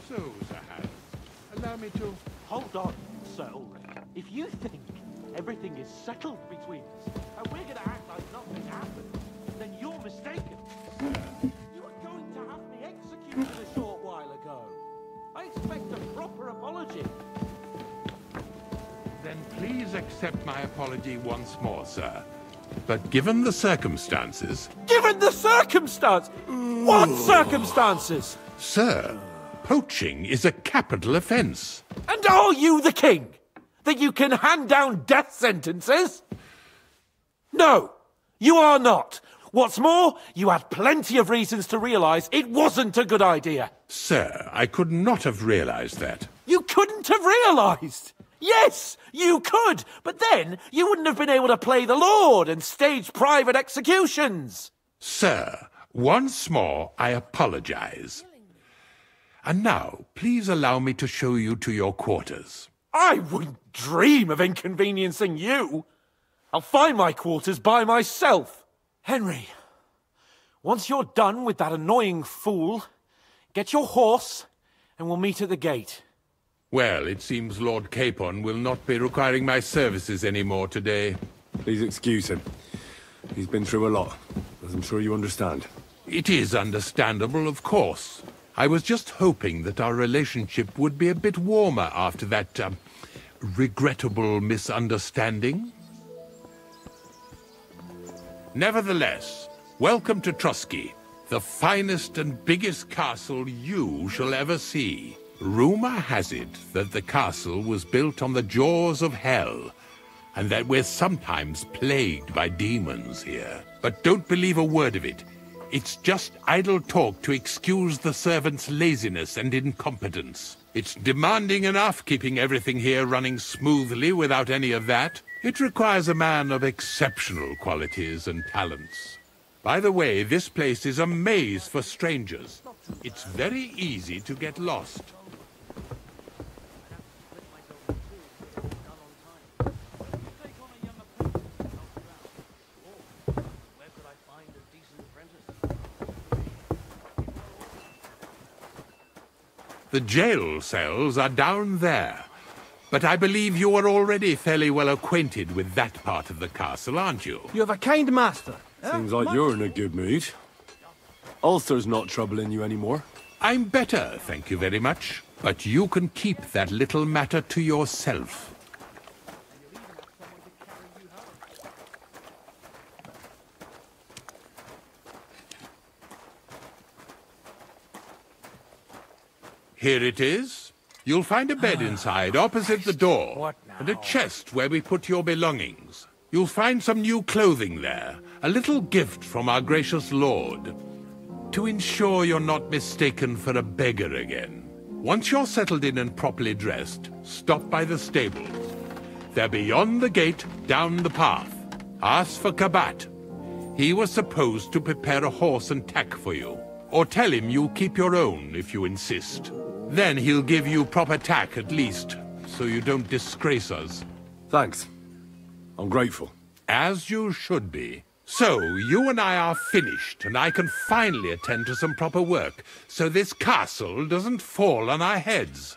So, Sir Harry, allow me to... Hold on, Sir Ulrich. If you think everything is settled between us, and we're going to act like nothing happened, then you're mistaken. You were going to have me executed a short while ago. I expect a proper apology. Then please accept my apology once more, sir. But given the circumstances... Given the circumstance? What circumstances? Sir, poaching is a capital offence. And are you the king? That you can hand down death sentences? No, you are not. What's more, you had plenty of reasons to realise it wasn't a good idea. Sir, I could not have realised that. You couldn't have realised? Yes, you could, but then you wouldn't have been able to play the Lord and stage private executions. Sir, once more I apologise. And now, please allow me to show you to your quarters. I wouldn't dream of inconveniencing you. I'll find my quarters by myself. Henry, once you're done with that annoying fool, get your horse and we'll meet at the gate. Well, it seems Lord Capon will not be requiring my services anymore today. Please excuse him. He's been through a lot, as I'm sure you understand. It is understandable, of course. I was just hoping that our relationship would be a bit warmer after that, regrettable misunderstanding. Nevertheless, welcome to Trotsky, the finest and biggest castle you shall ever see. Rumor has it that the castle was built on the jaws of hell, and that we're sometimes plagued by demons here. But don't believe a word of it. It's just idle talk to excuse the servants' laziness and incompetence. It's demanding enough keeping everything here running smoothly without any of that. It requires a man of exceptional qualities and talents. By the way, this place is a maze for strangers. It's very easy to get lost. The jail cells are down there. But I believe you are already fairly well acquainted with that part of the castle, aren't you? You have a kind master. Seems like you're in a good mood. Ulster's not troubling you anymore. I'm better, thank you very much. But you can keep that little matter to yourself. Here it is. You'll find a bed inside, opposite the door, and a chest where we put your belongings. You'll find some new clothing there, a little gift from our gracious lord, to ensure you're not mistaken for a beggar again. Once you're settled in and properly dressed, stop by the stables. They're beyond the gate, down the path. Ask for Kabat. He was supposed to prepare a horse and tack for you. Or tell him you'll keep your own if you insist. Then he'll give you proper tack at least, so you don't disgrace us. Thanks. I'm grateful. As you should be. So, you and I are finished, and I can finally attend to some proper work, so this castle doesn't fall on our heads.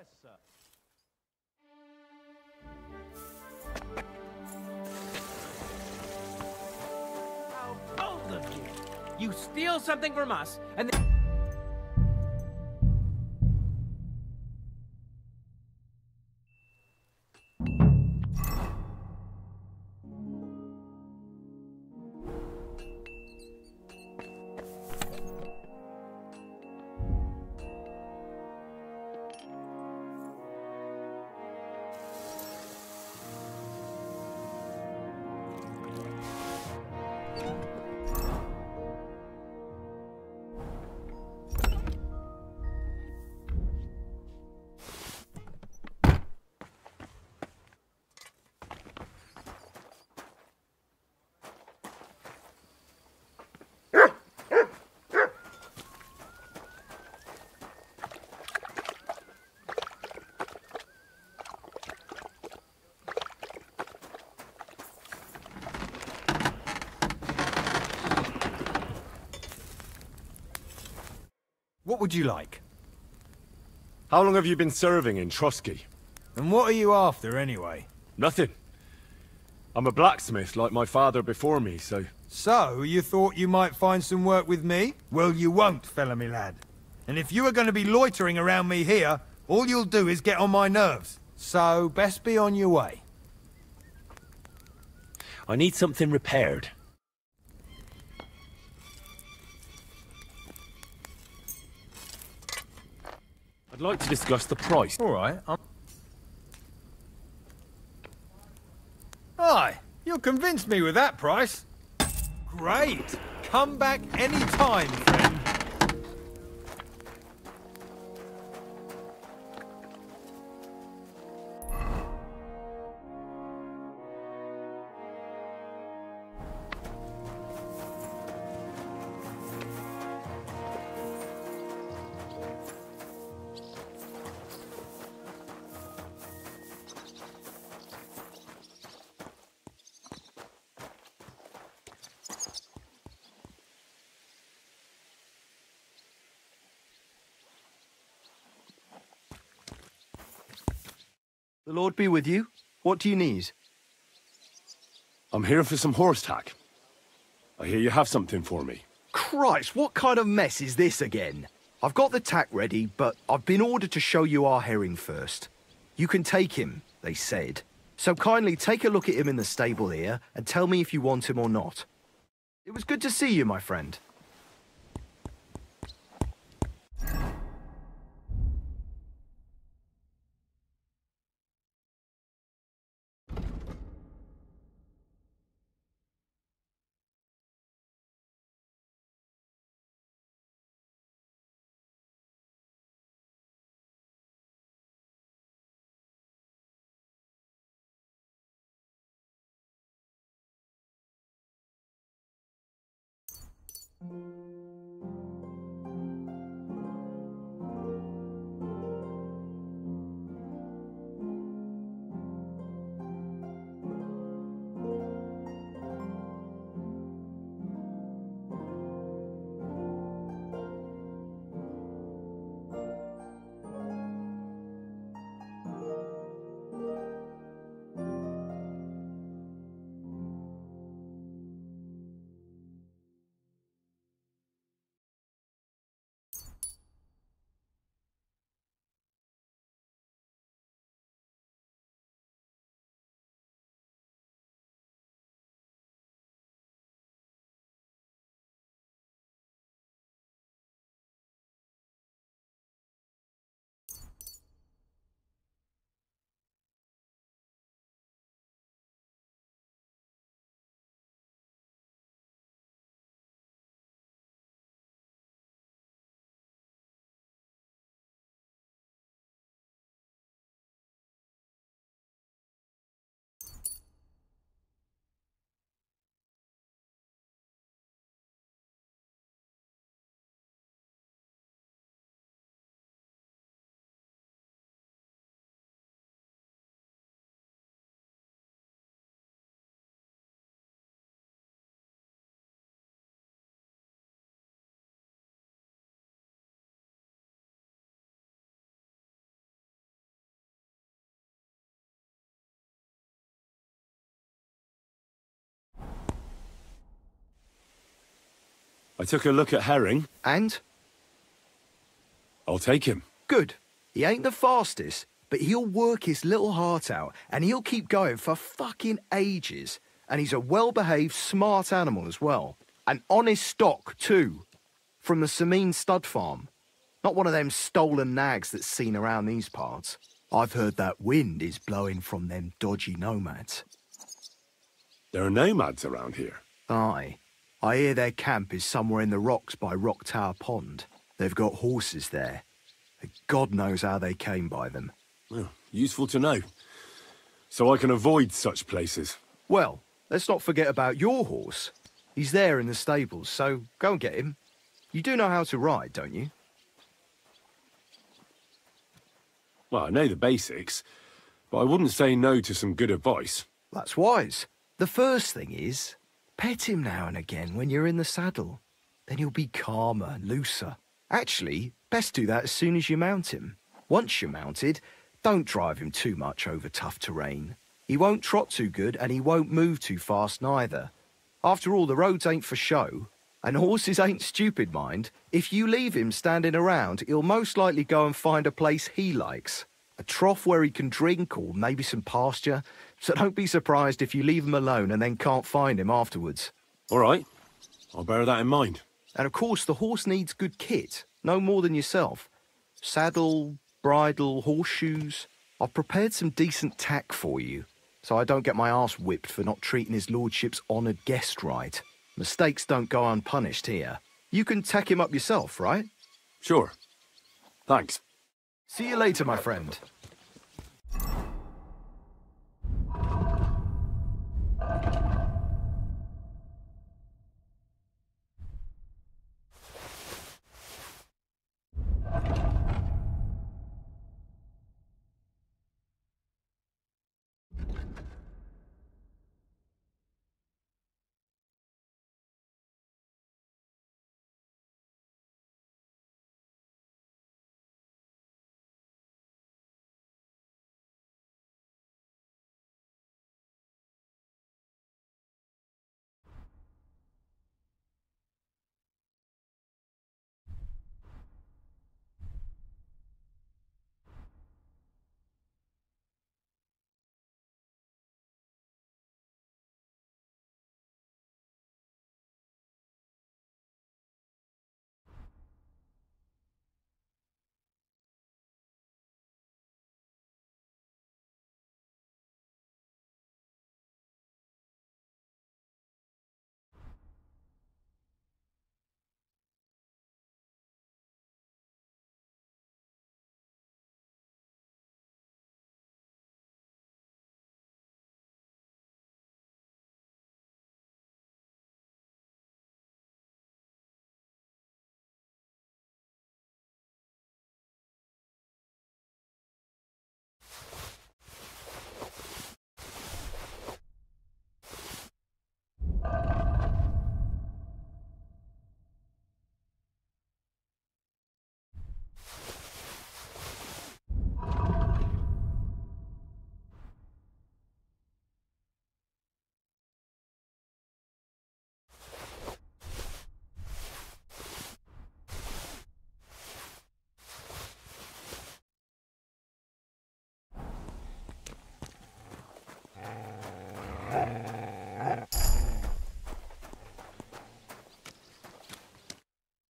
request, sir. How bold of you! You steal something from us, and then... What would you like? How long have you been serving in Trusky? And what are you after, anyway? Nothing. I'm a blacksmith like my father before me, so... So, you thought you might find some work with me? Well, you won't, fella me lad. And if you are going to be loitering around me here, all you'll do is get on my nerves. So, best be on your way. I need something repaired. I'd like to discuss the price. All right. Aye, you'll convince me with that price. Great. Come back any time, friend. The Lord be with you. What do you need? I'm here for some horse tack. I hear you have something for me. Christ, what kind of mess is this again? I've got the tack ready, but I've been ordered to show you our herring first. You can take him, they said. So kindly take a look at him in the stable here and tell me if you want him or not. It was good to see you, my friend. I took a look at Herring. And? I'll take him. Good. He ain't the fastest, but he'll work his little heart out, and he'll keep going for fucking ages. And he's a well-behaved, smart animal as well. An honest stock, too. From the Sameen stud farm. Not one of them stolen nags that's seen around these parts. I've heard that wind is blowing from them dodgy nomads. There are nomads around here. Aye. I hear their camp is somewhere in the rocks by Rock Tower Pond. They've got horses there. God knows how they came by them. Well, useful to know. So I can avoid such places. Well, let's not forget about your horse. He's there in the stables, so go and get him. You do know how to ride, don't you? Well, I know the basics, but I wouldn't say no to some good advice. That's wise. The first thing is, pet him now and again when you're in the saddle. Then he'll be calmer, looser. Actually, best do that as soon as you mount him. Once you're mounted, don't drive him too much over tough terrain. He won't trot too good and he won't move too fast neither. After all, the roads ain't for show. And horses ain't stupid, mind. If you leave him standing around, he'll most likely go and find a place he likes. A trough where he can drink or maybe some pasture. So don't be surprised if you leave him alone and then can't find him afterwards. All right. I'll bear that in mind. And of course, the horse needs good kit. No more than yourself. Saddle, bridle, horseshoes. I've prepared some decent tack for you, so I don't get my arse whipped for not treating his lordship's honoured guest right. Mistakes don't go unpunished here. You can tack him up yourself, right? Sure. Thanks. See you later, my friend.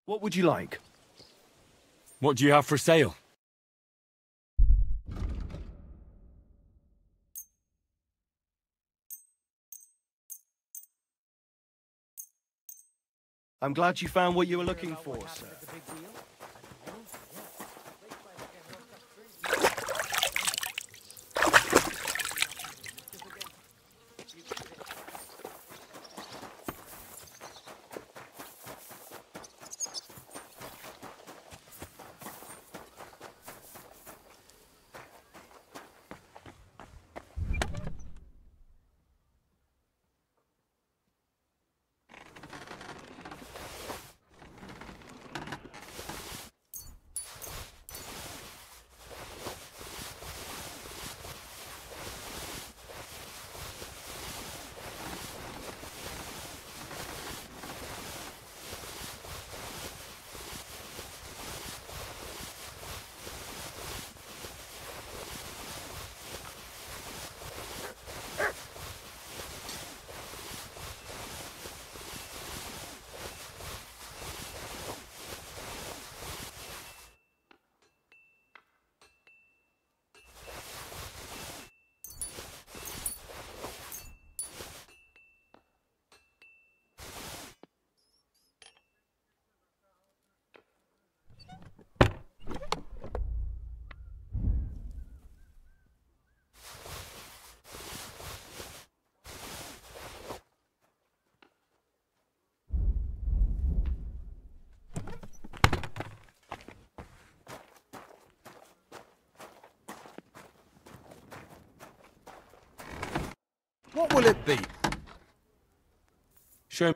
What would you like? What do you have for sale? I'm glad you found what you were looking for, sir. What will it be? Show.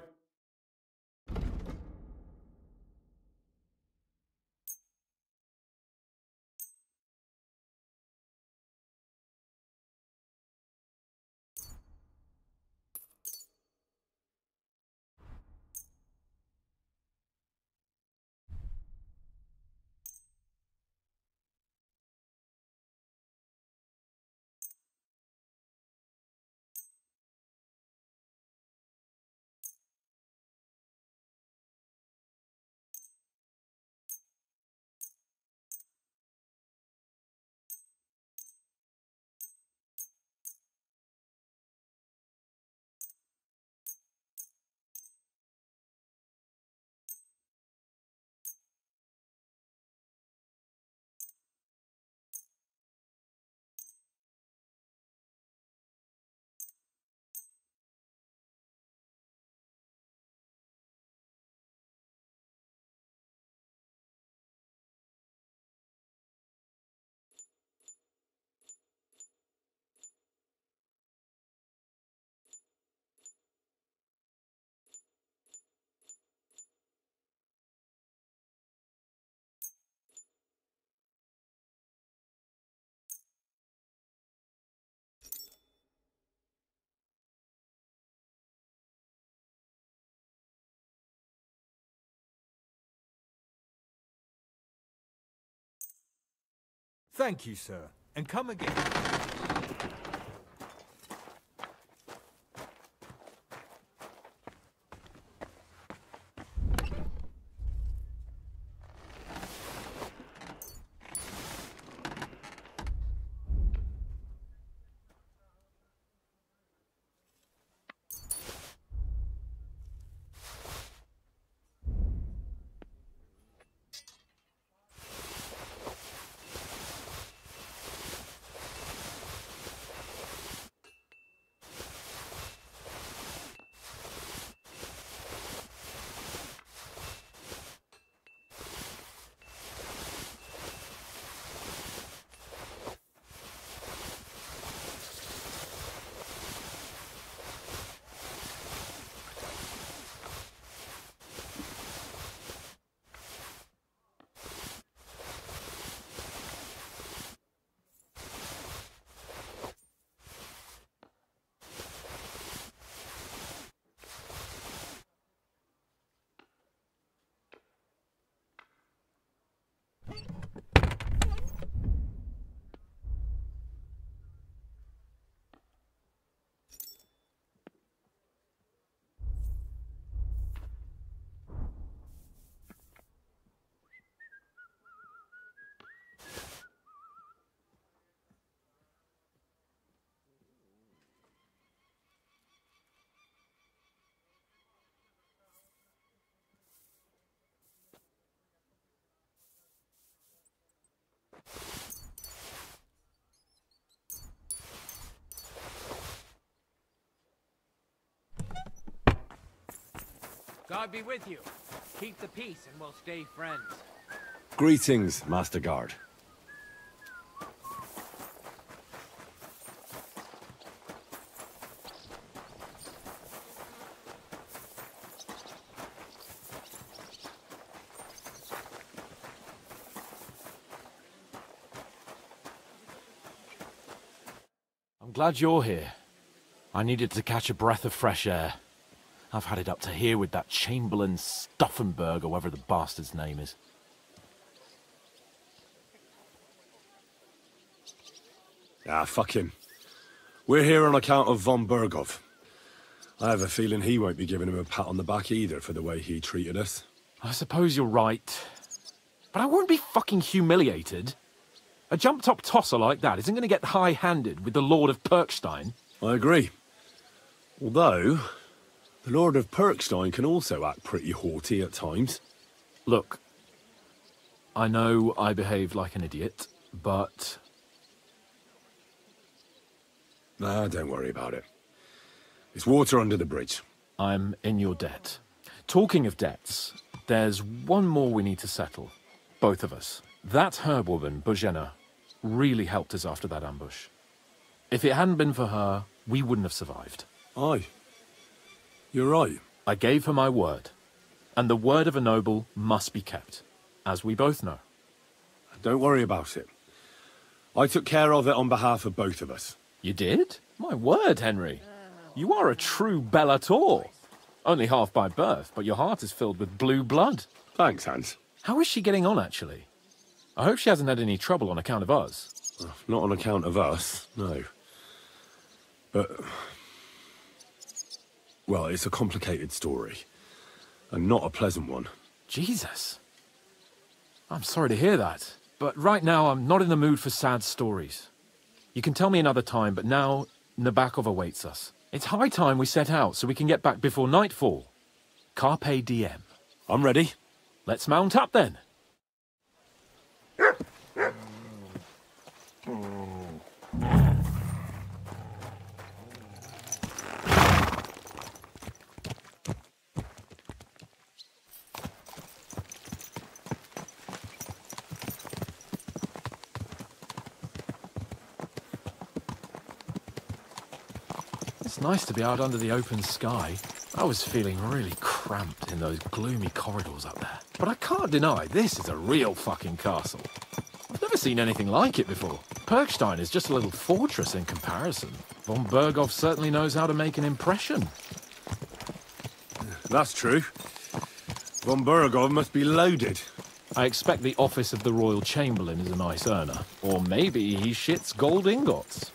Thank you, sir. And come again. God be with you. Keep the peace and we'll stay friends. Greetings, Master Guard. I'm glad you're here. I needed to catch a breath of fresh air. I've had it up to here with that Chamberlain Stuffenberg, or whatever the bastard's name is. Ah, fuck him. We're here on account of von Bergov. I have a feeling he won't be giving him a pat on the back either for the way he treated us. I suppose you're right. But I won't be fucking humiliated. A jump-top tosser like that isn't going to get high-handed with the Lord of Perkstein. I agree. Although, the Lord of Perkstein can also act pretty haughty at times. Look, I know I behaved like an idiot, but... Nah, don't worry about it. It's water under the bridge. I'm in your debt. Talking of debts, there's one more we need to settle. Both of us. That herb woman, Bozhena, really helped us after that ambush. If it hadn't been for her, we wouldn't have survived. Aye. You're right. I gave her my word. And the word of a noble must be kept, as we both know. Don't worry about it. I took care of it on behalf of both of us. You did? My word, Henry. You are a true Bellator. Only half by birth, but your heart is filled with blue blood. Thanks, Hans. How is she getting on, actually? I hope she hasn't had any trouble on account of us. Not on account of us, no. But... well, it's a complicated story. And not a pleasant one. Jesus. I'm sorry to hear that. But right now, I'm not in the mood for sad stories. You can tell me another time, but now, Nabokov awaits us. It's high time we set out so we can get back before nightfall. Carpe diem. I'm ready. Let's mount up then. It's nice to be out under the open sky. I was feeling really cramped in those gloomy corridors up there. But I can't deny, this is a real fucking castle. I've never seen anything like it before. Perkstein is just a little fortress in comparison. Von Berghoff certainly knows how to make an impression. That's true. Von Berghoff must be loaded. I expect the office of the Royal Chamberlain is a nice earner. Or maybe he shits gold ingots.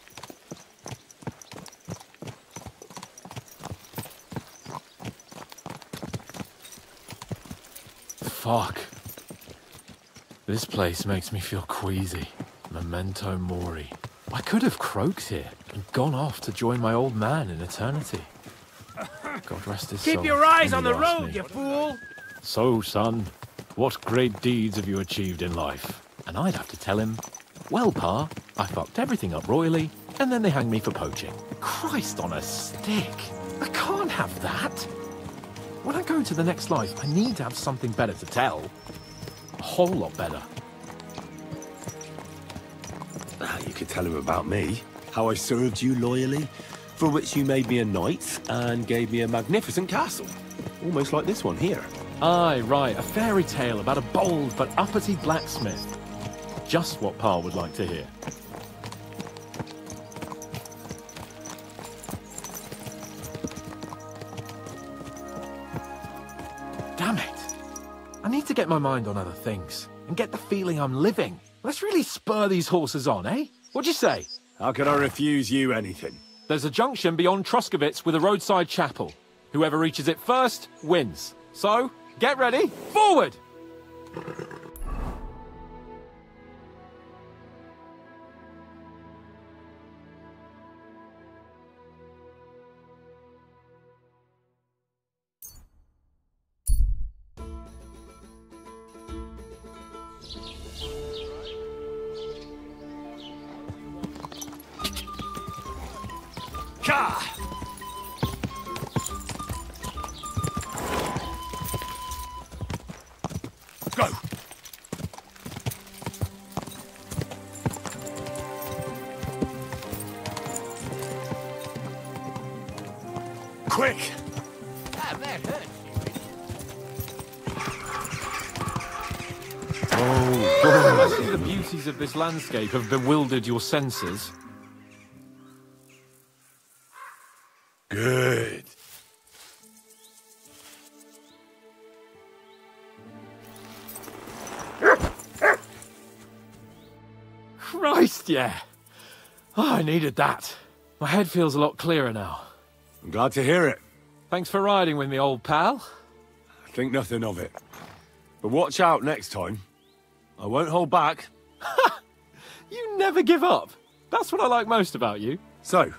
Fuck. This place makes me feel queasy. Memento mori. I could have croaked here and gone off to join my old man in eternity. God rest his soul. Keep your eyes on the Henry asked road, me. you fool! So, son, what great deeds have you achieved in life? And I'd have to tell him, well, Pa, I fucked everything up royally, and then they hanged me for poaching. Christ on a stick. I can't have that. When I go into the next life, I need to have something better to tell. A whole lot better. You could tell him about me. How I served you loyally, for which you made me a knight and gave me a magnificent castle. Almost like this one here. Aye, right, a fairy tale about a bold but uppity blacksmith. Just what Pa would like to hear. Damn it. I need to get my mind on other things and get the feeling I'm living. Let's really spur these horses on, eh? What'd you say? How can I refuse you anything? There's a junction beyond Troskovitz with a roadside chapel. Whoever reaches it first wins. So, get ready, forward! Go! Quick! That hurts I see the beauties of this landscape have bewildered your senses. Good. Christ, yeah. Oh, I needed that. My head feels a lot clearer now. I'm glad to hear it. Thanks for riding with me, old pal. I think nothing of it. But watch out next time. I won't hold back. You never give up. That's what I like most about you. So,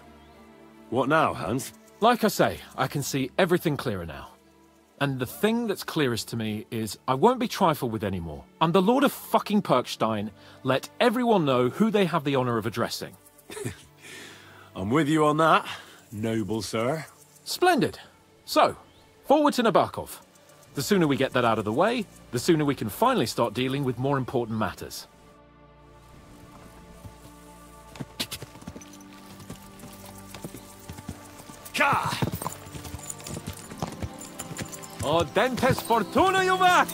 what now, Hans? Like I say, I can see everything clearer now. And the thing that's clearest to me is I won't be trifled with anymore. I'm the Lord of fucking Perkstein. Let everyone know who they have the honor of addressing. I'm with you on that, noble sir. Splendid. So, forward to Nabokov. The sooner we get that out of the way, the sooner we can finally start dealing with more important matters. O dentes fortuna juvat!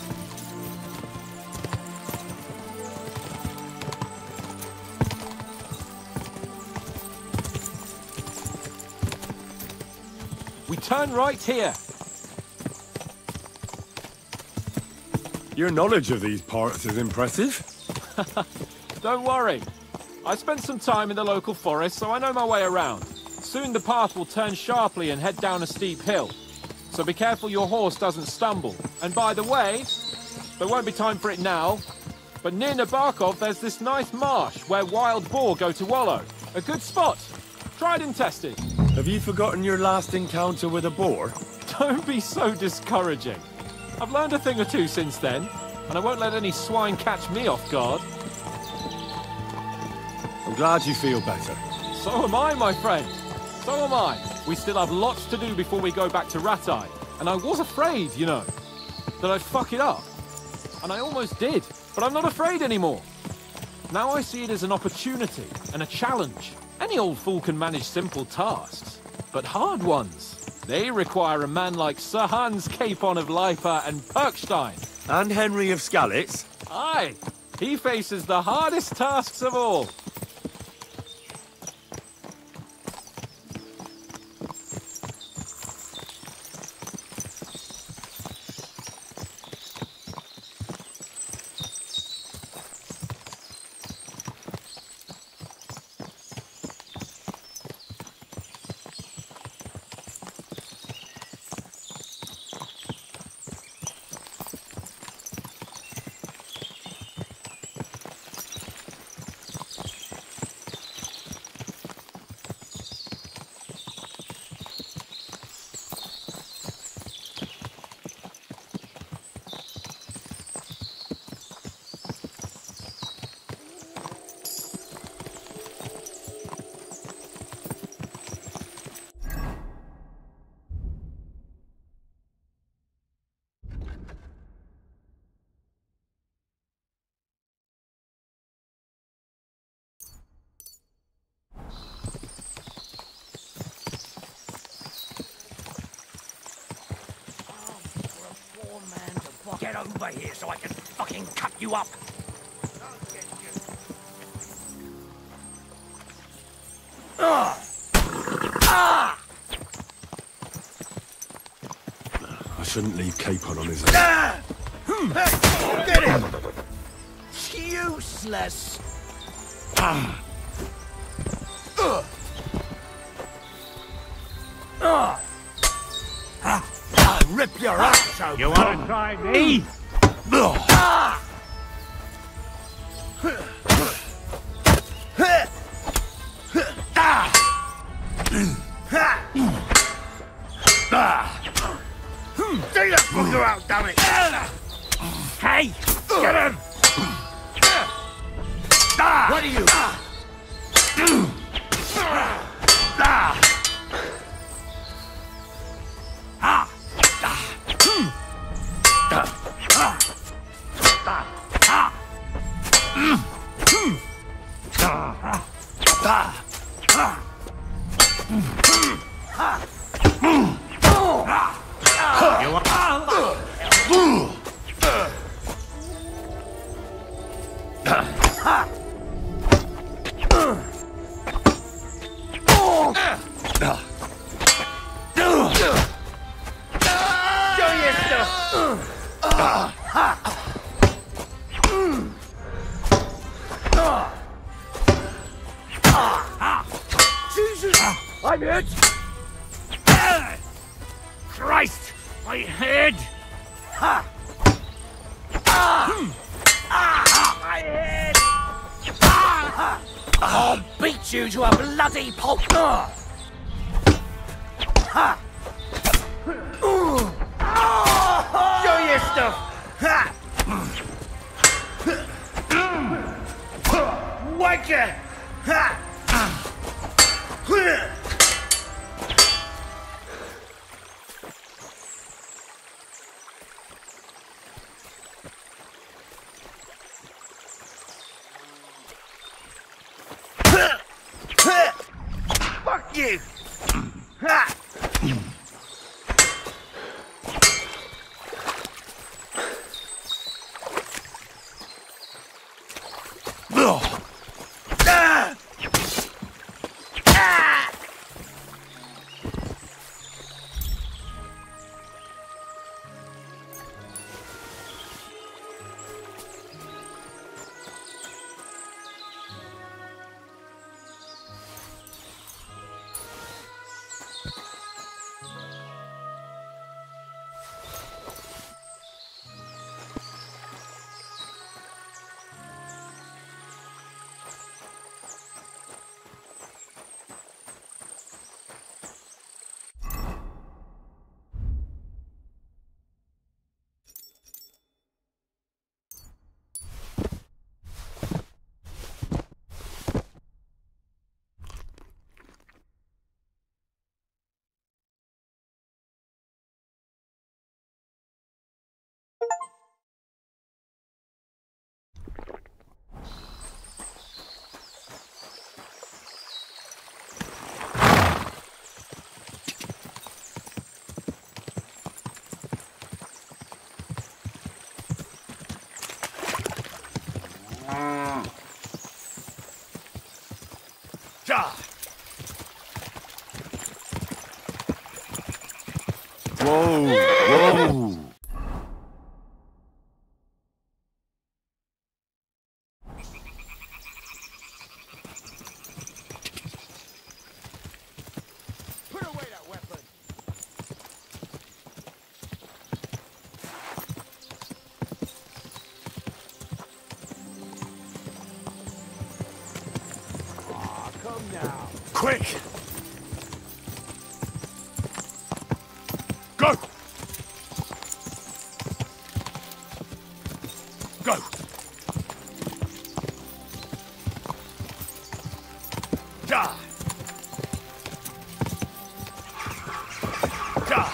We turn right here. Your knowledge of these parts is impressive. Don't worry. I spent some time in the local forest, so I know my way around. Soon the path will turn sharply and head down a steep hill. So be careful your horse doesn't stumble. And by the way, there won't be time for it now, but near Nabokov there's this nice marsh where wild boar go to wallow. A good spot. Tried and tested. Have you forgotten your last encounter with a boar? Don't be so discouraging. I've learned a thing or two since then, and I won't let any swine catch me off guard. I'm glad you feel better. So am I, my friend. So am I. We still have lots to do before we go back to Ratai. And I was afraid, you know, that I'd fuck it up. And I almost did, but I'm not afraid anymore. Now I see it as an opportunity and a challenge. Any old fool can manage simple tasks, but hard ones, they require a man like Sir Hans Capon of Leipa and Perkstein. And Henry of Skalitz? Aye, he faces the hardest tasks of all. Get over here so I can fucking cut you up. I shouldn't leave Capon on his own. Get him! Useless. I'll rip your ass out. You want to try me? Take that fucker out, damn it! Hey! Get him! What are you? I'm hit! Christ! My head! My head! I'll beat you to a bloody pulp! Show your stuff! Wanker! Fuck you! Come now. Quick! Go! Go! Ja! Ja!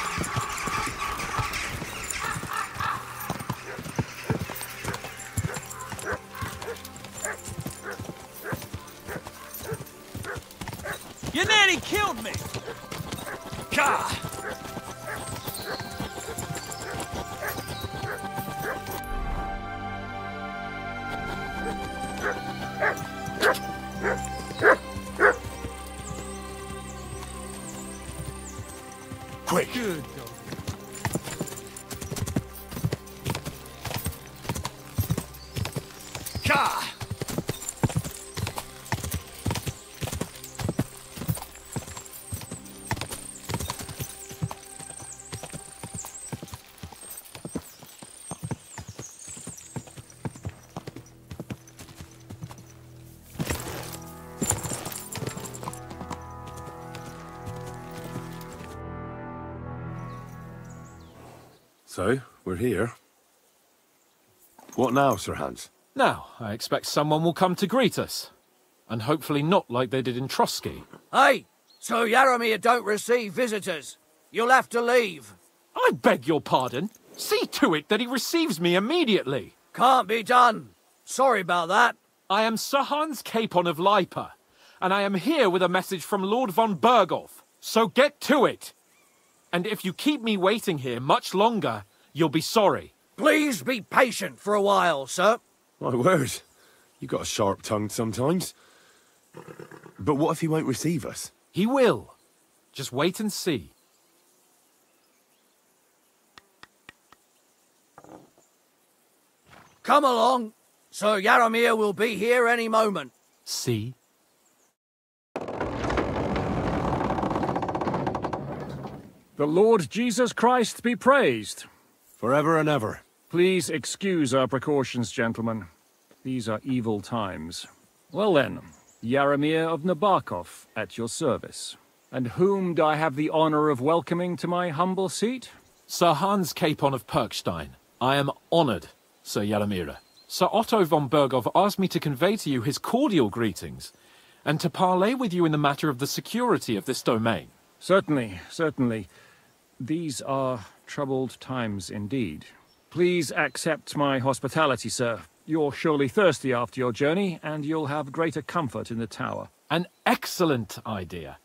You nearly killed me! Ja! Quick! Good dog. Ja! So, we're here. What now, Sir Hans? Now, I expect someone will come to greet us. And hopefully not like they did in Trotsky. Hey! Sir Yaramir don't receive visitors. You'll have to leave. I beg your pardon. See to it that he receives me immediately. Can't be done. Sorry about that. I am Sir Hans Capon of Lipa, and I am here with a message from Lord von Berghoff. So get to it. And if you keep me waiting here much longer, you'll be sorry. Please be patient for a while, sir. My word. You got a sharp tongue sometimes. But what if he won't receive us? He will. Just wait and see. Come along. Sir Yaramir will be here any moment. See? The Lord Jesus Christ be praised. Forever and ever. Please excuse our precautions, gentlemen. These are evil times. Well then, Yaramir of Nabokov at your service. And whom do I have the honor of welcoming to my humble seat? Sir Hans Capon of Perkstein. I am honored, Sir Yaramir. Sir Otto von Berghoff asked me to convey to you his cordial greetings, and to parley with you in the matter of the security of this domain. Certainly, certainly. These are troubled times indeed. Please accept my hospitality, sir. You're surely thirsty after your journey, and you'll have greater comfort in the tower. An excellent idea.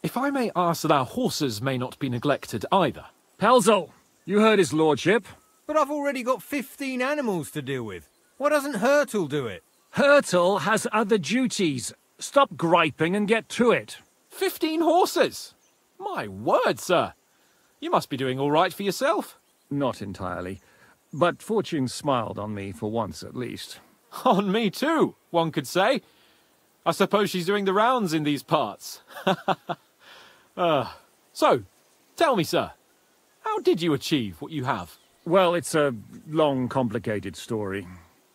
If I may ask that our horses may not be neglected either. Pelzel, you heard his lordship. But I've already got 15 animals to deal with. Why doesn't Hurtle do it? Hurtle has other duties. Stop griping and get to it. 15 horses? My word, sir. You must be doing all right for yourself. Not entirely. But fortune smiled on me for once at least. On me too, one could say. I suppose she's doing the rounds in these parts. So, tell me, sir, how did you achieve what you have? Well, it's a long, complicated story.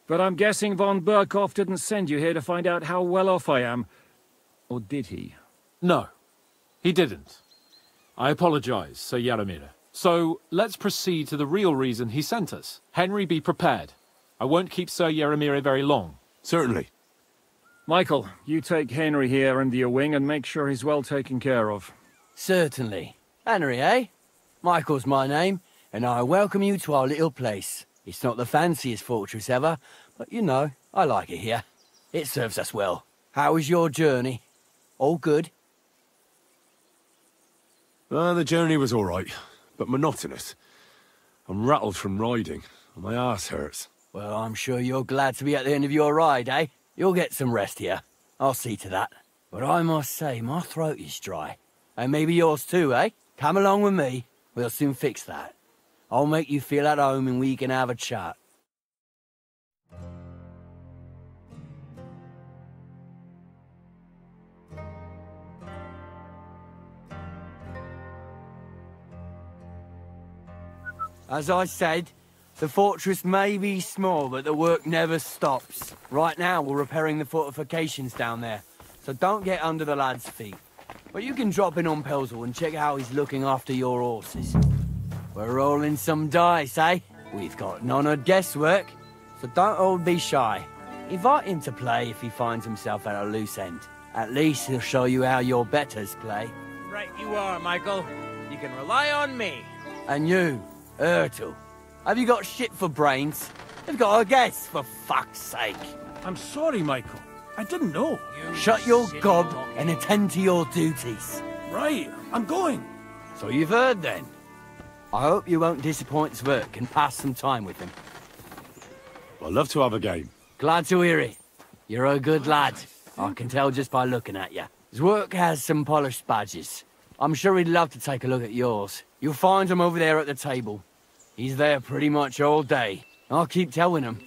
But I'm guessing von Berghoff didn't send you here to find out how well off I am. Or did he? No, he didn't. I apologize, Sir Yaramir. So, let's proceed to the real reason he sent us. Henry, be prepared. I won't keep Sir Yaramir very long. Certainly. Michael, you take Henry here under your wing and make sure he's well taken care of. Certainly. Henry, eh? Michael's my name, and I welcome you to our little place. It's not the fanciest fortress ever, but you know, I like it here. It serves us well. How was your journey? All good? The journey was all right, but monotonous. I'm rattled from riding, and my ass hurts. Well, I'm sure you're glad to be at the end of your ride, eh? You'll get some rest here. I'll see to that. But I must say, my throat is dry. And maybe yours too, eh? Come along with me. We'll soon fix that. I'll make you feel at home and we can have a chat. As I said, the fortress may be small, but the work never stops. Right now, we're repairing the fortifications down there. so don't get under the lad's feet. But you can drop in on Pelzel and check how he's looking after your horses. We're rolling some dice, eh? We've got none of guesswork, so don't all be shy. Invite him to play if he finds himself at a loose end. At least he'll show you how your betters play. Right you are, Michael. You can rely on me. And you, Ertl, have you got shit for brains? You've got a guess, for fuck's sake. I'm sorry, Michael. I didn't know. Shut your gob and attend to your duties. Right, I'm going. So you've heard then. I hope you won't disappoint Zwerk and pass some time with him. I'd love to have a game. Glad to hear it. You're a good lad. I can tell just by looking at you. Zwerk has some polished badges. I'm sure he'd love to take a look at yours. You'll find him over there at the table. He's there pretty much all day. I'll keep telling him.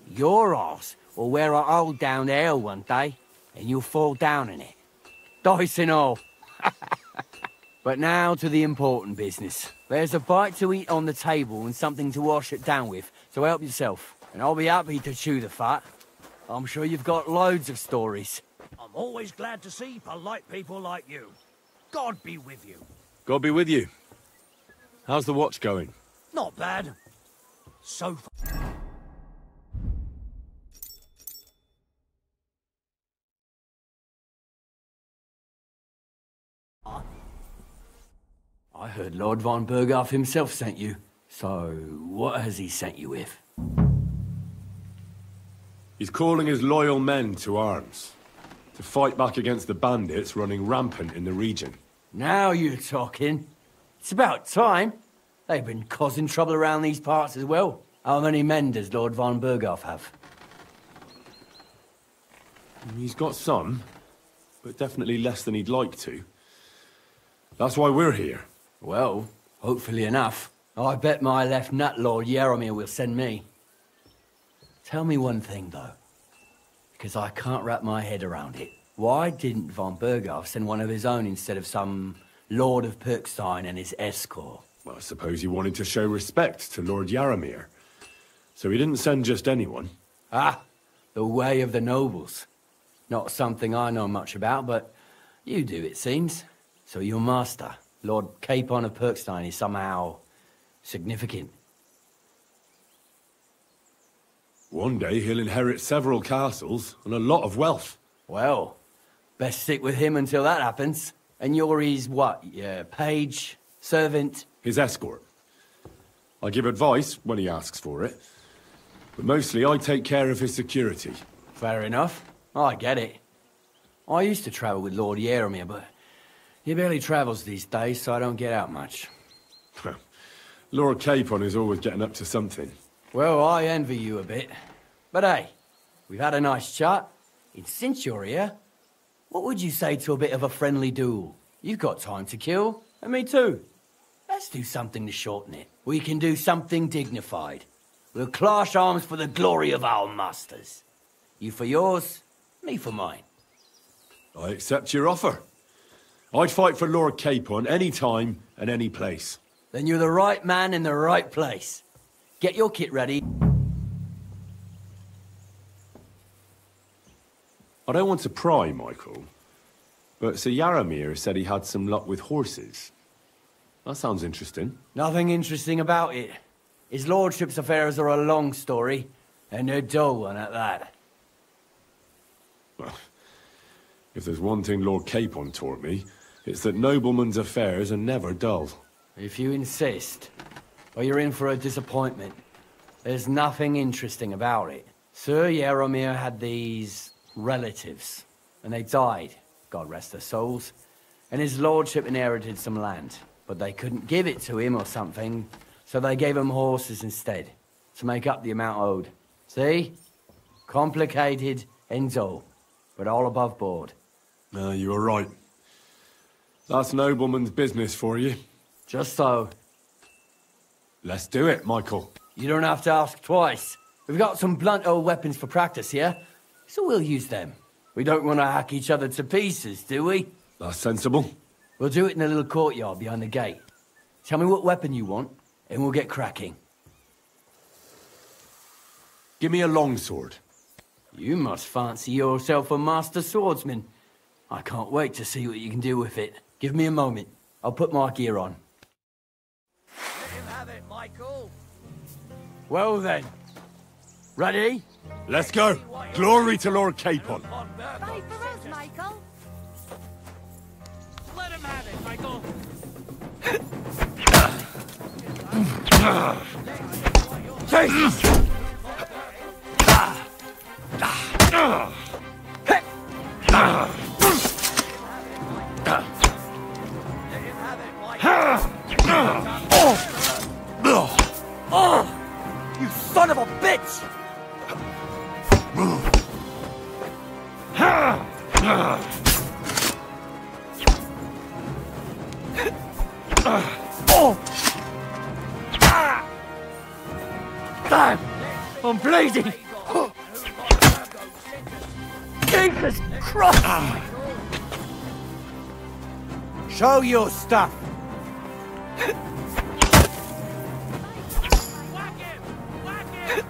Your arse will wear a hole down the hill one day, and you'll fall down in it. Dice and all. But now to the important business. There's a bite to eat on the table and something to wash it down with, so help yourself. And I'll be happy to chew the fat. I'm sure you've got loads of stories. I'm always glad to see polite people like you. God be with you. God be with you. How's the watch going? Not bad. So far. I heard Lord von Berghoff himself sent you. So, what has he sent you with? He's calling his loyal men to arms. To fight back against the bandits running rampant in the region. Now you're talking. It's about time. They've been causing trouble around these parts as well. How many men does Lord von Berghoff have? He's got some, but definitely less than he'd like to. That's why we're here. Well, hopefully enough. I bet my left nut Lord Yaromir will send me. Tell me one thing, though. Because I can't wrap my head around it. Why didn't von Berghoff send one of his own instead of some Lord of Perkstein and his escort? Well, I suppose he wanted to show respect to Lord Yaromir. So he didn't send just anyone. Ah, the way of the nobles. Not something I know much about, but you do, it seems. So your master, Lord Capon of Perkstein, is somehow significant. One day he'll inherit several castles and a lot of wealth. Well, best stick with him until that happens. And you're his what? Page? Servant? His escort. I give advice when he asks for it. But mostly I take care of his security. Fair enough. I get it. I used to travel with Lord Yaromir, but he barely travels these days, so I don't get out much. Lord Capon is always getting up to something. Well, I envy you a bit. But hey, we've had a nice chat. And since you're here, what would you say to a bit of a friendly duel? You've got time to kill, and me too. Let's do something to shorten it. We can do something dignified. We'll clash arms for the glory of our masters. You for yours, me for mine. I accept your offer. I'd fight for Lord Capon any time and any place. Then you're the right man in the right place. Get your kit ready. I don't want to pry, Michael, but Sir Yaromir said he had some luck with horses. That sounds interesting. Nothing interesting about it. His lordship's affairs are a long story, and a dull one at that. Well, if there's one thing Lord Capon taught me, it's that noblemen's affairs are never dull. If you insist, or you're in for a disappointment. There's nothing interesting about it. Sir Yaromir had these relatives, and they died, God rest their souls, and his lordship inherited some land, but they couldn't give it to him or something, so they gave him horses instead, to make up the amount owed. See? Complicated and dull, but all above board. No, you were right. That's nobleman's business for you. Just so. Let's do it, Michael. You don't have to ask twice. We've got some blunt old weapons for practice here, so we'll use them. We don't want to hack each other to pieces, do we? That's sensible. We'll do it in a little courtyard behind the gate. Tell me what weapon you want, and we'll get cracking. Give me a longsword. You must fancy yourself a master swordsman. I can't wait to see what you can do with it. Give me a moment. I'll put my gear on. Let him have it, Michael. Well then. Ready? Let's go. Glory to Lord Capon. Pray for us, Michael. Let him have it, Michael. Jesus! Oh, you son of a bitch! Damn! I'm bleeding! Jesus Christ! Show your stuff! Whack him! Whack him!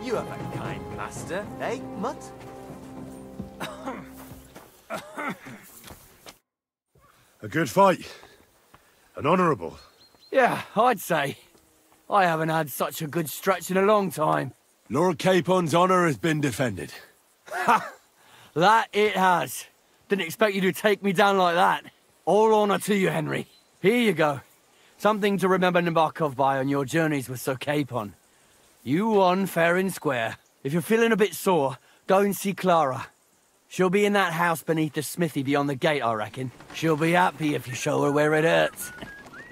You have a kind master, eh, Mutt? A good fight. An honourable. Yeah, I'd say. I haven't had such a good stretch in a long time. Lord Capon's honour has been defended. Ha! That it has. Didn't expect you to take me down like that. All honour to you, Henry. Here you go. Something to remember Nabokov by on your journeys with Sir Capon. You won fair and square. If you're feeling a bit sore, go and see Clara. She'll be in that house beneath the smithy beyond the gate, I reckon. She'll be happy if you show her where it hurts.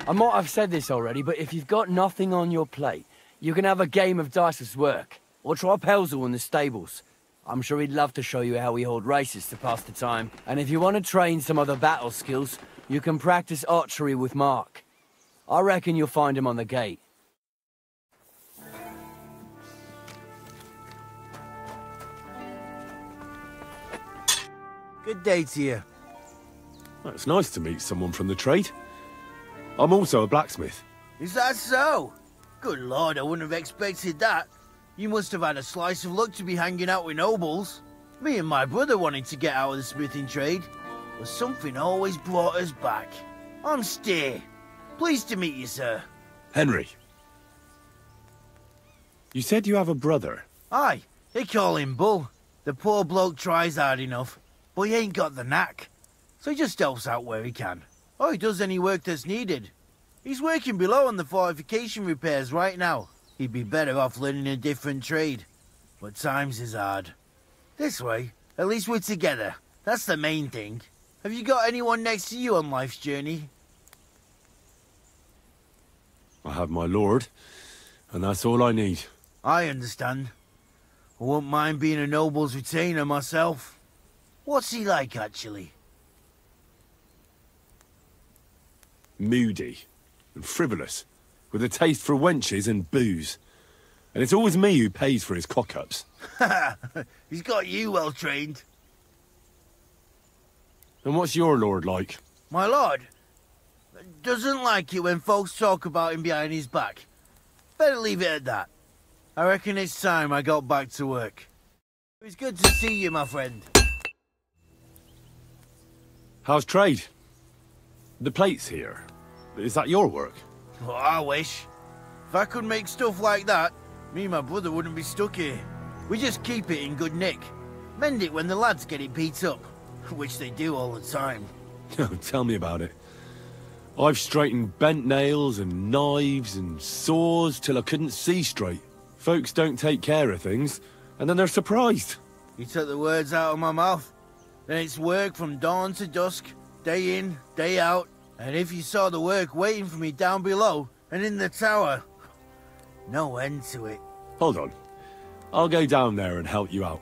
I might have said this already, but if you've got nothing on your plate, you can have a game of dice's work. Or try Pelzel in the stables. I'm sure he'd love to show you how we hold races to pass the time. And if you want to train some other battle skills, you can practice archery with Mark. I reckon you'll find him on the gate. Good day to you. Well, it's nice to meet someone from the trade. I'm also a blacksmith. Is that so? Good lord, I wouldn't have expected that. You must have had a slice of luck to be hanging out with nobles. Me and my brother wanted to get out of the smithing trade, but something always brought us back. I'm Stay. Pleased to meet you, sir. Henry. You said you have a brother. Aye, they call him Bull. The poor bloke tries hard enough, but he ain't got the knack. So he just helps out where he can. Or he does any work that's needed. He's working below on the fortification repairs right now. He'd be better off learning a different trade. But times is hard. This way, at least we're together. That's the main thing. Have you got anyone next to you on life's journey? I have my lord, and that's all I need. I understand. I wouldn't mind being a noble's retainer myself. What's he like, actually? Moody and frivolous, with a taste for wenches and booze. And it's always me who pays for his cock-ups. He's got you well trained. And what's your lord like? My lord doesn't like it when folks talk about him behind his back. Better leave it at that. I reckon it's time I got back to work. It's good to see you, my friend. How's trade? The plates here. Is that your work? Well, I wish. If I could make stuff like that, me and my brother wouldn't be stuck here. We just keep it in good nick. Mend it when the lads get it beat up, which they do all the time. Tell me about it. I've straightened bent nails and knives and saws till I couldn't see straight. Folks don't take care of things, and then they're surprised. You took the words out of my mouth. Then it's work from dawn to dusk, day in, day out. And if you saw the work waiting for me down below and in the tower, no end to it. Hold on. I'll go down there and help you out.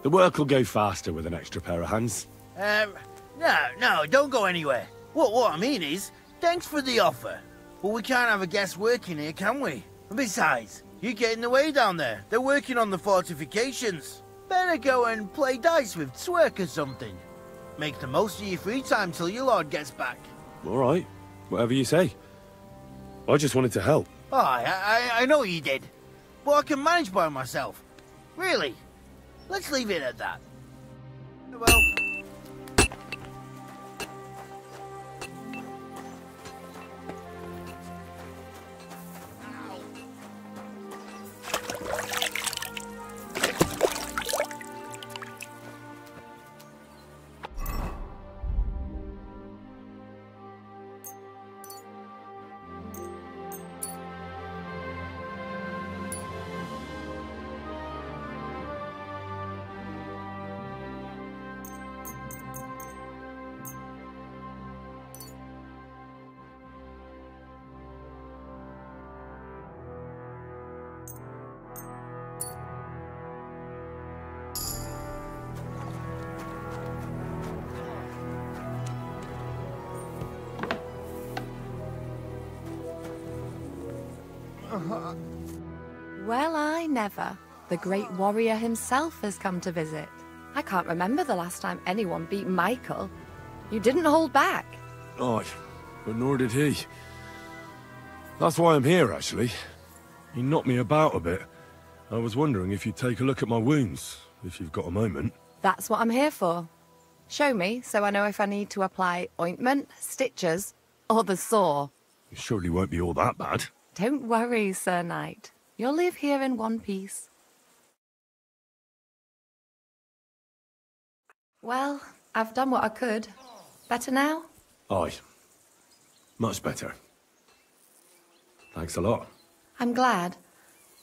The work will go faster with an extra pair of hands. No, don't go anywhere. What I mean is, thanks for the offer. But we can't have a guest working here, can we? And besides, you get in the way down there. They're working on the fortifications. Better go and play dice with Twerk or something. Make the most of your free time till your lord gets back. All right. Whatever you say. I just wanted to help. I know you did. But I can manage by myself. Really. Let's leave it at that. Well... Well, I never. The great warrior himself has come to visit. I can't remember the last time anyone beat Michael. You didn't hold back. Aye, but nor did he. That's why I'm here, actually. He knocked me about a bit. I was wondering if you'd take a look at my wounds, if you've got a moment. That's what I'm here for. Show me, so I know if I need to apply ointment, stitches, or the saw. It surely won't be all that bad. Don't worry, Sir Knight. You'll live here in one piece. Well, I've done what I could. Better now? Aye. Much better. Thanks a lot. I'm glad.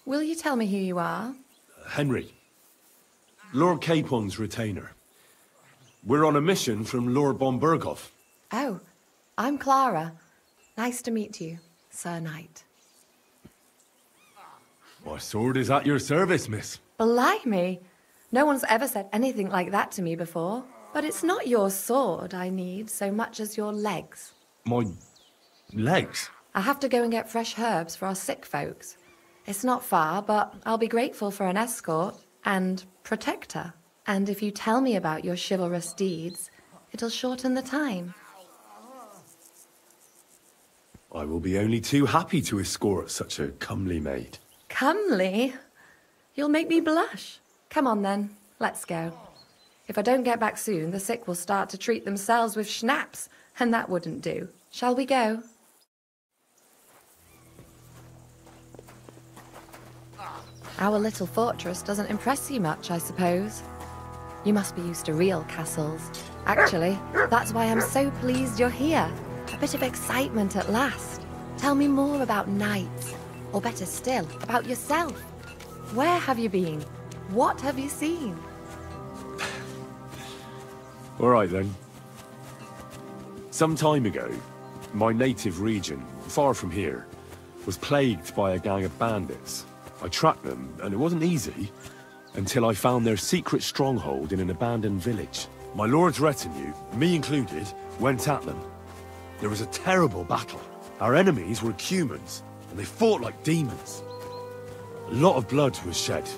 Will you tell me who you are? Henry. Lord Capon's retainer. We're on a mission from Lord Bombergoff. Oh, I'm Clara. Nice to meet you, Sir Knight. My sword is at your service, miss. Blimey! No one's ever said anything like that to me before. But it's not your sword I need so much as your legs. My... legs? I have to go and get fresh herbs for our sick folks. It's not far, but I'll be grateful for an escort and protector. And if you tell me about your chivalrous deeds, it'll shorten the time. I will be only too happy to escort such a comely maid. Comely? You'll make me blush. Come on then, let's go. If I don't get back soon, the sick will start to treat themselves with schnapps, and that wouldn't do. Shall we go? Our little fortress doesn't impress you much, I suppose. You must be used to real castles. Actually, that's why I'm so pleased you're here. A bit of excitement at last. Tell me more about knights. Or better still, about yourself. Where have you been? What have you seen? All right, then. Some time ago, my native region, far from here, was plagued by a gang of bandits. I tracked them, and it wasn't easy, until I found their secret stronghold in an abandoned village. My lord's retinue, me included, went at them. There was a terrible battle. Our enemies were humans, and they fought like demons. A lot of blood was shed.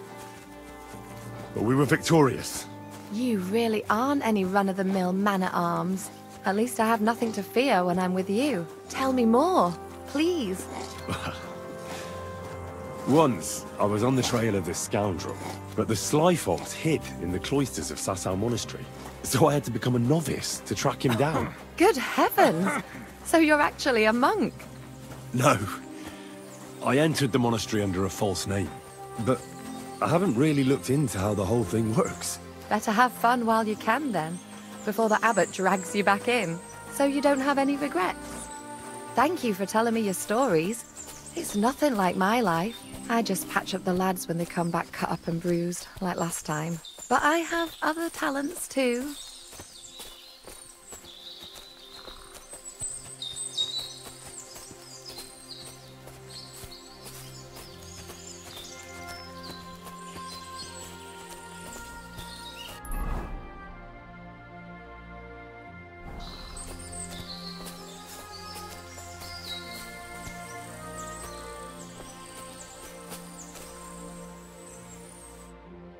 But we were victorious. You really aren't any run-of-the-mill man-at-arms. At least I have nothing to fear when I'm with you. Tell me more, please. Once, I was on the trail of this scoundrel, but the sly fox hid in the cloisters of Sasau Monastery. So I had to become a novice to track him down. Good heavens! So you're actually a monk? No. I entered the monastery under a false name, but I haven't really looked into how the whole thing works. Better have fun while you can, then, before the abbot drags you back in, so you don't have any regrets. Thank you for telling me your stories. It's nothing like my life. I just patch up the lads when they come back cut up and bruised, like last time. But I have other talents, too.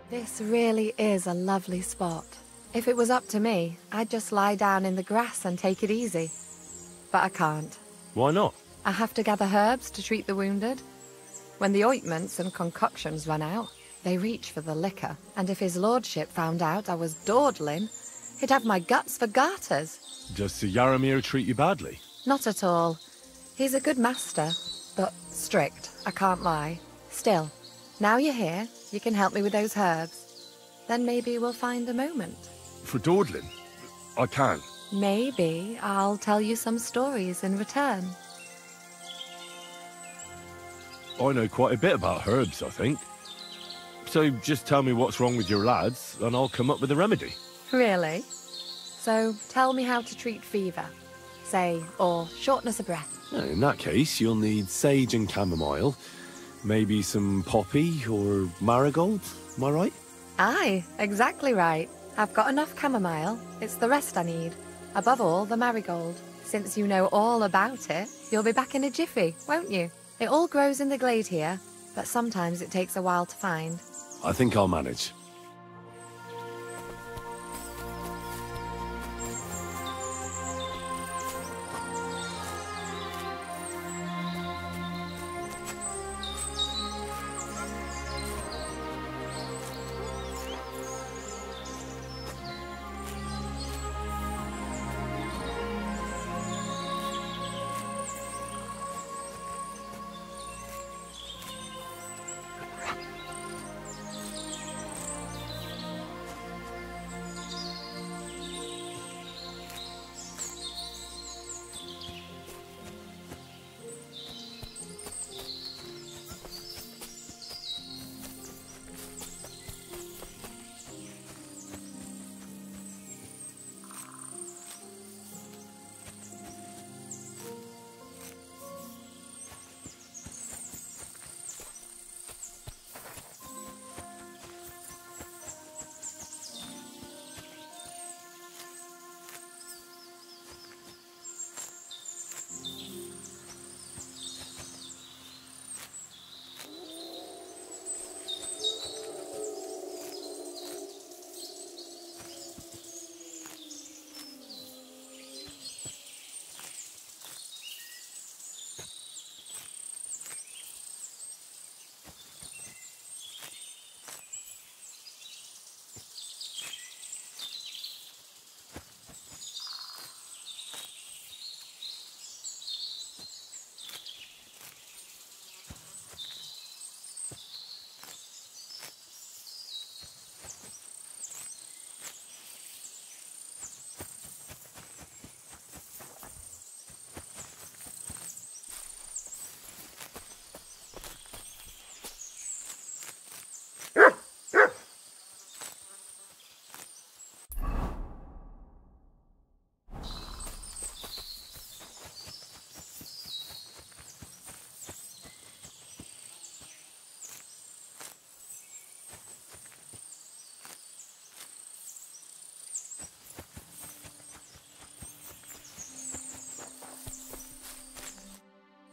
This really is a lovely spot. If it was up to me, I'd just lie down in the grass and take it easy. But I can't. Why not? I have to gather herbs to treat the wounded. When the ointments and concoctions run out, they reach for the liquor, and if his lordship found out I was dawdling, he'd have my guts for garters. Does Sir Yaramir treat you badly? Not at all. He's a good master, but strict, I can't lie. Still, now you're here, you can help me with those herbs. Then maybe we'll find a moment. For dawdling? I can. Maybe I'll tell you some stories in return. I know quite a bit about herbs, I think. So just tell me what's wrong with your lads, and I'll come up with a remedy. Really? So tell me how to treat fever, say, or shortness of breath. In that case, you'll need sage and chamomile, maybe some poppy or marigold, am I right? Aye, exactly right. I've got enough chamomile, it's the rest I need. Above all, the marigold. Since you know all about it, you'll be back in a jiffy, won't you? It all grows in the glade here, but sometimes it takes a while to find. I think I'll manage.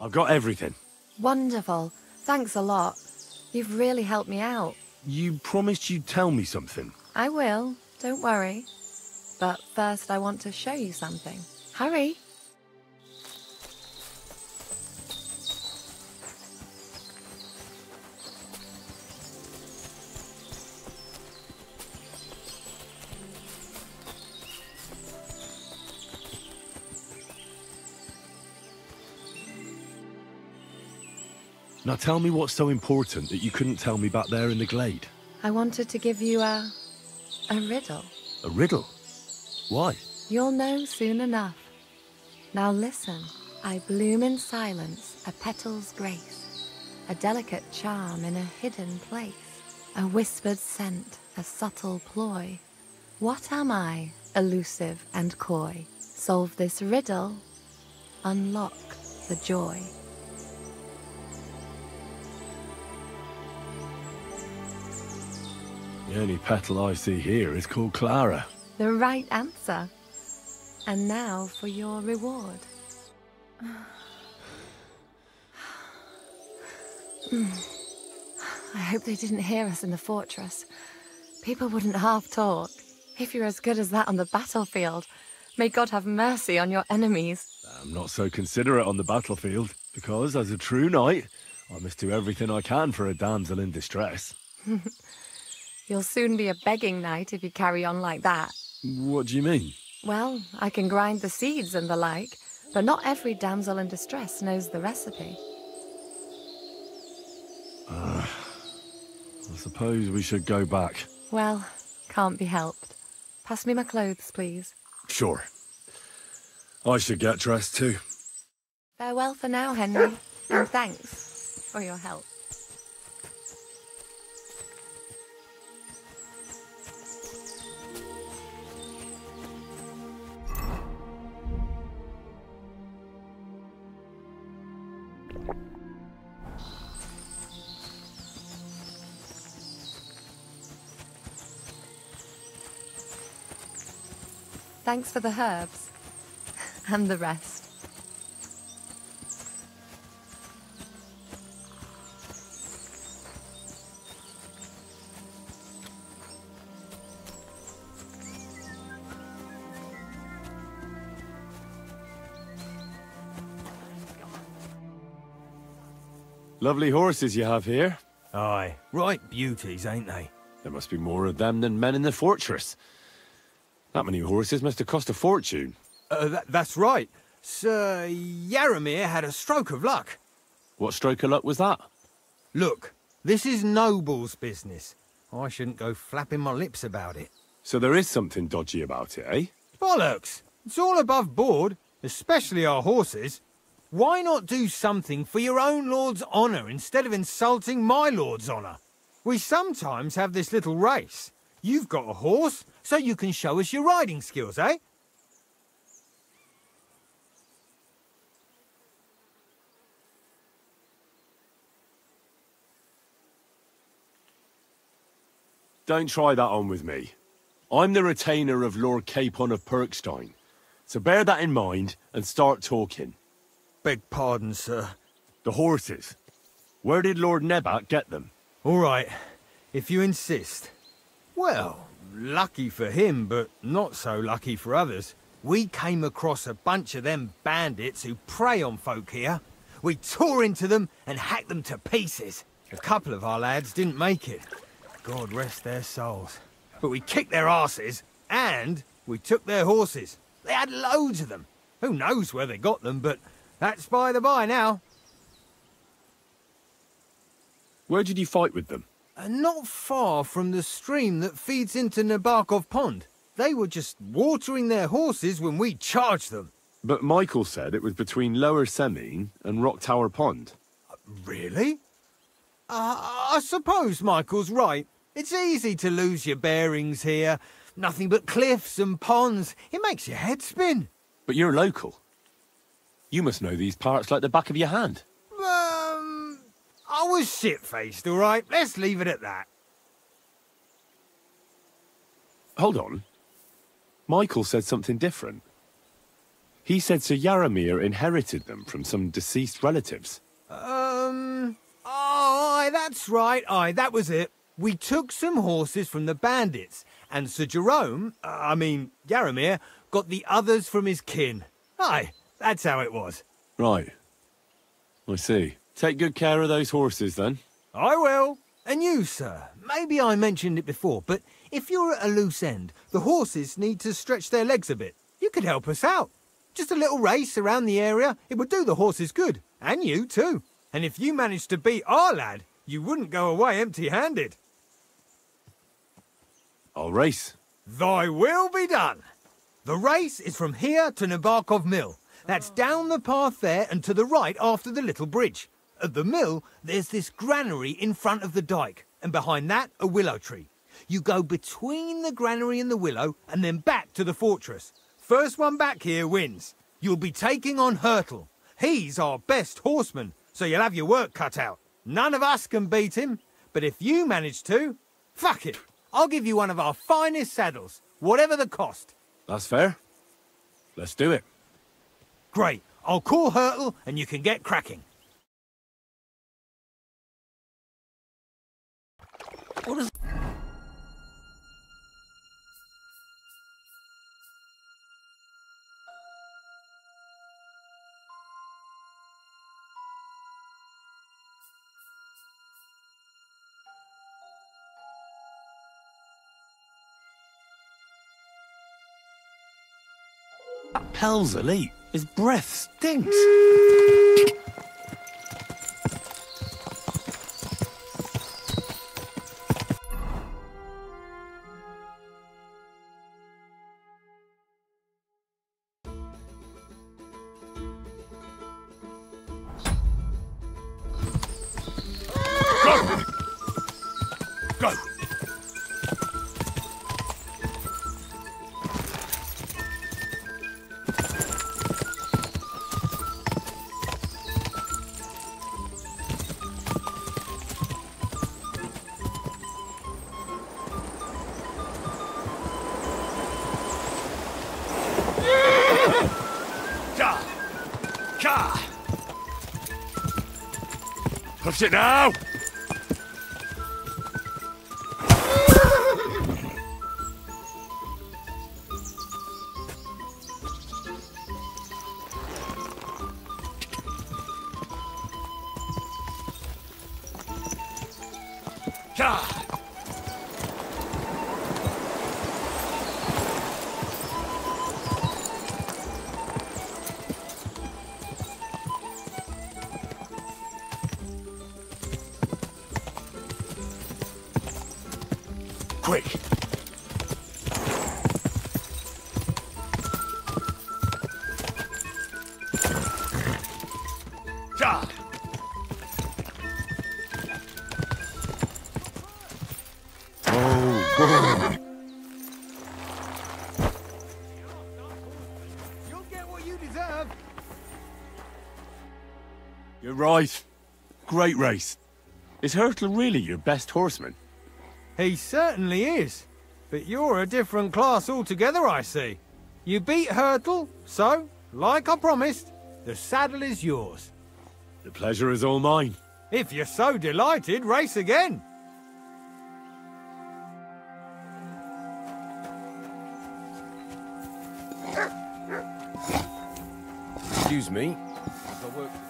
I've got everything. Wonderful. Thanks a lot. You've really helped me out. You promised you'd tell me something. I will. Don't worry. But first I want to show you something. Hurry. Now tell me what's so important that you couldn't tell me back there in the glade. I wanted to give you a riddle. A riddle? Why? You'll know soon enough. Now listen. I bloom in silence, a petal's grace, a delicate charm in a hidden place, a whispered scent, a subtle ploy. What am I, elusive and coy? Solve this riddle, unlock the joy. The only petal I see here is called Clara. The right answer. And now for your reward. I hope they didn't hear us in the fortress. People wouldn't half talk. If you're as good as that on the battlefield, may God have mercy on your enemies. I'm not so considerate on the battlefield, because as a true knight, I must do everything I can for a damsel in distress. You'll soon be a begging knight if you carry on like that. What do you mean? Well, I can grind the seeds and the like, but not every damsel in distress knows the recipe. I suppose we should go back. Well, can't be helped. Pass me my clothes, please. Sure. I should get dressed too. Farewell for now, Henry, and thanks for your help. Thanks for the herbs. And the rest. Lovely horses you have here. Aye, right beauties, ain't they? There must be more of them than men in the fortress. That many horses must have cost a fortune. That's right. Sir Yaramir had a stroke of luck. What stroke of luck was that? Look, this is noble's business. I shouldn't go flapping my lips about it. So there is something dodgy about it, eh? Bollocks! It's all above board, especially our horses. Why not do something for your own lord's honour instead of insulting my lord's honour? We sometimes have this little race. You've got a horse, so you can show us your riding skills, eh? Don't try that on with me. I'm the retainer of Lord Capon of Perkstein, so bear that in mind and start talking. Beg pardon, sir. The horses. Where did Lord Nebat get them? All right, if you insist. Well, lucky for him, but not so lucky for others. We came across a bunch of them bandits who prey on folk here. We tore into them and hacked them to pieces. A couple of our lads didn't make it. God rest their souls. But we kicked their asses, and we took their horses. They had loads of them. Who knows where they got them, but that's by the by now. Where did you fight with them? Not far from the stream that feeds into Nabokov Pond. They were just watering their horses when we charged them. But Michael said it was between Lower Semine and Rock Tower Pond. Really? I suppose Michael's right. It's easy to lose your bearings here. Nothing but cliffs and ponds. It makes your head spin. But you're local. You must know these parts like the back of your hand. I was shit-faced, all right? Let's leave it at that. Hold on. Michael said something different. He said Sir Yaramir inherited them from some deceased relatives. Aye, that's right. Aye, that was it. We took some horses from the bandits, and Sir Jerome, Yaramir, got the others from his kin. Aye, that's how it was. Right. I see. Take good care of those horses, then. I will. And you, sir. Maybe I mentioned it before, but if you're at a loose end, the horses need to stretch their legs a bit. You could help us out. Just a little race around the area. It would do the horses good. And you, too. And if you managed to beat our lad, you wouldn't go away empty-handed. I'll race. Thy will be done. The race is from here to Nabokov Mill. That's down the path there and to the right after the little bridge. At the mill, there's this granary in front of the dike, and behind that, a willow tree. You go between the granary and the willow, and then back to the fortress. First one back here wins. You'll be taking on Hurtle. He's our best horseman, so you'll have your work cut out. None of us can beat him, but if you manage to, fuck it. I'll give you one of our finest saddles, whatever the cost. That's fair. Let's do it. Great. I'll call Hurtle, and you can get cracking. What is... Hell's elite. His breath stinks. Go! Push it now! Quick! You'll get what you deserve. You're right. Great race. Is Hurtle really your best horseman? He certainly is. But you're a different class altogether, I see. You beat Hurtle, so, like I promised, the saddle is yours. The pleasure is all mine. If you're so delighted, race again. Excuse me. I've got work to do.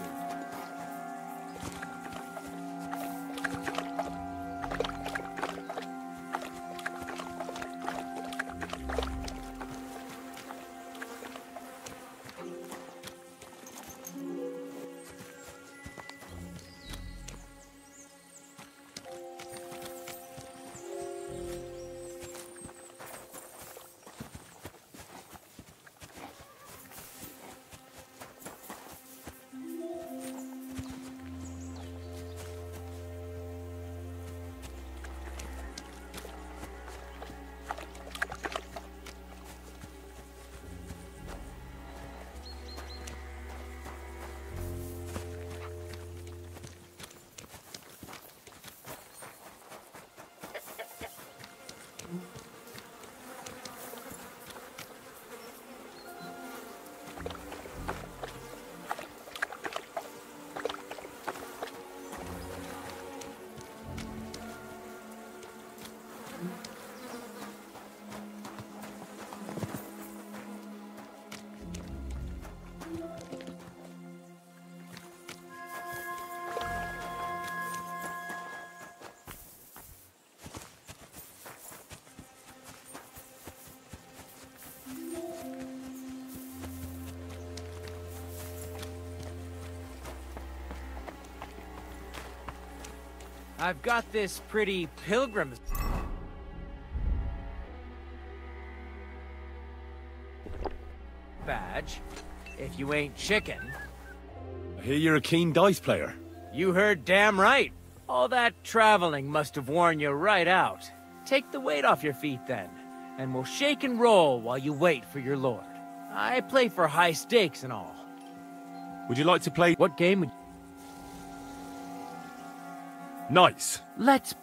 I've got this pretty pilgrim's badge. If you ain't chicken. I hear you're a keen dice player. You heard damn right. All that traveling must have worn you right out. Take the weight off your feet then, and we'll shake and roll while you wait for your lord. I play for high stakes and all. Would you like to play? What game would... Nice. Let's...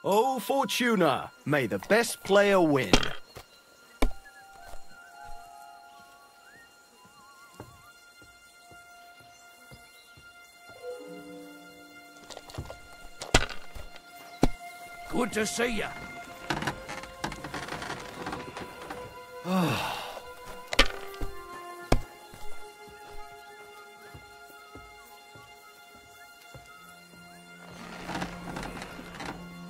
Oh, Fortuna, may the best player win. Good to see you.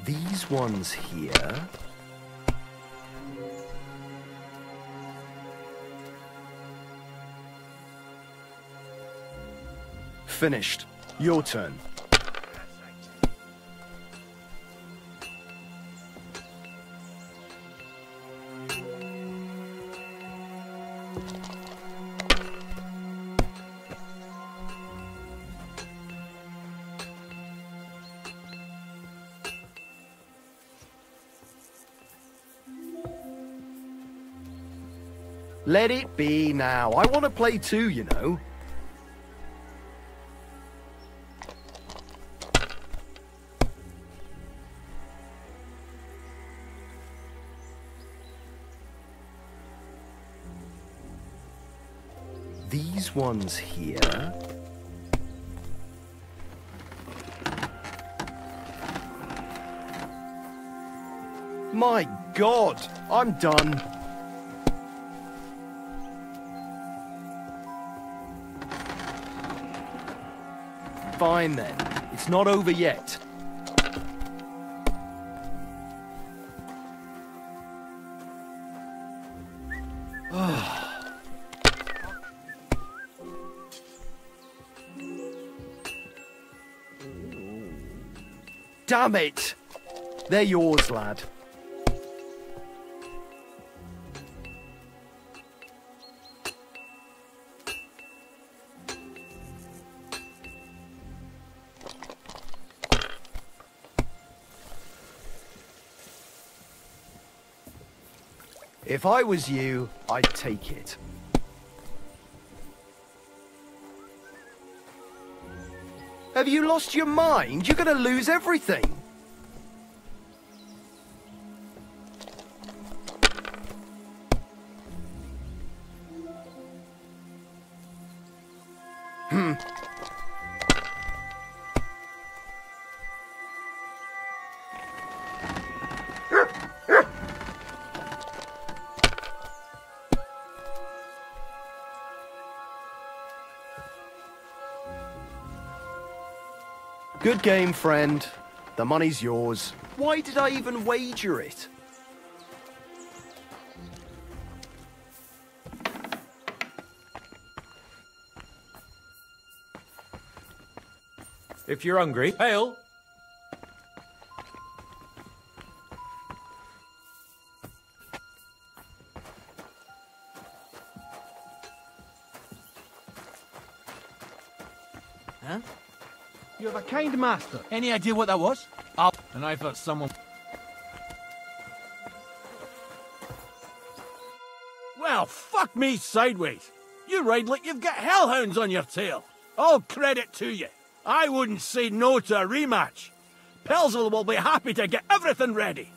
These ones here. Finished. Your turn. Let it be now. I want to play too, you know. These ones here. My God, I'm done. Fine then. It's not over yet. Damn it! They're yours, lad. If I was you, I'd take it. Have you lost your mind? You're gonna lose everything. Good game, friend. The money's yours. Why did I even wager it? If you're hungry, hail! Huh? You have a kind master. Any idea what that was? And I thought someone... Well, fuck me sideways. You ride like you've got hellhounds on your tail. All credit to you. I wouldn't say no to a rematch. Pelzel will be happy to get everything ready.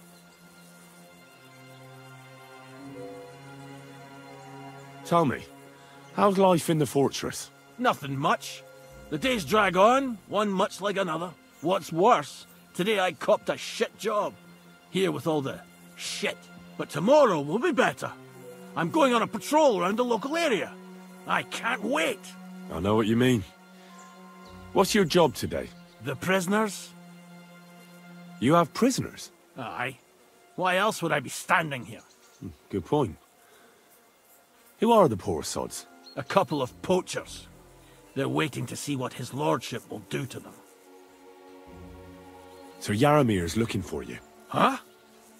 Tell me, how's life in the fortress? Nothing much. The days drag on, one much like another. What's worse, today I copped a shit job. Here with all the shit. But tomorrow will be better. I'm going on a patrol around the local area. I can't wait. I know what you mean. What's your job today? The prisoners? You have prisoners? Aye. Why else would I be standing here? Good point. Who are the poor sods? A couple of poachers. They're waiting to see what his lordship will do to them. Sir Yaramir's looking for you. Huh?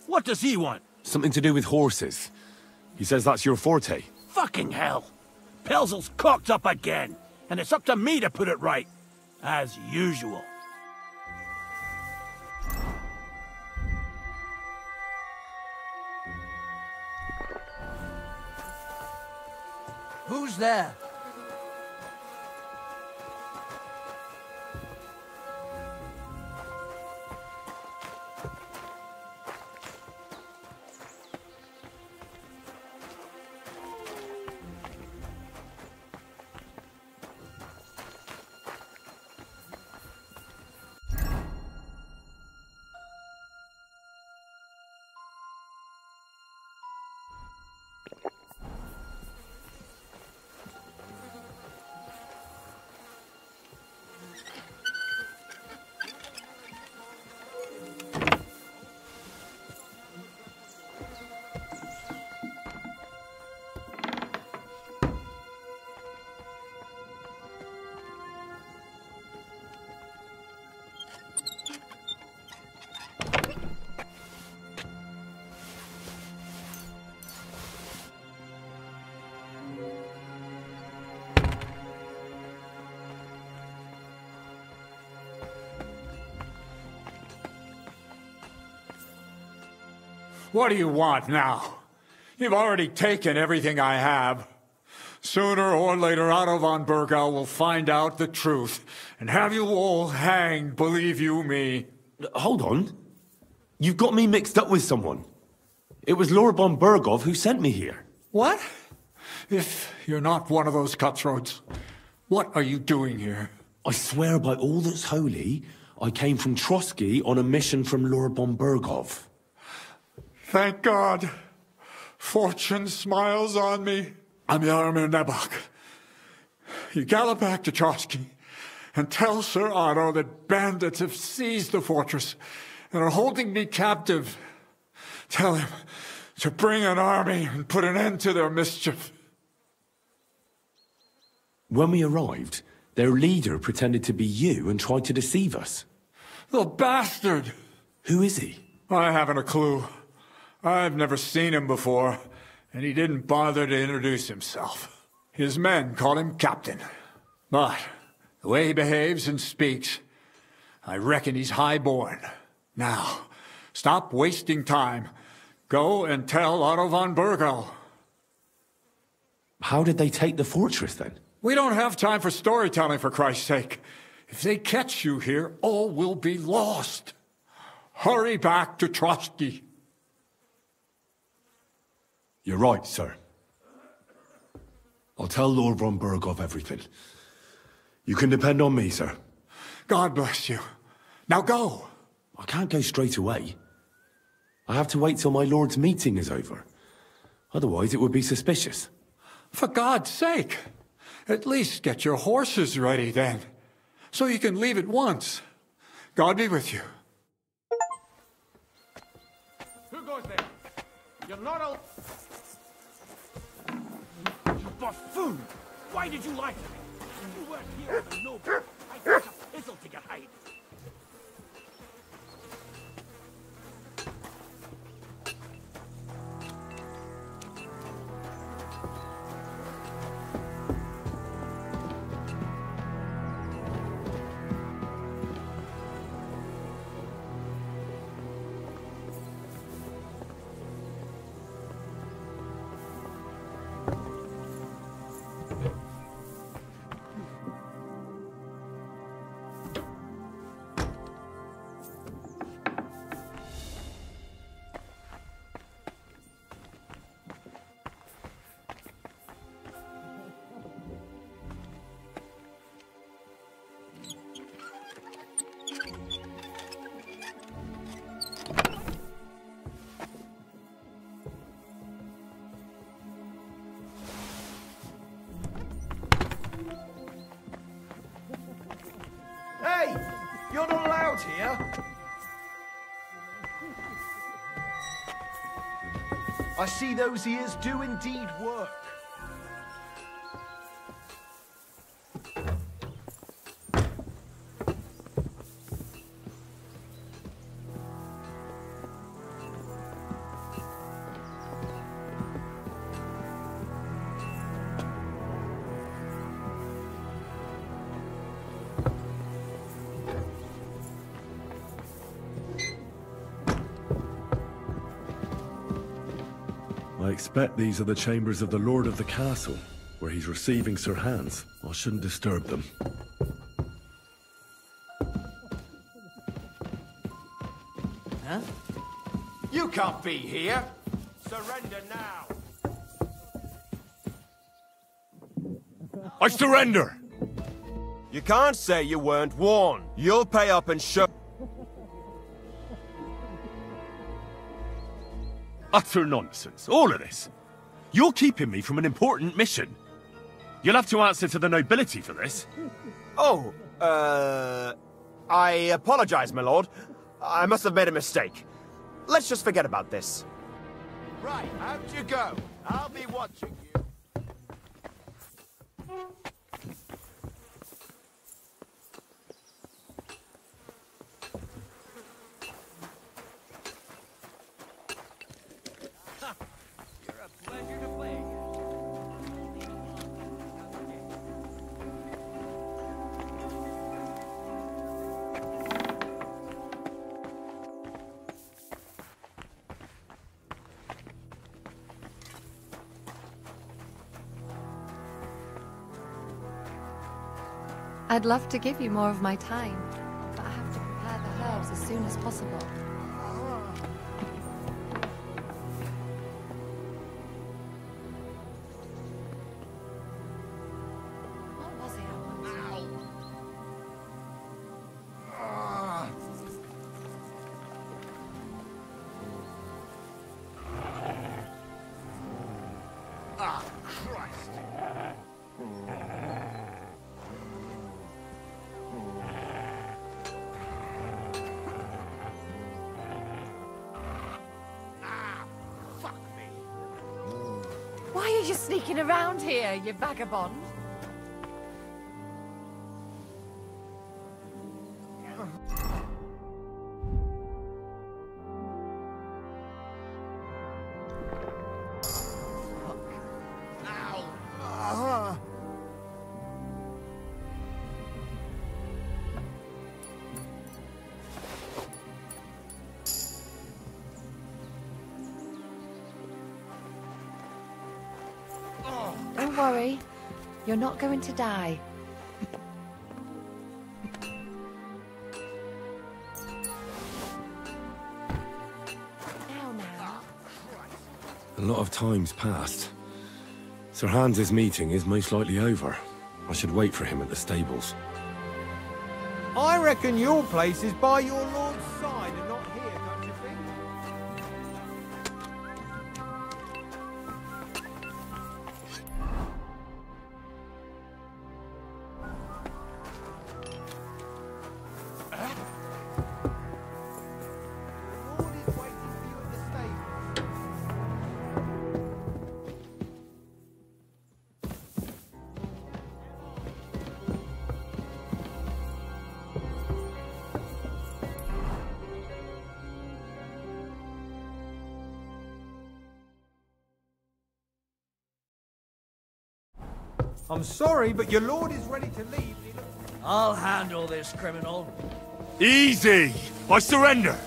What does he want? Something to do with horses. He says that's your forte. Fucking hell! Pelzel's cocked up again, and it's up to me to put it right. As usual. Who's there? What do you want now? You've already taken everything I have. Sooner or later, Otto von Bergau will find out the truth and have you all hanged, believe you me. Hold on. You've got me mixed up with someone. It was Lord von Bergov who sent me here. What? If you're not one of those cutthroats, what are you doing here? I swear by all that's holy, I came from Trotsky on a mission from Lord von Bergov. Thank God. Fortune smiles on me. I'm Jaromir Nebok. You gallop back to Trotsky and tell Sir Otto that bandits have seized the fortress and are holding me captive. Tell him to bring an army and put an end to their mischief. When we arrived, their leader pretended to be you and tried to deceive us. The bastard! Who is he? I haven't a clue. I've never seen him before, and he didn't bother to introduce himself. His men call him Captain. But the way he behaves and speaks, I reckon he's high-born. Now, stop wasting time. Go and tell Otto von Bergau. How did they take the fortress, then? We don't have time for storytelling, for Christ's sake. If they catch you here, all will be lost. Hurry back to Trotsky. You're right, sir. I'll tell Lord von Bergov everything. You can depend on me, sir. God bless you. Now go. I can't go straight away. I have to wait till my lord's meeting is over. Otherwise, it would be suspicious. For God's sake, at least get your horses ready then, so you can leave at once. God be with you. Who goes there? You're not a... You buffoon! Why did you lie to me? You weren't here with a noble. I took a pistol to get hiding. Hey! You're not allowed here! I see those ears do indeed work. I expect these are the chambers of the Lord of the Castle, where he's receiving Sir Hans. I shouldn't disturb them. Huh? You can't be here! Surrender now! I surrender! You can't say you weren't warned. You'll pay up and show... Utter nonsense, all of this. You're keeping me from an important mission. You'll have to answer to the nobility for this. Oh, I apologize, my lord. I must have made a mistake. Let's just forget about this. Right, out you go. I'll be watching you. You're a pleasure to play against. I'd love to give you more of my time, but I have to prepare the herbs as soon as possible. What was it I wanted? Ah, Christ! Why are you sneaking around here, you vagabond? Don't worry, you're not going to die. Now. A lot of time's passed. Sir Hans's meeting is most likely over. I should wait for him at the stables. I reckon your place is by your lord's side and not here, don't you think? Your lord is waiting for you at the stables. I'm sorry, but your lord is ready to leave. I'll handle this criminal. Easy! I surrender!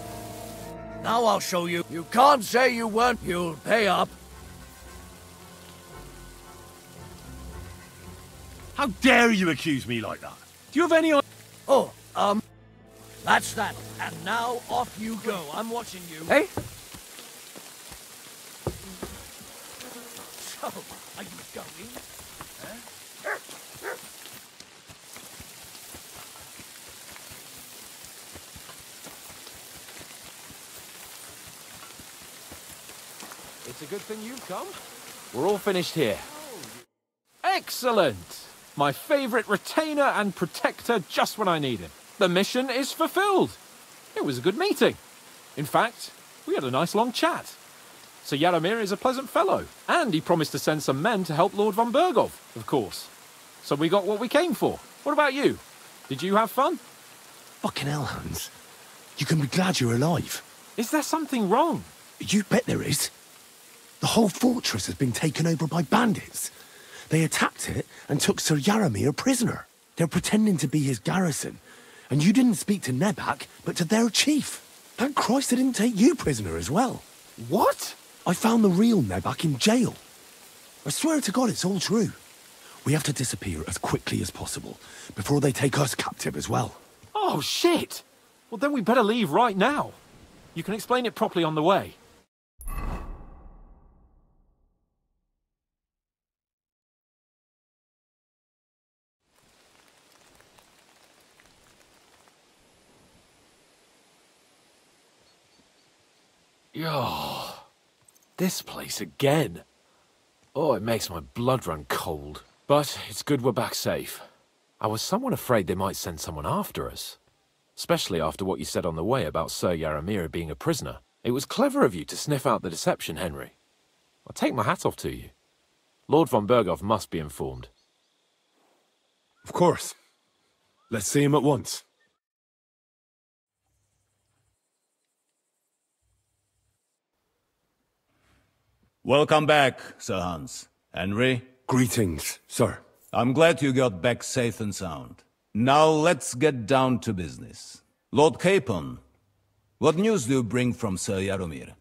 Now I'll show you. You can't say you weren't. You'll pay up. How dare you accuse me like that? Do you have any idea? Oh, that's that. And now off you go. I'm watching you. Hey? So, are you going? It's a good thing you've come. We're all finished here. Excellent! My favourite retainer and protector just when I need him. The mission is fulfilled. It was a good meeting. In fact, we had a nice long chat. Sir Yaramir is a pleasant fellow, and he promised to send some men to help Lord von Bergov, of course. So we got what we came for. What about you? Did you have fun? Fucking hell, Hans. You can be glad you're alive. Is there something wrong? You bet there is. The whole fortress has been taken over by bandits. They attacked it and took Sir Yaramir prisoner. They're pretending to be his garrison. And you didn't speak to Nebak, but to their chief. Thank Christ they didn't take you prisoner as well. What? I found the real Nebak in jail. I swear to God it's all true. We have to disappear as quickly as possible, before they take us captive as well. Oh, shit! Well, then we better leave right now. You can explain it properly on the way. Oh, this place again. Oh, it makes my blood run cold. But it's good we're back safe. I was somewhat afraid they might send someone after us. Especially after what you said on the way about Sir Yaramir being a prisoner. It was clever of you to sniff out the deception, Henry. I'll take my hat off to you. Lord von Bergov must be informed. Of course. Let's see him at once. Welcome back, Sir Hans. Henry? Greetings, sir. I'm glad you got back safe and sound. Now let's get down to business. Lord Capon, what news do you bring from Sir Yaramir?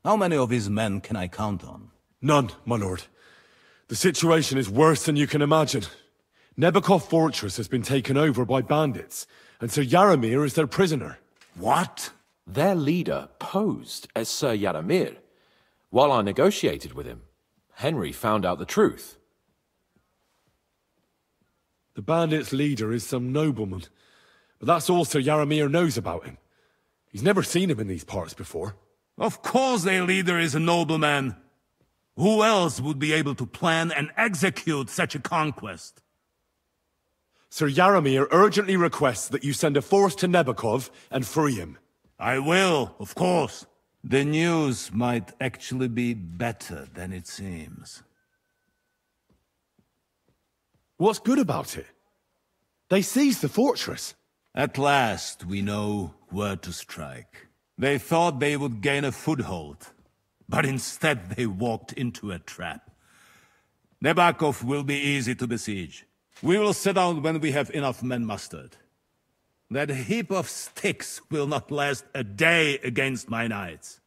How many of his men can I count on? None, my lord. The situation is worse than you can imagine. Nebakov Fortress has been taken over by bandits, and Sir Yaramir is their prisoner. What? Their leader posed as Sir Yaramir. While I negotiated with him, Henry found out the truth. The bandits' leader is some nobleman, but that's all Sir Yaramir knows about him. He's never seen him in these parts before. Of course their leader is a nobleman. Who else would be able to plan and execute such a conquest? Sir Yaramir urgently requests that you send a force to Nebakov and free him. I will, of course. The news might actually be better than it seems. What's good about it? They seized the fortress. At last we know where to strike. They thought they would gain a foothold, but instead they walked into a trap. Nebakov will be easy to besiege. We will set out when we have enough men mustered. That heap of sticks will not last a day against my knights.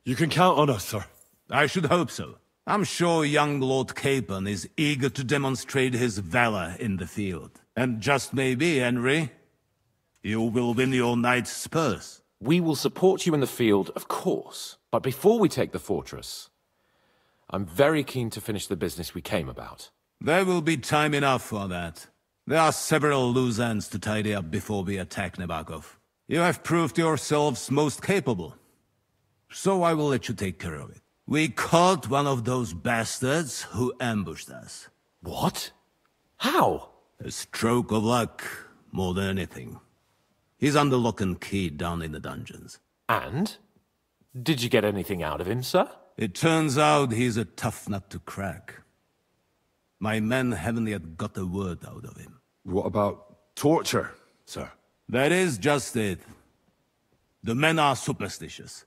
You can count on us, sir. I should hope so. I'm sure young Lord Capon is eager to demonstrate his valor in the field. And just maybe, Henry, you will win your knight's spurs. We will support you in the field, of course. But before we take the fortress, I'm very keen to finish the business we came about. There will be time enough for that. There are several loose ends to tidy up before we attack Nebakov. You have proved yourselves most capable. So I will let you take care of it. We caught one of those bastards who ambushed us. What? How? A stroke of luck, more than anything. He's under lock and key down in the dungeons. And? Did you get anything out of him, sir? It turns out he's a tough nut to crack. My men haven't yet got a word out of him. What about torture, sir? That is just it. The men are superstitious.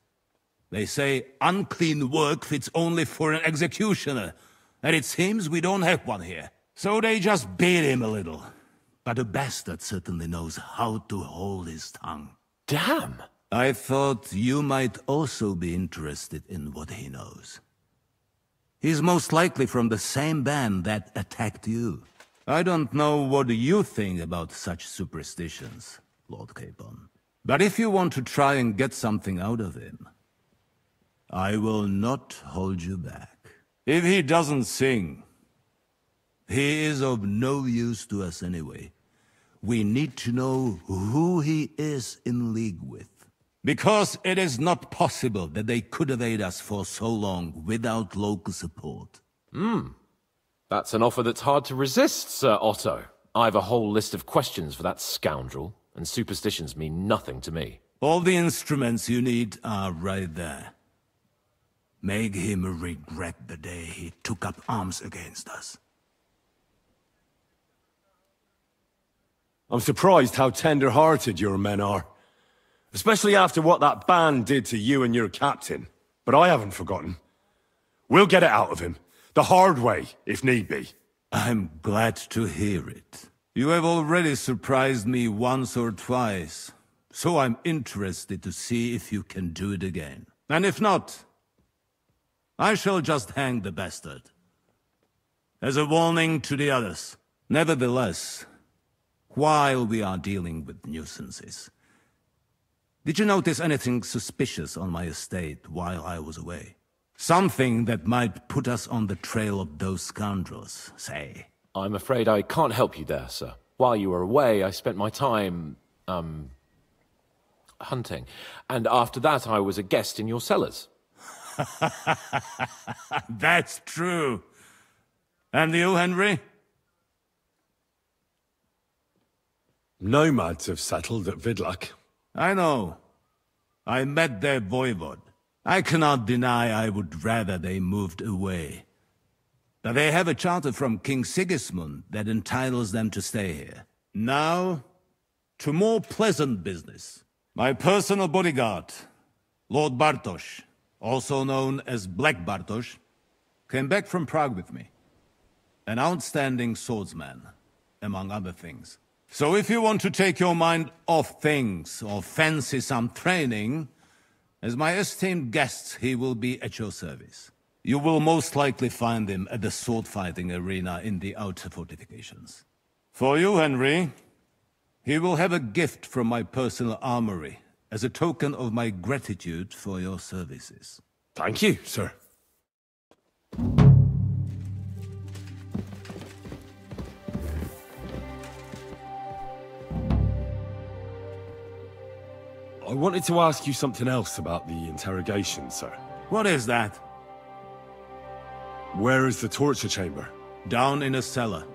They say unclean work fits only for an executioner, and it seems we don't have one here. So they just beat him a little. But the bastard certainly knows how to hold his tongue. Damn! I thought you might also be interested in what he knows. He's most likely from the same band that attacked you. I don't know what you think about such superstitions, Lord Capon. But if you want to try and get something out of him, I will not hold you back. If he doesn't sing, he is of no use to us anyway. We need to know who he is in league with. Because it is not possible that they could evade us for so long without local support. That's an offer that's hard to resist, Sir Otto. I have a whole list of questions for that scoundrel, and superstitions mean nothing to me. All the instruments you need are right there. Make him regret the day he took up arms against us. I'm surprised how tender-hearted your men are. Especially after what that band did to you and your captain. But I haven't forgotten. We'll get it out of him. The hard way, if need be. I'm glad to hear it. You have already surprised me once or twice, so I'm interested to see if you can do it again. And if not, I shall just hang the bastard. As a warning to the others. Nevertheless, while we are dealing with nuisances, did you notice anything suspicious on my estate while I was away? Something that might put us on the trail of those scoundrels, say. I'm afraid I can't help you there, sir. While you were away, I spent my time, hunting. And after that, I was a guest in your cellars. That's true. And you, Henry? Nomads have settled at Vidlak. I know. I met their voivod. I cannot deny I would rather they moved away. But they have a charter from King Sigismund that entitles them to stay here. Now, to more pleasant business. My personal bodyguard, Lord Bartosz, also known as Black Bartosz, came back from Prague with me. An outstanding swordsman, among other things. So if you want to take your mind off things, or fancy some training, as my esteemed guest, he will be at your service. You will most likely find him at the sword-fighting arena in the outer fortifications. For you, Henry, he will have a gift from my personal armory as a token of my gratitude for your services. Thank you, sir. I wanted to ask you something else about the interrogation, sir. What is that? Where is the torture chamber? Down in a cellar,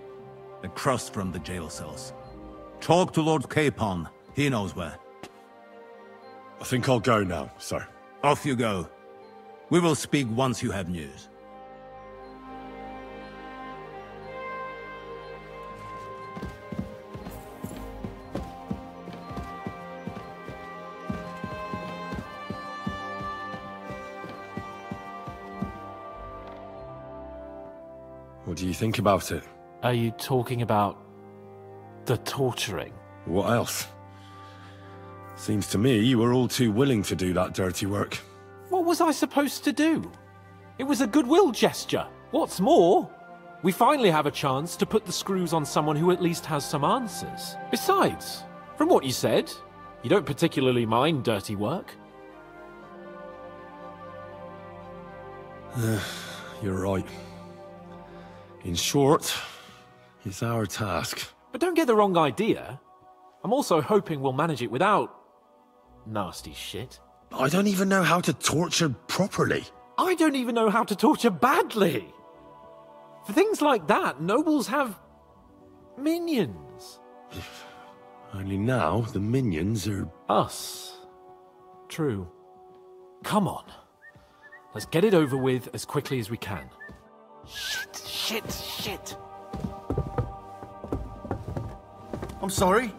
across from the jail cells. Talk to Lord Capon. He knows where. I think I'll go now, sir. Off you go. We will speak once you have news. What do you think about it? Are you talking about the torturing? What else? Seems to me you were all too willing to do that dirty work. What was I supposed to do? It was a goodwill gesture. What's more, we finally have a chance to put the screws on someone who at least has some answers. Besides, from what you said, you don't particularly mind dirty work. You're right. In short, it's our task. But don't get the wrong idea. I'm also hoping we'll manage it without nasty shit. I don't even know how to torture properly. I don't even know how to torture badly. For things like that, nobles have minions. Only now the minions are... us. True. Come on. Let's get it over with as quickly as we can. Shit. I'm sorry.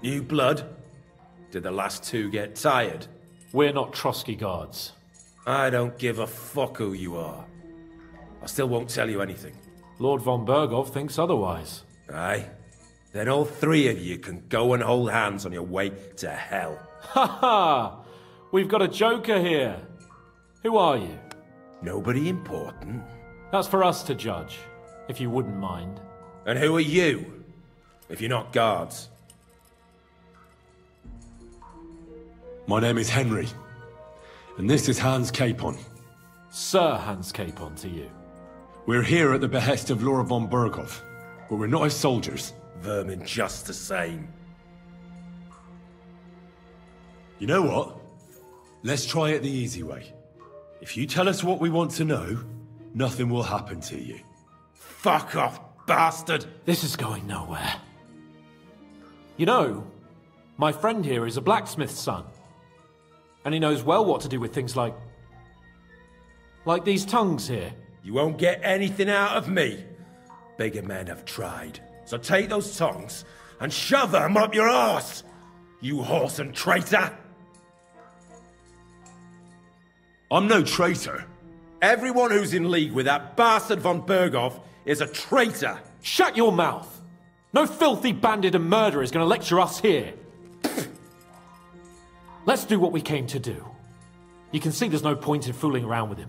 New blood? Did the last two get tired? We're not Trotsky guards. I don't give a fuck who you are. I still won't tell you anything. Lord von Bergov thinks otherwise. Aye? Then all three of you can go and hold hands on your way to hell. Ha ha! We've got a joker here. Who are you? Nobody important. That's for us to judge, if you wouldn't mind. And who are you, if you're not guards? My name is Henry, and this is Hans Capon. Sir Hans Capon to you. We're here at the behest of Lord von Bergov, but we're not his soldiers. Vermin just the same. You know what? Let's try it the easy way. If you tell us what we want to know, nothing will happen to you. Fuck off, bastard! This is going nowhere. You know, my friend here is a blacksmith's son. And he knows well what to do with things like these tongues here. You won't get anything out of me. Bigger men have tried. So take those tongs and shove them up your arse, you horse and traitor! I'm no traitor. Everyone who's in league with that bastard von Bergov is a traitor! Shut your mouth! No filthy bandit and murderer is going to lecture us here. Let's do what we came to do. You can see there's no point in fooling around with him.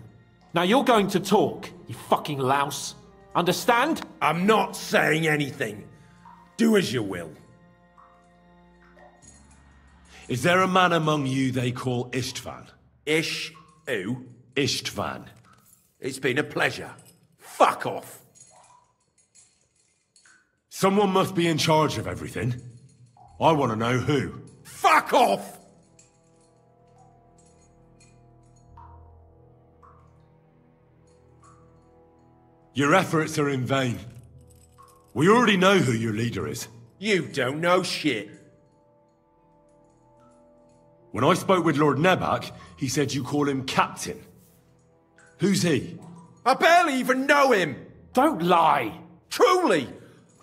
Now you're going to talk, you fucking louse. Understand? I'm not saying anything. Do as you will. Is there a man among you they call Istvan? Ish who? Istvan. It's been a pleasure. Fuck off! Someone must be in charge of everything. I want to know who. Fuck off! Your efforts are in vain. We already know who your leader is. You don't know shit. When I spoke with Lord Nebak, he said you call him Captain. Who's he? I barely even know him. Don't lie. Truly.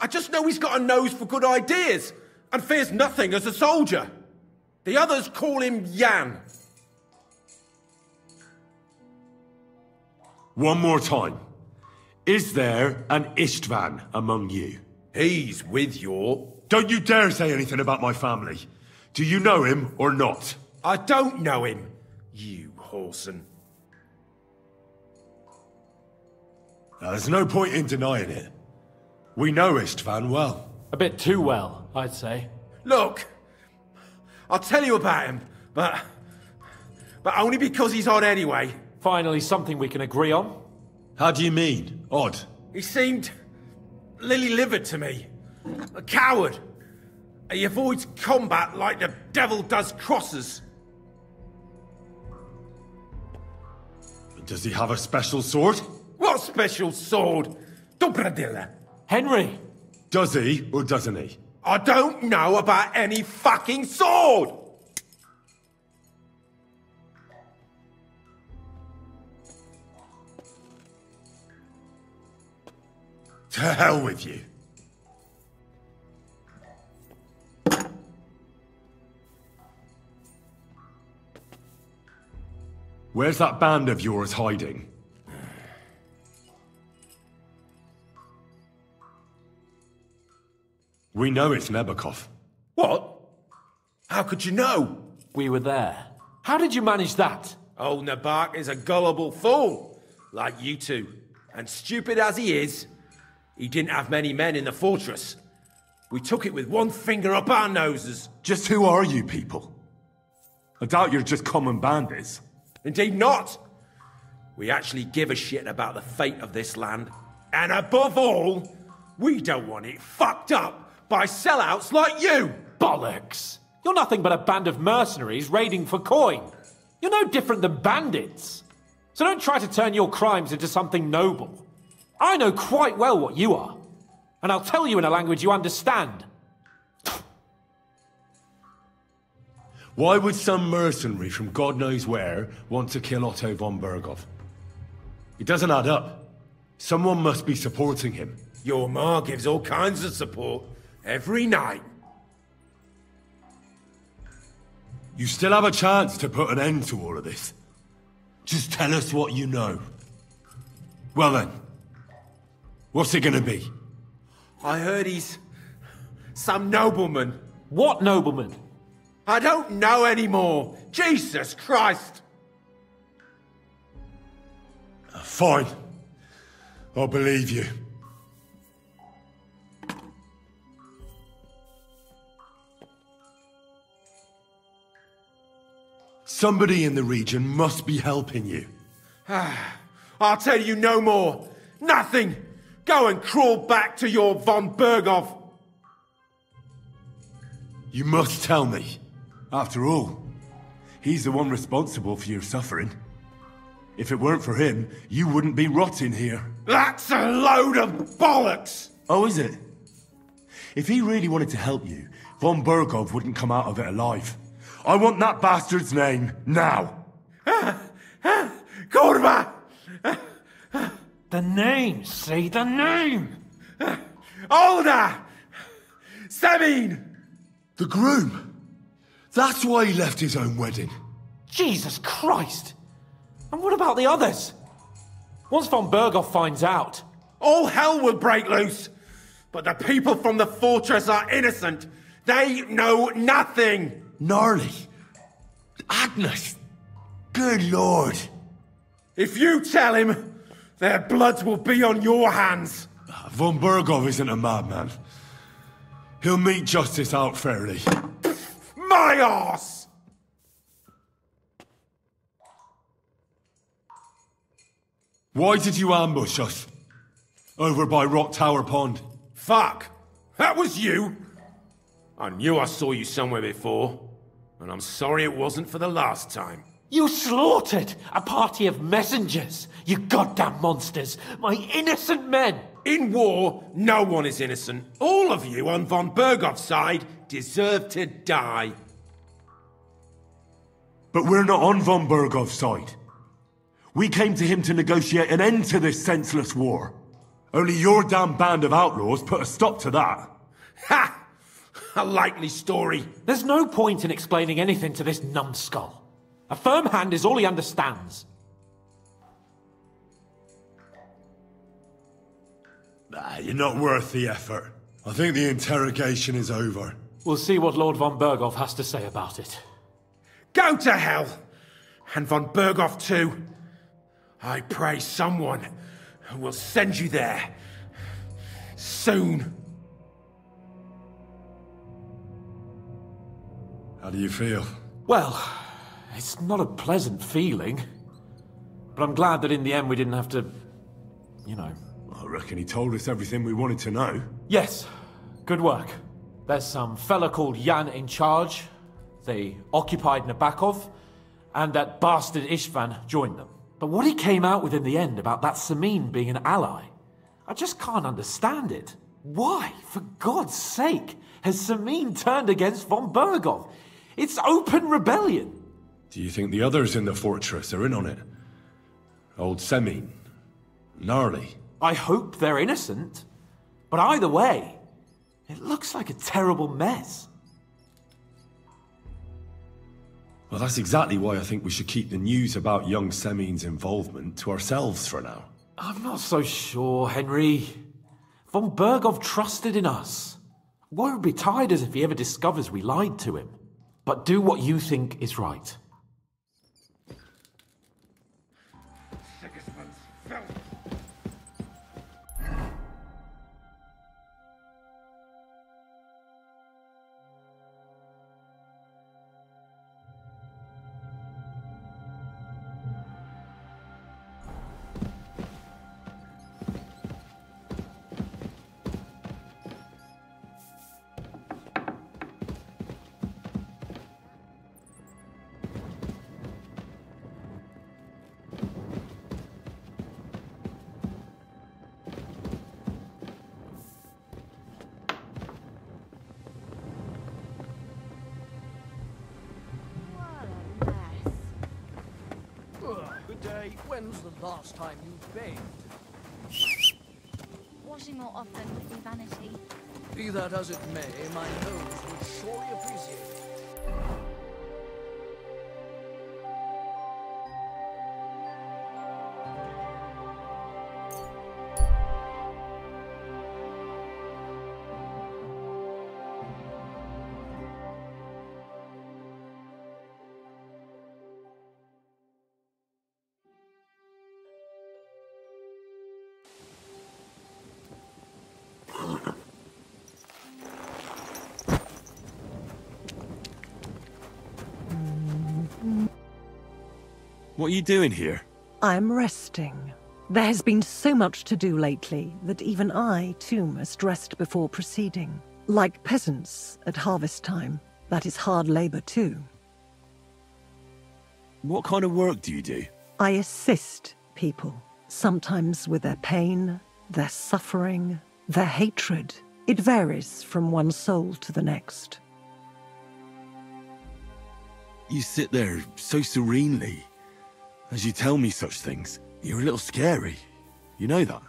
I just know he's got a nose for good ideas and fears nothing as a soldier. The others call him Jan. One more time. Is there an Istvan among you? He's with your... Don't you dare say anything about my family. Do you know him or not? I don't know him, you whoreson. Now, there's no point in denying it. We know Istvan well. A bit too well, I'd say. Look, I'll tell you about him, but only because he's odd anyway. Finally, something we can agree on. How do you mean, odd? He seemed lily-livered to me. A coward. He avoids combat like the devil does crosses. Does he have a special sword? What special sword? Dobradilla. Henry! Does he or doesn't he? I don't know about any fucking sword! To hell with you. Where's that band of yours hiding? We know it's Nebakov. What? How could you know? We were there. How did you manage that? Old Nabak is a gullible fool, like you two. And stupid as he is, he didn't have many men in the fortress. We took it with one finger up our noses. Just who are you people? I doubt you're just common bandits. Indeed not. We actually give a shit about the fate of this land. And above all, we don't want it fucked up by sellouts like you! Bollocks! You're nothing but a band of mercenaries raiding for coin. You're no different than bandits. So don't try to turn your crimes into something noble. I know quite well what you are. And I'll tell you in a language you understand. Why would some mercenary from God knows where want to kill Otto von Berghoff? It doesn't add up. Someone must be supporting him. Your ma gives all kinds of support. Every night. You still have a chance to put an end to all of this. Just tell us what you know. Well then, what's it gonna be? I heard he's some nobleman. What nobleman? I don't know anymore. Jesus Christ! Fine. I'll believe you. Somebody in the region must be helping you. I'll tell you no more. Nothing! Go and crawl back to your von Berghoff. You must tell me. After all, he's the one responsible for your suffering. If it weren't for him, you wouldn't be rotting here. That's a load of bollocks! Oh, is it? If he really wanted to help you, von Berghoff wouldn't come out of it alive. I want that bastard's name, now! Korva! The name, say the name! Olda! Sabine! The groom! That's why he left his own wedding. Jesus Christ! And what about the others? Once von Berghoff finds out... All hell will break loose! But the people from the fortress are innocent! They know nothing! Gnarly. Agnes. Good lord. If you tell him, their blood will be on your hands. Von Berghoff isn't a madman. He'll meet justice out fairly. My arse! Why did you ambush us? Over by Rock Tower Pond. Fuck! That was you! I knew I saw you somewhere before, and I'm sorry it wasn't for the last time. You slaughtered a party of messengers, you goddamn monsters! My innocent men! In war, no one is innocent. All of you on von Bergov's side deserve to die. But we're not on von Bergov's side. We came to him to negotiate an end to this senseless war. Only your damn band of outlaws put a stop to that. Ha! A likely story. There's no point in explaining anything to this numbskull. A firm hand is all he understands. You're not worth the effort. I think the interrogation is over. We'll see what Lord von Bergov has to say about it. Go to hell! And von Bergov too. I pray someone will send you there. Soon. How do you feel? Well, it's not a pleasant feeling. But I'm glad that in the end we didn't have to, you know. I reckon he told us everything we wanted to know. Yes. Good work. There's some fella called Jan in charge. They occupied Nabokov, and that bastard Istvan joined them. But what he came out with in the end about that Samin being an ally, I just can't understand it. Why, for God's sake, has Samin turned against von Bergov? It's open rebellion. Do you think the others in the fortress are in on it? Old Semin? Gnarly? I hope they're innocent. But either way, it looks like a terrible mess. Well, that's exactly why I think we should keep the news about young Semin's involvement to ourselves for now. I'm not so sure, Henry. Von Bergov trusted in us. Why would be tired as if he ever discovers we lied to him? But do what you think is right. When's the last time you bathed? Washing more often would be vanity. Be that as it may, my nose would surely appreciate it. What are you doing here? I'm resting. There has been so much to do lately that even I, too, must rest before proceeding. Like peasants at harvest time. That is hard labor, too. What kind of work do you do? I assist people, sometimes with their pain, their suffering, their hatred. It varies from one soul to the next. You sit there so serenely. As you tell me such things, you're a little scary. You know that?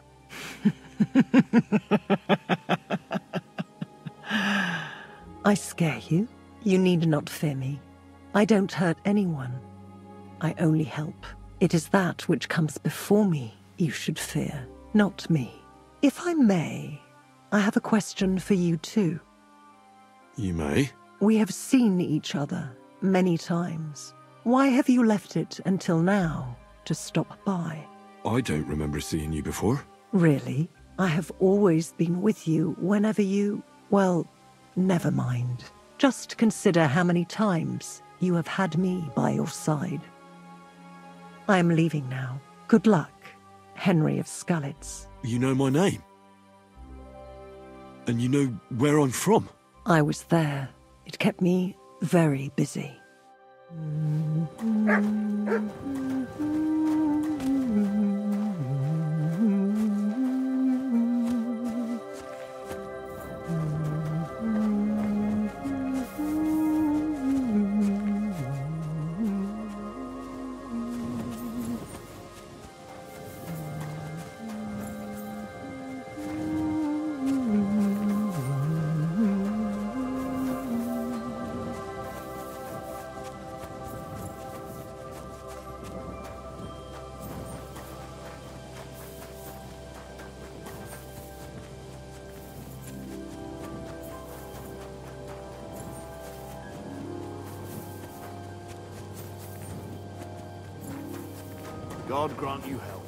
I scare you? You need not fear me. I don't hurt anyone. I only help. It is that which comes before me you should fear, not me. If I may, I have a question for you too. You may. We have seen each other many times. Why have you left it until now to stop by? I don't remember seeing you before. Really? I have always been with you whenever you... Well, never mind. Just consider how many times you have had me by your side. I am leaving now. Good luck, Henry of Skalitz. You know my name? And you know where I'm from? I was there. It kept me very busy. God grant you health.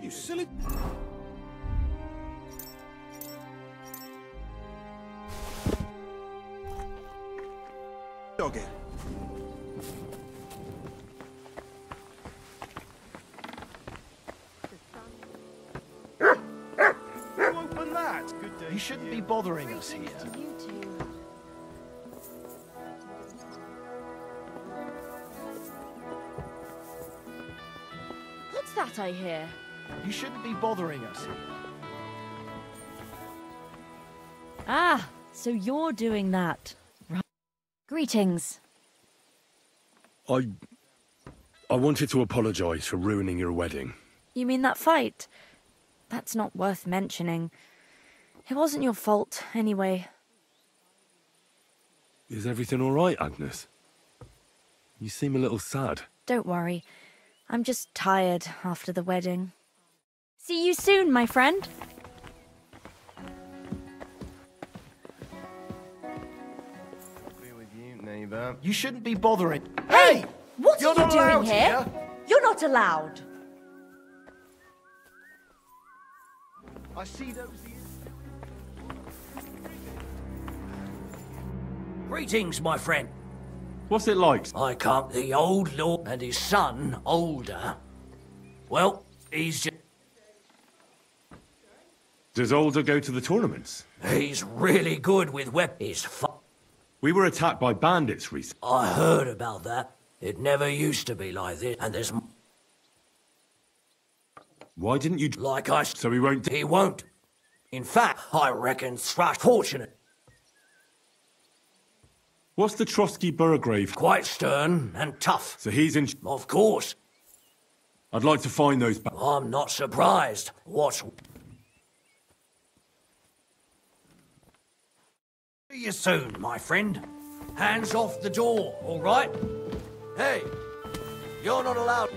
You silly... Doggy. Open that! You shouldn't be bothering us here. What's that I hear? You shouldn't be bothering us here. Ah, so you're doing that. Right. Greetings. I wanted to apologise for ruining your wedding. You mean that fight? That's not worth mentioning. It wasn't your fault, anyway. Is everything all right, Agnes? You seem a little sad. Don't worry. I'm just tired after the wedding. See you soon, my friend. With you, neighbour. You shouldn't be bothering. Hey! What You're are you not doing allowed here? here. You're not allowed. I see those ears. Greetings, my friend. What's it like? I can't the old lord and his son older. Well, he's just... Does Older go to the tournaments? He's really good with weapons. We were attacked by bandits recently. I heard about that. It never used to be like this, and there's... Why didn't you... Like I... So he won't... He won't. In fact, I reckon Thrush fortunate. What's the Trotsky Burgrave? Quite stern and tough. So he's in... Of course. I'd like to find those... I'm not surprised. What's... See you soon, my friend. Hands off the door, all right? Hey, you're not allowed...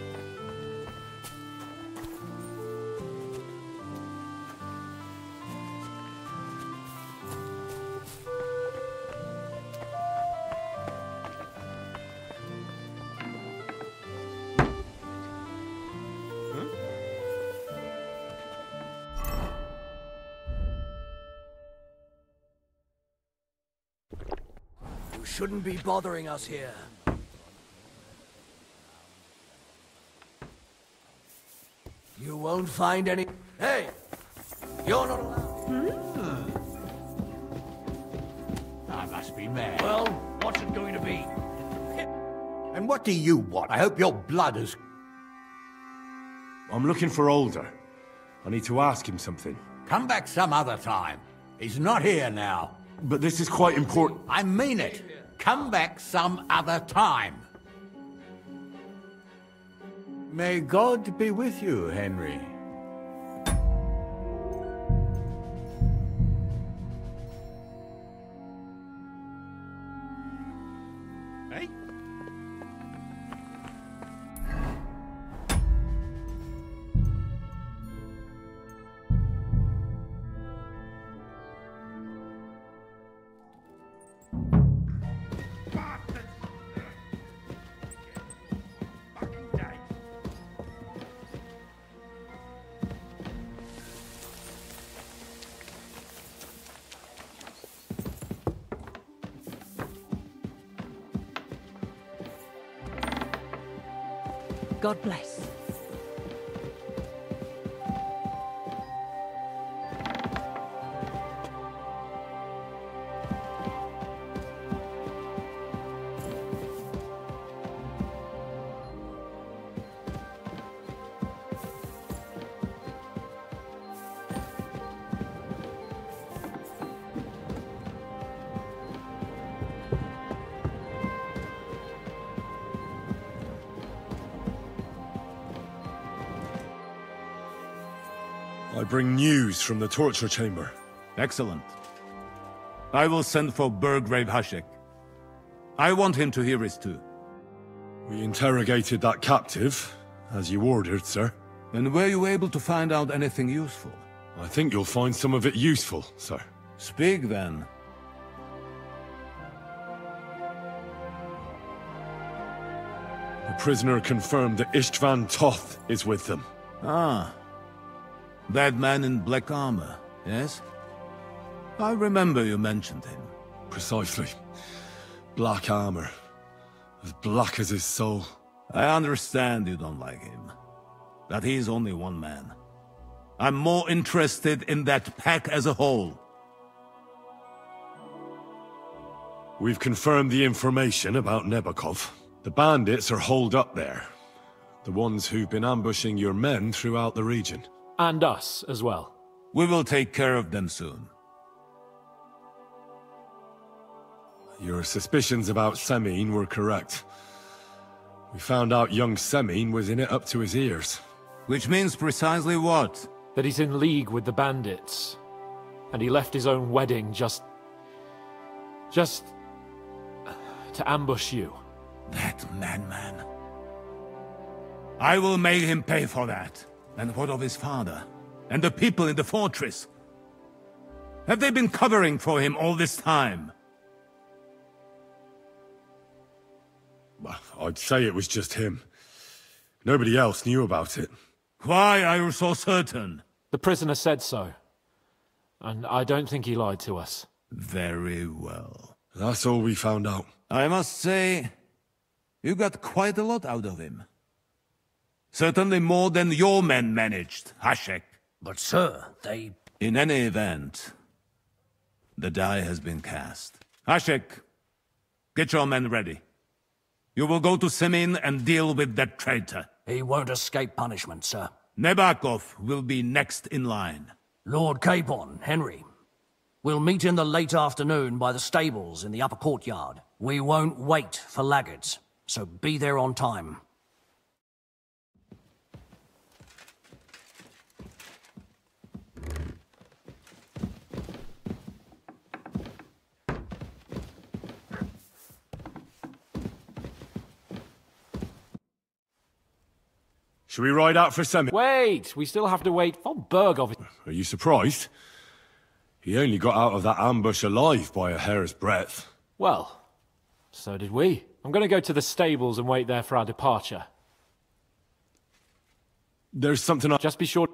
You shouldn't be bothering us here. You won't find any... Hey! You're not allowed... I must be mad. Well, what's it going to be? And what do you want? I hope your blood is... I'm looking for Older. I need to ask him something. Come back some other time. He's not here now. But this is quite important. I mean it. Come back some other time. May God be with you, Henry. Hey? God bless. I bring news from the torture chamber. Excellent. I will send for Burgrave Hashek. I want him to hear it too. We interrogated that captive, as you ordered, sir. And were you able to find out anything useful? I think you'll find some of it useful, sir. Speak then. The prisoner confirmed that Istvan Toth is with them. Ah. That man in black armor, yes? I remember you mentioned him. Precisely. Black armor. As black as his soul. I understand you don't like him. That he's only one man. I'm more interested in that pack as a whole. We've confirmed the information about Nebakov. The bandits are holed up there. The ones who've been ambushing your men throughout the region. And us as well. We will take care of them soon. Your suspicions about Semine were correct. We found out young Semine was in it up to his ears. Which means precisely what? That he's in league with the bandits. And he left his own wedding just to ambush you. That madman. I will make him pay for that. And what of his father? And the people in the fortress? Have they been covering for him all this time? I'd say it was just him. Nobody else knew about it. Why are you so certain? The prisoner said so. And I don't think he lied to us. Very well. That's all we found out. I must say, you got quite a lot out of him. Certainly more than your men managed, Hashek. But sir, they... In any event, the die has been cast. Hashek, get your men ready. You will go to Semine and deal with that traitor. He won't escape punishment, sir. Nebakov will be next in line. Lord Capon, Henry. We'll meet in the late afternoon by the stables in the upper courtyard. We won't wait for laggards, so be there on time. Should we ride out for Semine? Wait! We still have to wait for Burgov. Are you surprised? He only got out of that ambush alive by a hair's breadth. Well, so did we. I'm going to go to the stables and wait there for our departure. There's something Just be sure...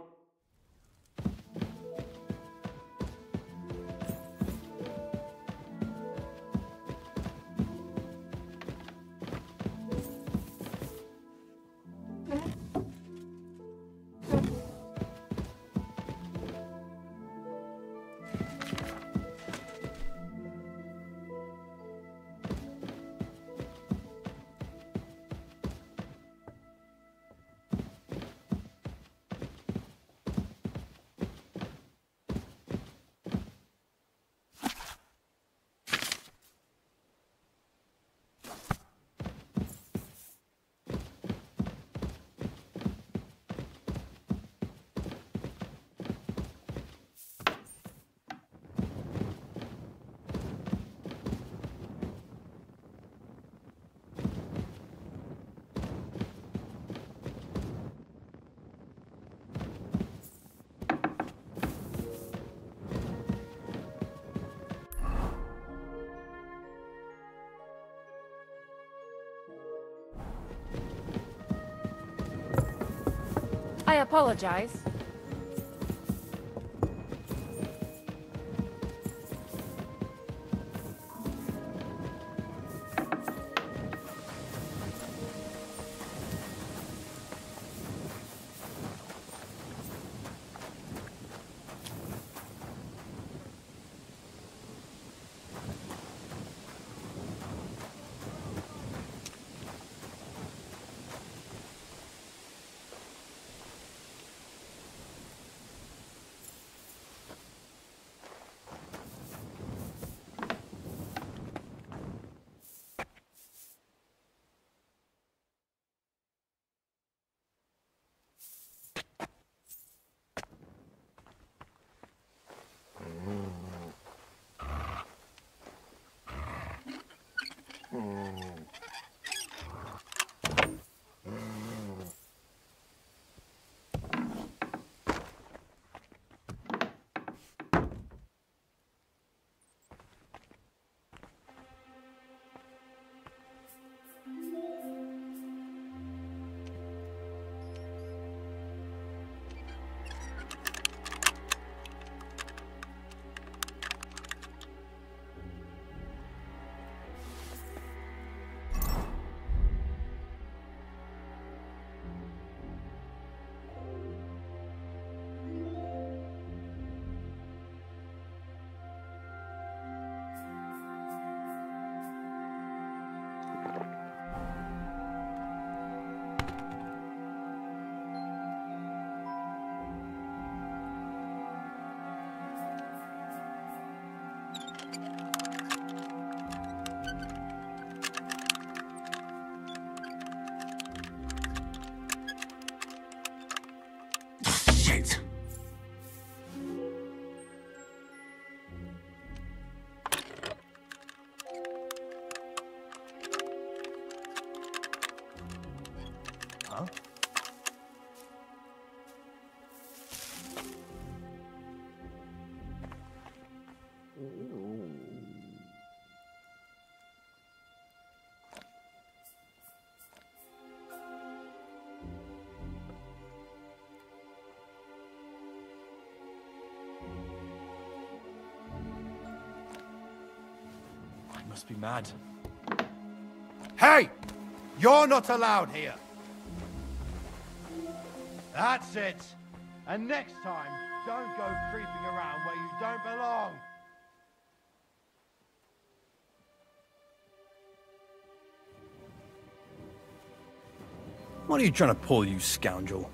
I apologize. Huh? I must be mad. Hey! You're not allowed here. That's it. And next time, don't go creeping around where you don't belong. What are you trying to pull, you scoundrel?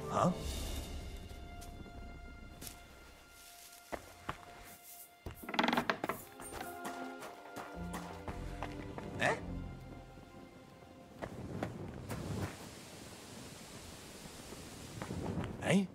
Huh? Eh? Eh?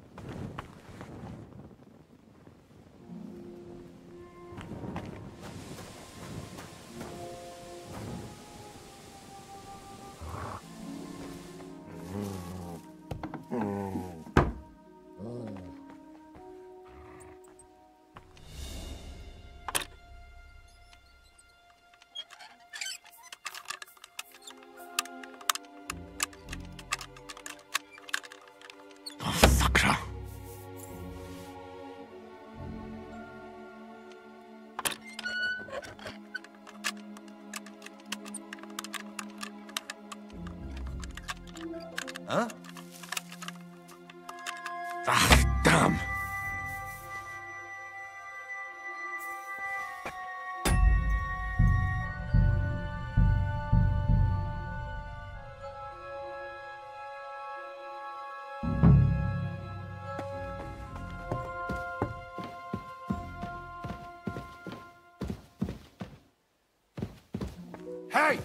Huh? Ah, damn! Hey!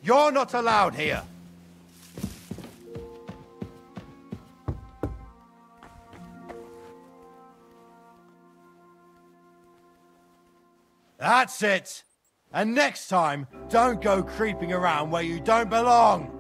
You're not allowed here. That's it. And next time, don't go creeping around where you don't belong.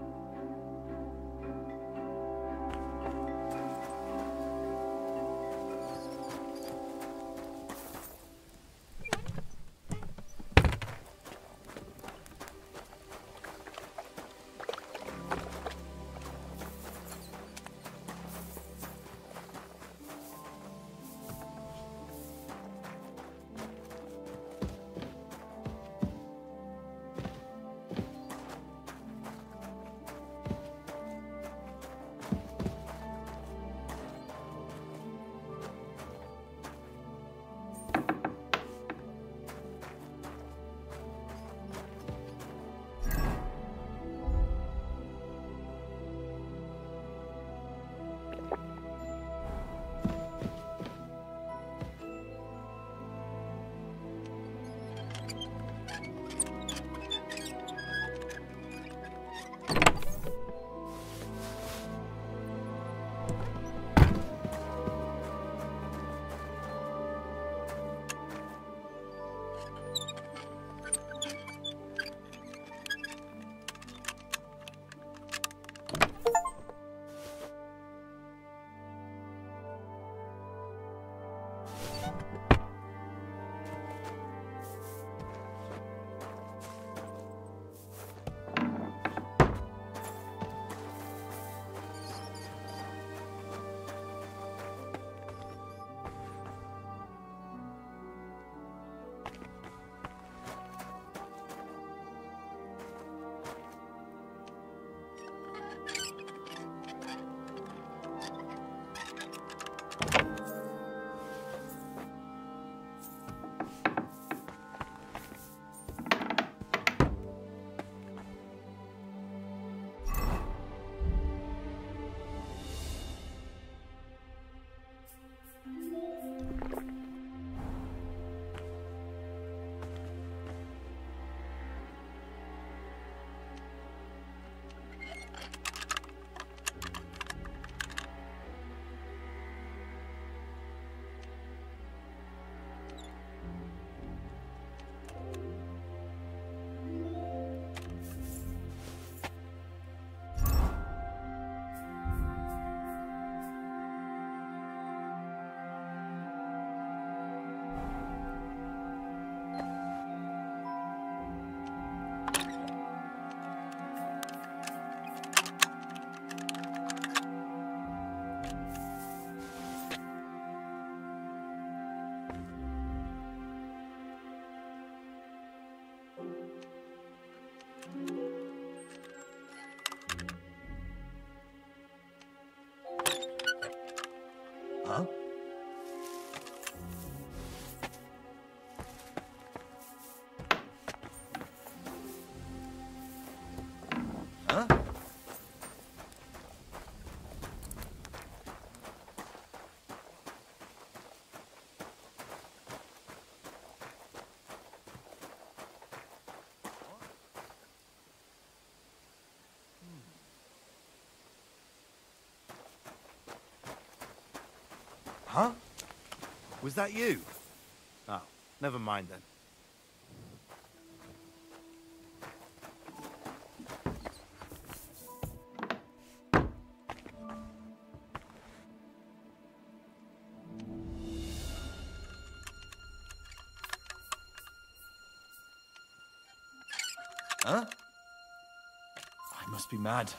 Huh? Huh? Huh? Was that you? Oh, never mind then. Huh? I must be mad.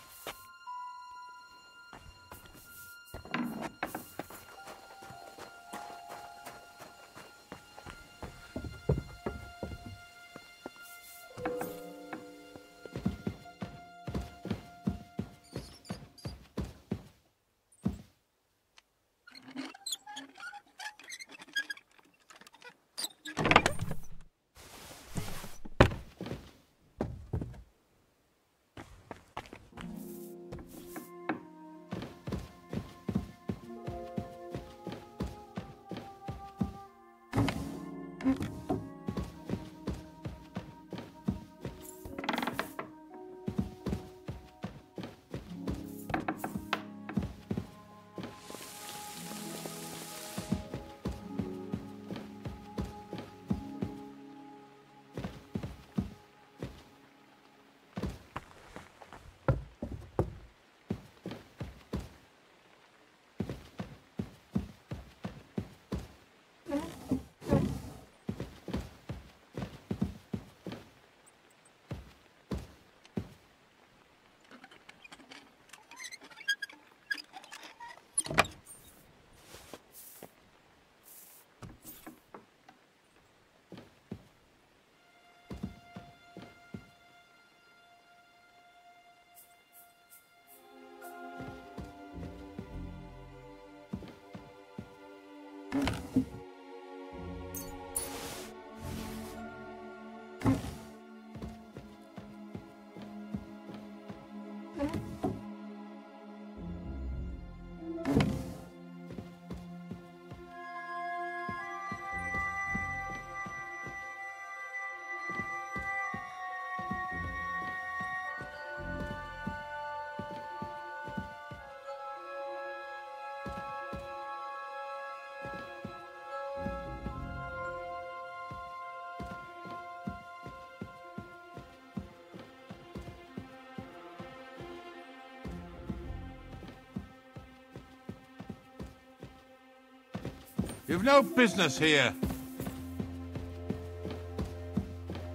You've no business here.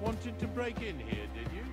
Wanted to break in here, did you?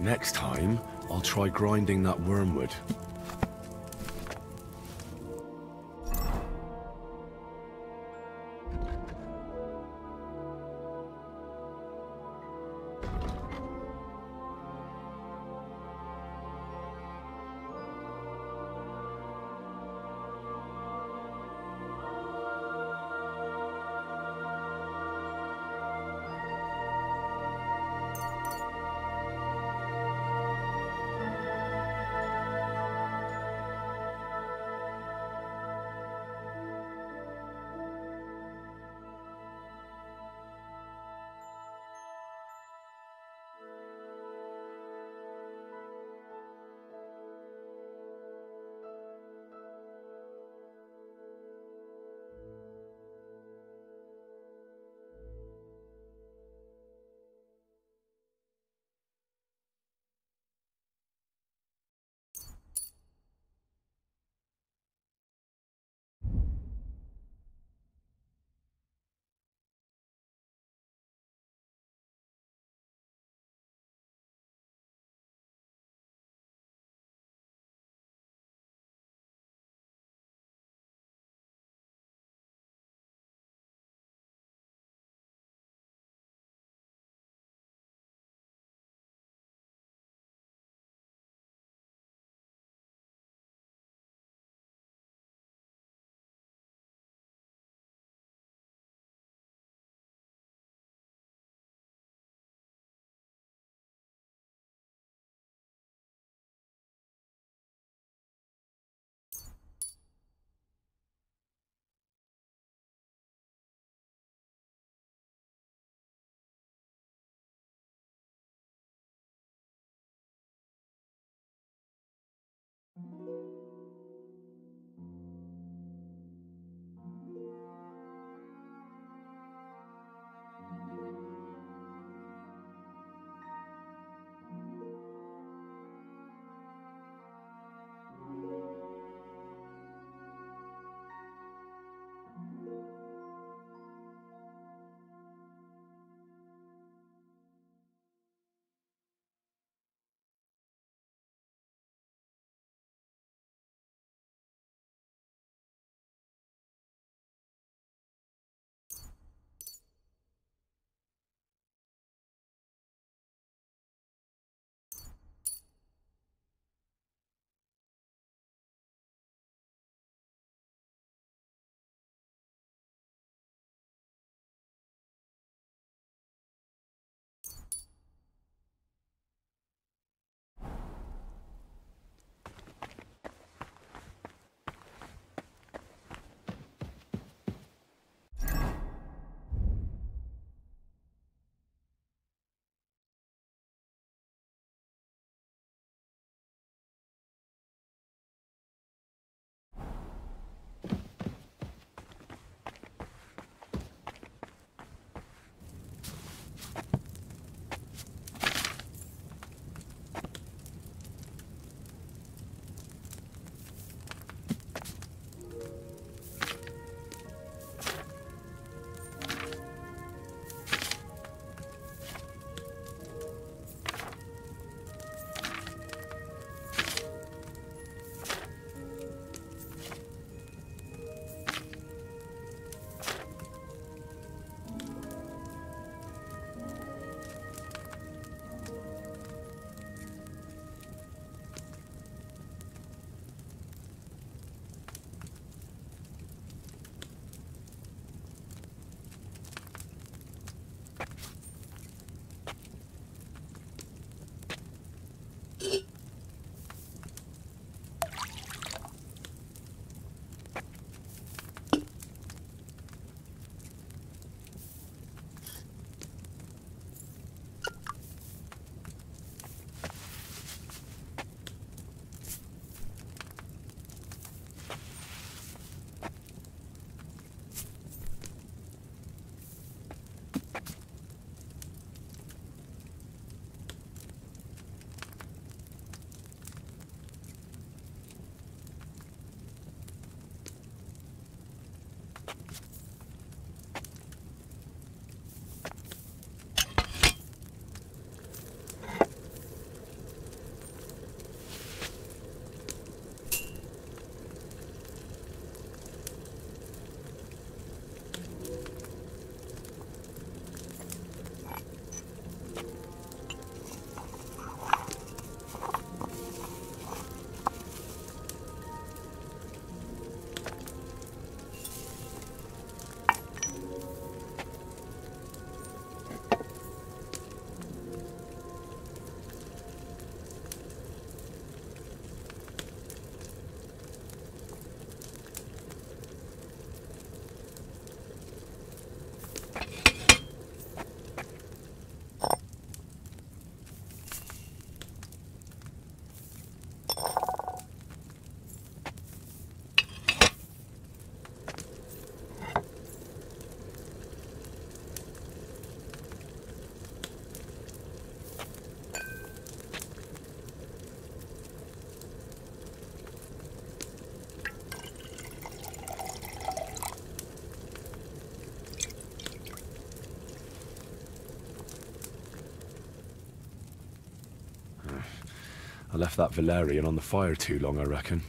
Next time, I'll try grinding that wormwood. I left that Valerian on the fire too long, I reckon.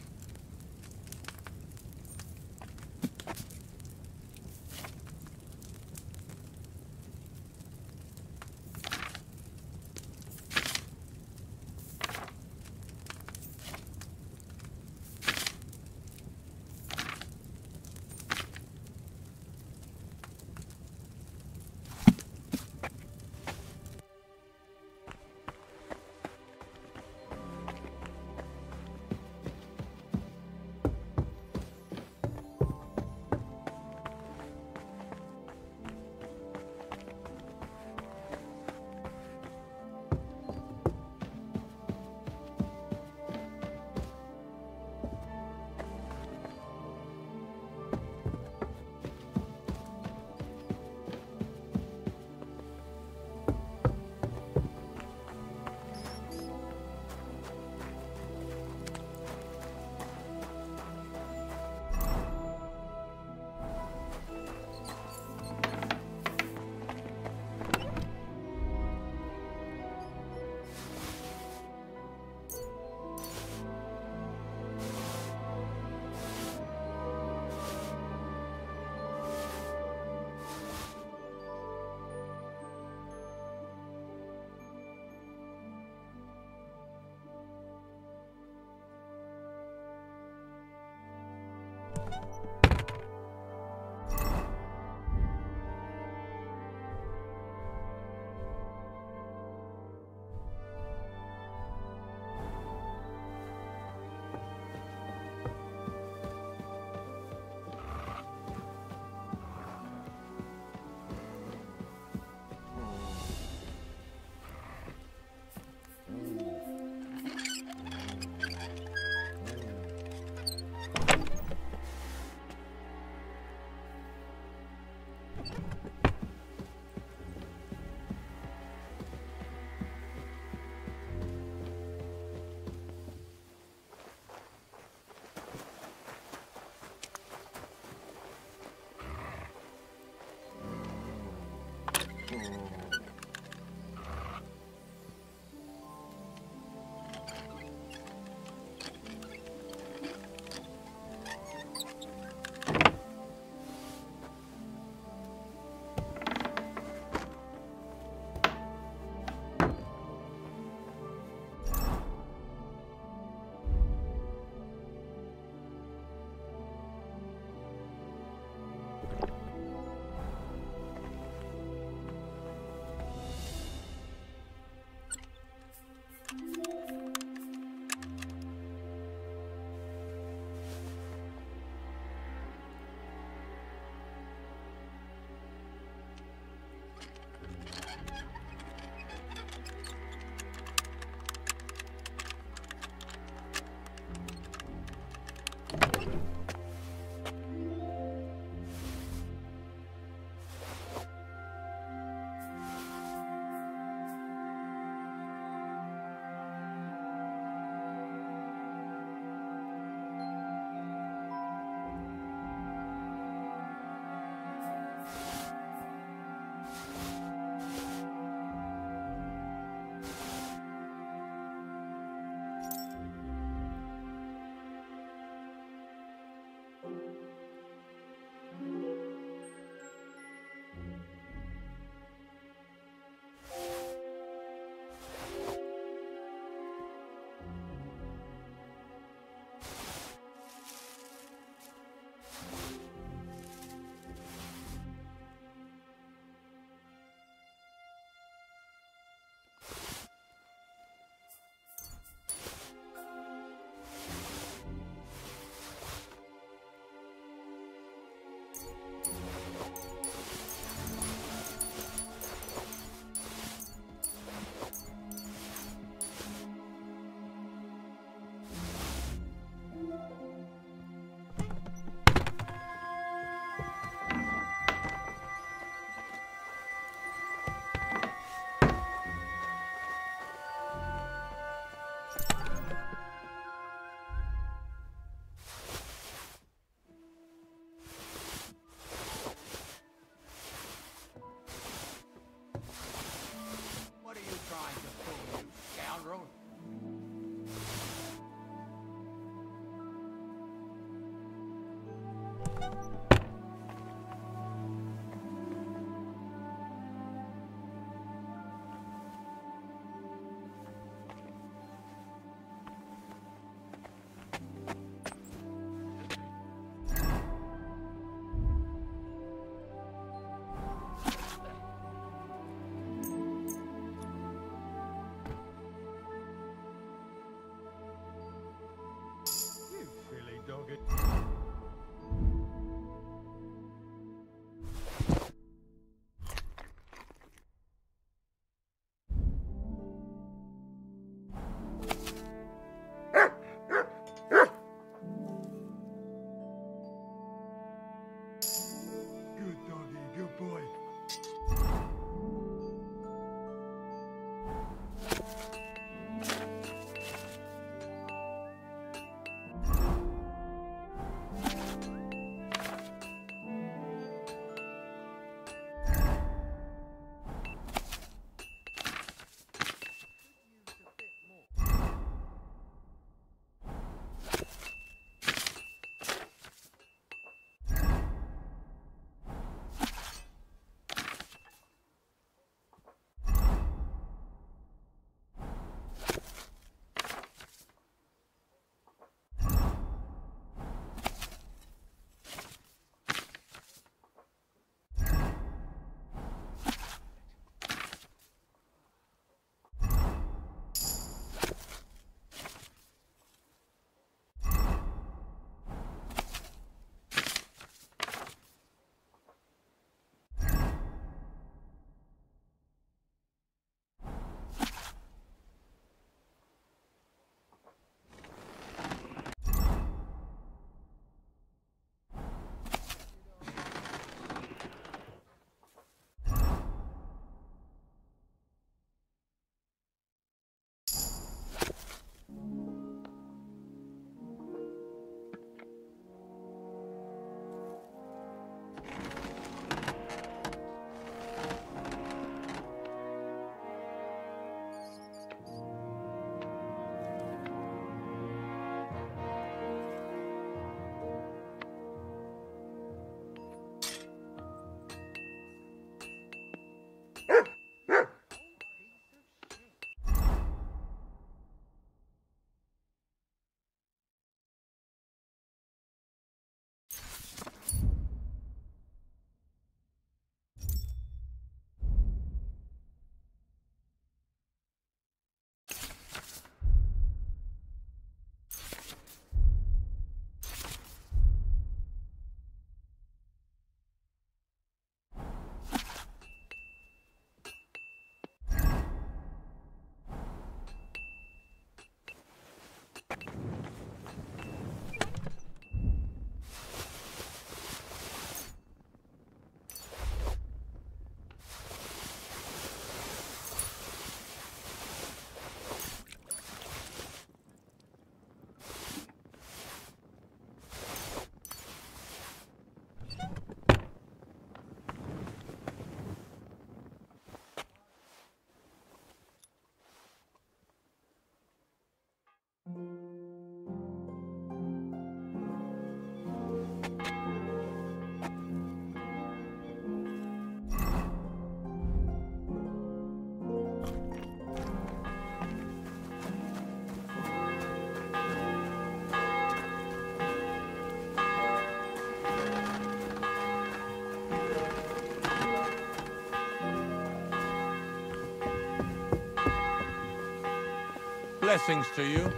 Blessings to you.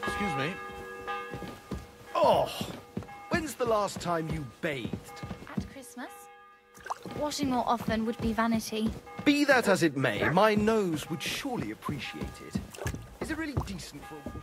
Excuse me. Oh, when's the last time you bathed? At Christmas? Washing more often would be vanity. Be that as it may, my nose would surely appreciate it. Is it really decent for a woman?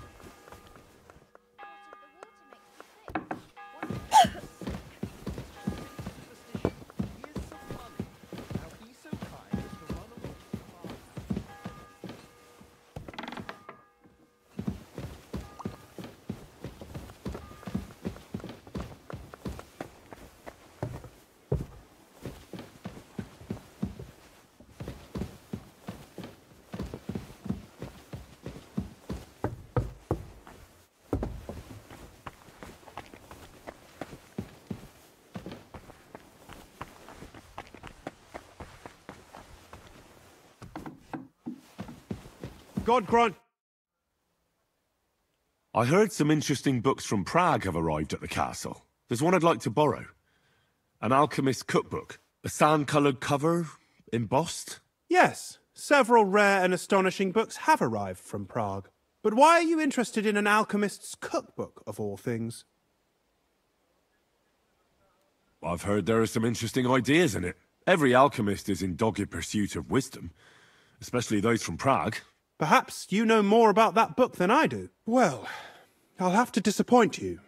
God grant... I heard some interesting books from Prague have arrived at the castle. There's one I'd like to borrow. An alchemist's cookbook. A sand-coloured cover, embossed. Yes, several rare and astonishing books have arrived from Prague. But why are you interested in an alchemist's cookbook, of all things? I've heard there are some interesting ideas in it. Every alchemist is in dogged pursuit of wisdom, especially those from Prague. Perhaps you know more about that book than I do. Well, I'll have to disappoint you.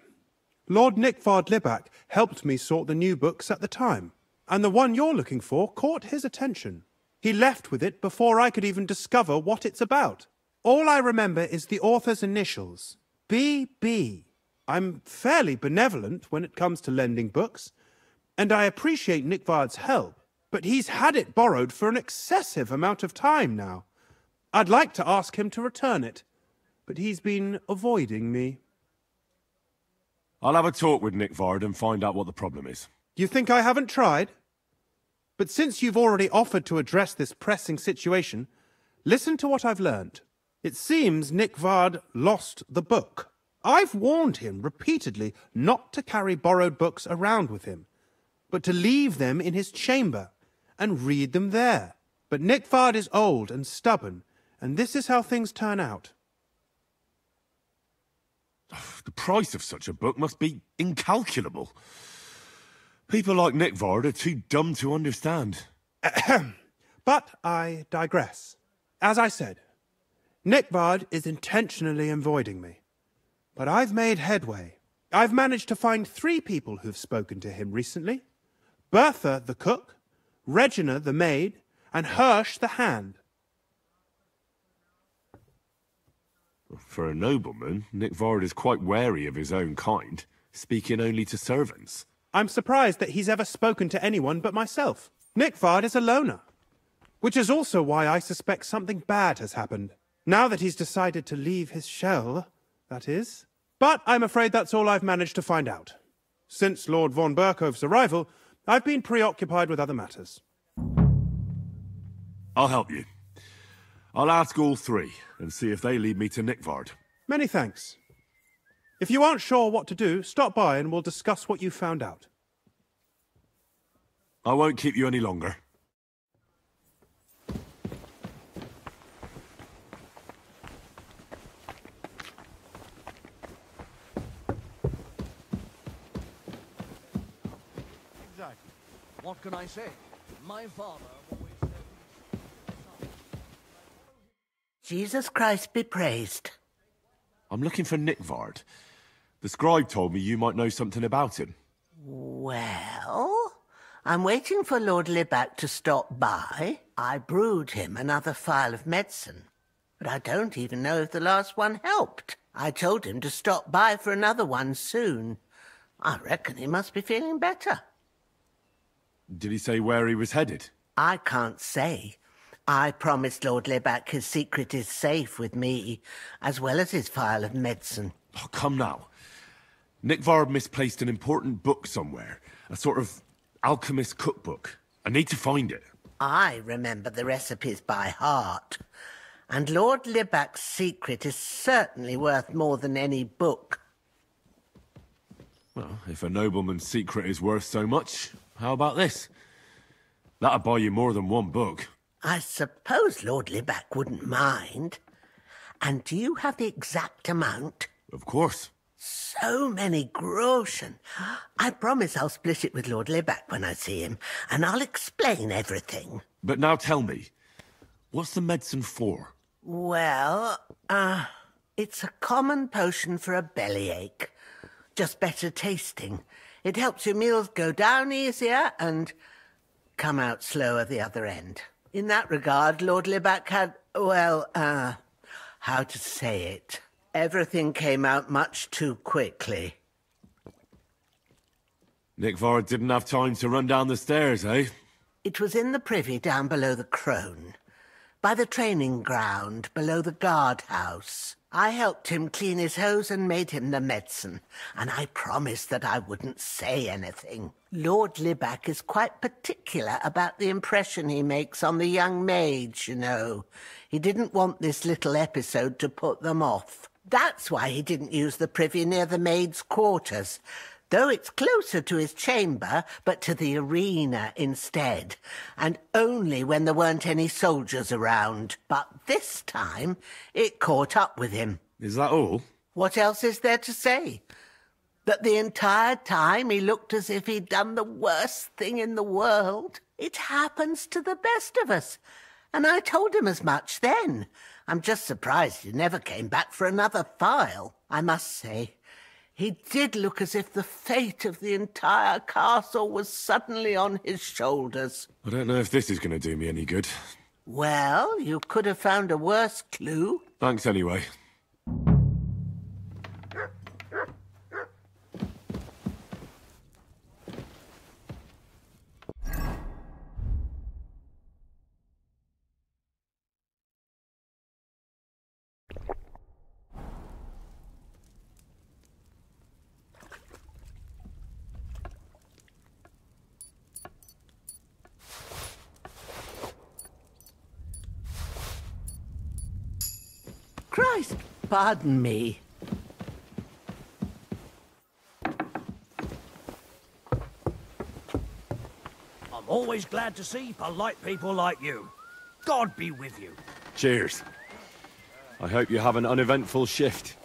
Lord Nickvard Libak helped me sort the new books at the time, and the one you're looking for caught his attention. He left with it before I could even discover what it's about. All I remember is the author's initials, B.B. I'm fairly benevolent when it comes to lending books, and I appreciate Nickvard's help, but he's had it borrowed for an excessive amount of time now. I'd like to ask him to return it, but he's been avoiding me. I'll have a talk with Nickvard and find out what the problem is. You think I haven't tried? But since you've already offered to address this pressing situation, listen to what I've learned. It seems Nickvard lost the book. I've warned him repeatedly not to carry borrowed books around with him, but to leave them in his chamber and read them there. But Nickvard is old and stubborn, and this is how things turn out. The price of such a book must be incalculable. People like Nickvard are too dumb to understand. But I digress. As I said, Nickvard is intentionally avoiding me. But I've made headway. I've managed to find 3 people who've spoken to him recently. Bertha, the cook, Regina, the maid, and Hirsch, the hand. For a nobleman, Nickvard is quite wary of his own kind, speaking only to servants. I'm surprised that he's ever spoken to anyone but myself. Nickvard is a loner, which is also why I suspect something bad has happened. Now that he's decided to leave his shell, that is. But I'm afraid that's all I've managed to find out. Since Lord von Berkove's arrival, I've been preoccupied with other matters. I'll help you. I'll ask all 3 and see if they lead me to Nickvard. Many thanks. If you aren't sure what to do, stop by and we'll discuss what you found out. I won't keep you any longer. Exactly. What can I say? My father always said... Jesus Christ be praised. I'm looking for Nickvard. The scribe told me you might know something about him. Well, I'm waiting for Lord Libak to stop by. I brewed him another phial of medicine, but I don't even know if the last one helped. I told him to stop by for another one soon. I reckon he must be feeling better. Did he say where he was headed? I can't say. I promised Lord Libak his secret is safe with me, as well as his phial of medicine. Oh, come now. Nickvard misplaced an important book somewhere. A sort of alchemist cookbook. I need to find it. I remember the recipes by heart. And Lord Libak's secret is certainly worth more than any book. Well, if a nobleman's secret is worth so much, how about this? That'll buy you more than one book. I suppose Lord Libak wouldn't mind. And do you have the exact amount? Of course. So many groschen. I promise I'll split it with Lord Libac when I see him, and I'll explain everything. But now tell me, what's the medicine for? Well, it's a common potion for a bellyache. Just better tasting. It helps your meals go down easier and come out slower the other end. In that regard, Lord Libac had, well, how to say it? Everything came out much too quickly. Nickford didn't have time to run down the stairs, eh? It was in the privy down below the crone, by the training ground below the guardhouse. I helped him clean his hose and made him the medicine, and I promised that I wouldn't say anything. Lord Libac is quite particular about the impression he makes on the young maids, you know. He didn't want this little episode to put them off. That's why he didn't use the privy near the maids' quarters, though it's closer to his chamber, but to the arena instead, and only when there weren't any soldiers around. But this time, it caught up with him. Is that all? What else is there to say? That the entire time he looked as if he'd done the worst thing in the world. It happens to the best of us, and I told him as much then. I'm just surprised he never came back for another file. I must say, he did look as if the fate of the entire castle was suddenly on his shoulders. I don't know if this is going to do me any good. Well, you could have found a worse clue. Thanks anyway. Christ, pardon me. I'm always glad to see polite people like you. God be with you. Cheers. I hope you have an uneventful shift.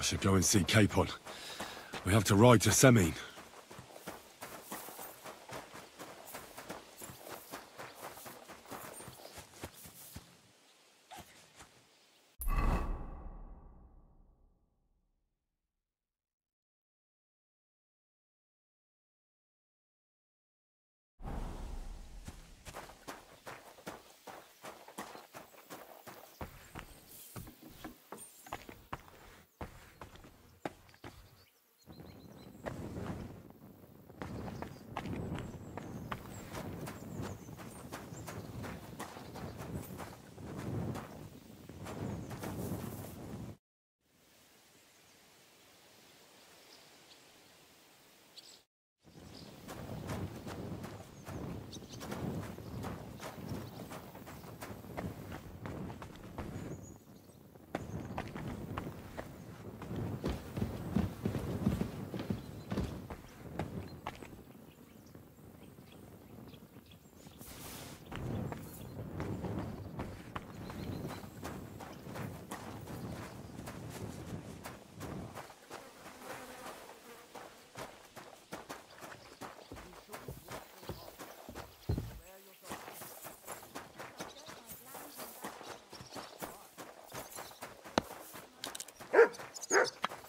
should go and see Capon. We have to ride to Semine.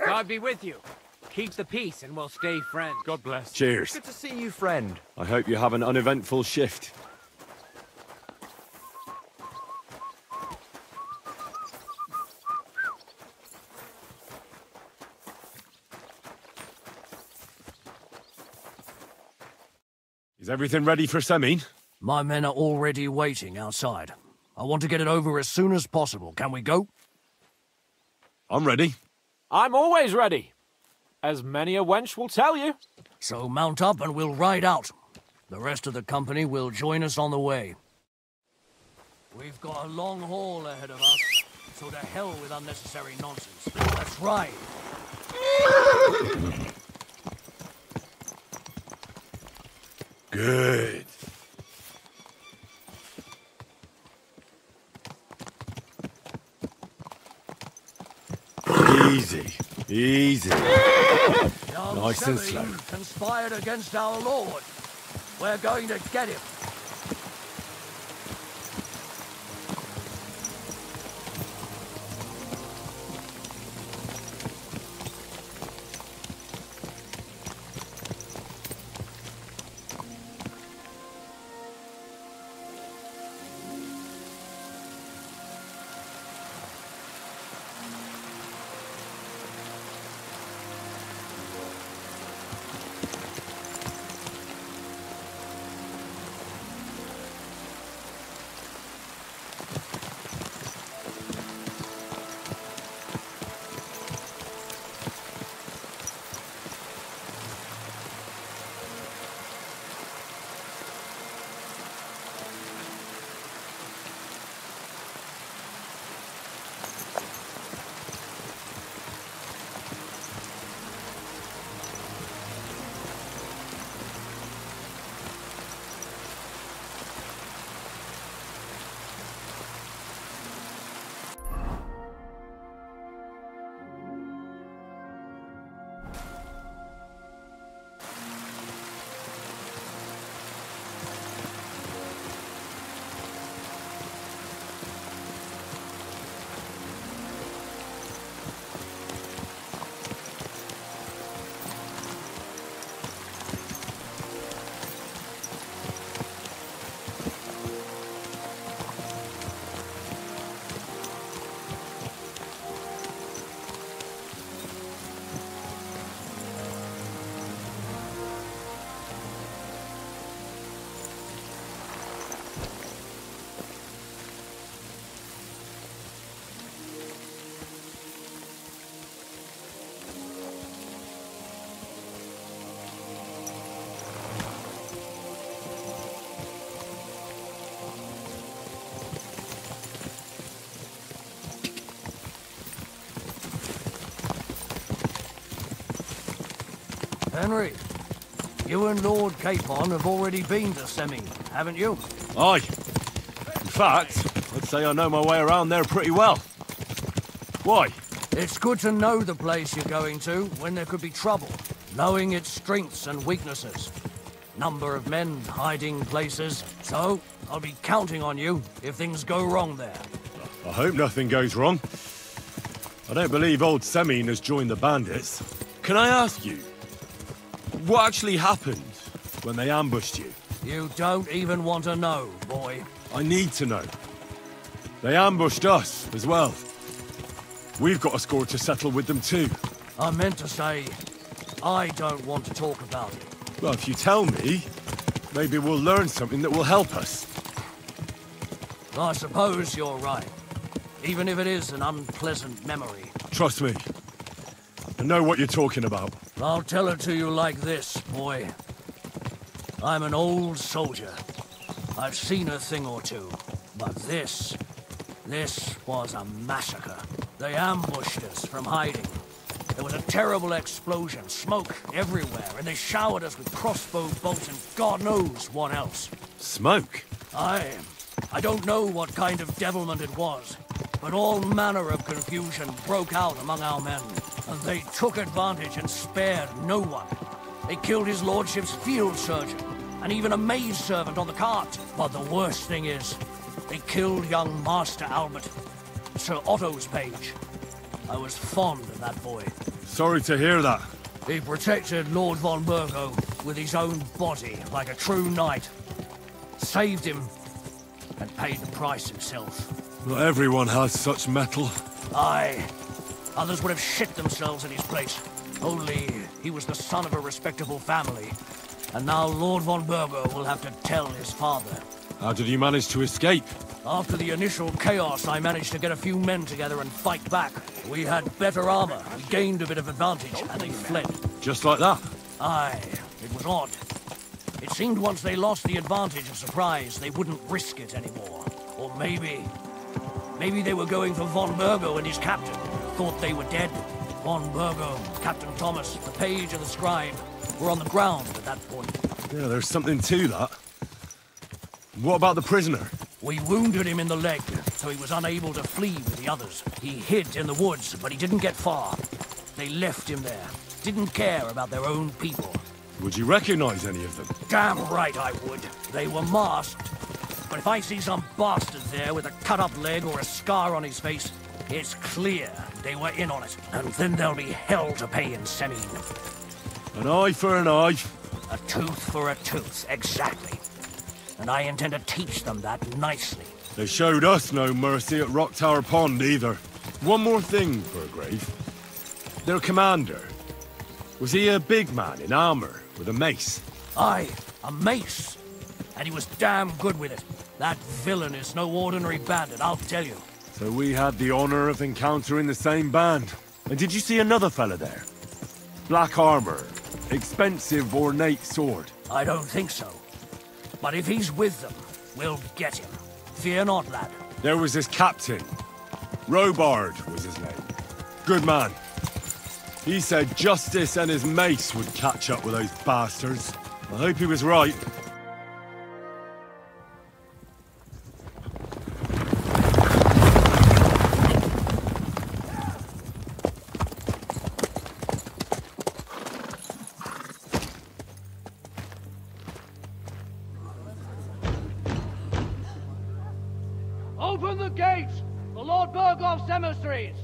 God be with you. Keep the peace and we'll stay friends. God bless. Cheers. Good to see you, friend. I hope you have an uneventful shift. Is everything ready for Semine? My men are already waiting outside. I want to get it over as soon as possible. Can we go? I'm ready. I'm always ready. As many a wench will tell you. So mount up and we'll ride out. The rest of the company will join us on the way. We've got a long haul ahead of us, so to hell with unnecessary nonsense. Let's ride. Good. Easy. Easy. Young Nice and Semine slow. conspired against our lord. We're going to get him. Henry, you and Lord Capon have already been to Semine, haven't you? Aye. In fact, I'd say I know my way around there pretty well. Why? It's good to know the place you're going to when there could be trouble, knowing its strengths and weaknesses. Number of men, hiding places. So, I'll be counting on you if things go wrong there. I hope nothing goes wrong. I don't believe old Semine has joined the bandits. Can I ask you, what actually happened when they ambushed you? You don't even want to know, boy. I need to know. They ambushed us as well. We've got a score to settle with them too. I meant to say, I don't want to talk about it. Well, if you tell me, maybe we'll learn something that will help us. I suppose you're right. Even if it is an unpleasant memory. Trust me. I know what you're talking about. I'll tell it to you like this, boy. I'm an old soldier. I've seen a thing or two. But this was a massacre. They ambushed us from hiding. There was a terrible explosion, smoke everywhere, and they showered us with crossbow bolts and God knows what else. Smoke? I don't know what kind of devilment it was, but all manner of confusion broke out among our men, and they took advantage and spared no one. They killed his lordship's field surgeon, and even a maid servant on the cart. But the worst thing is, they killed young Master Albert, Sir Otto's page. I was fond of that boy. Sorry to hear that. He protected Lord von Burgo with his own body like a true knight. Saved him and paid the price himself. Not everyone has such mettle. Aye. Others would have shit themselves in his place. Only he was the son of a respectable family. And now Lord von Burgo will have to tell his father. How did you manage to escape? After the initial chaos, I managed to get a few men together and fight back. We had better armor and gained a bit of advantage, and they fled. Just like that? Aye, it was odd. It seemed once they lost the advantage of surprise, they wouldn't risk it anymore. Or maybe they were going for von Burgo and his captain. Thought they were dead. Von Burgo, Captain Thomas, the page and the scribe were on the ground at that point. Yeah, there's something to that. What about the prisoner? We wounded him in the leg, so he was unable to flee with the others. He hid in the woods, but he didn't get far. They left him there. Didn't care about their own people. Would you recognize any of them? Damn right I would. They were masked. But if I see some bastard there with a cut-up leg or a scar on his face, it's clear they were in on it. And then there'll be hell to pay in Semine. An eye for an eye. A tooth for a tooth, exactly. And I intend to teach them that nicely. They showed us no mercy at Rock Tower Pond either. One more thing, Burgrave. Their commander. Was he a big man in armor with a mace? Aye, a mace. And he was damn good with it. That villain is no ordinary bandit, I'll tell you. So we had the honor of encountering the same band. And did you see another fella there? Black armor, expensive ornate sword. I don't think so. But if he's with them, we'll get him. Fear not, lad. There was his captain. Robard was his name. Good man. He said justice and his mace would catch up with those bastards. I hope he was right. Open the gates for Lord Burgoff's emissaries!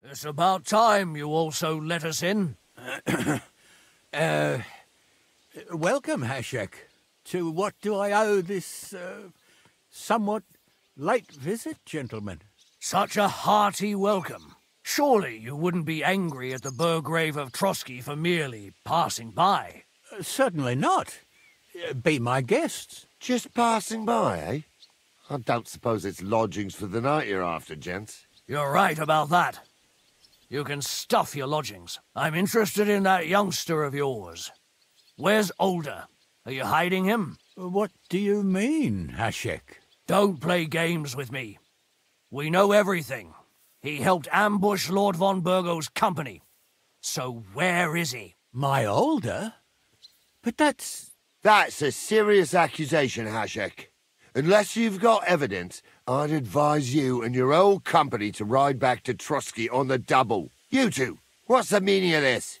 It's about time you also let us in. Welcome, Hashek. To what do I owe this, somewhat late visit, gentlemen? Such a hearty welcome. Surely you wouldn't be angry at the Burgrave of Trotsky for merely passing by? Certainly not. Be my guests. Just passing by, eh? I don't suppose it's lodgings for the night you're after, gents. You're right about that. You can stuff your lodgings. I'm interested in that youngster of yours. Where's Older? Are you hiding him? What do you mean, Hashek? Don't play games with me. We know everything. He helped ambush Lord von Burgo's company. So where is he? My Older? But that's... That's a serious accusation, Hashek. Unless you've got evidence, I'd advise you and your old company to ride back to Trotsky on the double. You two, what's the meaning of this?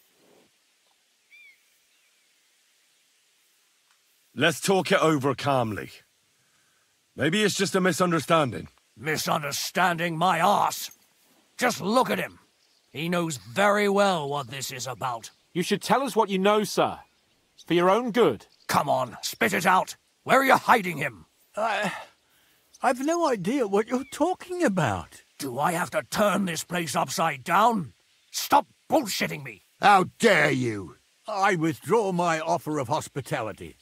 Let's talk it over calmly. Maybe it's just a misunderstanding. Misunderstanding my arse. Just look at him. He knows very well what this is about. You should tell us what you know, sir. For your own good. Come on, spit it out. Where are you hiding him? I've no idea what you're talking about. Do I have to turn this place upside down? Stop bullshitting me. How dare you? I withdraw my offer of hospitality.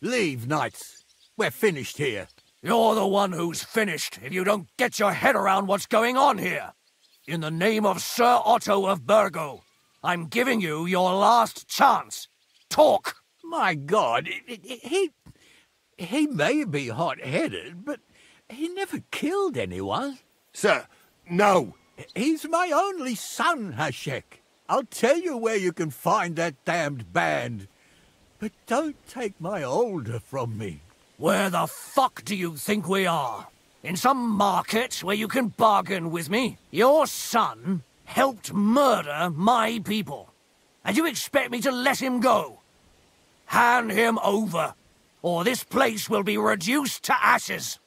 Leave, knights. We're finished here. You're the one who's finished if you don't get your head around what's going on here. In the name of Sir Otto of Burgo, I'm giving you your last chance. Talk! My God, he may be hot-headed, but he never killed anyone. Sir, no. He's my only son, Hashek. I'll tell you where you can find that damned band. But don't take my Older from me. Where the fuck do you think we are? In some market where you can bargain with me? Your son helped murder my people. And you expect me to let him go? Hand him over, or this place will be reduced to ashes.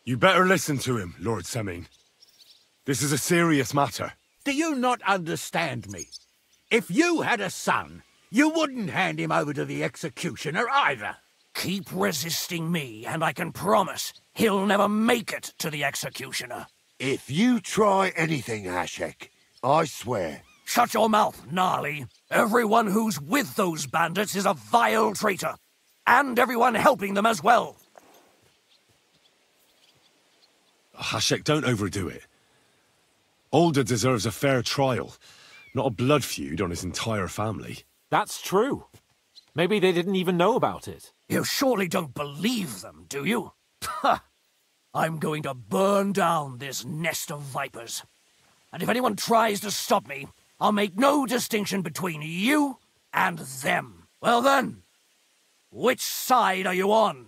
You better listen to him, Lord Semin. This is a serious matter. Do you not understand me? If you had a son, you wouldn't hand him over to the executioner either. Keep resisting me, and I can promise he'll never make it to the executioner. If you try anything, Hashek, I swear. Shut your mouth, Gnarly. Everyone who's with those bandits is a vile traitor. And everyone helping them as well. Hashek, don't overdo it. Older deserves a fair trial, not a blood feud on his entire family. That's true. Maybe they didn't even know about it. You surely don't believe them, do you? I'm going to burn down this nest of vipers. And if anyone tries to stop me, I'll make no distinction between you and them. Well then, which side are you on?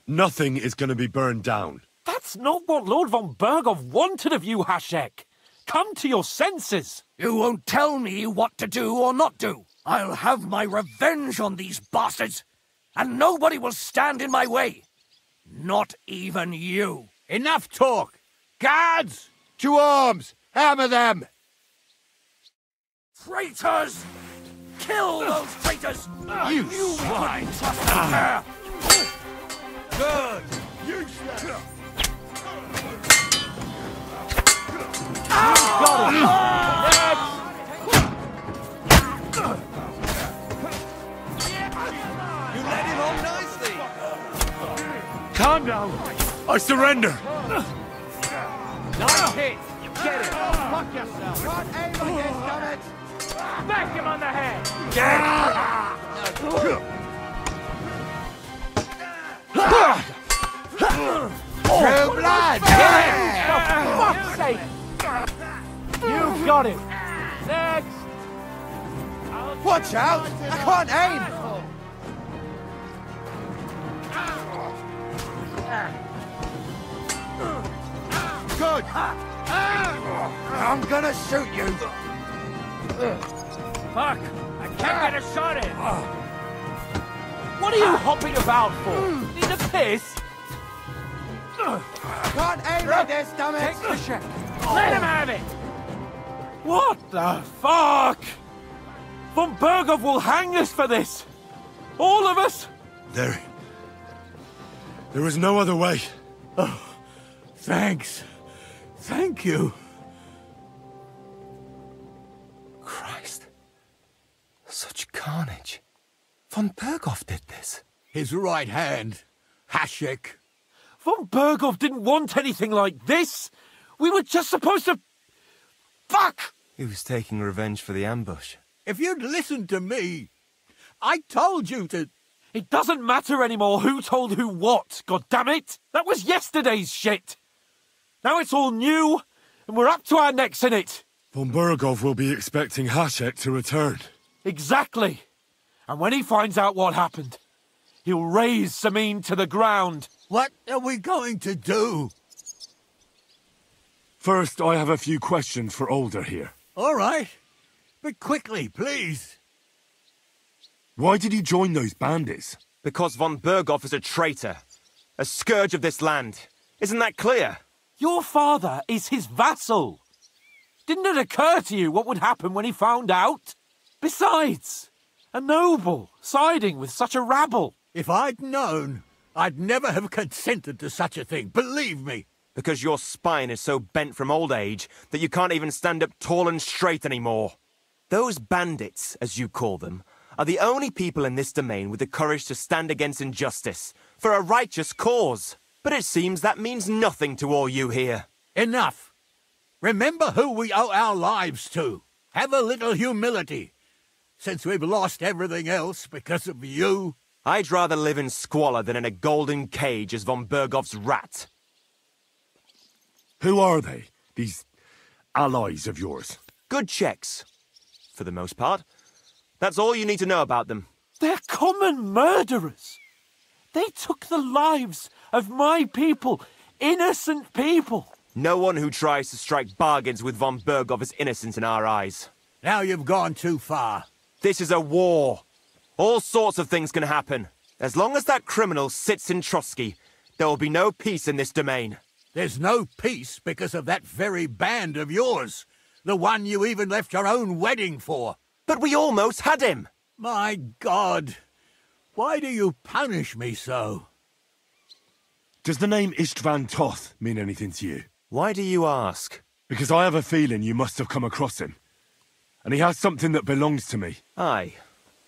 Nothing is going to be burned down. That's not what Lord von Burgov wanted of you, Hashek. Come to your senses. You won't tell me what to do or not do. I'll have my revenge on these bastards, and nobody will stand in my way. Not even you. Enough talk! Guards! To arms! Hammer them! Traitors! Kill those traitors! You swine! Good! Useless! Got it! You led him on nicely! Calm down! I surrender! Nice hit! Get it! Fuck yourself! Can't aim like this, damn it! Smack him on the head! True blood! For fuck's sake! You've got him! Next! Watch out! I can't aim! Good! I'm gonna shoot you! Fuck! I can't get a shot in! What are you hopping about for? Need a piss? Can't aim like this, damn it! Take the shot! Let him have it! What the fuck? Von Berghoff will hang us for this! All of us! There was no other way. Oh, thanks. Thank you. Christ. Such carnage. Von Berghoff did this. His right hand, Hashek. Von Berghoff didn't want anything like this! We were just supposed to... Fuck! He was taking revenge for the ambush. If you'd listened to me, I told you to... It doesn't matter anymore who told who what, goddammit! That was yesterday's shit! Now it's all new, and we're up to our necks in it! Von Berghoff will be expecting Hashek to return. Exactly! And when he finds out what happened, he'll raze Samin to the ground. What are we going to do? First, I have a few questions for Older here. All right. But quickly, please. Why did you join those bandits? Because von Berghoff is a traitor. A scourge of this land. Isn't that clear? Your father is his vassal. Didn't it occur to you what would happen when he found out? Besides, a noble siding with such a rabble. If I'd known, I'd never have consented to such a thing, believe me. Because your spine is so bent from old age that you can't even stand up tall and straight anymore. Those bandits, as you call them, are the only people in this domain with the courage to stand against injustice, for a righteous cause. But it seems that means nothing to all you here. Enough. Remember who we owe our lives to. Have a little humility. Since we've lost everything else because of you. I'd rather live in squalor than in a golden cage as von Berghoff's rat. Who are they, these allies of yours? Good checks, for the most part. That's all you need to know about them. They're common murderers. They took the lives of my people, innocent people. No one who tries to strike bargains with von Berghoff is innocent in our eyes. Now you've gone too far. This is a war. All sorts of things can happen. As long as that criminal sits in Trotsky, there will be no peace in this domain. There's no peace because of that very band of yours. The one you even left your own wedding for. But we almost had him. My God. Why do you punish me so? Does the name Istvan Toth mean anything to you? Why do you ask? Because I have a feeling you must have come across him. And he has something that belongs to me. Aye.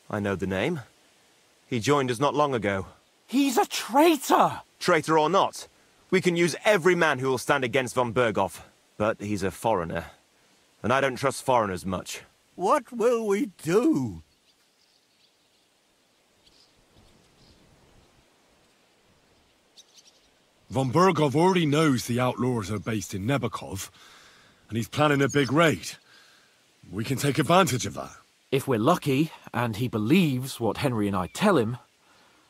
I know the name. He joined us not long ago. He's a traitor! Traitor or not, we can use every man who will stand against von Berghoff. But he's a foreigner. And I don't trust foreigners much. What will we do? Von Berghoff already knows the outlaws are based in Nebakov, and he's planning a big raid. We can take advantage of that. If we're lucky, and he believes what Henry and I tell him,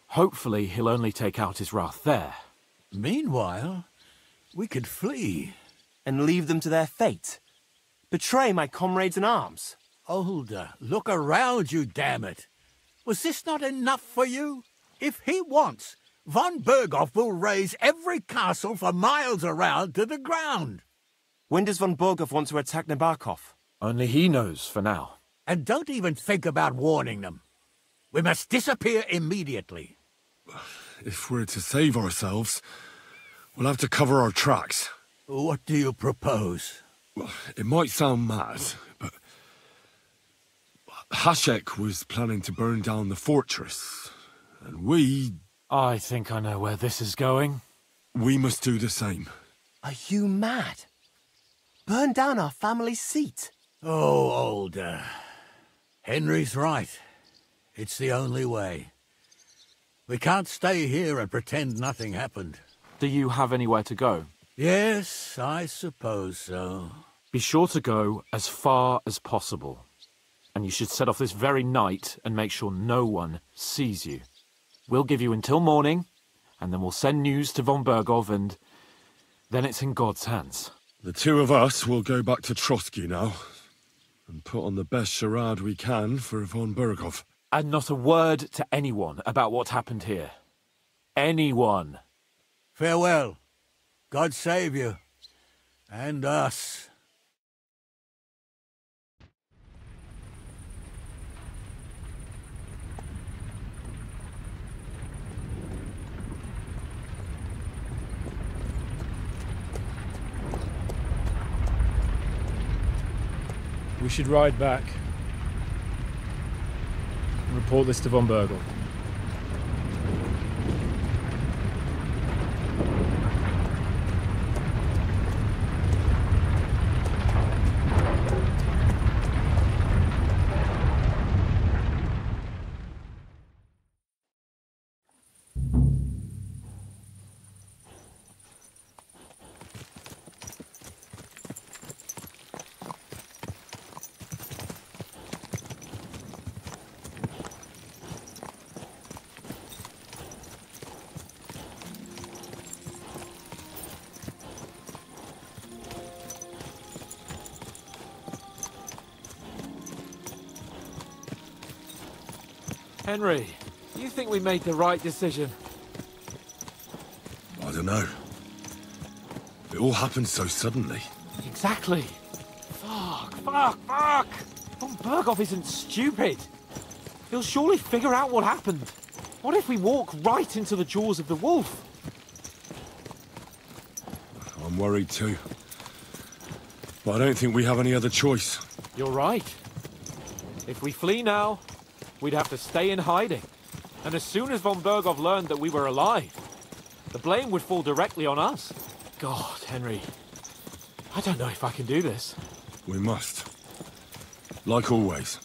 hopefully he'll only take out his wrath there. Meanwhile, we could flee. And leave them to their fate. Betray my comrades in arms. Older, look around you, damn it. Was this not enough for you? If he wants, von Berghoff will raise every castle for miles around to the ground. When does von Berghoff want to attack Nebakov? Only he knows for now. And don't even think about warning them. We must disappear immediately. If we're to save ourselves, we'll have to cover our tracks. What do you propose? Well, it might sound mad, but Hashek was planning to burn down the fortress, and we... I think I know where this is going. We must do the same. Are you mad? Burn down our family seat? Oh, Older. Henry's right. It's the only way. We can't stay here and pretend nothing happened. Do you have anywhere to go? Yes, I suppose so. Be sure to go as far as possible. And you should set off this very night and make sure no one sees you. We'll give you until morning, and then we'll send news to von Berghoff, and then it's in God's hands. The two of us will go back to Trotsky now, and put on the best charade we can for von Berghoff. And not a word to anyone about what happened here. Anyone. Farewell. God save you. And us. We should ride back. Report this to von Bergel. Henry, you think we made the right decision? I don't know. It all happened so suddenly. Exactly. Fuck! Von Berghoff isn't stupid. He'll surely figure out what happened. What if we walk right into the jaws of the wolf? I'm worried too. But I don't think we have any other choice. You're right. If we flee now, we'd have to stay in hiding. And as soon as von Berghoff learned that we were alive, the blame would fall directly on us. God, Henry, I don't know if I can do this. We must. Like always.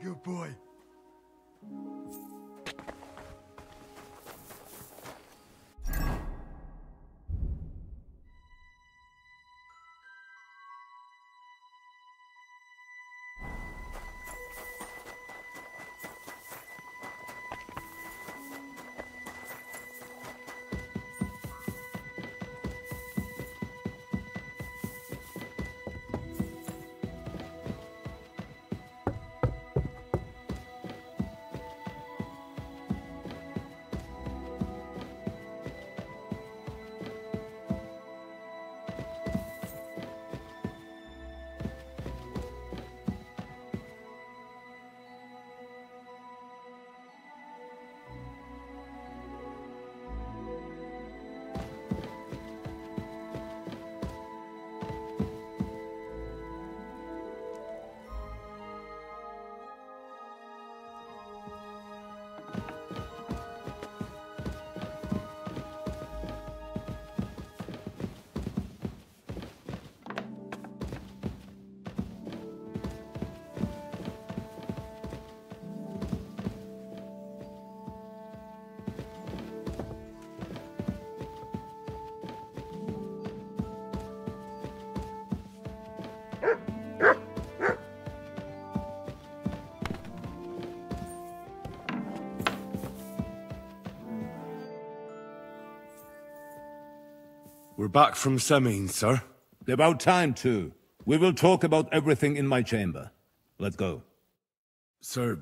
good boy. We're back from Semin, sir. About time, too. We will talk about everything in my chamber. Let's go. Sir,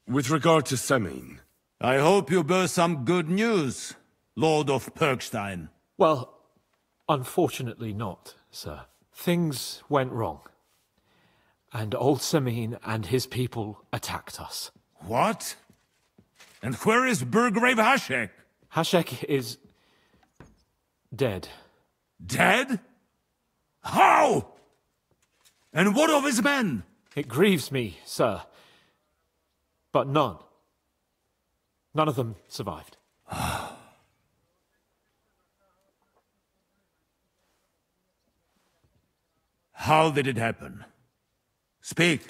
with regard to Semin... I hope you bear some good news, Lord of Perkstein. Well, unfortunately not, sir. Things went wrong. And old Semin and his people attacked us. What? And where is Burgrave Hashek? Hashek is... dead. Dead? How? And what of his men? It grieves me, sir. But none of them survived. How did it happen? Speak.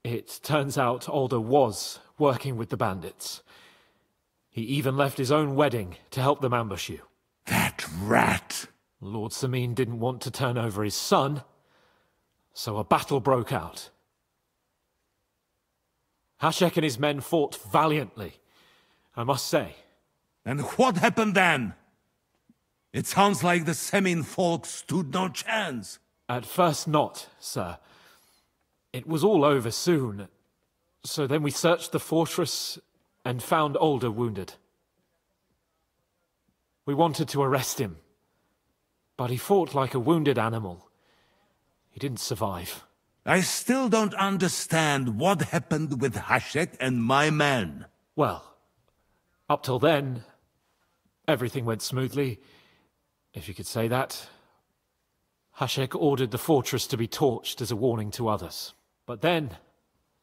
It turns out Alder was working with the bandits. He even left his own wedding to help them ambush you. That rat! Lord Semin didn't want to turn over his son, so a battle broke out. Hashek and his men fought valiantly, I must say. And what happened then? It sounds like the Semin folk stood no chance. At first not, sir. It was all over soon. So then we searched the fortress and found Alder wounded. We wanted to arrest him, but he fought like a wounded animal. He didn't survive. I still don't understand what happened with Hashek and my men. Well, up till then, everything went smoothly, if you could say that. Hashek ordered the fortress to be torched as a warning to others. But then,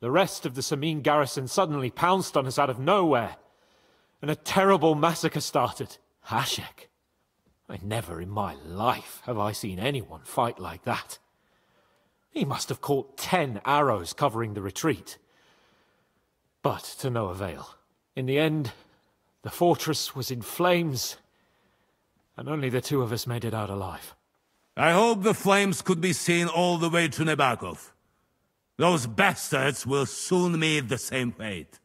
the rest of the Semin garrison suddenly pounced on us out of nowhere, and a terrible massacre started. Hashek. Never in my life have I seen anyone fight like that. He must have caught 10 arrows covering the retreat. But to no avail. In the end, the fortress was in flames, and only the two of us made it out alive. I hope the flames could be seen all the way to Nebakov. Those bastards will soon meet the same fate.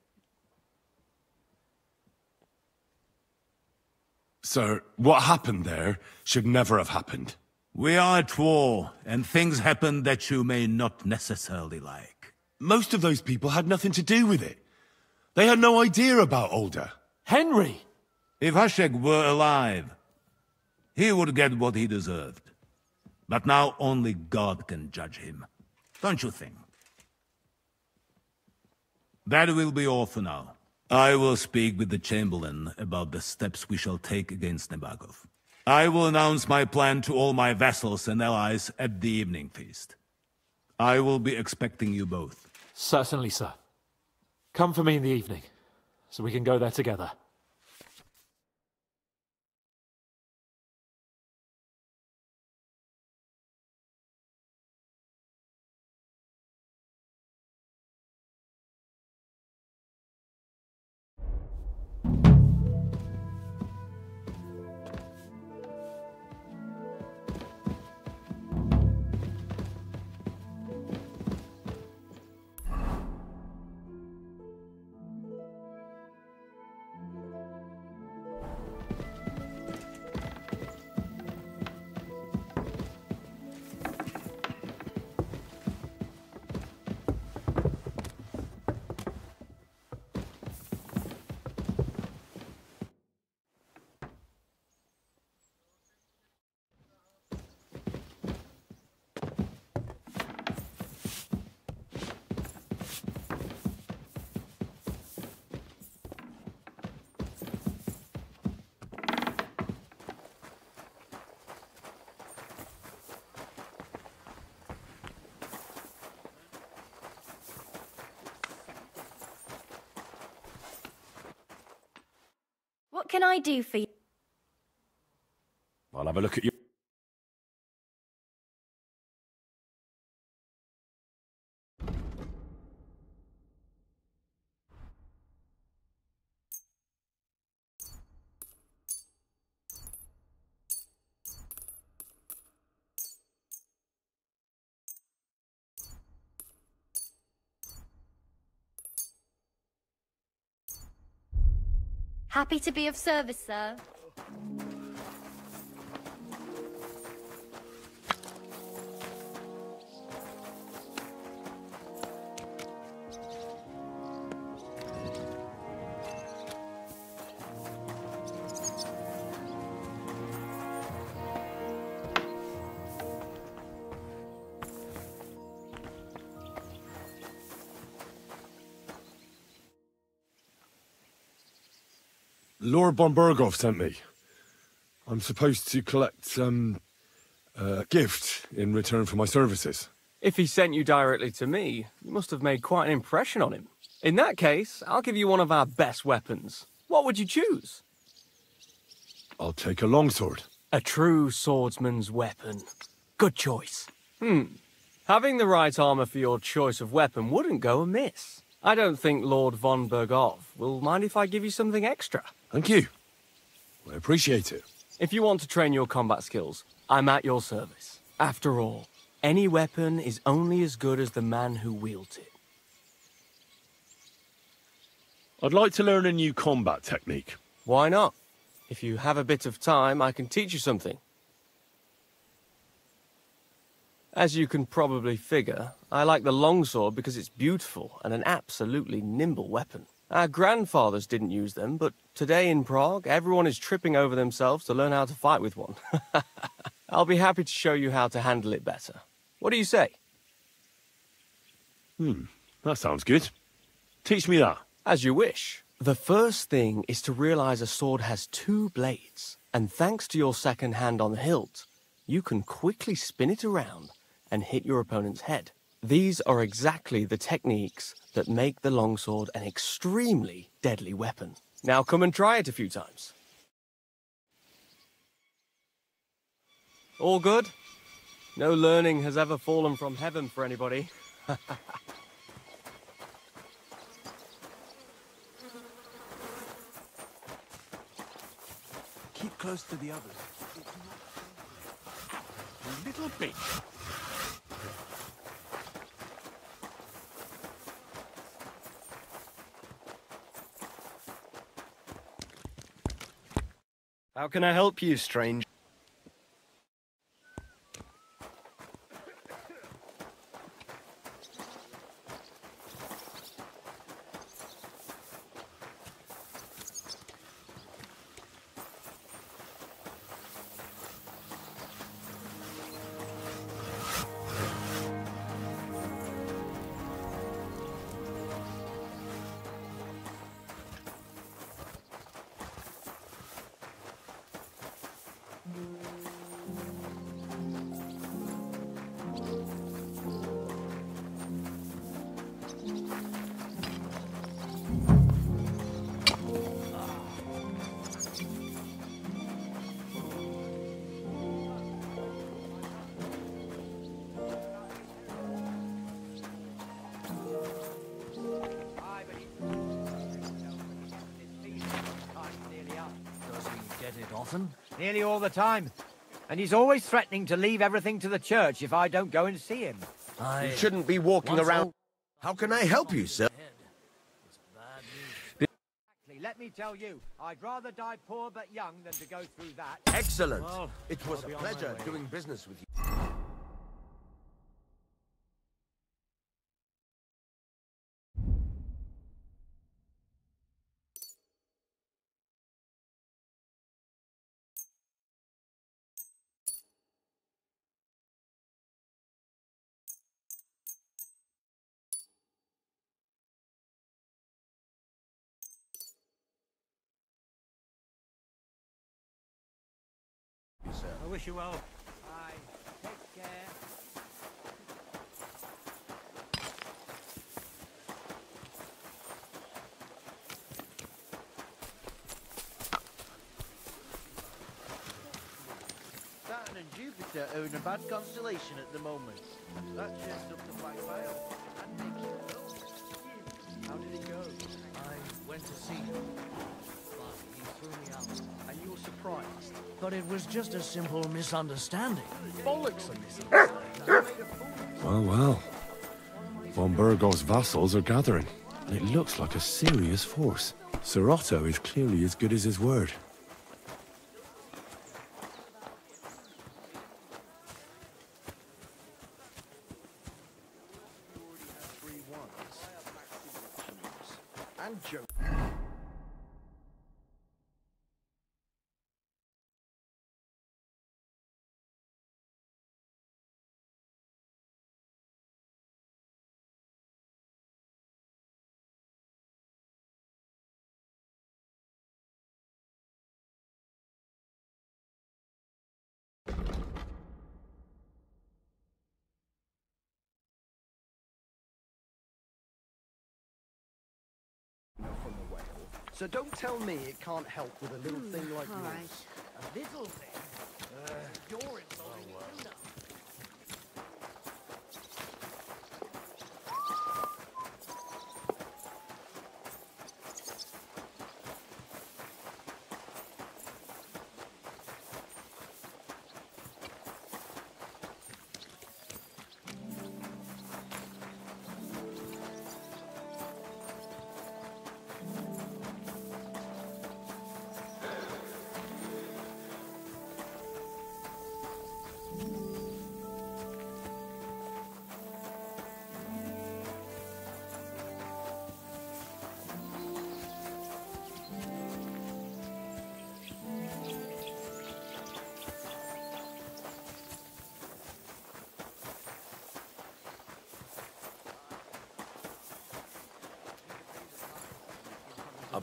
Sir, what happened there should never have happened. We are at war, and things happen that you may not necessarily like. Most of those people had nothing to do with it. They had no idea about Alder. Henry! If Hashek were alive, he would get what he deserved. But now only God can judge him. Don't you think? That will be all for now. I will speak with the Chamberlain about the steps we shall take against Nebakov. I will announce my plan to all my vassals and allies at the evening feast. I will be expecting you both. Certainly, sir. Come for me in the evening, so we can go there together. can I do for you? I'll have a look at you. Happy to be of service, sir. Lord von Berghoff sent me. I'm supposed to collect, a gift in return for my services. If he sent you directly to me, you must have made quite an impression on him. In that case, I'll give you one of our best weapons. What would you choose? I'll take a longsword. A true swordsman's weapon. Good choice. Having the right armor for your choice of weapon wouldn't go amiss. I don't think Lord von Berghoff will mind if I give you something extra. Thank you. I appreciate it. If you want to train your combat skills, I'm at your service. After all, any weapon is only as good as the man who wields it. I'd like to learn a new combat technique. Why not? If you have a bit of time, I can teach you something. As you can probably figure, I like the longsword because it's beautiful and an absolutely nimble weapon. Our grandfathers didn't use them, but today in Prague, everyone is tripping over themselves to learn how to fight with one. I'll be happy to show you how to handle it better. What do you say? That sounds good. Teach me that. As you wish. The first thing is to realize a sword has two blades, and thanks to your second hand on the hilt, you can quickly spin it around and hit your opponent's head. These are exactly the techniques that make the longsword an extremely deadly weapon. Now come and try it a few times. All good? No learning has ever fallen from heaven for anybody. Keep close to the others. A little bit. How can I help you, stranger? Nearly all the time. And he's always threatening to leave everything to the church if I don't go and see him. You shouldn't be walking around. How can I help you, sir? Let me tell you, I'd rather die poor but young than to go through that. Excellent. Well, it was a I'll be on my pleasure way. doing business with you. I wish you well. Bye. Take care. Jupiter are in a bad constellation at the moment. That chest up the Black Veil and makes you go. How did it go? I went to see him, but he threw me out. And you were surprised? But it was just a simple misunderstanding. Bollocks a misunderstanding. Well, well. Von Burgov's vassals are gathering, and it looks like a serious force. Sir Otto is clearly as good as his word. And Joe. From the whale. So don't tell me it can't help with a little thing like yours. A little thing? You're insulting me now.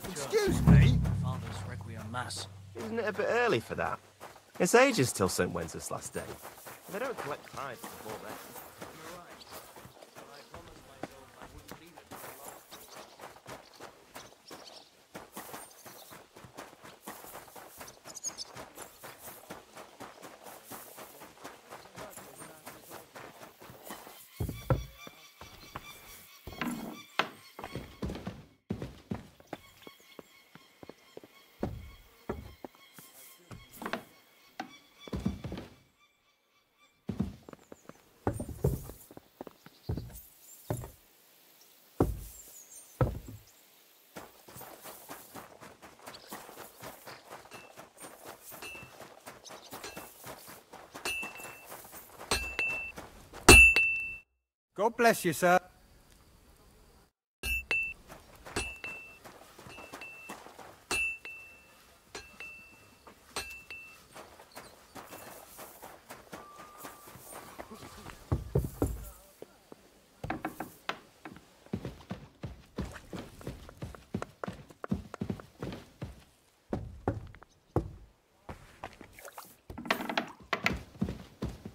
Excuse me? Father's Requiem Mass. Isn't it a bit early for that? It's ages till St. Wence's last day. They don't collect tithes before then. God bless you, sir.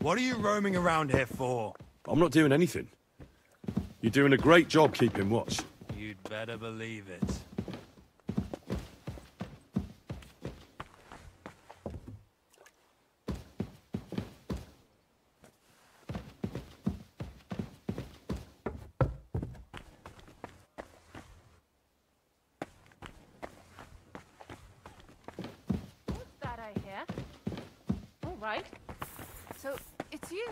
What are you roaming around here for? I'm not doing anything. You're doing a great job keeping watch. You'd better believe it. What's that I hear? All right. So, it's you.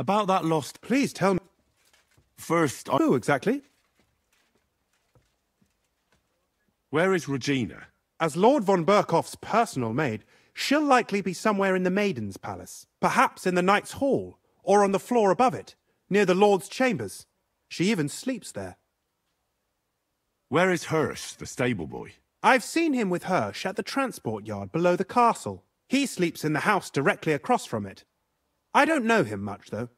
About that lost... Please tell me. First, Who exactly? Where is Regina? As Lord von Berkhoff's personal maid, she'll likely be somewhere in the Maiden's Palace. Perhaps in the Knight's Hall, or on the floor above it, near the Lord's chambers. She even sleeps there. Where is Hirsch, the stable boy? I've seen him with Hirsch at the transport yard below the castle. He sleeps in the house directly across from it. I don't know him much, though.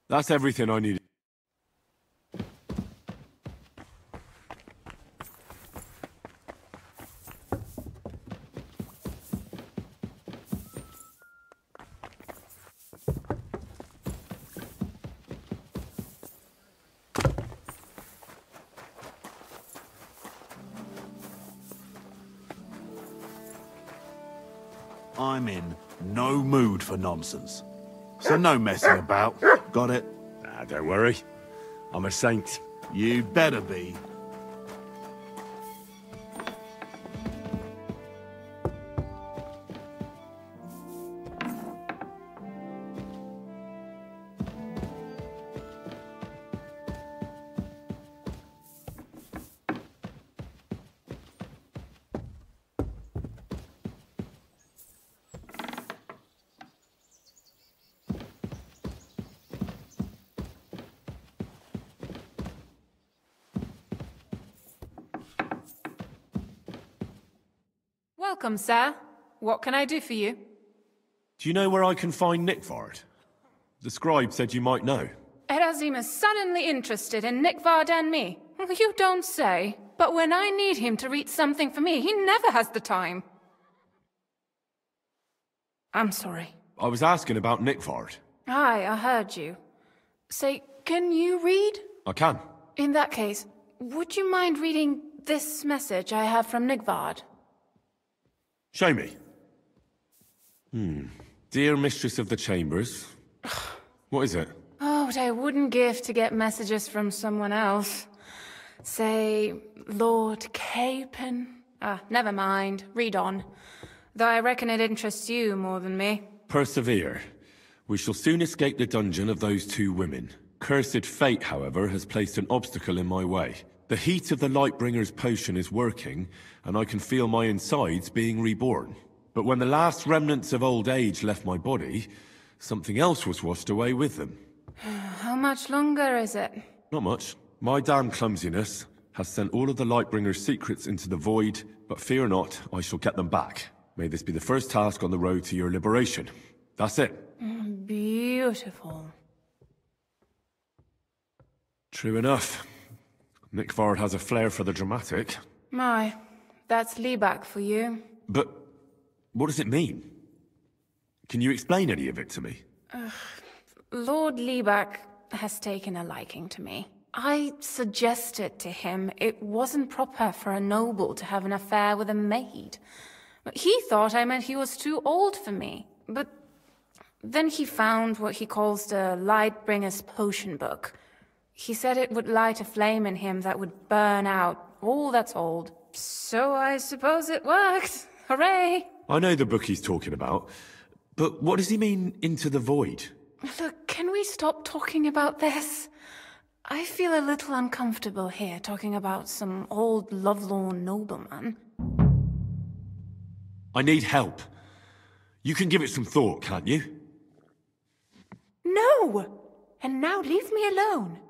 That's everything I needed. I'm in no mood for nonsense. So no messing about. Got it? Ah, don't worry. I'm a saint. You better be. Welcome, sir. What can I do for you? Do you know where I can find Nickvard? The scribe said you might know. Erazim is suddenly interested in Nickvard and me. You don't say. But when I need him to read something for me, he never has the time. I'm sorry. I was asking about Nickvard. Aye, I heard you. Say, can you read? I can. In that case, would you mind reading this message I have from Nickvard? Show me. Dear Mistress of the Chambers. What is it? Oh, what I wouldn't give to get messages from someone else. Say, Lord Capon. Never mind. Read on. Though I reckon it interests you more than me. Persevere. We shall soon escape the dungeon of those two women. Cursed fate, however, has placed an obstacle in my way. The heat of the Lightbringer's potion is working, and I can feel my insides being reborn. But when the last remnants of old age left my body, something else was washed away with them. How much longer is it? Not much. My damn clumsiness has sent all of the Lightbringer's secrets into the void, but fear not, I shall get them back. May this be the first task on the road to your liberation. That's it. Beautiful. True enough. Nickvard has a flair for the dramatic. My, that's Liebach for you. But what does it mean? Can you explain any of it to me? Lord Liebach has taken a liking to me. I suggested to him it wasn't proper for a noble to have an affair with a maid. He thought I meant he was too old for me. But then he found what he calls the Lightbringer's potion book. He said it would light a flame in him that would burn out all that's old. So I suppose it worked. Hooray! I know the book he's talking about, but what does he mean, into the void? Look, can we stop talking about this? I feel a little uncomfortable here talking about some old lovelorn nobleman. I need help. You can give it some thought, can't you? No! And now leave me alone.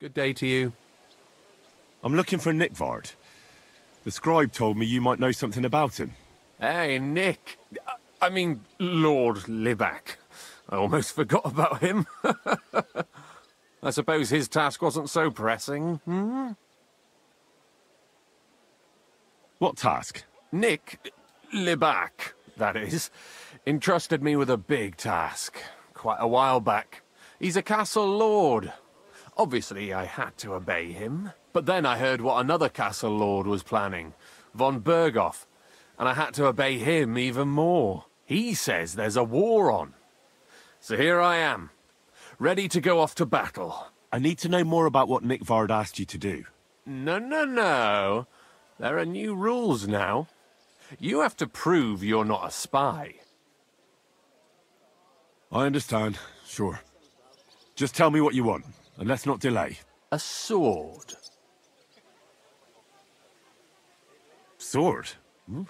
Good day to you. I'm looking for Nickvard. The scribe told me you might know something about him. Hey, Nick. I mean, Lord Libac. I almost forgot about him. I suppose his task wasn't so pressing, hmm? What task? Nick Libac, that is, entrusted me with a big task quite a while back. He's a castle lord. Obviously, I had to obey him. But then I heard what another castle lord was planning, von Berghoff, and I had to obey him even more. He says there's a war on. So here I am, ready to go off to battle. I need to know more about what Nickvard asked you to do. No. There are new rules now. You have to prove you're not a spy. I understand, sure. Just tell me what you want, and let's not delay. A sword. Sword? Hmm?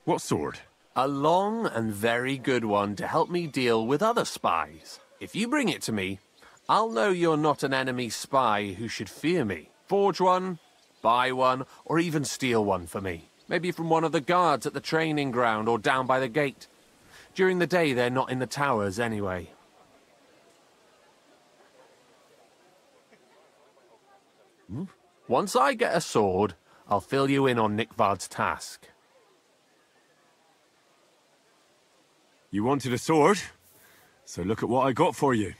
What sword? A long and very good one to help me deal with other spies. If you bring it to me, I'll know you're not an enemy spy who should fear me. Forge one, buy one, or even steal one for me. Maybe from one of the guards at the training ground or down by the gate. During the day, they're not in the towers anyway. Hmm? Once I get a sword, I'll fill you in on Nickvard's task. You wanted a sword, so look at what I got for you.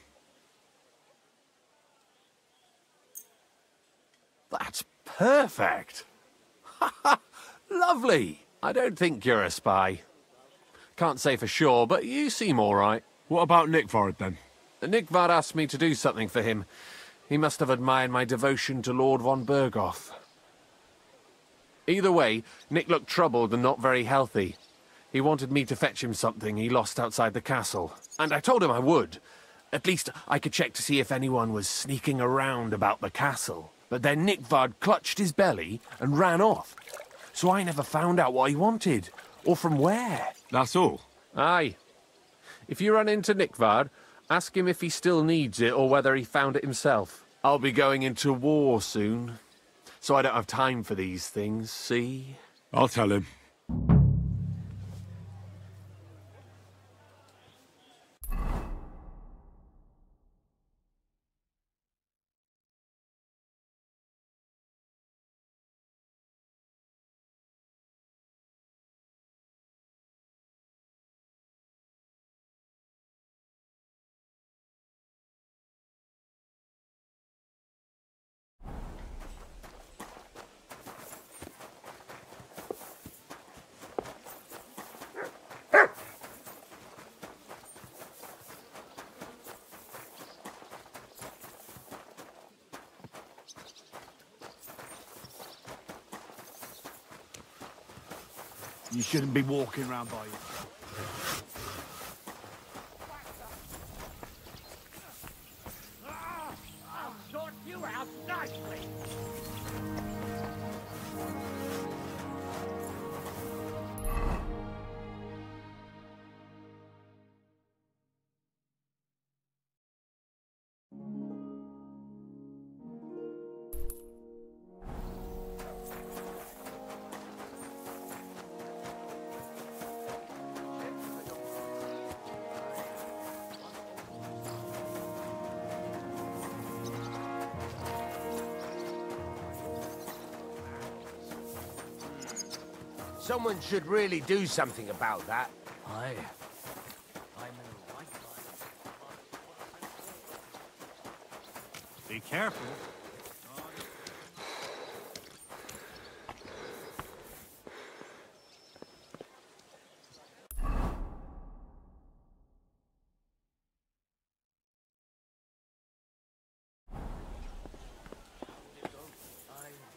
That's perfect! Lovely! I don't think you're a spy. Can't say for sure, but you seem all right. What about Nickvard, then? Nickvard asked me to do something for him. He must have admired my devotion to Lord von Berghoff. Either way, Nick looked troubled and not very healthy. He wanted me to fetch him something he lost outside the castle. And I told him I would. At least I could check to see if anyone was sneaking around about the castle. But then Nickvard clutched his belly and ran off. So I never found out what he wanted, or from where. That's all? Aye. If you run into Nickvard, ask him if he still needs it or whether he found it himself. I'll be going into war soon, so I don't have time for these things, see? I'll tell him. You shouldn't be walking around by yourself. I'll sort you out nicely. Someone should really do something about that. Aye. Be careful.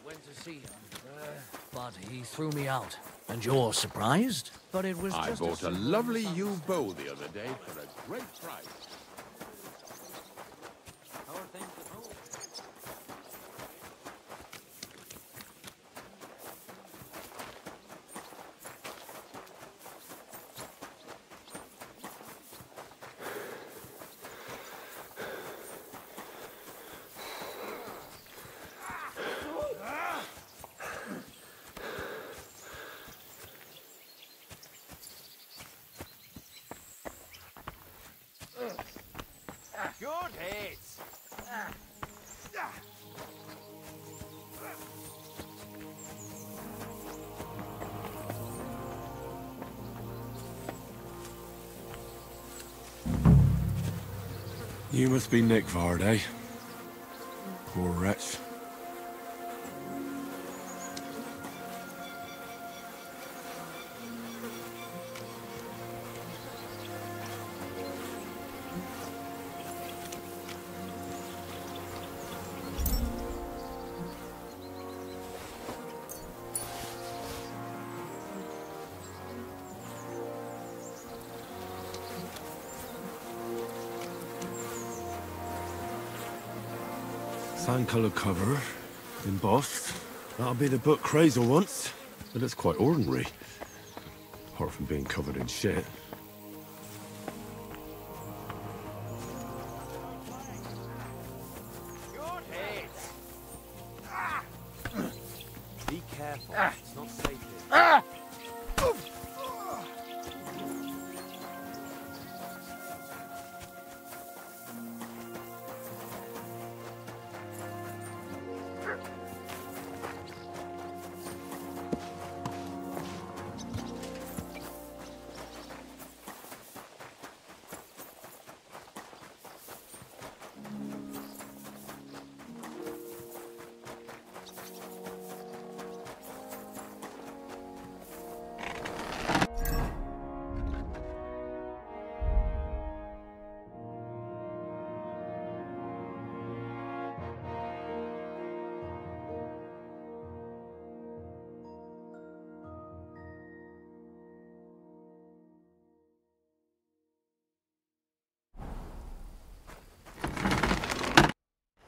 Went to see him, but he threw me out. And you're surprised? But it was I just bought a lovely yew bow the other day for a great price. How are things at home? Good hit! You must be Nick Vard, eh? Poor wretch. Sand-coloured cover, embossed. That'll be the book Crazel wants, but it's quite ordinary. Apart from being covered in shit. Good hit! Be careful, it's not safe here.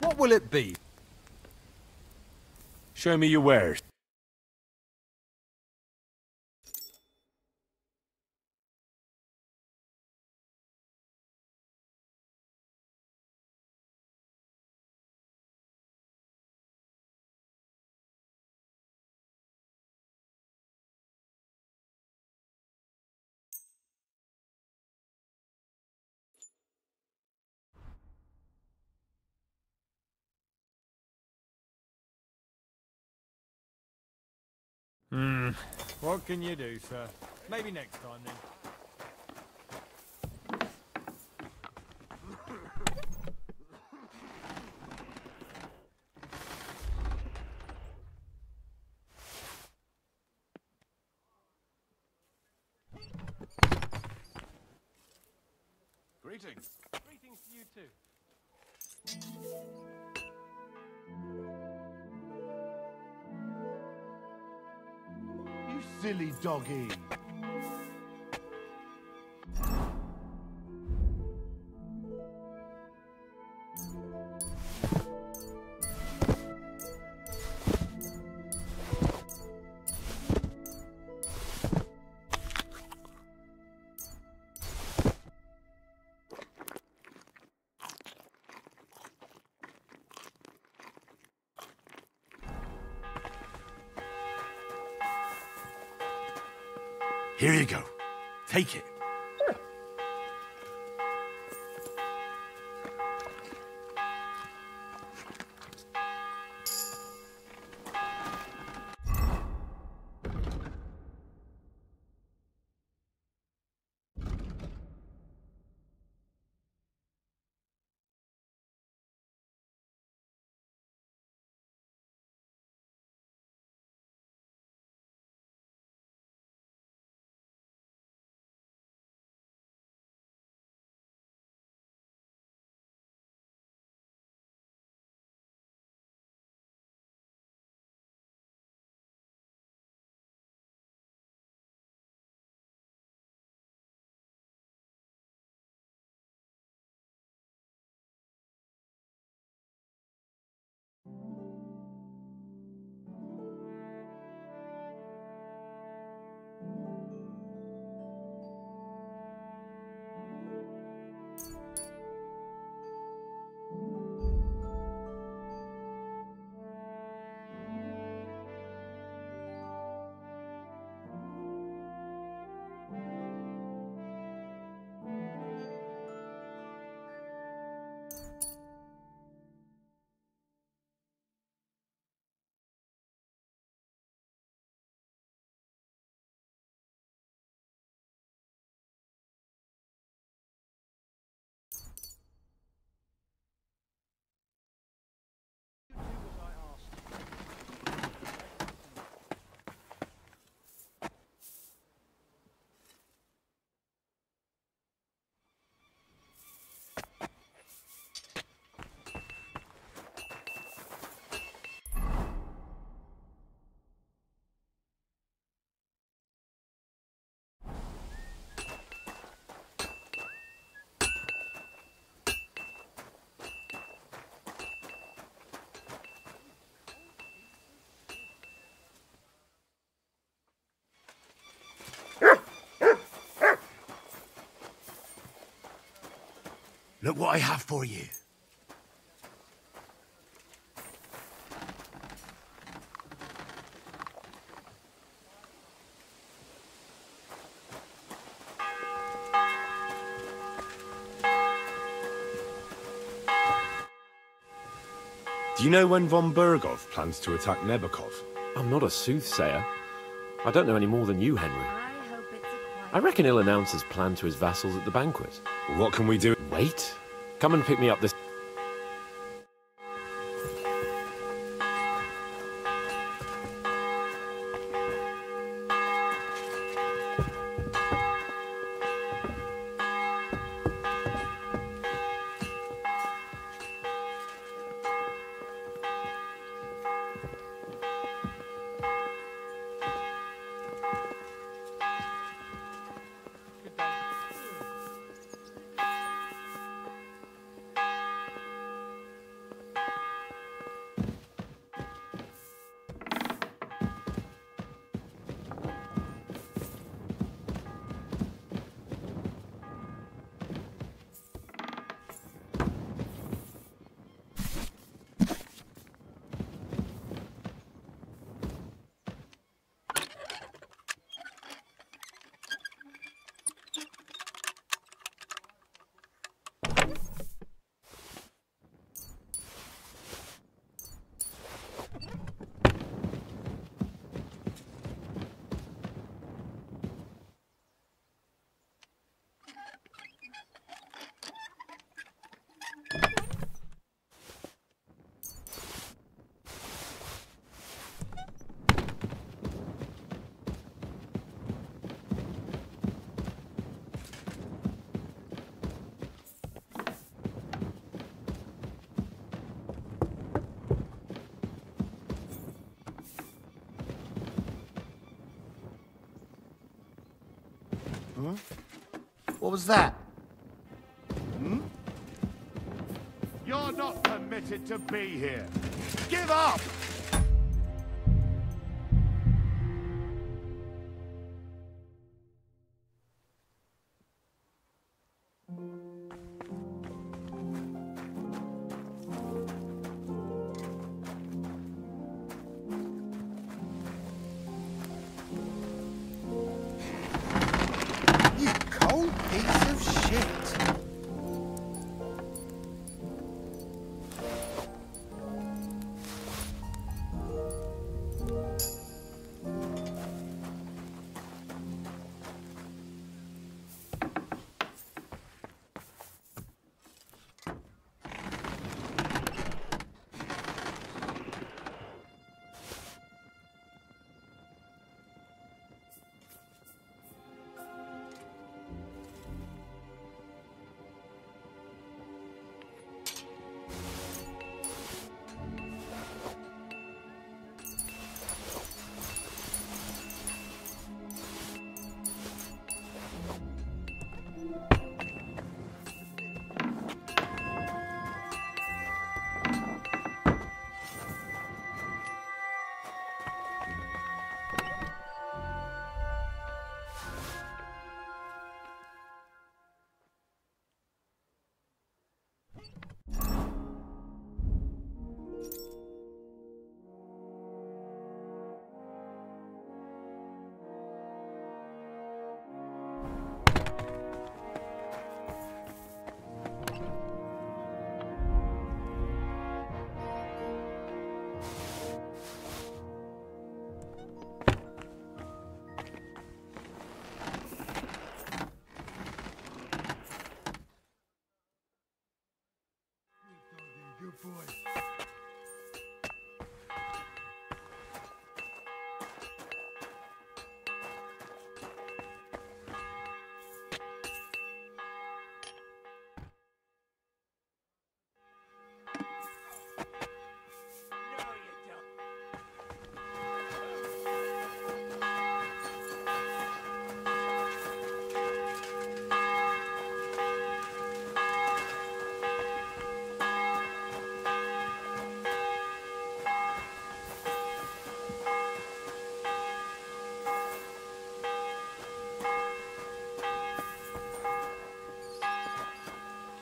What will it be? Show me your wares. What can you do, sir? Maybe next time, then. Greetings. Greetings to you too. You silly doggy. Here you go. Take it. Look what I have for you. Do you know when von Berghoff plans to attack Nebukov? I'm not a soothsayer. I don't know any more than you, Henry. I reckon he'll announce his plan to his vassals at the banquet. What can we do? Wait. Come and pick me up this... Huh? What was that? Hmm? You're not permitted to be here. Give up!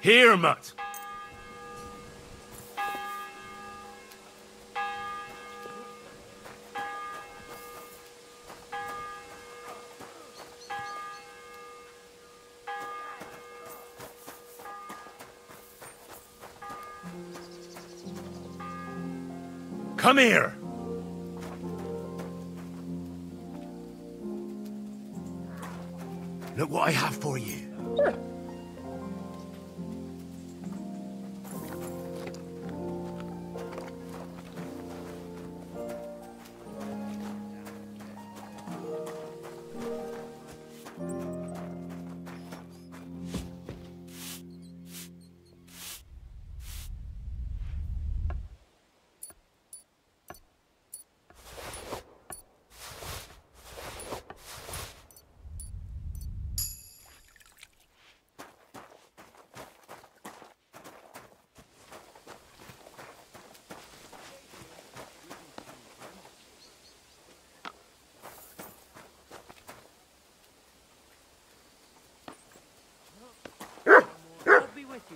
Here, Mutt. Come here! Look what I have for you.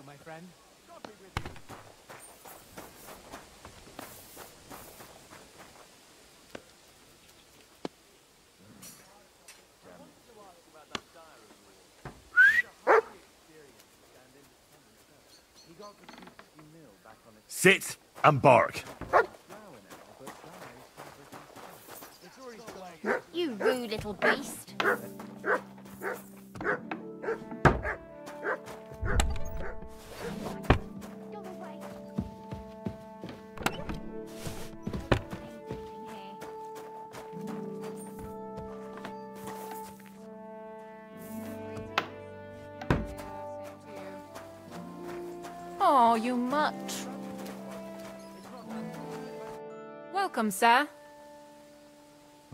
My friend. Sit and bark. You rude little beast. Oh, you mutt. Welcome, sir.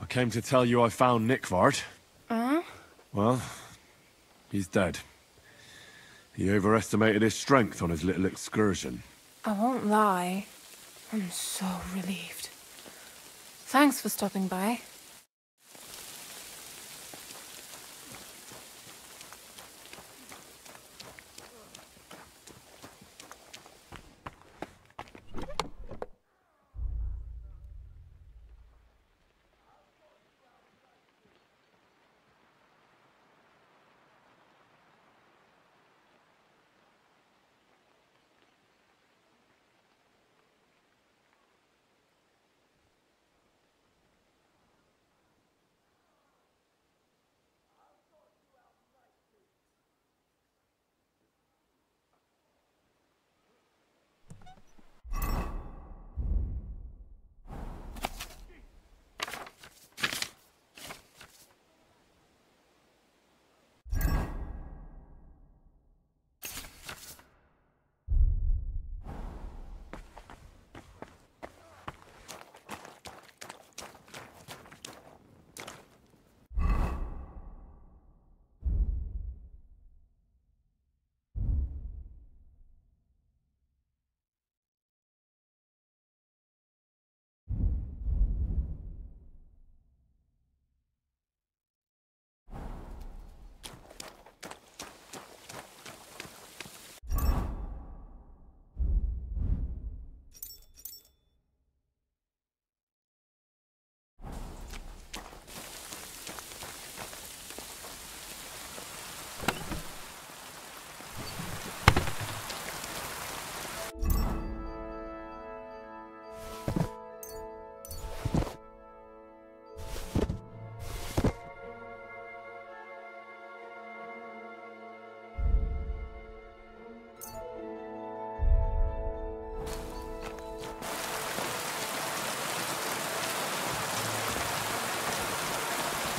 I came to tell you I found Nickvart. Huh? Well, he's dead. He overestimated his strength on his little excursion. I won't lie. I'm so relieved. Thanks for stopping by.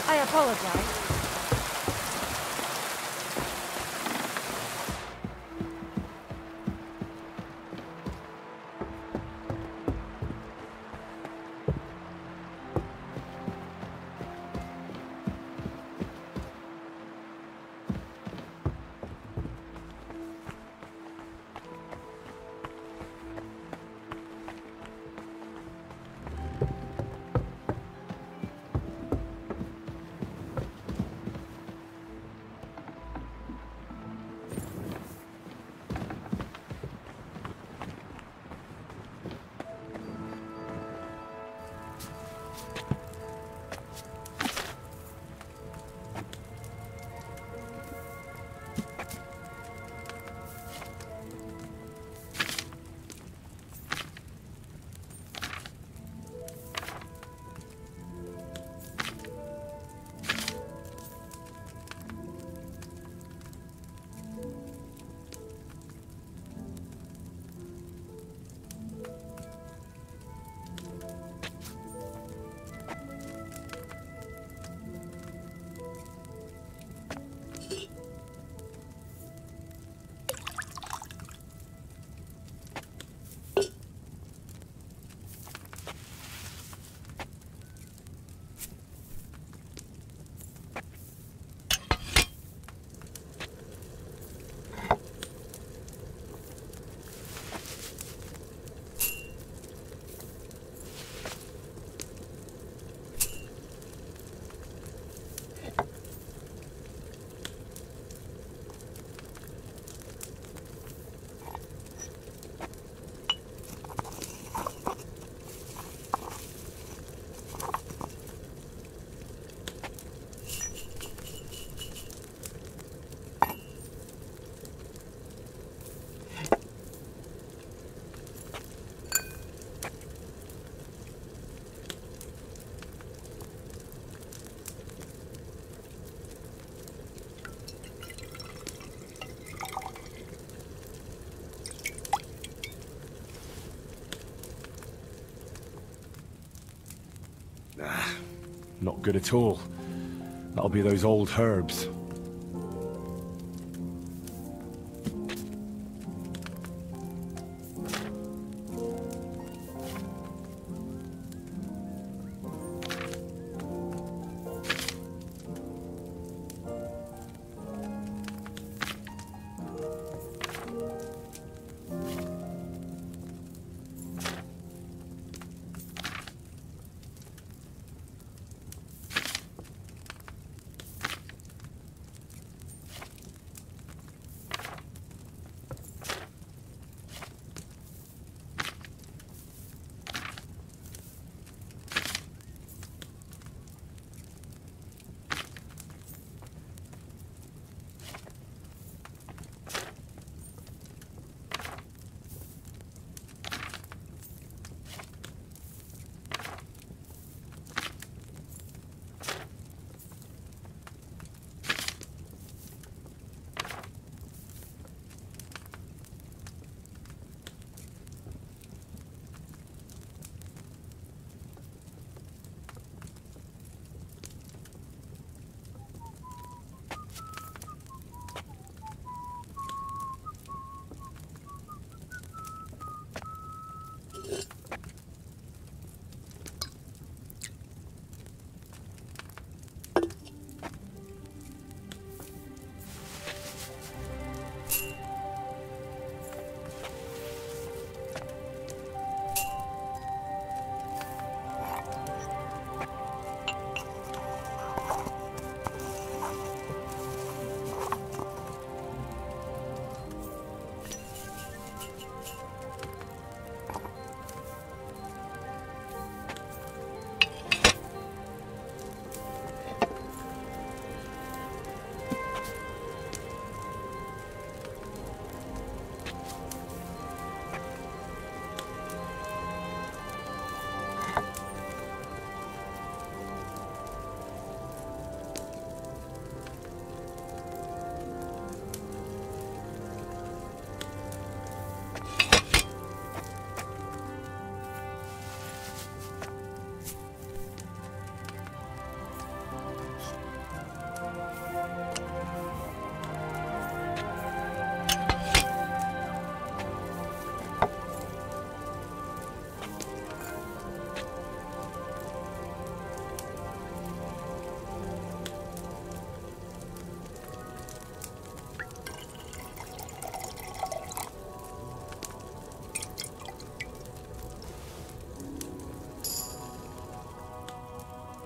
I apologize. Not good at all. That'll be those old herbs.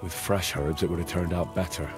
With fresh herbs, it would have turned out better.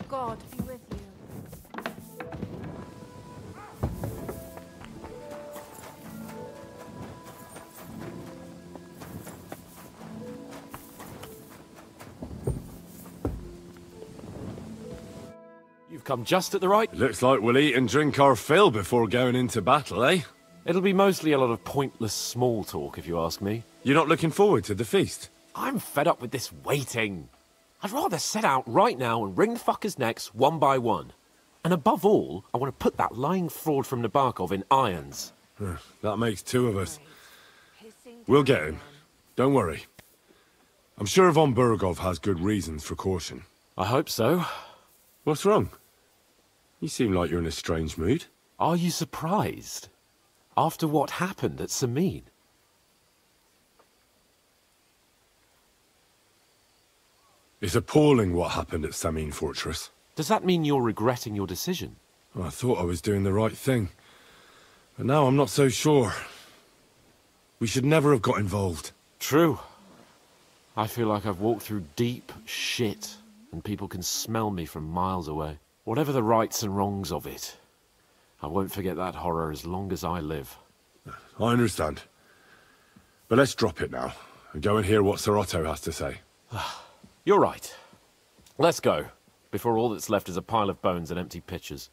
God be with you. come just at the right... Looks like we'll eat and drink our fill before going into battle, eh? It'll be mostly a lot of pointless small talk, if you ask me. You're not looking forward to the feast? I'm fed up with this waiting. I'd rather set out right now and wring the fuckers' necks one by one. And above all, I want to put that lying fraud from Nabokov in irons. That makes two of us. We'll get him. Don't worry. I'm sure von Burgov has good reasons for caution. I hope so. What's wrong? You seem like you're in a strange mood. Are you surprised? After what happened at Samin? It's appalling what happened at Samin Fortress. Does that mean you're regretting your decision? I thought I was doing the right thing. But now I'm not so sure. We should never have got involved. True. I feel like I've walked through deep shit, and people can smell me from miles away. Whatever the rights and wrongs of it, I won't forget that horror as long as I live. I understand. But let's drop it now, and go and hear what Sir Otto has to say. You're right. Let's go, before all that's left is a pile of bones and empty pitchers.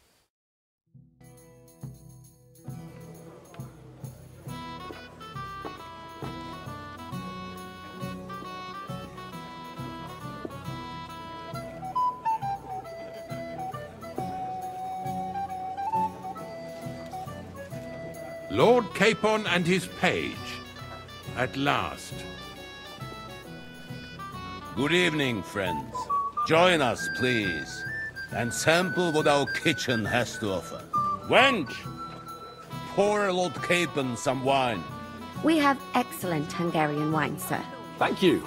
Lord Capon and his page. At last. Good evening, friends. Join us, please, and sample what our kitchen has to offer. Wench! Pour Lord Capon some wine. We have excellent Hungarian wine, sir. Thank you.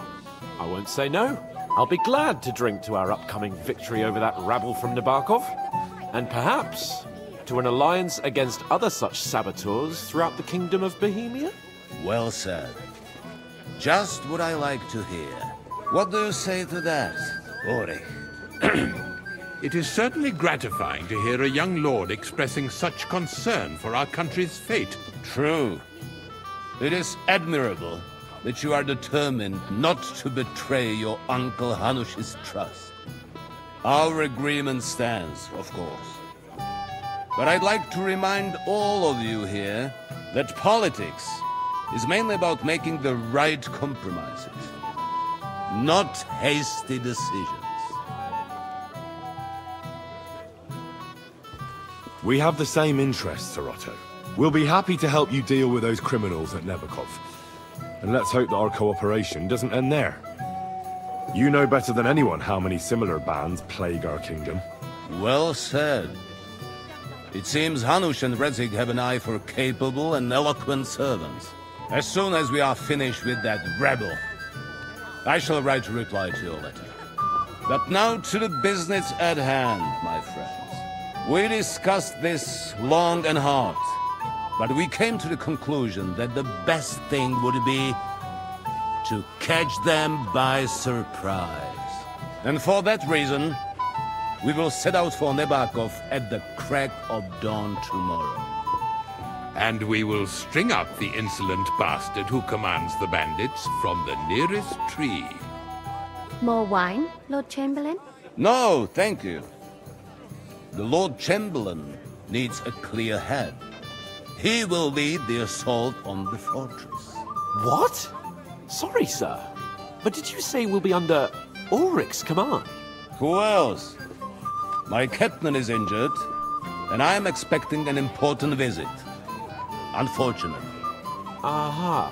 I won't say no. I'll be glad to drink to our upcoming victory over that rabble from Nabokov. And perhaps to an alliance against other such saboteurs throughout the Kingdom of Bohemia? Well said. Just what I like to hear. What do you say to that, Ori? It is certainly gratifying to hear a young lord expressing such concern for our country's fate. True. It is admirable that you are determined not to betray your Uncle Hanush's trust. Our agreement stands, of course. But I'd like to remind all of you here that politics is mainly about making the right compromises, not hasty decisions. We have the same interests, Sir Otto. We'll be happy to help you deal with those criminals at Nabokov. And let's hope that our cooperation doesn't end there. You know better than anyone how many similar bands plague our kingdom. Well said. It seems Hanush and Redzig have an eye for capable and eloquent servants. As soon as we are finished with that rebel, I shall write a reply to your letter. But now to the business at hand, my friends. We discussed this long and hard, but we came to the conclusion that the best thing would be to catch them by surprise. And for that reason, we will set out for Nabokov at the crack of dawn tomorrow. And we will string up the insolent bastard who commands the bandits from the nearest tree. More wine, Lord Chamberlain? No, thank you. The Lord Chamberlain needs a clear head. He will lead the assault on the fortress. What? Sorry, sir. But did you say we'll be under Ulrich's command? Who else? My captain is injured, and I am expecting an important visit. Unfortunately. Aha.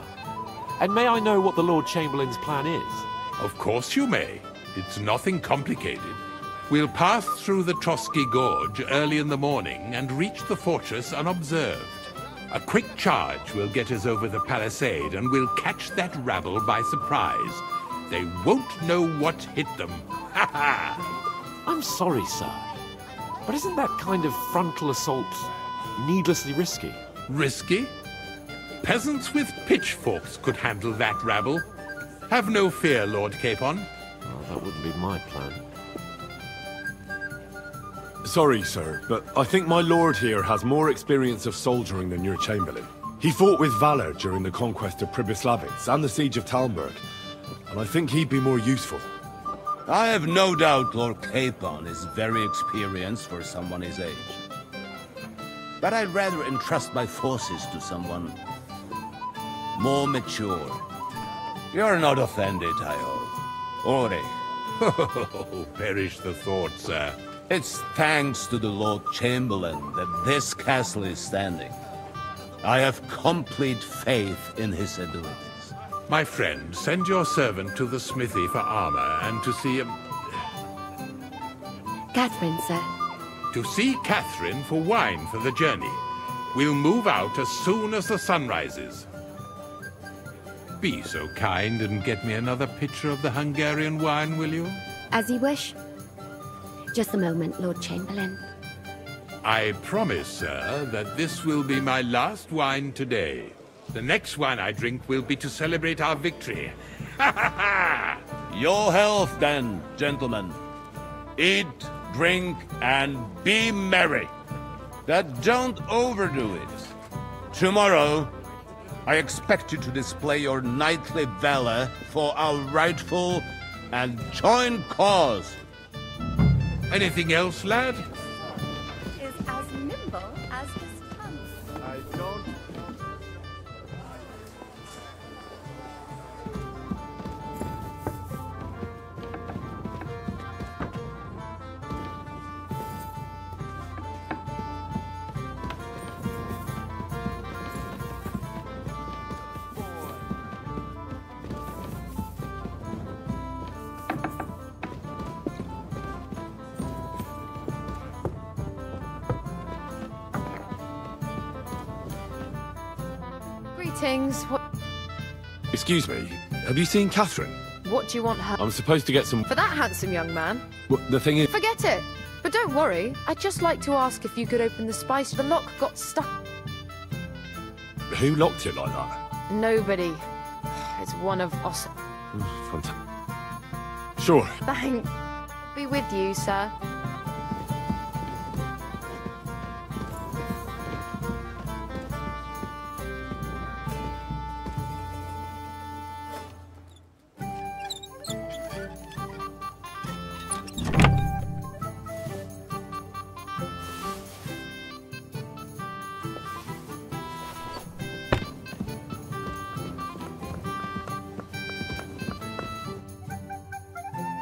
And may I know what the Lord Chamberlain's plan is? Of course you may. It's nothing complicated. We'll pass through the Trotsky Gorge early in the morning and reach the fortress unobserved. A quick charge will get us over the palisade, and we'll catch that rabble by surprise. They won't know what hit them. Ha ha! I'm sorry, sir. But isn't that kind of frontal assault needlessly risky? Risky? Peasants with pitchforks could handle that rabble. Have no fear, Lord Capon. Oh, that wouldn't be my plan. Sorry, sir, but I think my lord here has more experience of soldiering than your Chamberlain. He fought with valor during the conquest of Pribyslavitz and the siege of Talmberg, and I think he'd be more useful. I have no doubt Lord Capon is very experienced for someone his age. But I'd rather entrust my forces to someone more mature. You're not offended, I hope. Ore. Oh, perish the thought, sir. It's thanks to the Lord Chamberlain that this castle is standing. I have complete faith in his abilities. My friend, send your servant to the smithy for armor and to see him. Catherine, sir. To see Catherine for wine for the journey. We'll move out as soon as the sun rises. Be so kind and get me another pitcher of the Hungarian wine, will you? As you wish. Just a moment, Lord Chamberlain. I promise, sir, that this will be my last wine today. The next wine I drink will be to celebrate our victory. Ha ha ha! Your health, then, gentlemen. Eat, drink, and be merry. But don't overdo it. Tomorrow, I expect you to display your knightly valor for our rightful and joint cause. Anything else, lad? Is as nimble as his tongue. I don't... Greetings. Excuse me, have you seen Catherine? What do you want her? I'm supposed to get some... For that handsome young man? Well, the thing is... Forget it. But don't worry. I'd just like to ask if you could open the spice. The lock got stuck. Who locked it like that? Nobody. It's one of us. Fantastic. Sure. Thanks. Be with you, sir.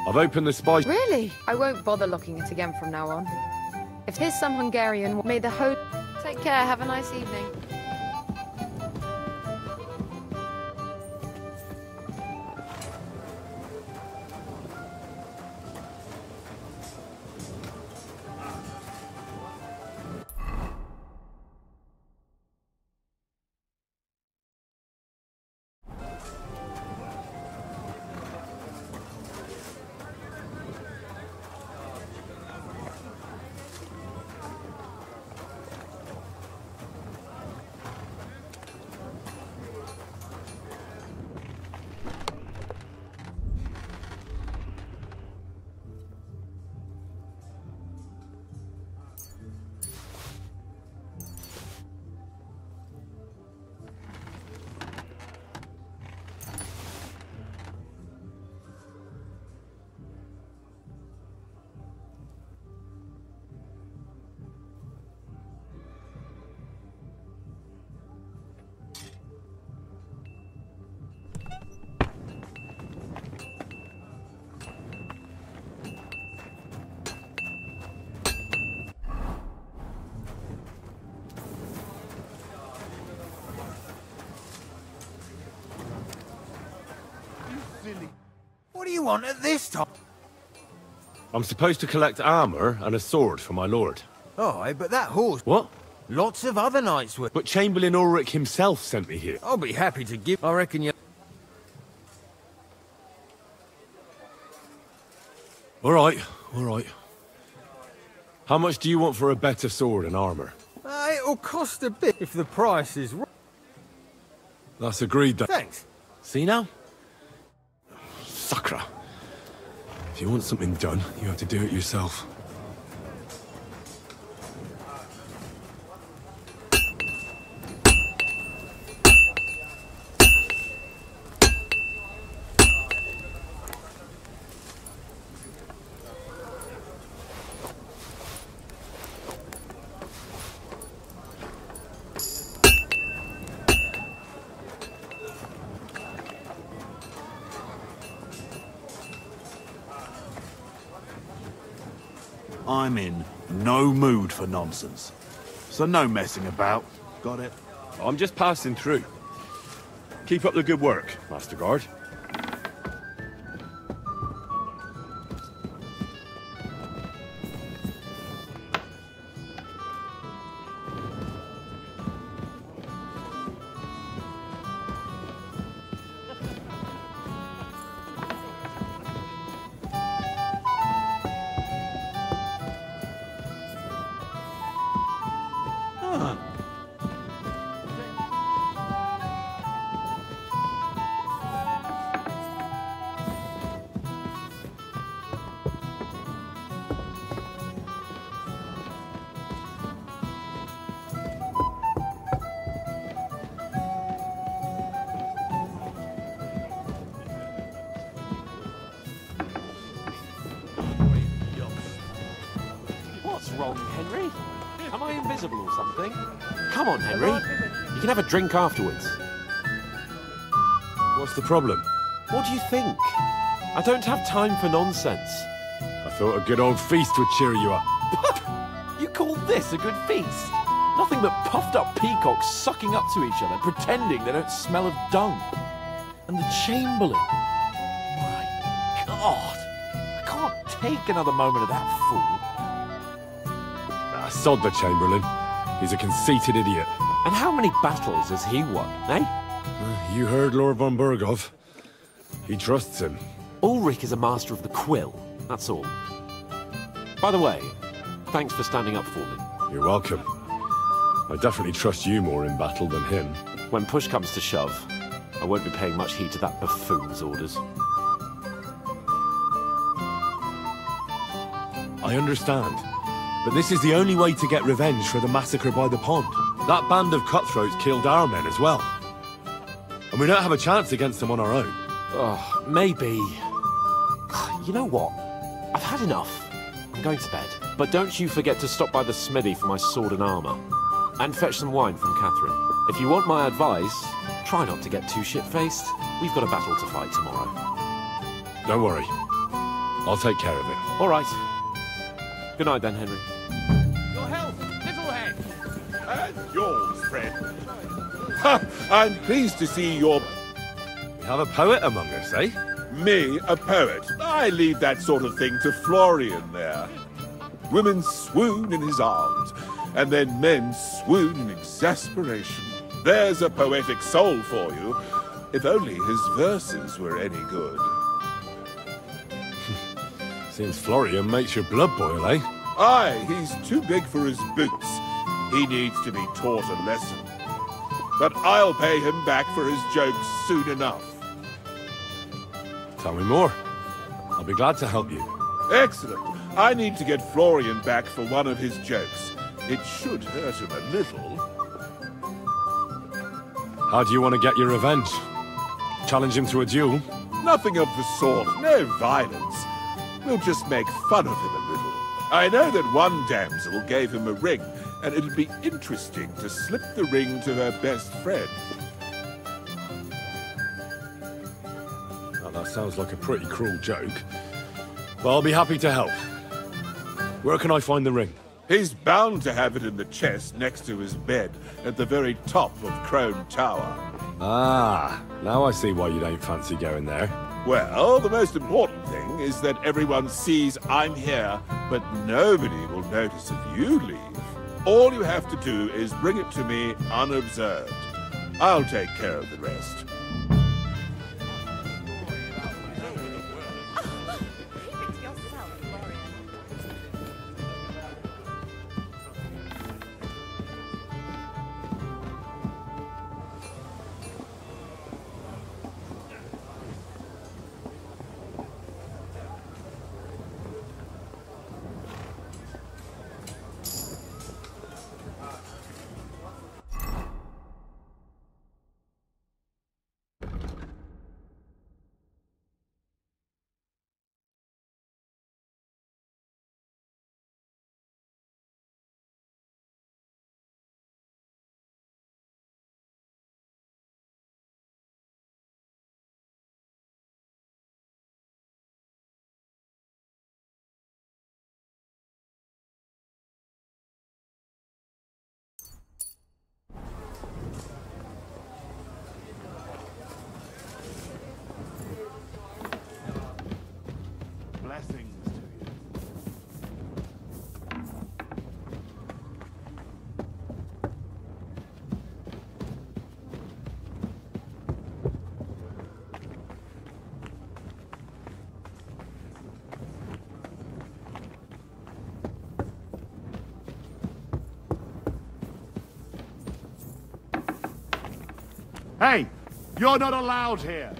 I've opened the spice... Really? I won't bother locking it again from now on. If there's some Hungarian, may the host... Take care, have a nice evening. What do you want at this time? I'm supposed to collect armor and a sword for my lord. Oh, but that horse... What? Lots of other knights were... But Chamberlain Ulrich himself sent me here. I'll be happy to give... I reckon you... All right. How much do you want for a better sword and armor? It'll cost a bit if the price is right. That's agreed then. Thanks. See now? Sucker. If you want something done, you have to do it yourself. I'm in no mood for nonsense. So no messing about. Got it? I'm just passing through. Keep up the good work, Master Guard. What's wrong, Henry? Am I invisible or something? Come on, Henry. You can have a drink afterwards. What's the problem? What do you think? I don't have time for nonsense. I thought a good old feast would cheer you up. You call this a good feast? Nothing but puffed up peacocks sucking up to each other, pretending they don't smell of dung. And the Chamberlain. My God. I can't take another moment of that fool. Sod the Chamberlain. He's a conceited idiot. And how many battles has he won, eh? You heard Lord von Berghoff. He trusts him. Ulrich is a master of the quill, that's all. By the way, thanks for standing up for me. You're welcome. I definitely trust you more in battle than him. When push comes to shove, I won't be paying much heed to that buffoon's orders. I understand. But this is the only way to get revenge for the massacre by the pond. That band of cutthroats killed our men as well. And we don't have a chance against them on our own. Oh, maybe. You know what? I've had enough. I'm going to bed. But don't you forget to stop by the smithy for my sword and armour. And fetch some wine from Catherine. If you want my advice, try not to get too shit-faced. We've got a battle to fight tomorrow. Don't worry. I'll take care of it. All right. Good night then, Henry. Your health, Littlehead! And yours, friend. Ha! I'm pleased to see your... We have a poet among us, eh? Me, a poet. I leave that sort of thing to Florian there. Women swoon in his arms, and then men swoon in exasperation. There's a poetic soul for you, if only his verses were any good. Seems Florian makes your blood boil, eh? Aye, he's too big for his boots. He needs to be taught a lesson. But I'll pay him back for his jokes soon enough. Tell me more. I'll be glad to help you. Excellent. I need to get Florian back for one of his jokes. It should hurt him a little. How do you want to get your revenge? Challenge him to a duel? Nothing of the sort. No violence. We'll just make fun of him a little. I know that one damsel gave him a ring, and it'll be interesting to slip the ring to her best friend. Well, that sounds like a pretty cruel joke. But I'll be happy to help. Where can I find the ring? He's bound to have it in the chest next to his bed at the very top of Crone Tower. Ah, now I see why you don't fancy going there. Well, the most important thing is that everyone sees I'm here, but nobody will notice if you leave. All you have to do is bring it to me unobserved. I'll take care of the rest. Hey, you're not allowed here.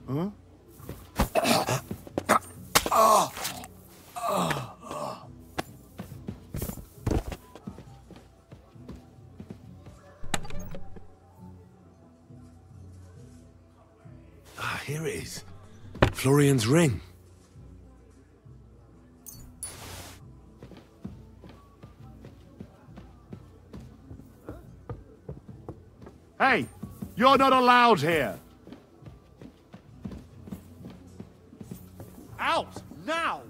Huh? Here it is. Florian's ring. Hey, you're not allowed here. Out, now!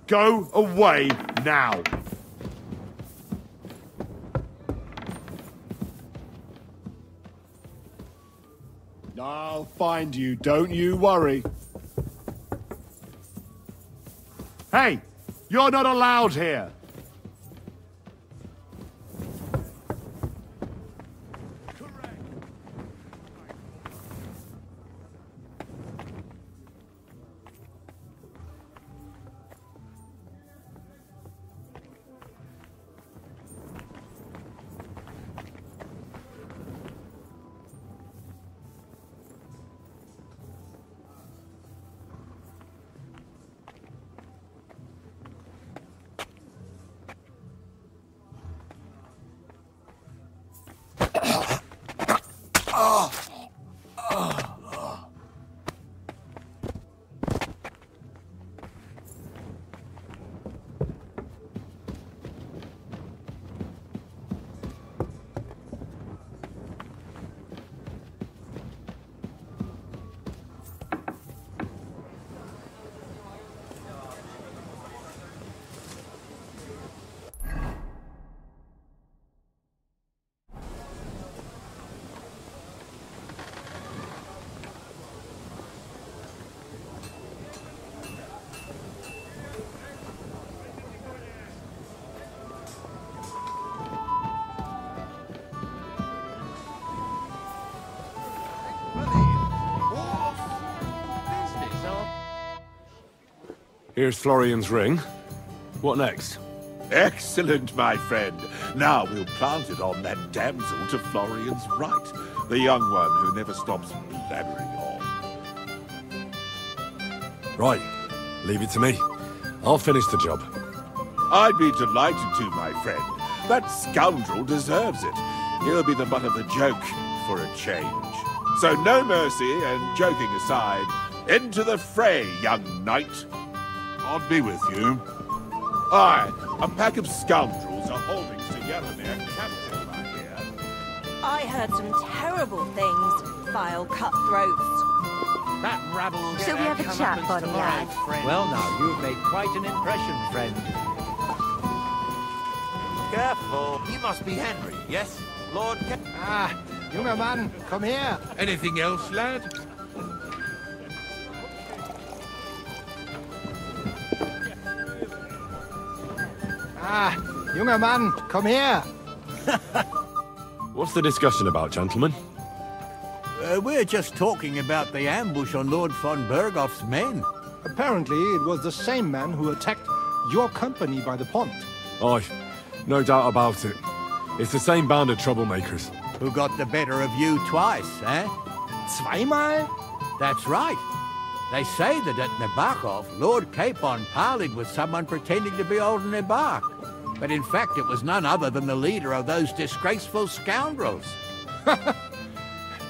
Go away now. I'll find you, don't you worry. Hey, you're not allowed here. Here's Florian's ring. What next? Excellent, my friend. Now we'll plant it on that damsel to Florian's right. The young one who never stops blabbering on. Right. Leave it to me. I'll finish the job. I'd be delighted to, my friend. That scoundrel deserves it. He'll be the butt of the joke for a change. So no mercy, and joking aside, into the fray, young knight. I'll be with you. Aye, a pack of scoundrels are holding together near Captain, I hear. I heard some terrible things, vile cutthroats. That rabble will get Shall we their have a chat, comeuppance Bonnie tomorrow, lad? friend. Well now, you've made quite an impression, friend. Careful. You must be Henry, yes? Lord Junger Mann, komm her. Anything else, lad? Junger Mann, komm her. What's the discussion about, gentlemen? We're just talking about the ambush on Lord von Bergoff's men. Apparently, it was the same man who attacked your company by the pond. Aye, no doubt about it. It's the same band of troublemakers. Who got the better of you twice, eh? Zweimal? That's right. They say that at Nabokov, Lord Capon parleyed with someone pretending to be old Nabok. But in fact, it was none other than the leader of those disgraceful scoundrels.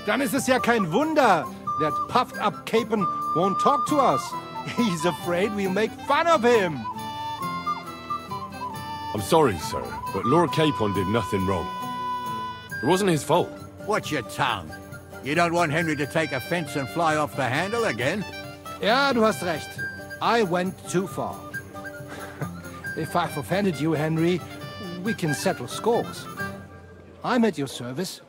Dann ist es ja kein Wunder that puffed-up Capon won't talk to us. He's afraid we'll make fun of him. I'm sorry, sir, but Lord Capon did nothing wrong. It wasn't his fault. Watch your tongue. You don't want Henry to take offense and fly off the handle again? Ja, du hast recht. I went too far. If I've offended you, Henry, we can settle scores. I'm at your service.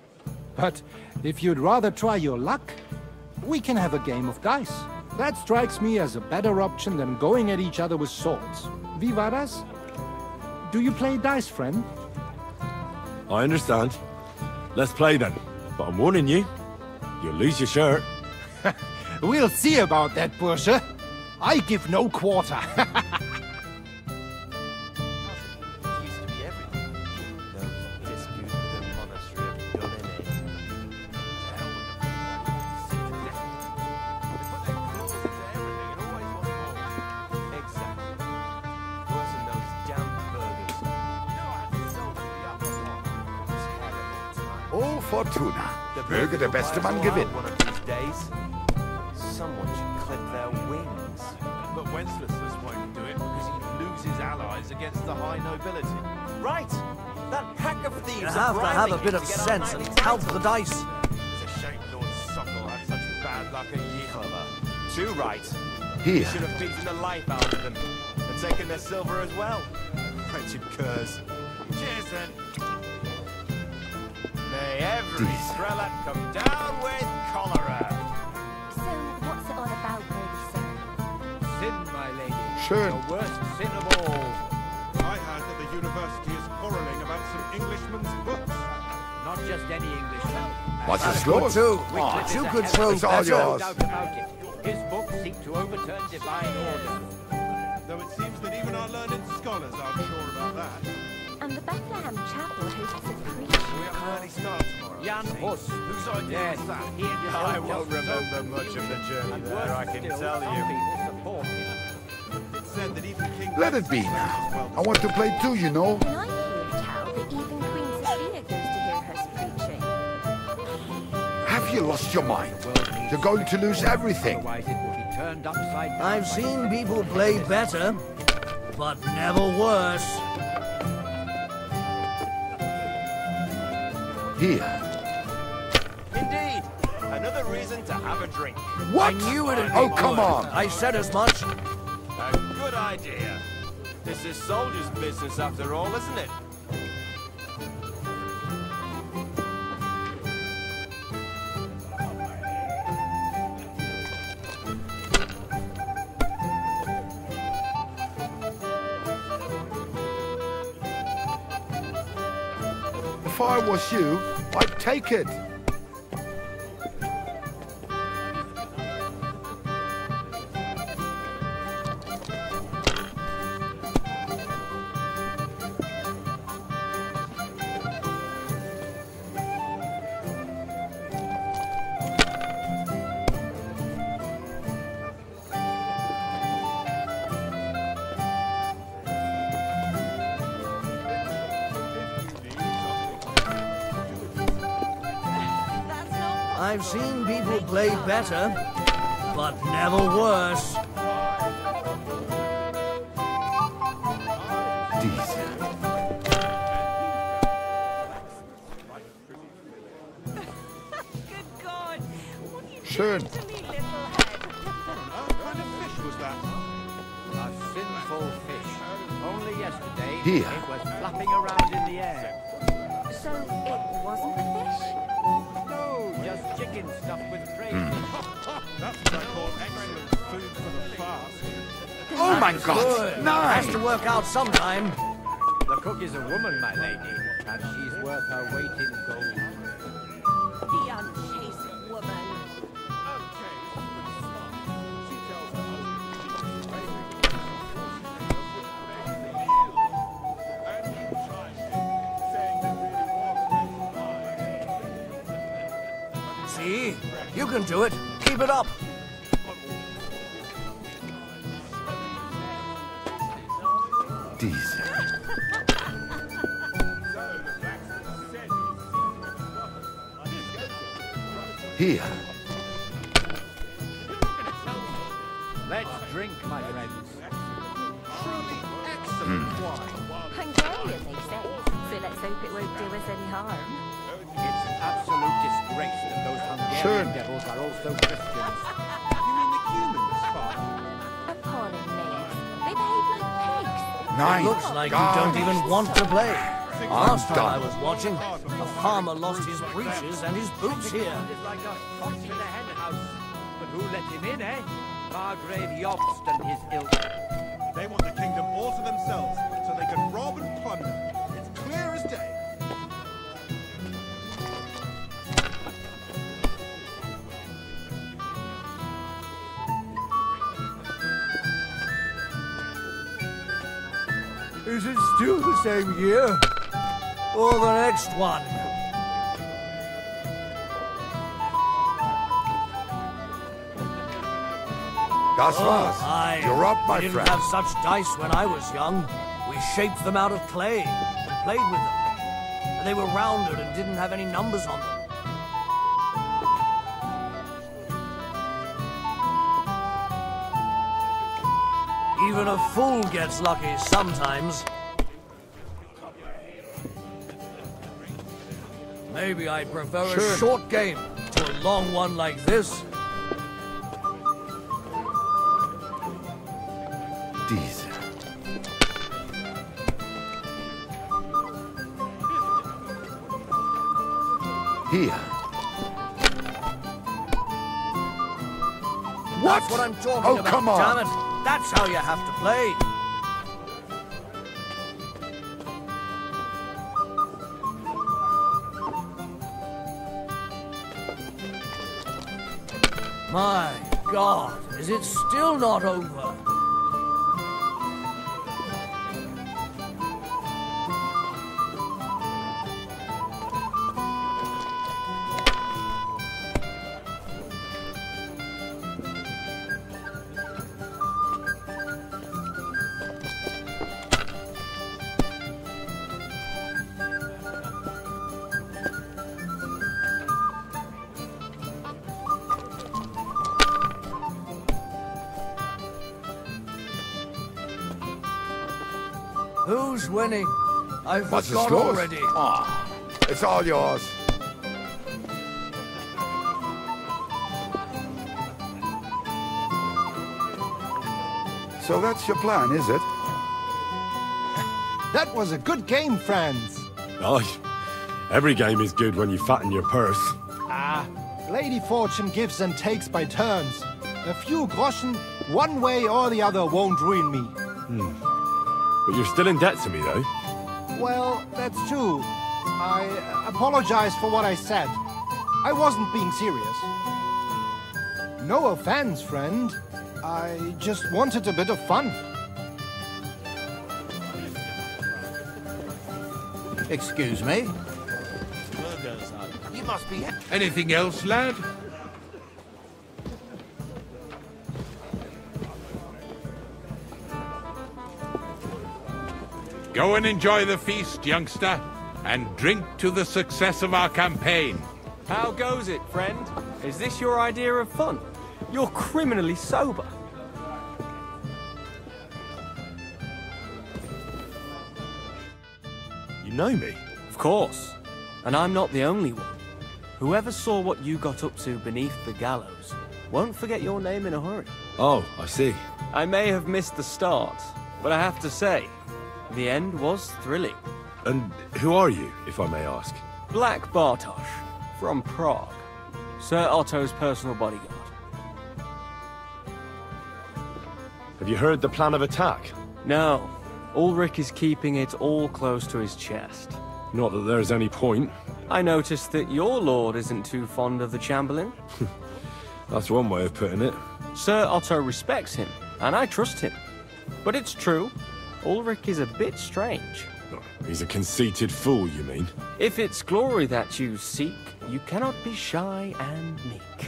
But if you'd rather try your luck, we can have a game of dice. That strikes me as a better option than going at each other with swords. Wie war das? Do you play dice, friend? I understand. Let's play then. But I'm warning you, you'll lose your shirt. We'll see about that, Bursche. I give no quarter. Oh, Fortuna. Möge der beste Mann gewinnen. Someone should clip their wings. But Wenceslas won't do it because he'd lose his allies against the high nobility. Right! That pack of thieves You have to have a bit of sense and count the dice. It's a shame Lord Sokol had such bad luck at Yeehova. Too right. Here. You should have beaten the life out of them and taken their silver as well. Wretched curs. Cheers then. May every Strellat come down with cholera. So, what's it all about, Lady Sin? Sin, my lady. Schön. The worst sin of all. I heard that the university is quarrelling about some Englishman's books. Not just any Englishman. Was ist los? Wycliffe You is could a throw heretic, all no yours. doubt about it. His books seek to overturn divine order. Though it seems that even our learned scholars aren't sure about that. And the Bethlehem Chapel hosts a preach. We have an early start tomorrow. Jan Hus. Whose idea Yes, is that? he and his I help won't just remember so much of the huge. journey And there, worse I can still, tell some you. people support him. It's said that even King Let it be now. I want to play too, you know. And I hear tell that even Queen Sophia goes to hear Hus preaching. Have you lost your mind? You're going to lose everything. Otherwise it will be turned upside down. I've seen people play better, but never worse. Here. Indeed. Another reason to have a drink. What? I knew it'd be Oh, come good. on. I said as much. A good idea. This is soldiers' business after all, isn't it? If I was you, I'd take it. I've seen people play better, but never worse. Schön. What kind of fish was that? A sinful fish. Only yesterday, Here. it was flapping around in the air. So it wasn't a fish? No, just chicken stuffed with crazy. That's what I call excellent food for the fast. Oh my God! Good. No! Has to work out sometime. The cook is a woman, my lady, and she's worth her weight in gold. The unchaste woman. See? You can do it. Keep it up. Diese. Hier. Let's drink, my friends. Truly excellent wine. Hungarian, they say. So let's hope it won't do us any harm. It's an absolute disgrace that those Hungarian Schön. devils are also Christians. You mean the humans, Father? Appalling names. They behave like pigs. Nein. It looks like you don't even want to play. Last time I was watching, the farmer lost his breeches and his boots here. It's like a fox in a hen house. But who let him in, eh? Margrave Jobst and his ilk. They want the kingdom all to themselves, so they can rob and plunder. It's clear as day. Is it still the same year? Or the next one? Das war's. You're up, my we didn't friend. have such dice when I was young. We shaped them out of clay and played with them. And they were rounded and didn't have any numbers on them. Even a fool gets lucky sometimes. Maybe I'd prefer a short game to a long one like this. Diese. Hier. That's what I'm talking Oh, about, come on. damn it. That's how you have to play. My God, is it still not over? Who's winning? I Was ist forgot los? already. Ah, it's all yours. So that's your plan, is it? That was a good game, friends. Aye. Every game is good when you fatten your purse. Ah, Lady Fortune gives and takes by turns. A few groschen, one way or the other, won't ruin me. But you're still in debt to me, though. Well, that's true. I apologize for what I said. I wasn't being serious. No offense, friend. I just wanted a bit of fun. Excuse me? You must be... Anything else, lad? Go and enjoy the feast, youngster, and drink to the success of our campaign. How goes it, friend? Is this your idea of fun? You're criminally sober. You know me? Of course. And I'm not the only one. Whoever saw what you got up to beneath the gallows won't forget your name in a hurry. Oh, I see. I may have missed the start, but I have to say, the end was thrilling. And who are you, if I may ask? Black Bartosz, from Prague. Sir Otto's personal bodyguard. Have you heard the plan of attack? No. Ulrich is keeping it all close to his chest. Not that there's any point. I noticed that your lord isn't too fond of the Chamberlain. That's one way of putting it. Sir Otto respects him, and I trust him. But it's true, Ulrich is a bit strange. He's a conceited fool, you mean? If it's glory that you seek, you cannot be shy and meek.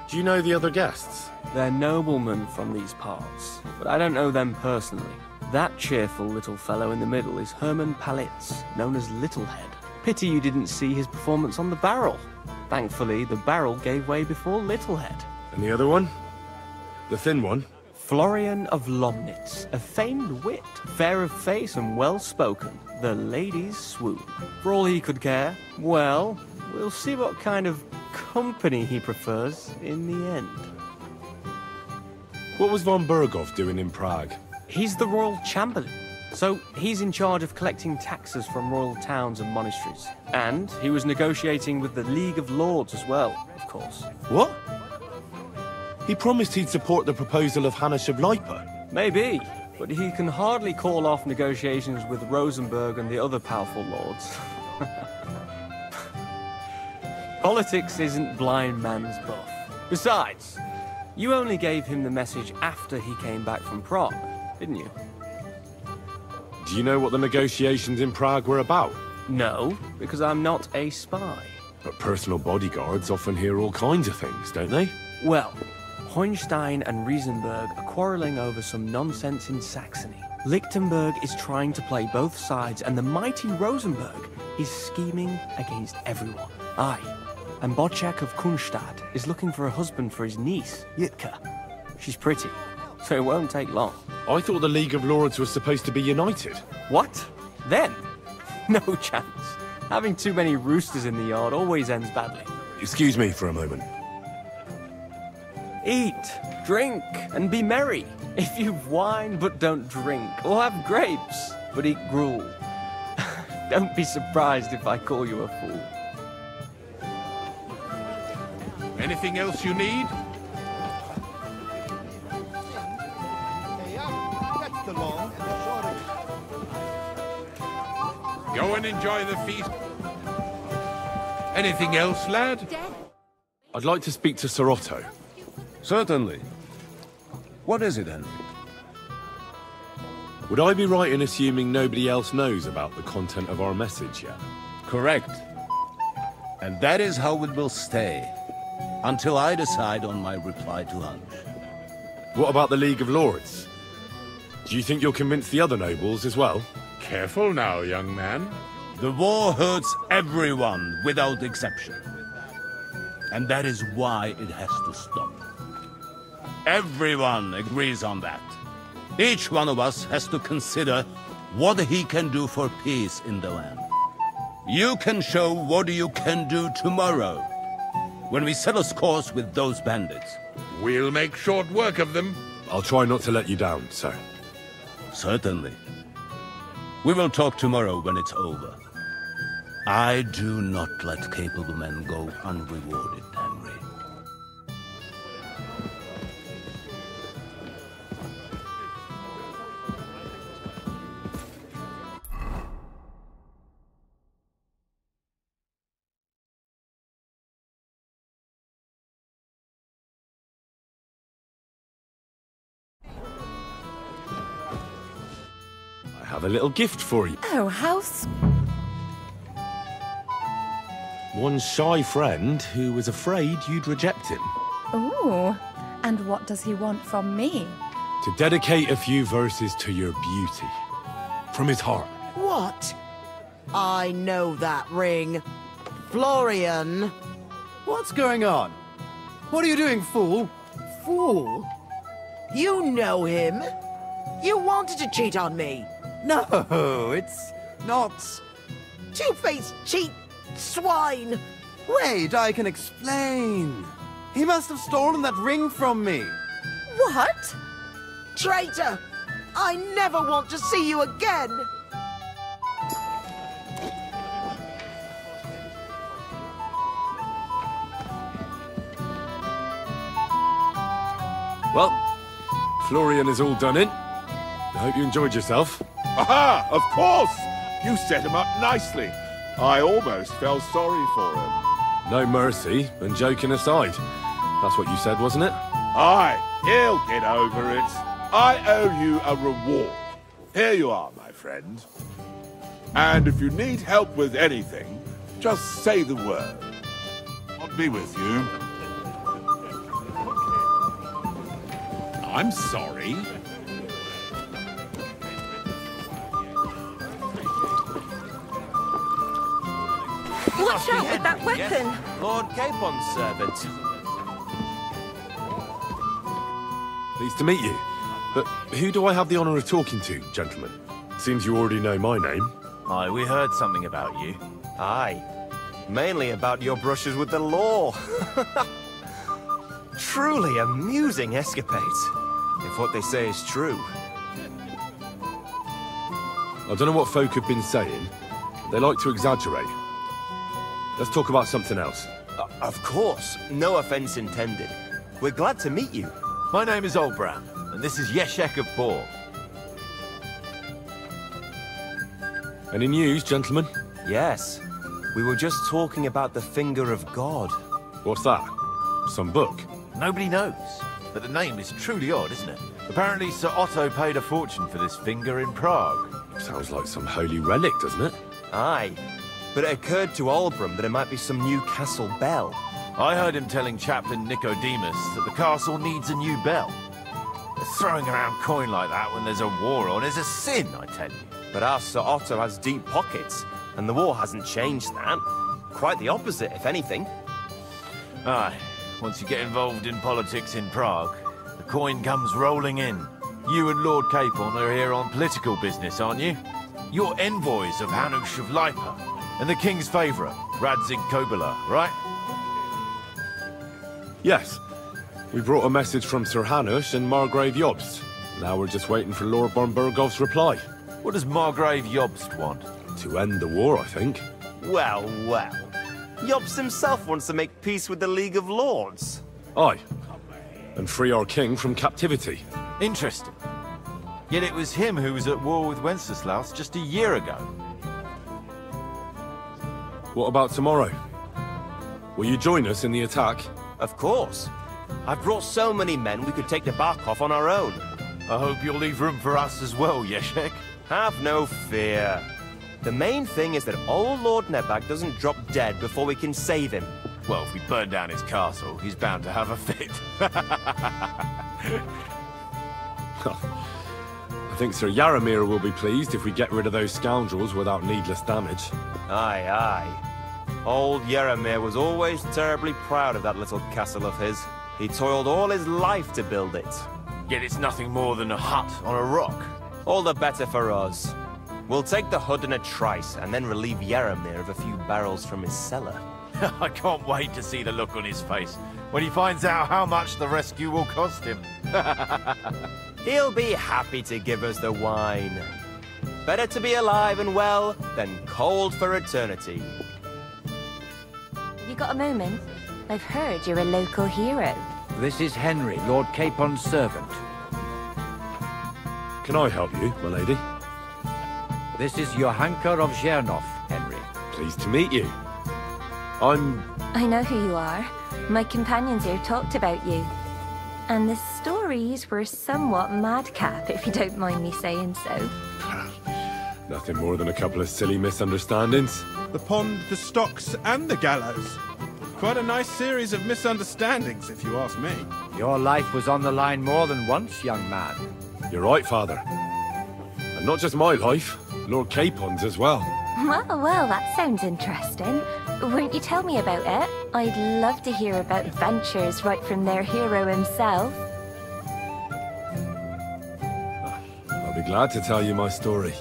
Do you know the other guests? They're noblemen from these parts, but I don't know them personally. That cheerful little fellow in the middle is Herman Palitz, known as Littlehead. Pity you didn't see his performance on the barrel. Thankfully, the barrel gave way before Littlehead. And the other one? The thin one? Florian of Lomnitz, a famed wit, fair of face and well-spoken. The ladies swoon. For all he could care, well, we'll see what kind of company he prefers in the end. What was von Berghoff doing in Prague? He's the royal chamberlain, so he's in charge of collecting taxes from royal towns and monasteries. And he was negotiating with the League of Lords as well, of course. What? He promised he'd support the proposal of Hannes of Lipa. Maybe, but he can hardly call off negotiations with Rosenberg and the other powerful lords. Politics isn't blind man's buff. Besides, you only gave him the message after he came back from Prague, didn't you? Do you know what the negotiations in Prague were about? No, because I'm not a spy. But personal bodyguards often hear all kinds of things, don't they? Well, Hohenstein and Riesenberg are quarrelling over some nonsense in Saxony. Lichtenberg is trying to play both sides, and the mighty Rosenberg is scheming against everyone. Aye, and Bocek of Kunstadt is looking for a husband for his niece, Yitka. She's pretty, so it won't take long. I thought the League of Lords was supposed to be united. What? Then? No chance. Having too many roosters in the yard always ends badly. Excuse me for a moment. Eat, drink, and be merry. If you've wine but don't drink, or have grapes but eat gruel. Don't be surprised if I call you a fool. Anything else you need? Go and enjoy the feast. Anything else, lad? I'd like to speak to Sir Otto. Certainly. What is it, Henry? Would I be right in assuming nobody else knows about the content of our message yet? Correct. And that is how it will stay, until I decide on my reply to Hunch. What about the League of Lords? Do you think you'll convince the other nobles as well? Careful now, young man. The war hurts everyone without exception. And that is why it has to stop. Everyone agrees on that. Each one of us has to consider what he can do for peace in the land. You can show what you can do tomorrow, when we settle scores with those bandits. We'll make short work of them. I'll try not to let you down, sir. Certainly. We will talk tomorrow when it's over. I do not let capable men go unrewarded, Henry. I have a little gift for you. Oh, One shy friend who was afraid you'd reject him. Ooh, and what does he want from me? To dedicate a few verses to your beauty. From his heart. What? I know that ring. Florian. What's going on? What are you doing, fool? Fool? You know him. You wanted to cheat on me. No, it's not... Two-faced cheat swine! Wait, I can explain. He must have stolen that ring from me. What? Traitor! I never want to see you again! Well, Florian is all done in. I hope you enjoyed yourself. Aha! Of course! You set him up nicely. I almost felt sorry for him. No mercy, and joking aside. That's what you said, wasn't it? Aye, he'll get over it. I owe you a reward. Here you are, my friend. And if you need help with anything, just say the word. I'll be with you. I'm sorry. Watch out with that weapon! Yes, Lord Capon's servant. Pleased to meet you. But who do I have the honor of talking to, gentlemen? Seems you already know my name. Aye, we heard something about you. Aye. Mainly about your brushes with the law. Truly amusing escapades, if what they say is true. I don't know what folk have been saying. They like to exaggerate. Let's talk about something else. Of course. No offense intended. We're glad to meet you. My name is Olbram, and this is Yeshek of Bor. Any news, gentlemen? Yes. We were just talking about the Finger of God. What's that? Some book? Nobody knows, but the name is truly odd, isn't it? Apparently Sir Otto paid a fortune for this finger in Prague. Sounds like some holy relic, doesn't it? Aye. But it occurred to Olbram that it might be some new castle bell. I heard him telling Chaplain Nicodemus that the castle needs a new bell. Throwing around coin like that when there's a war on is a sin, I tell you. But our Sir Otto has deep pockets, and the war hasn't changed that. Quite the opposite, if anything. Aye. Once you get involved in politics in Prague, the coin comes rolling in. You and Lord Capon are here on political business, aren't you? You're envoys of Hanush of Lipa, and the king's favourite, Radzig Kobyla, right? Yes. We brought a message from Sir Hanush and Margrave Jobst. Now we're just waiting for Lord Bornbergov's reply. What does Margrave Jobst want? To end the war, I think. Well, well. Jobst himself wants to make peace with the League of Lords. Aye. And free our king from captivity. Interesting. Yet it was him who was at war with Wenceslaus just a year ago. What about tomorrow? Will you join us in the attack? Of course. I've brought so many men we could take the bark off on our own. I hope you'll leave room for us as well, Yeshek. Have no fear. The main thing is that old Lord Nebag doesn't drop dead before we can save him. Well, if we burn down his castle, he's bound to have a fit. I think Sir Yaramir will be pleased if we get rid of those scoundrels without needless damage. Aye, aye. Old Yaramir was always terribly proud of that little castle of his. He toiled all his life to build it. Yet it's nothing more than a hut on a rock. All the better for us. We'll take the hut in a trice and then relieve Yaramir of a few barrels from his cellar. I can't wait to see the look on his face when he finds out how much the rescue will cost him. He'll be happy to give us the wine. Better to be alive and well than cold for eternity. Have you got a moment? I've heard you're a local hero. This is Henry, Lord Capon's servant. Can I help you, my lady? This is Johanka of Zhernov, Henry. Pleased to meet you. I know who you are. My companions here talked about you. And the stories were somewhat madcap, if you don't mind me saying so. Nothing more than a couple of silly misunderstandings. The pond, the stocks, and the gallows. Quite a nice series of misunderstandings, if you ask me. Your life was on the line more than once, young man. You're right, Father. And not just my life, Lord Capon's as well. Well, that sounds interesting. Won't you tell me about it? I'd love to hear about adventures right from their hero himself. I'll be glad to tell you my story.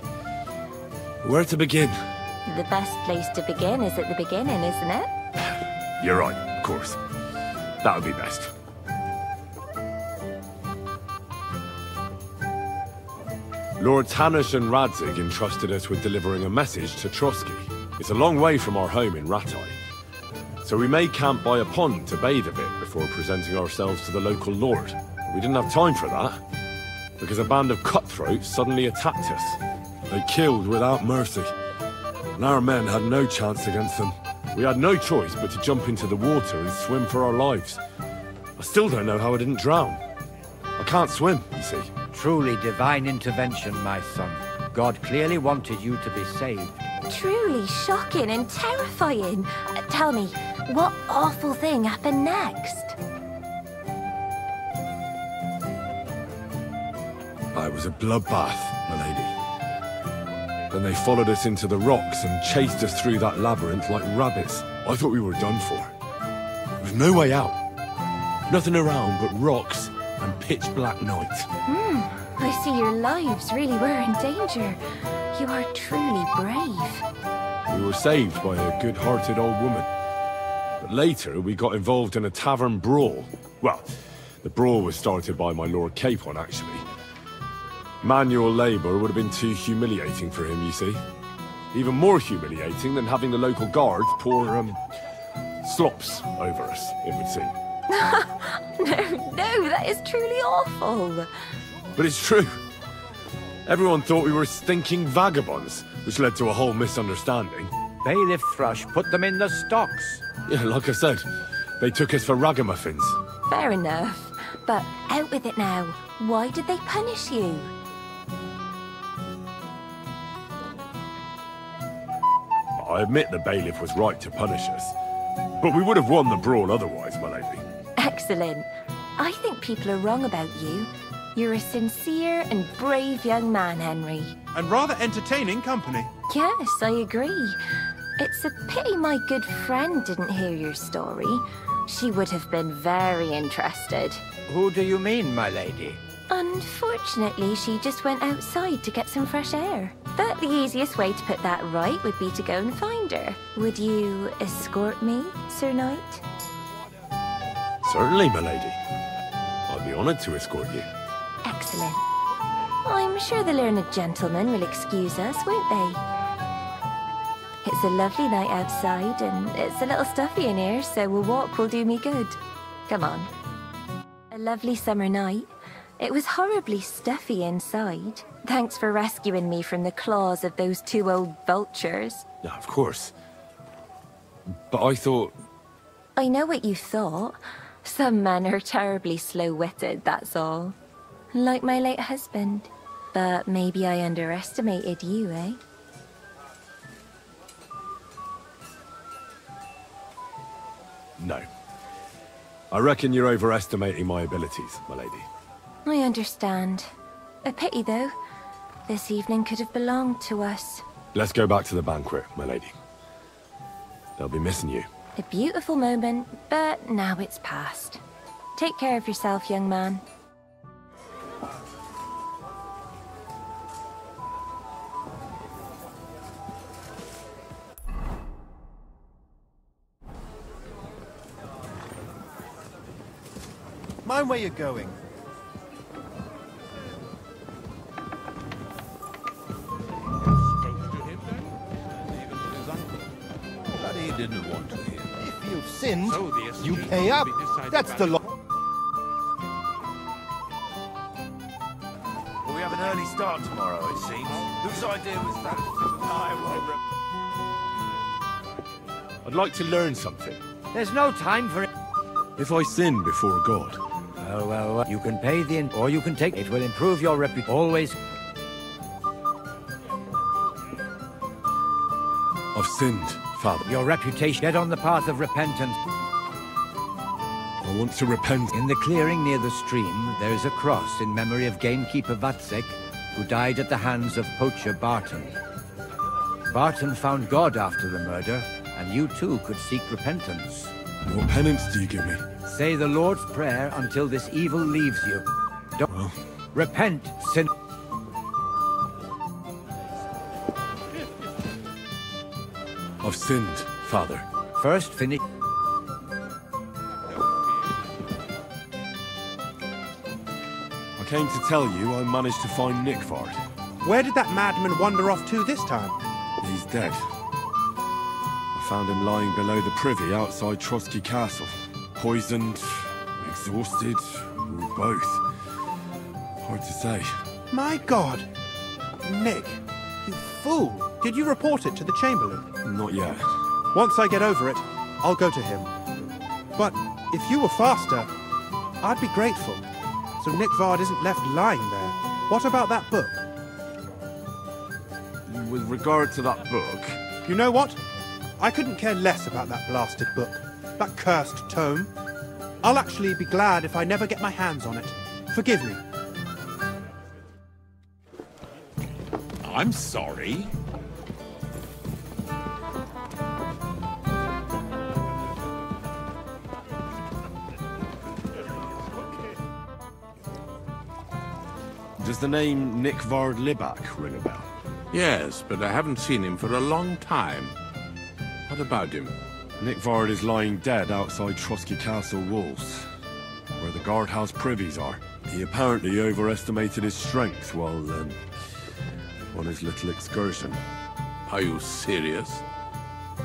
Where to begin? The best place to begin is at the beginning, isn't it? You're right, of course. That would be best. Lords Hanush and Radzig entrusted us with delivering a message to Trotsky. It's a long way from our home in Ratai. So we made camp by a pond to bathe a bit before presenting ourselves to the local lord. We didn't have time for that, because a band of cutthroats suddenly attacked us. They killed without mercy, and our men had no chance against them. We had no choice but to jump into the water and swim for our lives. I still don't know how I didn't drown. I can't swim, you see. Truly divine intervention, my son. God clearly wanted you to be saved. Truly shocking and terrifying. Tell me, what awful thing happened next? It was a bloodbath, my lady. Then they followed us into the rocks and chased us through that labyrinth like rabbits. I thought we were done for. There was no way out. Nothing around but rocks and pitch-black night. I see your lives really were in danger. You are truly brave. We were saved by a good-hearted old woman. But later, we got involved in a tavern brawl. Well, the brawl was started by my Lord Capon, actually. Manual labour would have been too humiliating for him, you see. Even more humiliating than having the local guard pour, slops over us, it would seem. No, that is truly awful. But it's true. Everyone thought we were stinking vagabonds, which led to a whole misunderstanding. Bailiff Thrush put them in the stocks. Yeah, like I said, they took us for ragamuffins. Fair enough. But out with it now. Why did they punish you? I admit the bailiff was right to punish us. But we would have won the brawl otherwise, my lady. Excellent. I think people are wrong about you. You're a sincere and brave young man, Henry. And rather entertaining company. Yes, I agree. It's a pity my good friend didn't hear your story. She would have been very interested. Who do you mean, my lady? Unfortunately, she just went outside to get some fresh air. But the easiest way to put that right would be to go and find her. Would you escort me, Sir Knight? Certainly, my lady. I'd be honored to escort you. Excellent. I'm sure the learned gentlemen will excuse us, won't they? It's a lovely night outside, and it's a little stuffy in here, so a walk will do me good. Come on. A lovely summer night. It was horribly stuffy inside. Thanks for rescuing me from the claws of those two old vultures. Yeah, of course. But I thought... I know what you thought. Some men are terribly slow-witted, that's all. Like my late husband. But maybe I underestimated you, eh? No. I reckon you're overestimating my abilities, my lady. I understand. A pity, though. This evening could have belonged to us. Let's go back to the banquet, my lady. They'll be missing you. A beautiful moment, but now it's past. Take care of yourself, young man. Mind where you're going. But he didn't want to hear. If you've sinned, you pay up. That's the law. Well, we have an early start tomorrow, it seems. Whose idea was that? I'd like to learn something. There's no time for it. If I sin before God... Well, you can pay or you can take it. It will improve your reputation. Always. I've sinned, Father. Your reputation. Get on the path of repentance. I want to repent. In the clearing near the stream, there is a cross in memory of gamekeeper Vatsek, who died at the hands of poacher Barton. Barton found God after the murder, and you too could seek repentance. What penance do you give me? Say the Lord's Prayer until this evil leaves you. Don't repent, sin. I've sinned, Father. First finish. I came to tell you I managed to find Nickvard. Where did that madman wander off to this time? He's dead. I found him lying below the privy outside Trotsky Castle. Poisoned, exhausted, or both. Hard to say. My God! Nick, you fool! Did you report it to the Chamberlain? Not yet. Once I get over it, I'll go to him. But if you were faster, I'd be grateful. So Nickvard isn't left lying there. What about that book? With regard to that book... You know what? I couldn't care less about that blasted book. That cursed tome. I'll actually be glad if I never get my hands on it. Forgive me. I'm sorry. Does the name Nickvard Libak ring a bell? Yes, but I haven't seen him for a long time. What about him? Nickvard is lying dead outside Trotsky Castle walls, where the guardhouse privies are. He apparently overestimated his strength while, on his little excursion. Are you serious?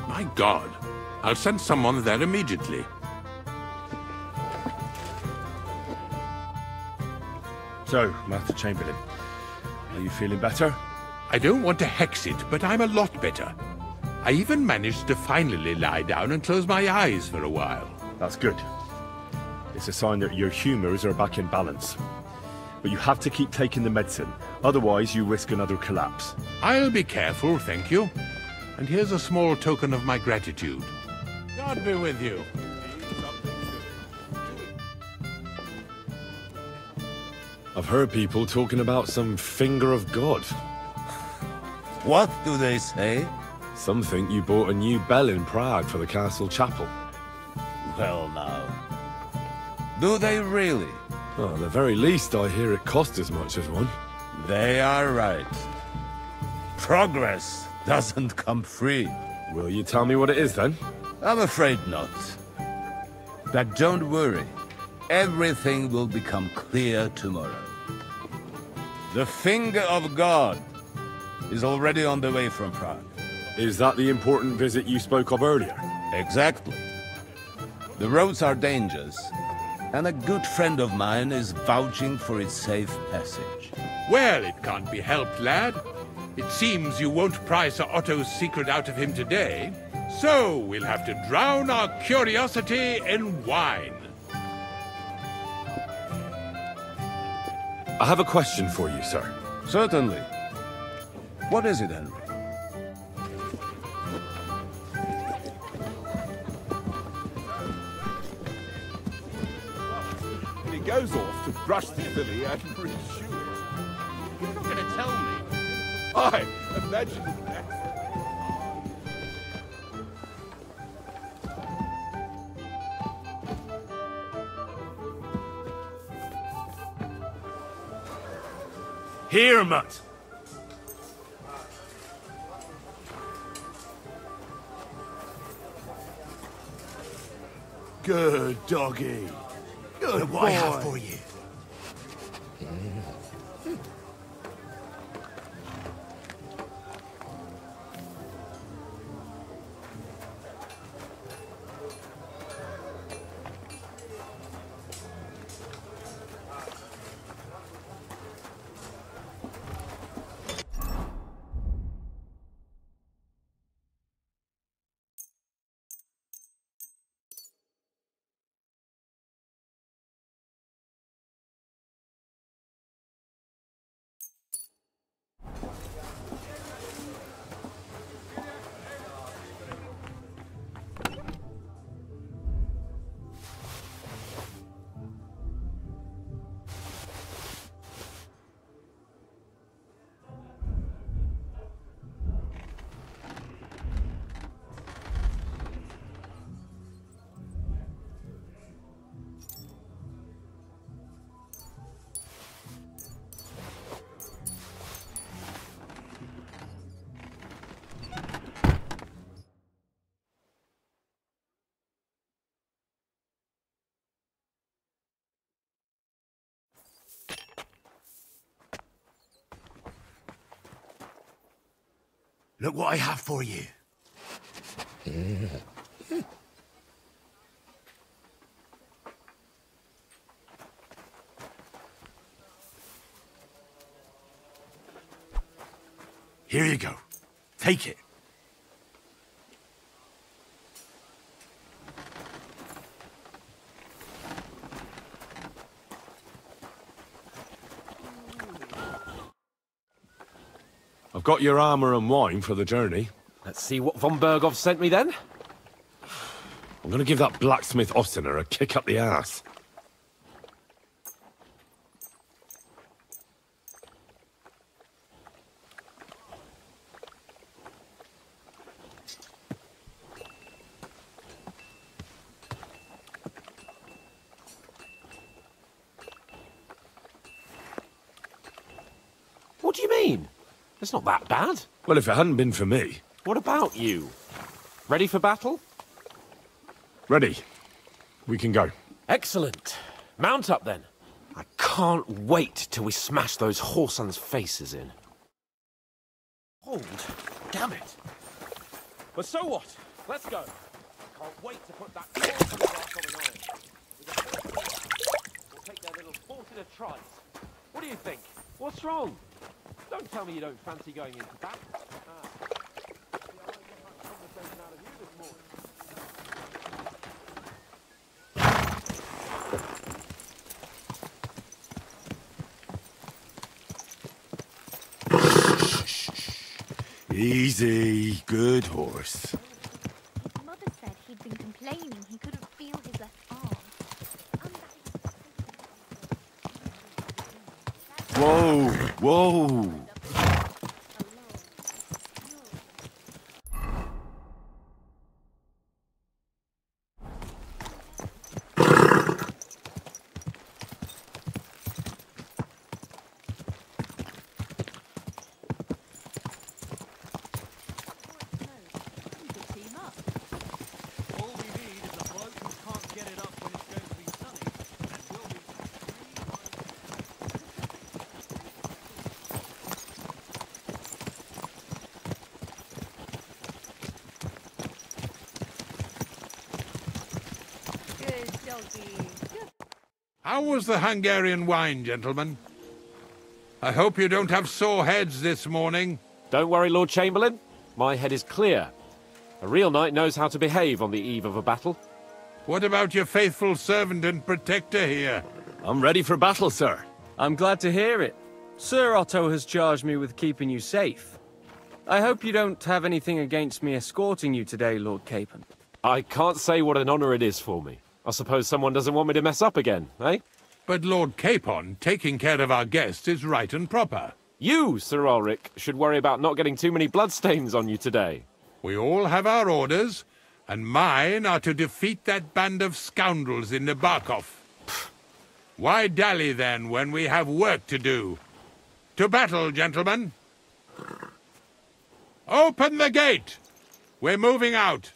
My God. I'll send someone there immediately. So, Master Chamberlain, are you feeling better? I don't want to hex it, but I'm a lot better. I even managed to finally lie down and close my eyes for a while. That's good. It's a sign that your humors are back in balance. But you have to keep taking the medicine, otherwise you risk another collapse. I'll be careful, thank you. And here's a small token of my gratitude. God be with you. I've heard people talking about some finger of God. What do they say? Some think you bought a new bell in Prague for the castle chapel. Well now. Do they really? Well, at the very least, I hear it cost as much as one. They are right. Progress doesn't come free. Will you tell me what it is, then? I'm afraid not. But don't worry. Everything will become clear tomorrow. The finger of God is already on the way from Prague. Is that the important visit you spoke of earlier? Exactly. The roads are dangerous, and a good friend of mine is vouching for its safe passage. Well, it can't be helped, lad. It seems you won't pry Sir Otto's secret out of him today, so we'll have to drown our curiosity in wine. I have a question for you, sir. Certainly. What is it, Henry? And he goes off to brush the filly and rechew it. You're not going to tell me. I imagine that. Here, Mutt! Good doggy. Good Look boy. what I have for you. Look what I have for you. Here you go. Take it. I've got your armor and wine for the journey. Let's see what von Bergov sent me then. I'm gonna give that blacksmith Ostiner a kick up the ass. What do you mean? It's not that bad. Well, if it hadn't been for me... What about you? Ready for battle? Ready. We can go. Excellent. Mount up then. I can't wait till we smash those whoresons' faces in. Hold. Damn it. But so what? Let's go. I can't wait to put that whoreson ass on an iron. We'll take their little fortunate tries. What do you think? What's wrong? Don't tell me you don't fancy going into battle. Easy, good horse. Mother said he'd been complaining he couldn't feel his left arm. Whoa, whoa. How was the Hungarian wine, gentlemen? I hope you don't have sore heads this morning. Don't worry, Lord Chamberlain. My head is clear. A real knight knows how to behave on the eve of a battle. What about your faithful servant and protector here? I'm ready for battle, sir. I'm glad to hear it. Sir Otto has charged me with keeping you safe. I hope you don't have anything against me escorting you today, Lord Capon. I can't say what an honor it is for me. I suppose someone doesn't want me to mess up again, eh? But Lord Capon, taking care of our guests is right and proper. You, Sir Ulrich, should worry about not getting too many bloodstains on you today. We all have our orders, and mine are to defeat that band of scoundrels in Nabokov. Why dally, then, when we have work to do? To battle, gentlemen! Open the gate! We're moving out!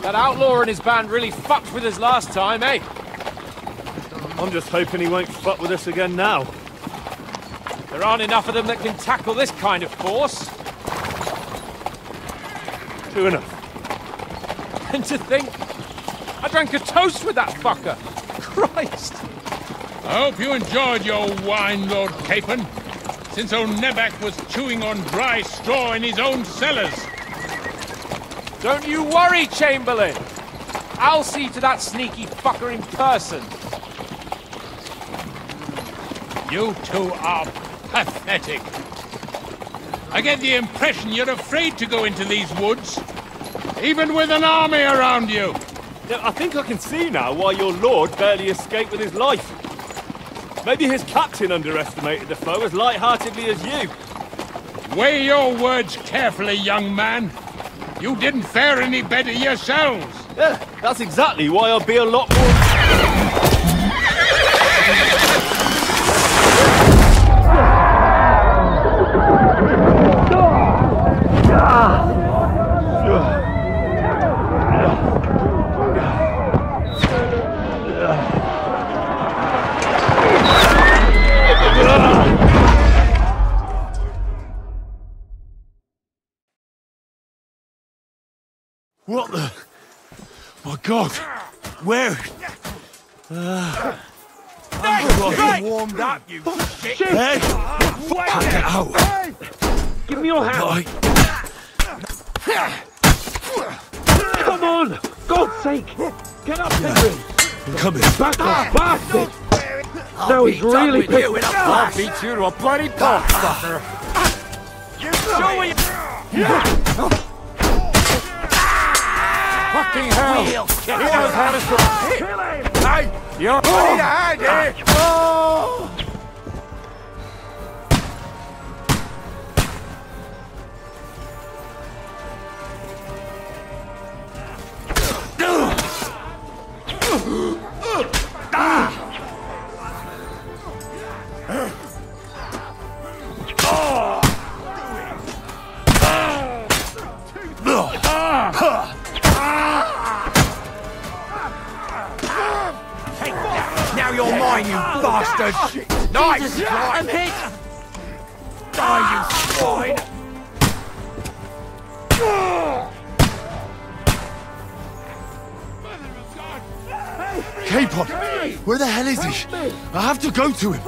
That outlaw and his band really fucked with us last time, eh? I'm just hoping he won't fuck with us again now. There aren't enough of them that can tackle this kind of force. True enough. And to think, I drank a toast with that fucker. Christ. I hope you enjoyed your wine, Lord Capon, since old Neback was chewing on dry straw in his own cellars. Don't you worry, Chamberlain. I'll see to that sneaky fucker in person. You two are pathetic. I get the impression you're afraid to go into these woods, even with an army around you. Yeah, I think I can see now why your lord barely escaped with his life. Maybe his captain underestimated the foe as light-heartedly as you. Weigh your words carefully, young man. You didn't fare any better yourselves. Yeah, that's exactly why I'll be a lot more... What the... My God! Where... I'm warmed up, you shit! Hey! Get out! Give me your hand! Come on! God's sake! Get up, Henry! I'm coming. Back off, bastard! Now he's really pissed. I'll beat you to a bloody pulp, fucker! Show me! Fucking hell! He knows how to kill him! Hey! You're ready to hide here! Oh! Now you're mine, you bastard! Nice! I'm hit! Die, you swine! Capon! Where the hell is he? I have to go to him!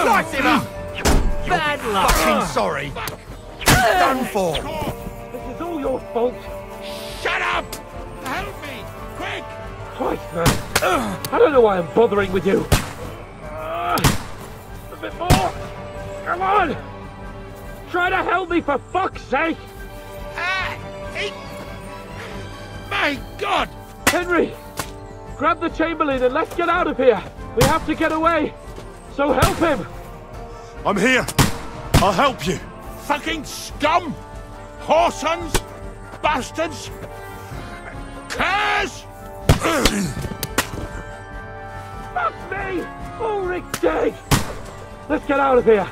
Slice him up! Bad luck! Fucking sorry! You're done for! This is all your fault! Shut up! Help me! Quick! Christ, man! I don't know why I'm bothering with you! A bit more! Come on! Try to help me, for fuck's sake! My God! Henry! Grab the Chamberlain and let's get out of here! We have to get away! So help him! I'm here! I'll help you! Fucking scum! Whoresons! Bastards! Curs! Fuck me! Ulrich's dead! Let's get out of here!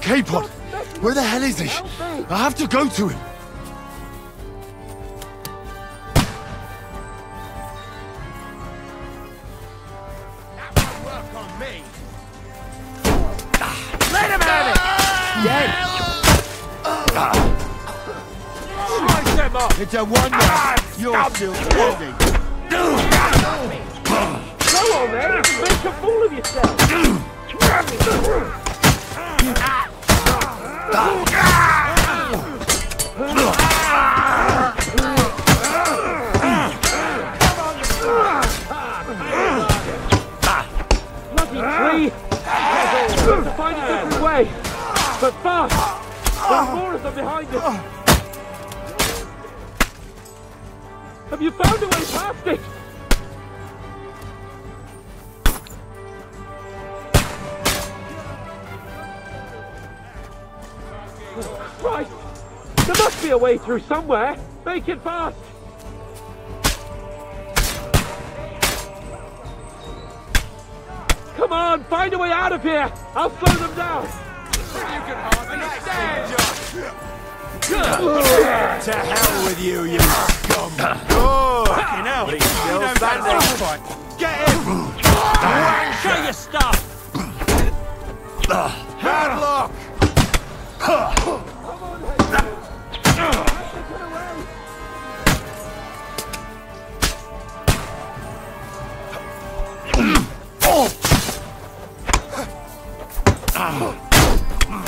Capon! Where the hell is he? I have to go to him! Let him have it! Dead! Slice them up! It's a wonder you're still standing! Go on then! Make a fool of yourself! Bloody tree! Find a different way! But fast! There's more of them behind us! Have you found a way past it? Christ! be a way through somewhere. Make it fast. Come on, find a way out of here. I'll slow them down. You can hardly stand. To hell with you, you scum! Fucking hell! Get him! Show your stuff! Bad luck!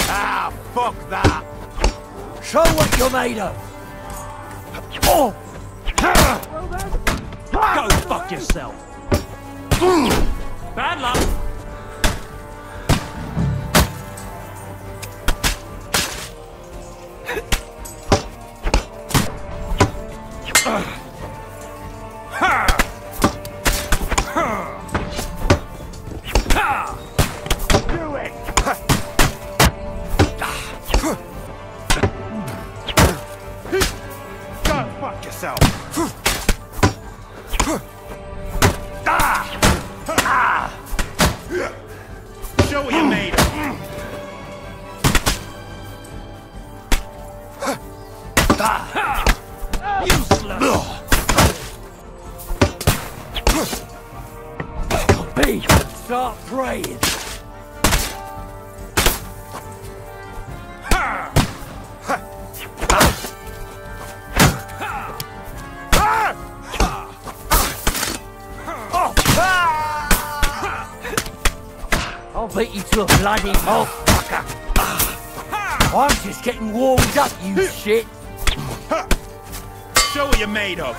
Ah, fuck that! Show what you're made of! Go fuck yourself! Bad luck! Do it! Go fuck yourself! Show what you're made of! Useless! Be! Start praying! I'll beat you to a bloody pulp, fucker! I'm just getting warmed up, you shit! Show what you're made of!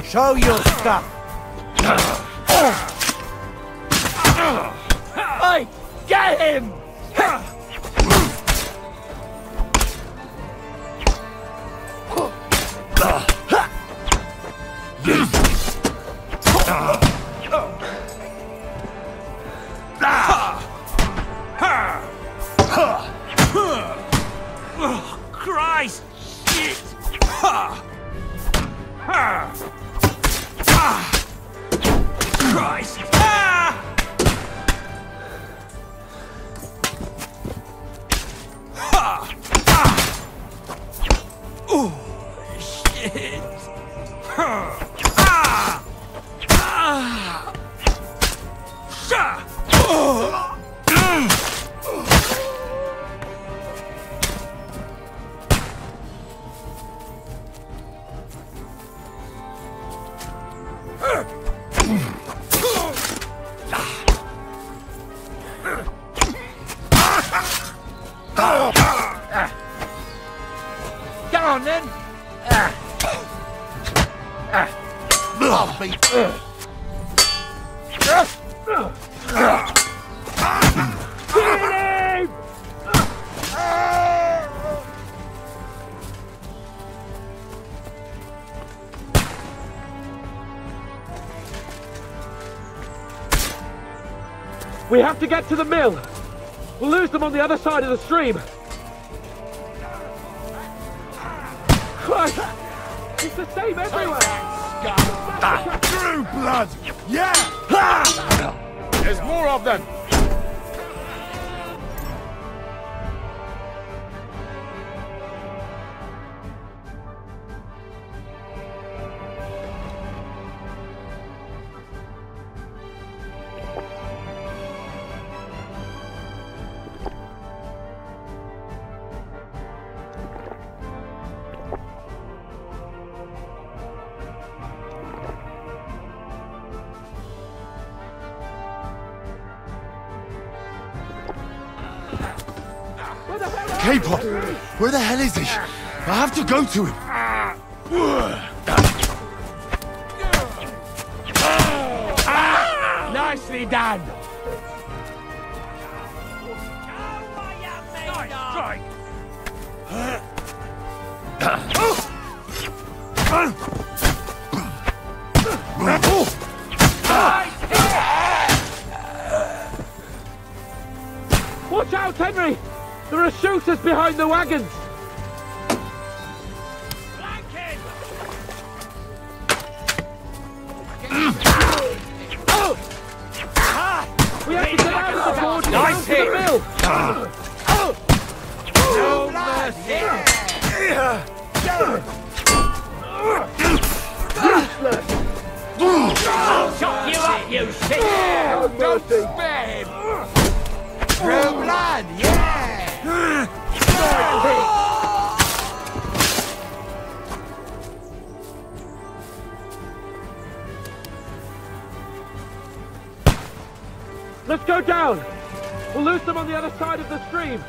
Show your stuff! Hey! Get him! Christ! Shit! Christ! Oh, shit! Come on then. I'll beat. We have to get to the mill. We'll lose them on the other side of the stream. Christ! It's the same everywhere! True blood! Yeah! There's more of them! K-pop! Where the hell is he? I have to go to him! Nicely done! Watch out, Henry! There are shooters behind the wagons! We have to get out of the board! Nice hit! No mercy! I'll chop you up, you shit! Don't spare him! True blood, yeah! Let's go down! We'll lose them on the other side of the stream!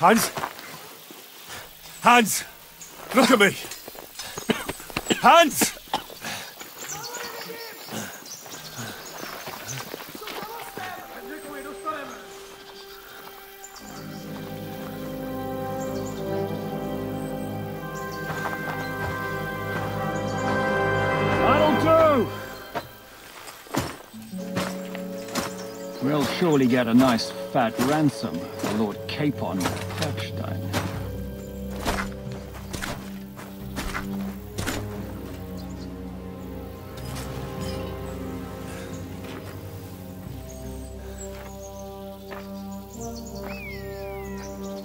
Hans! Hans! Look at me! Hans! We'll surely get a nice fat ransom for Lord Capon Pepstein.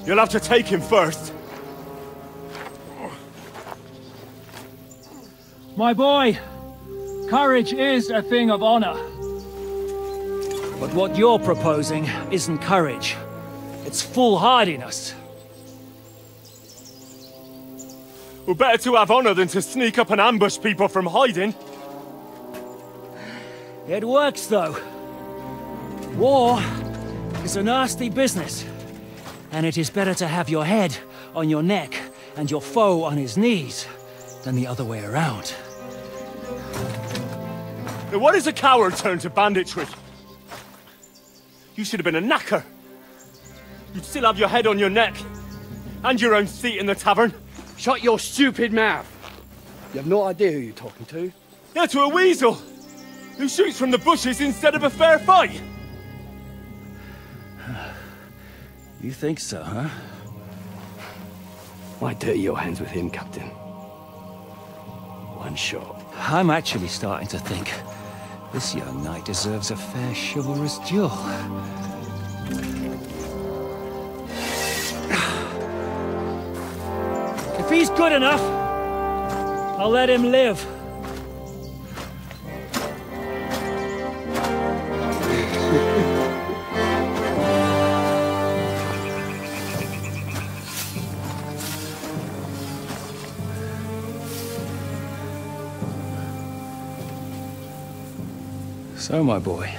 You'll have to take him first. My boy, courage is a thing of honor. But what you're proposing isn't courage. It's foolhardiness. Well, better to have honor than to sneak up and ambush people from hiding. It works, though. War is a nasty business. And it is better to have your head on your neck and your foe on his knees than the other way around. Now, what is a coward turn to banditry? You should have been a knacker. You'd still have your head on your neck. And your own seat in the tavern. Shut your stupid mouth. You have no idea who you're talking to. Yeah, to a weasel. Who shoots from the bushes instead of a fair fight. You think so, huh? Why dirty your hands with him, Captain? One shot. I'm actually starting to think this young knight deserves a fair chivalrous duel. If he's good enough, I'll let him live. So, my boy,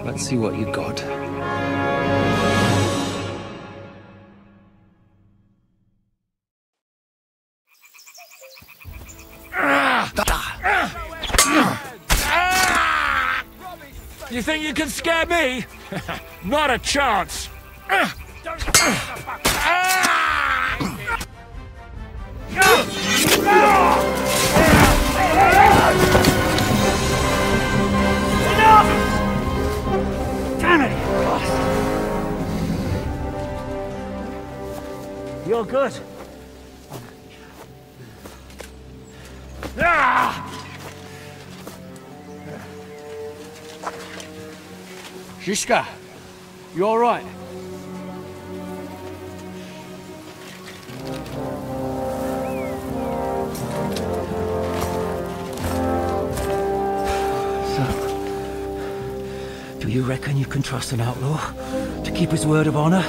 let's see what you got. You think you can scare me? Not a chance! Damn it! You're good. Shishka, you all right? Do you reckon you can trust an outlaw to keep his word of honor?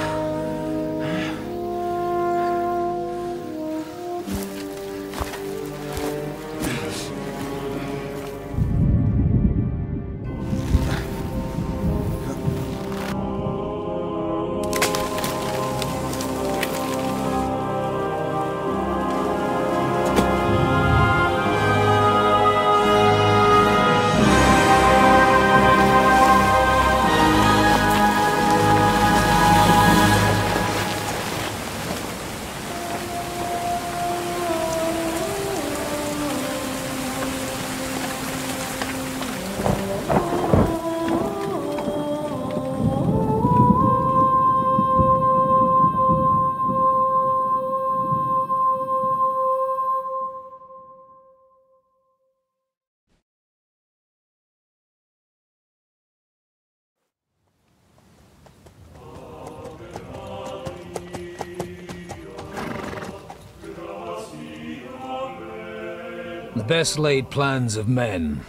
The best laid plans of men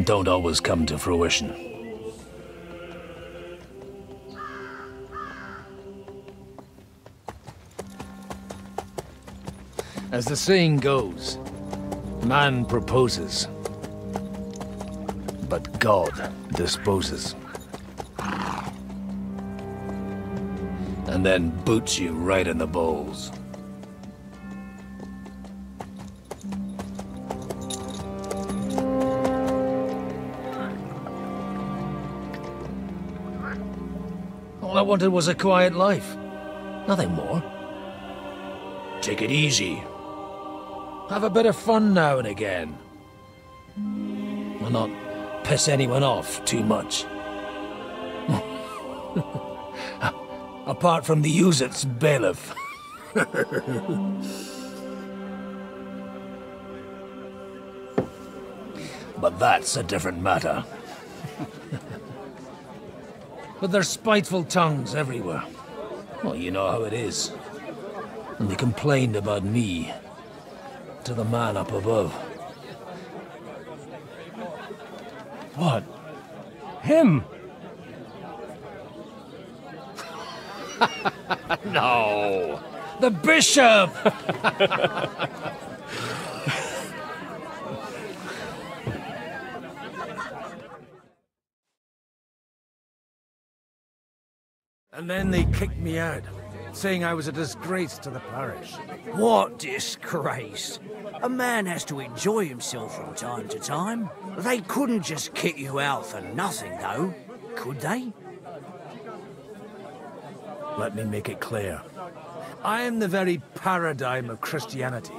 don't always come to fruition. As the saying goes, man proposes, but God disposes. And then boots you right in the balls. All I wanted was a quiet life. Nothing more. Take it easy. Have a bit of fun now and again. Will not piss anyone off too much. Apart from the Uzit's bailiff. But that's a different matter. But there's spiteful tongues everywhere. Well, you know how it is. And they complained about me to the man up above. What? Him? No! The bishop! And then they kicked me out, saying I was a disgrace to the parish. What disgrace? A man has to enjoy himself from time to time. They couldn't just kick you out for nothing, though, could they? Let me make it clear. I am the very paradigm of Christianity.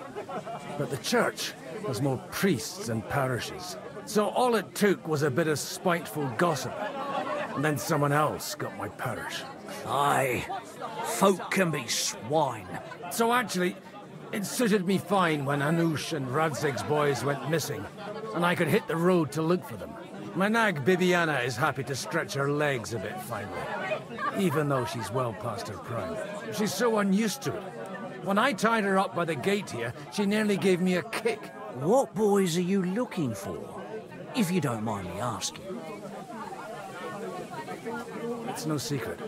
But the church has more priests and parishes. So all it took was a bit of spiteful gossip. And then someone else got my parish. Aye, folk can be swine. So actually, it suited me fine when Anush and Radzig's boys went missing, and I could hit the road to look for them. My nag Bibiana is happy to stretch her legs a bit finally, even though she's well past her prime. She's so unused to it. When I tied her up by the gate here, she nearly gave me a kick. What boys are you looking for, if you don't mind me asking? It's no secret.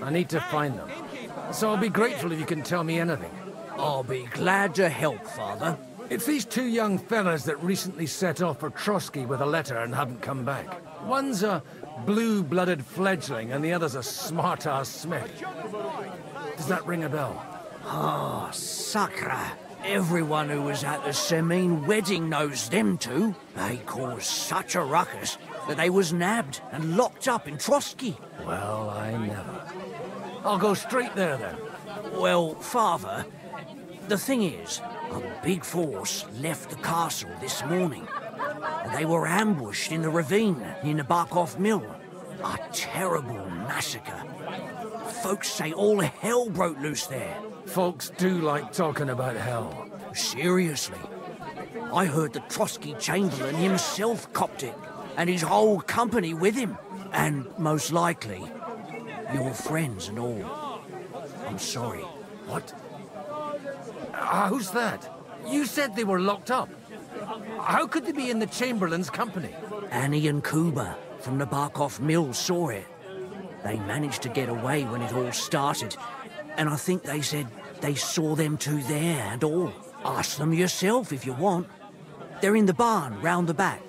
I need to find them. So I'll be grateful if you can tell me anything. I'll be glad to help, Father. It's these two young fellas that recently set off for Trotsky with a letter and haven't come back. One's a blue-blooded fledgling and the other's a smart-ass smith. Does that ring a bell? Ah, Sakra. Everyone who was at the Semine wedding knows them two. They caused such a ruckus that they was nabbed and locked up in Trotsky. Well, I never. I'll go straight there, then. Well, Father, the thing is, a big force left the castle this morning. They were ambushed in the ravine near the Barkov Mill. A terrible massacre. Folks say all hell broke loose there. Folks do like talking about hell. Seriously. I heard the Trotsky Chamberlain himself copped it, and his whole company with him. And most likely, your friends and all. I'm sorry. What? Who's that? You said they were locked up. How could they be in the Chamberlain's company? Annie and Kuba from the Barkov Mill saw it. They managed to get away when it all started, and I think they said they saw them two there and all. Ask them yourself if you want. They're in the barn round the back.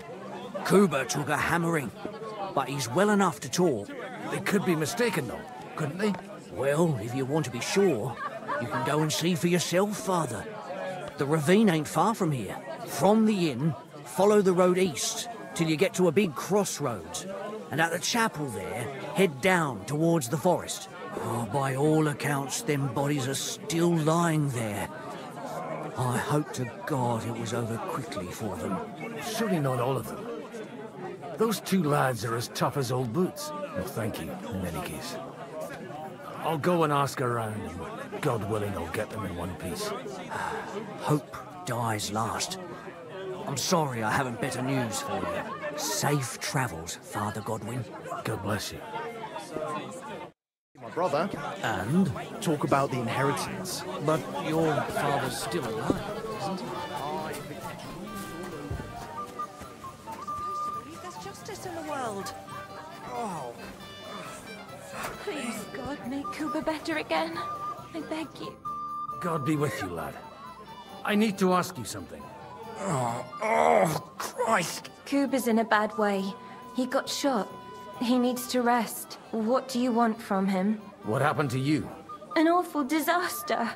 Kuba took a hammering, but he's well enough to talk. They could be mistaken, though, couldn't they? Well, if you want to be sure, you can go and see for yourself, Father. The ravine ain't far from here. From the inn, follow the road east till you get to a big crossroads. And at the chapel there, head down towards the forest. Oh, by all accounts, them bodies are still lying there. I hope to God it was over quickly for them. Surely not all of them. Those two lads are as tough as old boots. Well, thank you, in any case. I'll go and ask around, and God willing, I'll get them in one piece. Hope dies last. I'm sorry I haven't better news for you. Safe travels, Father Godwin. God bless you. My brother. And? Talk about the inheritance. But your father's still alive, isn't he? in the world? Oh. Please, God, make Cooper better again. I beg you. God be with you, lad. I need to ask you something. Oh, Christ. Cooper's in a bad way. He got shot. He needs to rest. What do you want from him? What happened to you? An awful disaster.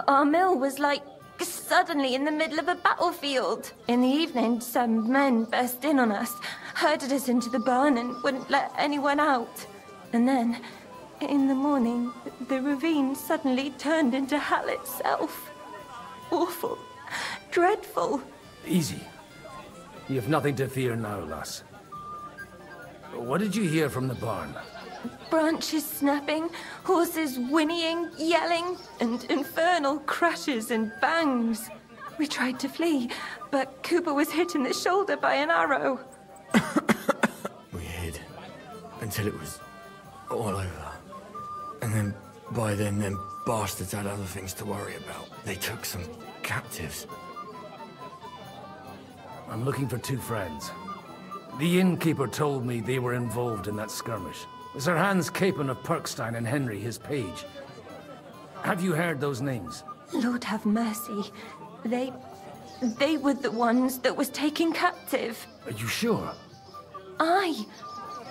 Our mill was like suddenly in the middle of a battlefield. In the evening, some men burst in on us, herded us into the barn and wouldn't let anyone out. And then, in the morning, the ravine suddenly turned into hell itself. Awful. Dreadful. Easy. You have nothing to fear now, lass. What did you hear from the barn? Branches snapping, horses whinnying, yelling, and infernal crashes and bangs. We tried to flee, but Cooper was hit in the shoulder by an arrow. We hid until it was all over. And then, by then, them bastards had other things to worry about. They took some captives. I'm looking for 2 friends. The innkeeper told me they were involved in that skirmish. Sir Hans Capon of Perkstein and Henry, his page. Have you heard those names? Lord have mercy. They were the ones that was taken captive. Are you sure? Aye.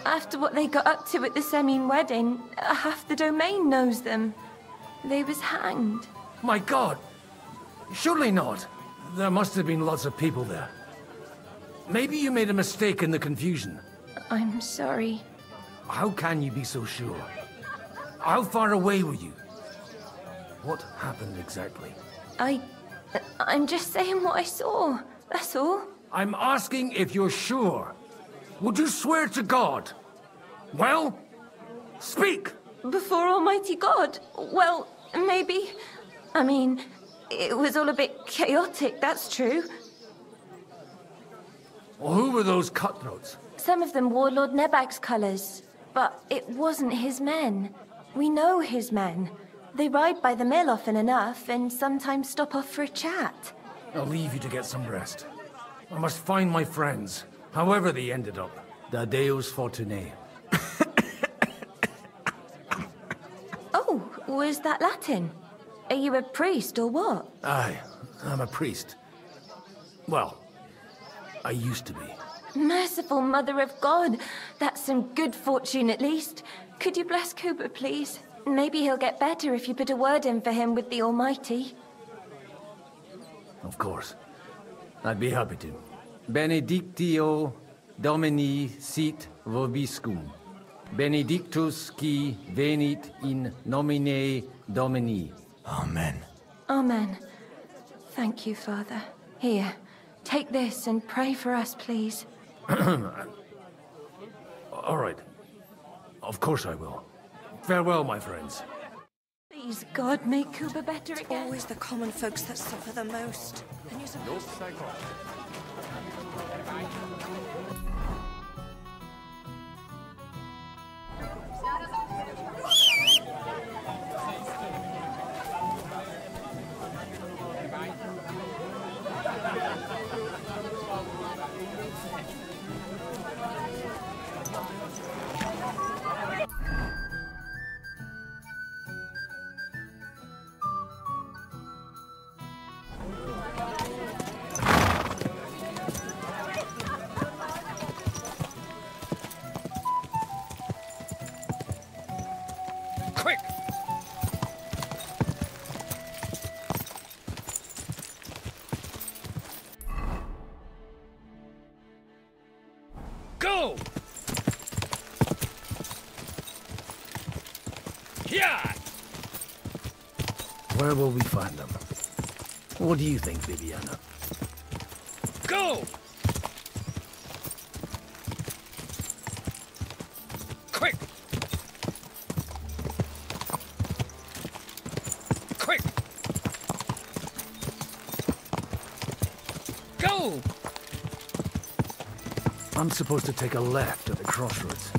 After what they got up to at the Semine wedding, half the domain knows them. They was hanged. My God! Surely not. There must have been lots of people there. Maybe you made a mistake in the confusion. I'm sorry. How can you be so sure? How far away were you? What happened exactly? I'm just saying what I saw. That's all. I'm asking if you're sure. Would you swear to God? Well, speak! Before Almighty God? Well, maybe. I mean, it was all a bit chaotic, that's true. Well, who were those cutthroats? Some of them wore Lord Nebag's colours, but it wasn't his men. We know his men. They ride by the mill often enough, and sometimes stop off for a chat. I'll leave you to get some rest. I must find my friends, however they ended up. Da Deus Fortunae. Oh, was that Latin? Are you a priest or what? Aye, I'm a priest. Well, I used to be. Merciful Mother of God. That's some good fortune at least. Could you bless Cooper, please? Maybe he'll get better if you put a word in for him with the Almighty. Of course. I'd be happy to. Benedictio Domini sit vobiscum. Benedictus qui venit in nomine Domini. Amen. Amen. Thank you, Father. Here, take this and pray for us, please. All right. Of course I will. Farewell, my friends. Please, God, make Cooper better again. Always the common folks that suffer the most. And you're supposed to... Quick! Go! Yeah! Where will we find them? What do you think, Viviana? Go! Quick! Quick! Go! I'm supposed to take a left at the crossroads.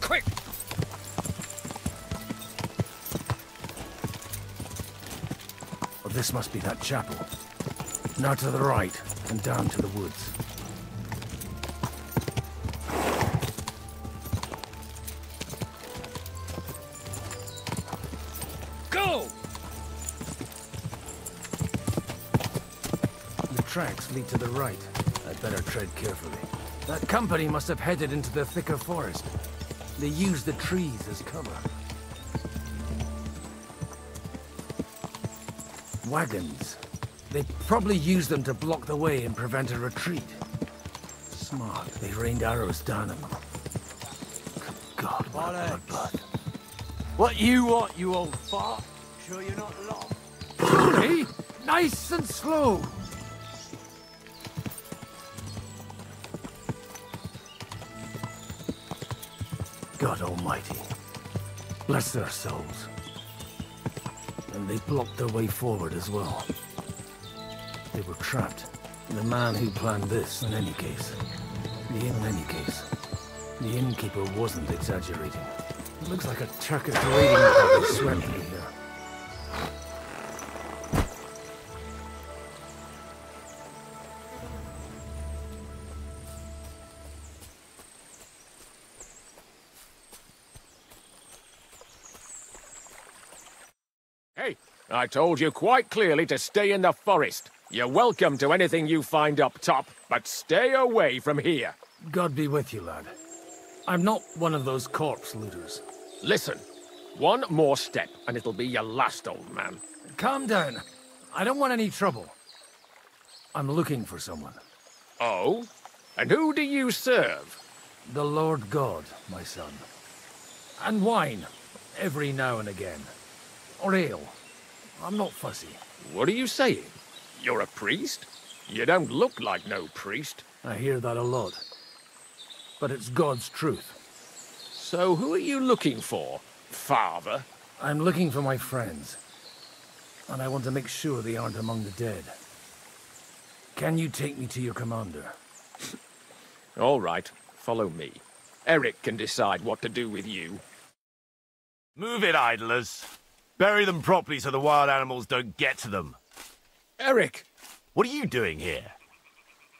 Quick! Well, this must be that chapel. Now to the right, and down to the woods. Go! The tracks lead to the right. I'd better tread carefully. That company must have headed into the thicker forest. They used the trees as cover. Wagons. They probably used them to block the way and prevent a retreat. Smart. They rained arrows down them. Good God, what a blood. What you want, you old fart? Sure you're not lost? Slowly! Nice and slow! God Almighty. Bless their souls. And they blocked their way forward as well. They were trapped. The man who planned this, in any case. The innkeeper wasn't exaggerating. It looks like a Turkish raiding party swept me here. Hey, I told you quite clearly to stay in the forest. You're welcome to anything you find up top, but stay away from here. God be with you, lad. I'm not one of those corpse looters. Listen, one more step and it'll be your last, old man. Calm down. I don't want any trouble. I'm looking for someone. Oh? And who do you serve? The Lord God, my son. And wine, every now and again. Or ale. I'm not fussy. What are you saying? You're a priest? You don't look like no priest. I hear that a lot. But it's God's truth. So who are you looking for, Father? I'm looking for my friends. And I want to make sure they aren't among the dead. Can you take me to your commander? All right, follow me. Eric can decide what to do with you. Move it, idlers. Bury them properly so the wild animals don't get to them. Eric! What are you doing here?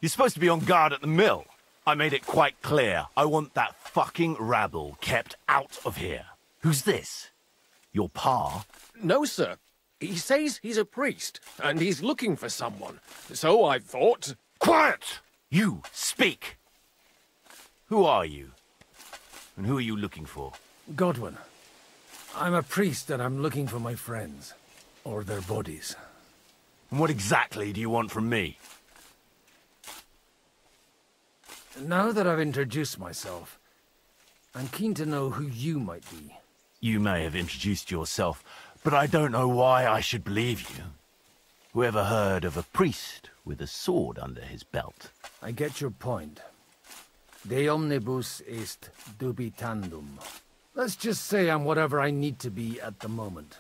You're supposed to be on guard at the mill. I made it quite clear. I want that fucking rabble kept out of here. Who's this? Your pa? No, sir. He says he's a priest, and he's looking for someone. So I thought... Quiet! You, speak! Who are you? And who are you looking for? Godwin. I'm a priest and I'm looking for my friends. Or their bodies. And what exactly do you want from me? Now that I've introduced myself, I'm keen to know who you might be. You may have introduced yourself, but I don't know why I should believe you. Whoever heard of a priest with a sword under his belt? I get your point. De omnibus est dubitandum. Let's just say I'm whatever I need to be at the moment.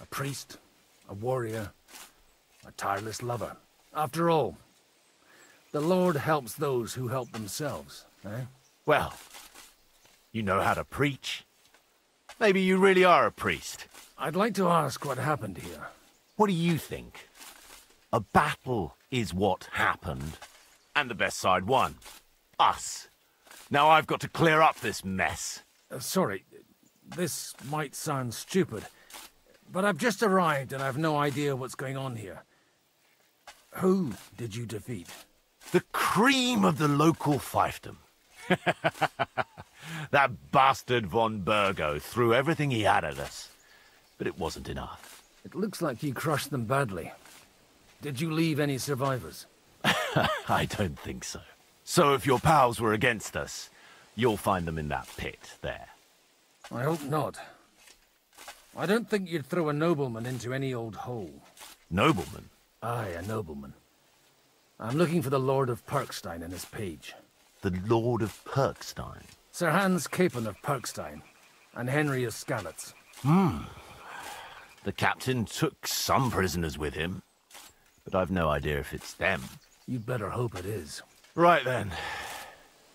A priest, a warrior, a tireless lover. After all, the Lord helps those who help themselves, eh? Well, you know how to preach. Maybe you really are a priest. I'd like to ask what happened here. What do you think? A battle is what happened, and the best side won. Us. Now I've got to clear up this mess. Sorry, this might sound stupid, but I've just arrived and I've no idea what's going on here. Who did you defeat? The cream of the local fiefdom. That bastard von Burgo threw everything he had at us, but it wasn't enough. It looks like you crushed them badly. Did you leave any survivors? I don't think so. So if your pals were against us, you'll find them in that pit there. I hope not. I don't think you'd throw a nobleman into any old hole. Nobleman? Aye, a nobleman. I'm looking for the Lord of Perkstein and his page. The Lord of Perkstein? Sir Hans Capon of Perkstein, and Henry of Skalitz. The captain took some prisoners with him, but I've no idea if it's them. You'd better hope it is. Right then.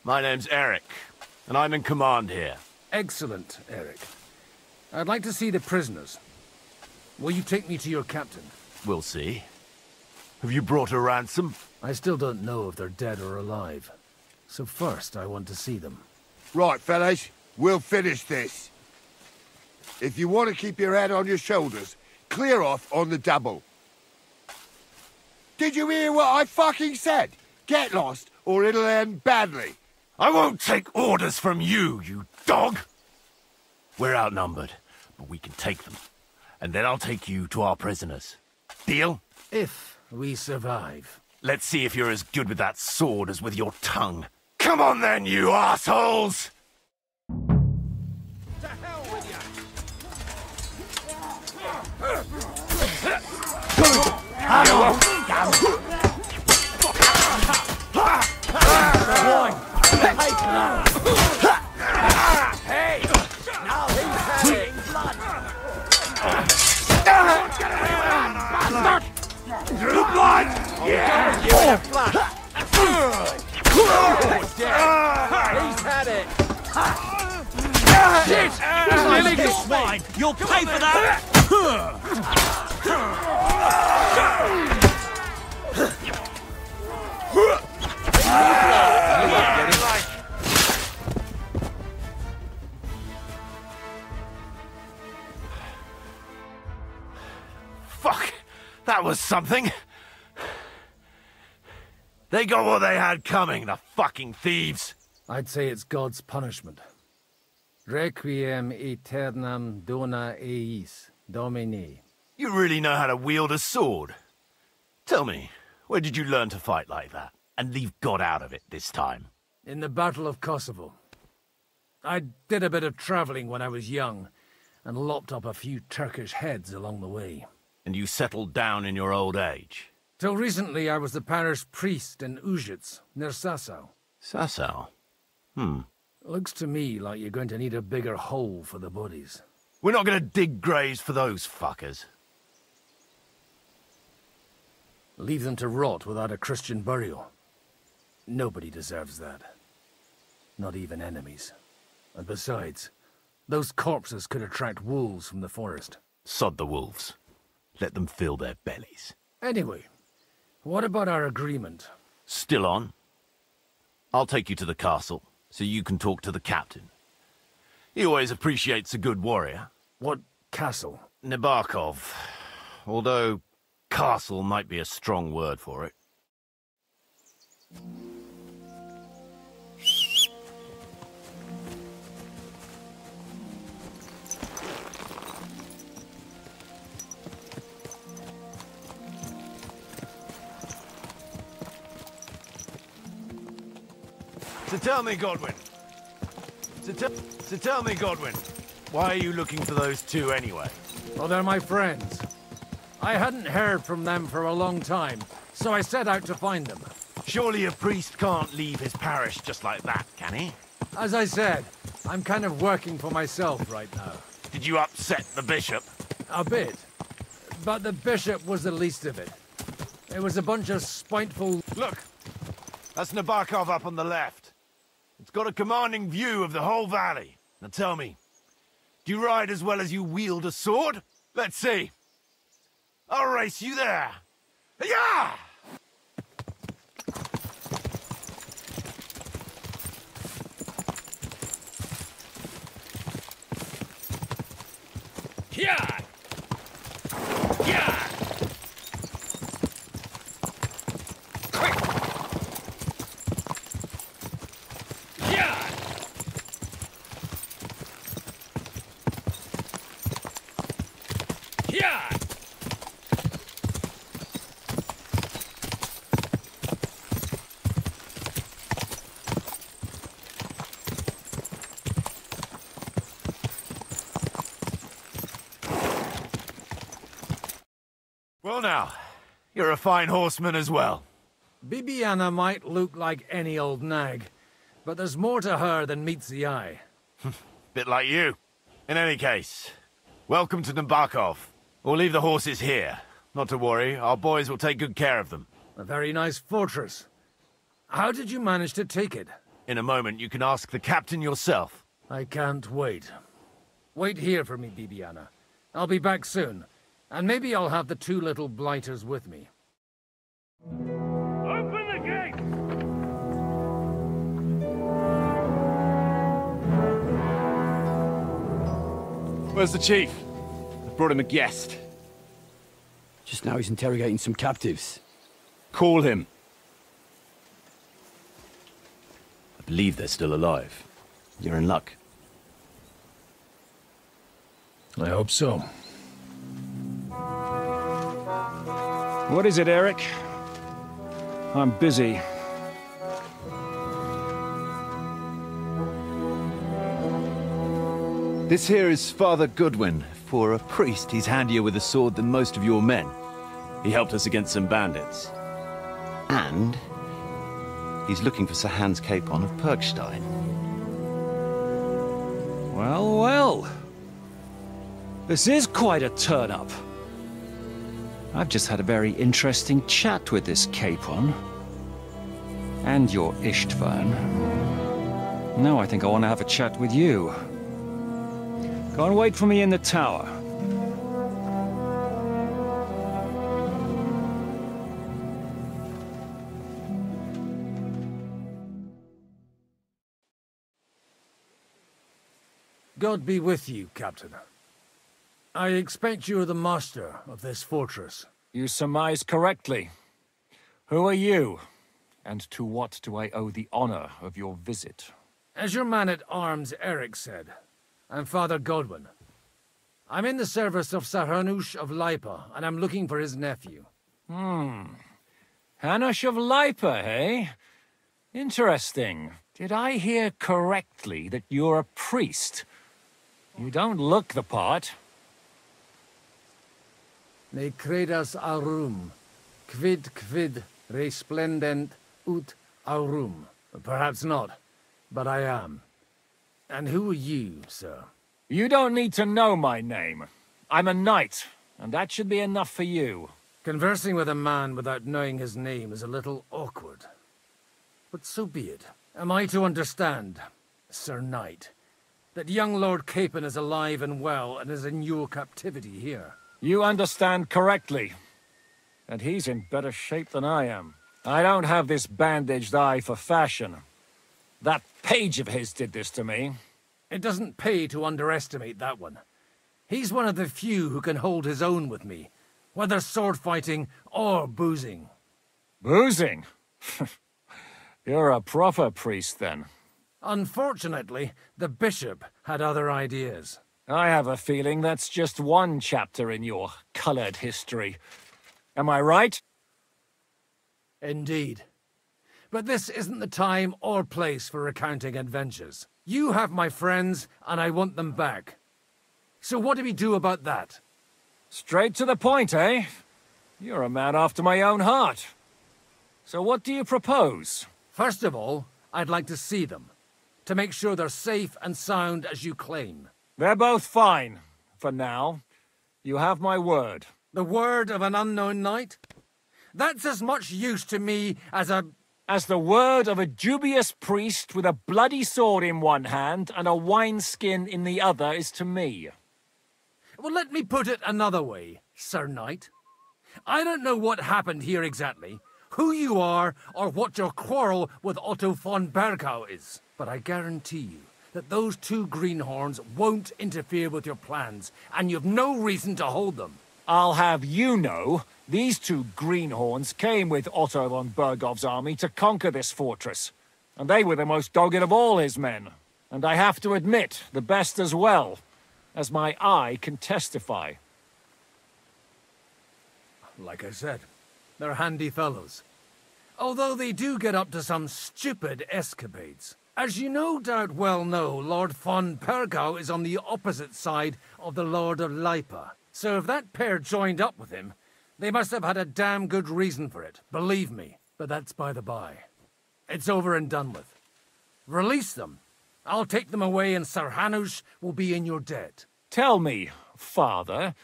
My name's Eric, and I'm in command here. Excellent, Eric. I'd like to see the prisoners. Will you take me to your captain? We'll see. Have you brought a ransom? I still don't know if they're dead or alive. So first, I want to see them. Right, fellas, we'll finish this. If you want to keep your head on your shoulders, clear off on the double. Did you hear what I fucking said? Get lost, or it'll end badly. I won't take orders from you, you dog! We're outnumbered, but we can take them. And then I'll take you to our prisoners. Deal? If we survive. Let's see if you're as good with that sword as with your tongue. Come on then, you assholes! To hell with you! Hey! Now he's having blood! The blood! Yeah! Give it a flash! He's had it! Shit! You little swine! You'll pay for that! Fuck! That was something! They got what they had coming, the fucking thieves! I'd say it's God's punishment. Requiem aeternam dona eis, Domini. You really know how to wield a sword? Tell me, where did you learn to fight like that? And leave God out of it this time? In the Battle of Kosovo. I did a bit of traveling when I was young, and lopped up a few Turkish heads along the way. And you settled down in your old age? Till recently I was the parish priest in Užice, near Sasau. Sasau? Looks to me like you're going to need a bigger hole for the bodies. We're not going to dig graves for those fuckers. Leave them to rot without a Christian burial. Nobody deserves that. Not even enemies. And besides, those corpses could attract wolves from the forest. Sod the wolves. Let them fill their bellies. Anyway, what about our agreement? Still on? I'll take you to the castle, so you can talk to the captain. He always appreciates a good warrior. What castle? Nabokov. Although, castle might be a strong word for it. So tell me, Godwin. So tell me, Godwin. Why are you looking for those two anyway? Well, they're my friends. I hadn't heard from them for a long time, so I set out to find them. Surely a priest can't leave his parish just like that, can he? As I said, I'm kind of working for myself right now. Did you upset the bishop? A bit. But the bishop was the least of it. It was a bunch of spiteful... Look! That's Nabokov up on the left. It's got a commanding view of the whole valley. Now tell me, do you ride as well as you wield a sword? Let's see. I'll race you there. Yeah! Yeah! Yeah! Well now, you're a fine horseman as well. Bibiana might look like any old nag, but there's more to her than meets the eye. Bit like you. In any case, welcome to Nabokov. We'll leave the horses here. Not to worry, our boys will take good care of them. A very nice fortress. How did you manage to take it? In a moment, you can ask the captain yourself. I can't wait. Wait here for me, Bibiana. I'll be back soon. And maybe I'll have the two little blighters with me. Where's the chief? I brought him a guest. Just now he's interrogating some captives. Call him. I believe they're still alive. You're in luck. I hope so. What is it, Eric? I'm busy. This here is Father Goodwin. For a priest, he's handier with a sword than most of your men. He helped us against some bandits. And he's looking for Sir Hans Capon of Perkstein. Well, well. This is quite a turn-up. I've just had a very interesting chat with this Capon. And your Ishtvan. Now I think I want to have a chat with you. Go and wait for me in the tower. God be with you, Captain. I expect you're the master of this fortress. You surmise correctly. Who are you? And to what do I owe the honor of your visit? As your man-at-arms Eric said, I'm Father Godwin. I'm in the service of Sir Hanush of Lipa, and I'm looking for his nephew. Hanush of Lipa, eh? Interesting. Did I hear correctly that you're a priest? You don't look the part. Ne credas aurum, quid resplendent ut aurum. Perhaps not, but I am. And who are you, sir? You don't need to know my name. I'm a knight, and that should be enough for you. Conversing with a man without knowing his name is a little awkward. But so be it. Am I to understand, Sir Knight, that young Lord Capon is alive and well and is in your captivity here? You understand correctly. And he's in better shape than I am. I don't have this bandaged eye for fashion. That page of his did this to me. It doesn't pay to underestimate that one. He's one of the few who can hold his own with me, whether sword fighting or boozing. Boozing? You're a proper priest, then. Unfortunately, the bishop had other ideas. I have a feeling that's just one chapter in your colored history. Am I right? Indeed. But this isn't the time or place for recounting adventures. You have my friends, and I want them back. So what do we do about that? Straight to the point, eh? You're a man after my own heart. So what do you propose? First of all, I'd like to see them, to make sure they're safe and sound as you claim. They're both fine, for now. You have my word. The word of an unknown knight? That's as much use to me as the word of a dubious priest with a bloody sword in one hand and a wineskin in the other is to me. Well, let me put it another way, Sir Knight. I don't know what happened here exactly, who you are, or what your quarrel with Otto von Bergau is. But I guarantee you that those two greenhorns won't interfere with your plans, and you've no reason to hold them. I'll have you know, these two greenhorns came with Otto von Bergov's army to conquer this fortress. And they were the most dogged of all his men. And I have to admit, the best as well, as my eye can testify. Like I said, they're handy fellows. Although they do get up to some stupid escapades. As you no doubt well know, Lord von Bergau is on the opposite side of the Lord of Lipa. So if that pair joined up with him, they must have had a damn good reason for it, believe me. But that's by the by. It's over and done with. Release them. I'll take them away and Sir Hanush will be in your debt. Tell me, Father,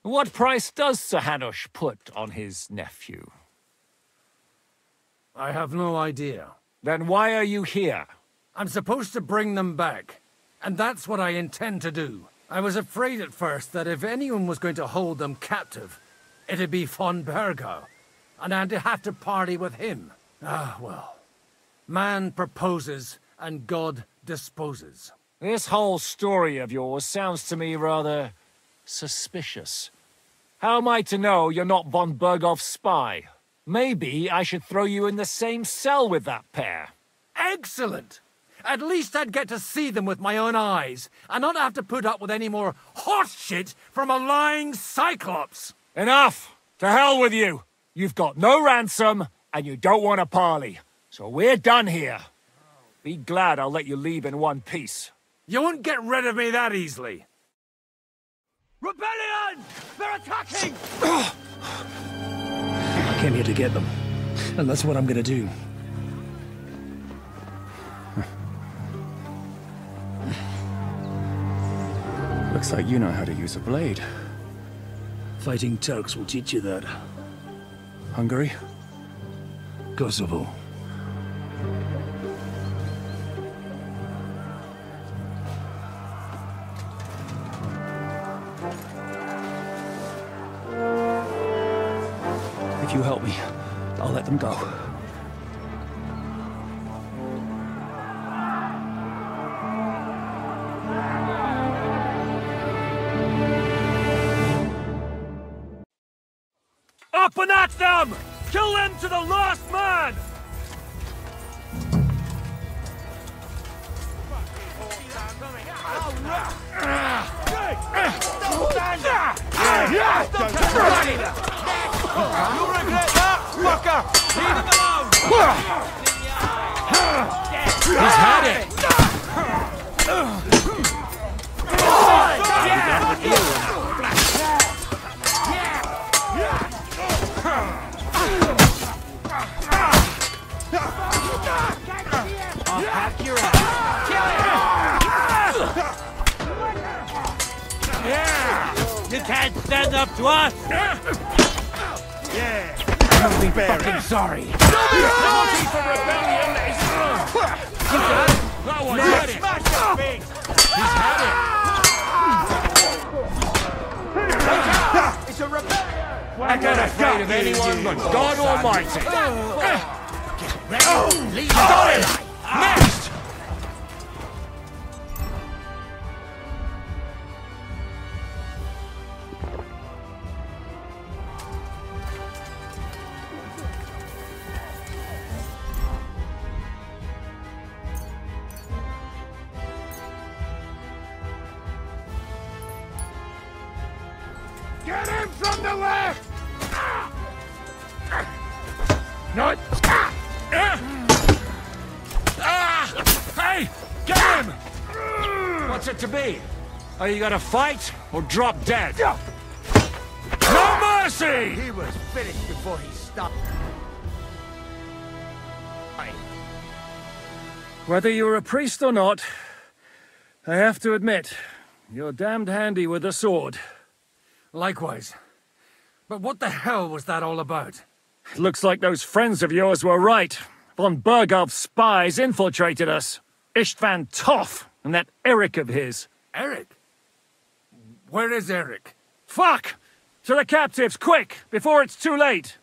what price does Sir Hanush put on his nephew? I have no idea. Then why are you here? I'm supposed to bring them back, and that's what I intend to do. I was afraid at first that if anyone was going to hold them captive, it'd be von Bergau, and I'd have to party with him. Ah, well. Man proposes, and God disposes. This whole story of yours sounds to me rather suspicious. How am I to know you're not von Bergov's spy? Maybe I should throw you in the same cell with that pair. Excellent! At least I'd get to see them with my own eyes, and not have to put up with any more horse shit from a lying cyclops! Enough! To hell with you! You've got no ransom, and you don't want a parley. So we're done here. Be glad I'll let you leave in one piece. You won't get rid of me that easily. Rebellion! They're attacking! I came here to get them, and that's what I'm gonna do. Looks like you know how to use a blade. Fighting Turks will teach you that. Hungary? Kosovo. If you help me, I'll let them go. Up and at them! Kill them to the last man! You'll regret that, fucker! Leave him alone! He's had it! I'll pack your ass. Yeah! You can't stand up to us! Yeah! You'll be fucking sorry! Penalty for rebellion is... That one had it! Smash that thing! He's had It's a rebellion! I'm not afraid of anyone but God Almighty! Leave it! Next! Get him from the left! Not! Hey! Get him! What's it to be? Are you gonna fight or drop dead? No mercy! He was finished before he stopped. Whether you're a priest or not, I have to admit, you're damned handy with a sword. Likewise. But what the hell was that all about? It looks like those friends of yours were right. Von Bergov's spies infiltrated us. Istvan Toff and that Eric of his. Eric? Where is Eric? Fuck! To the captives, quick, before it's too late!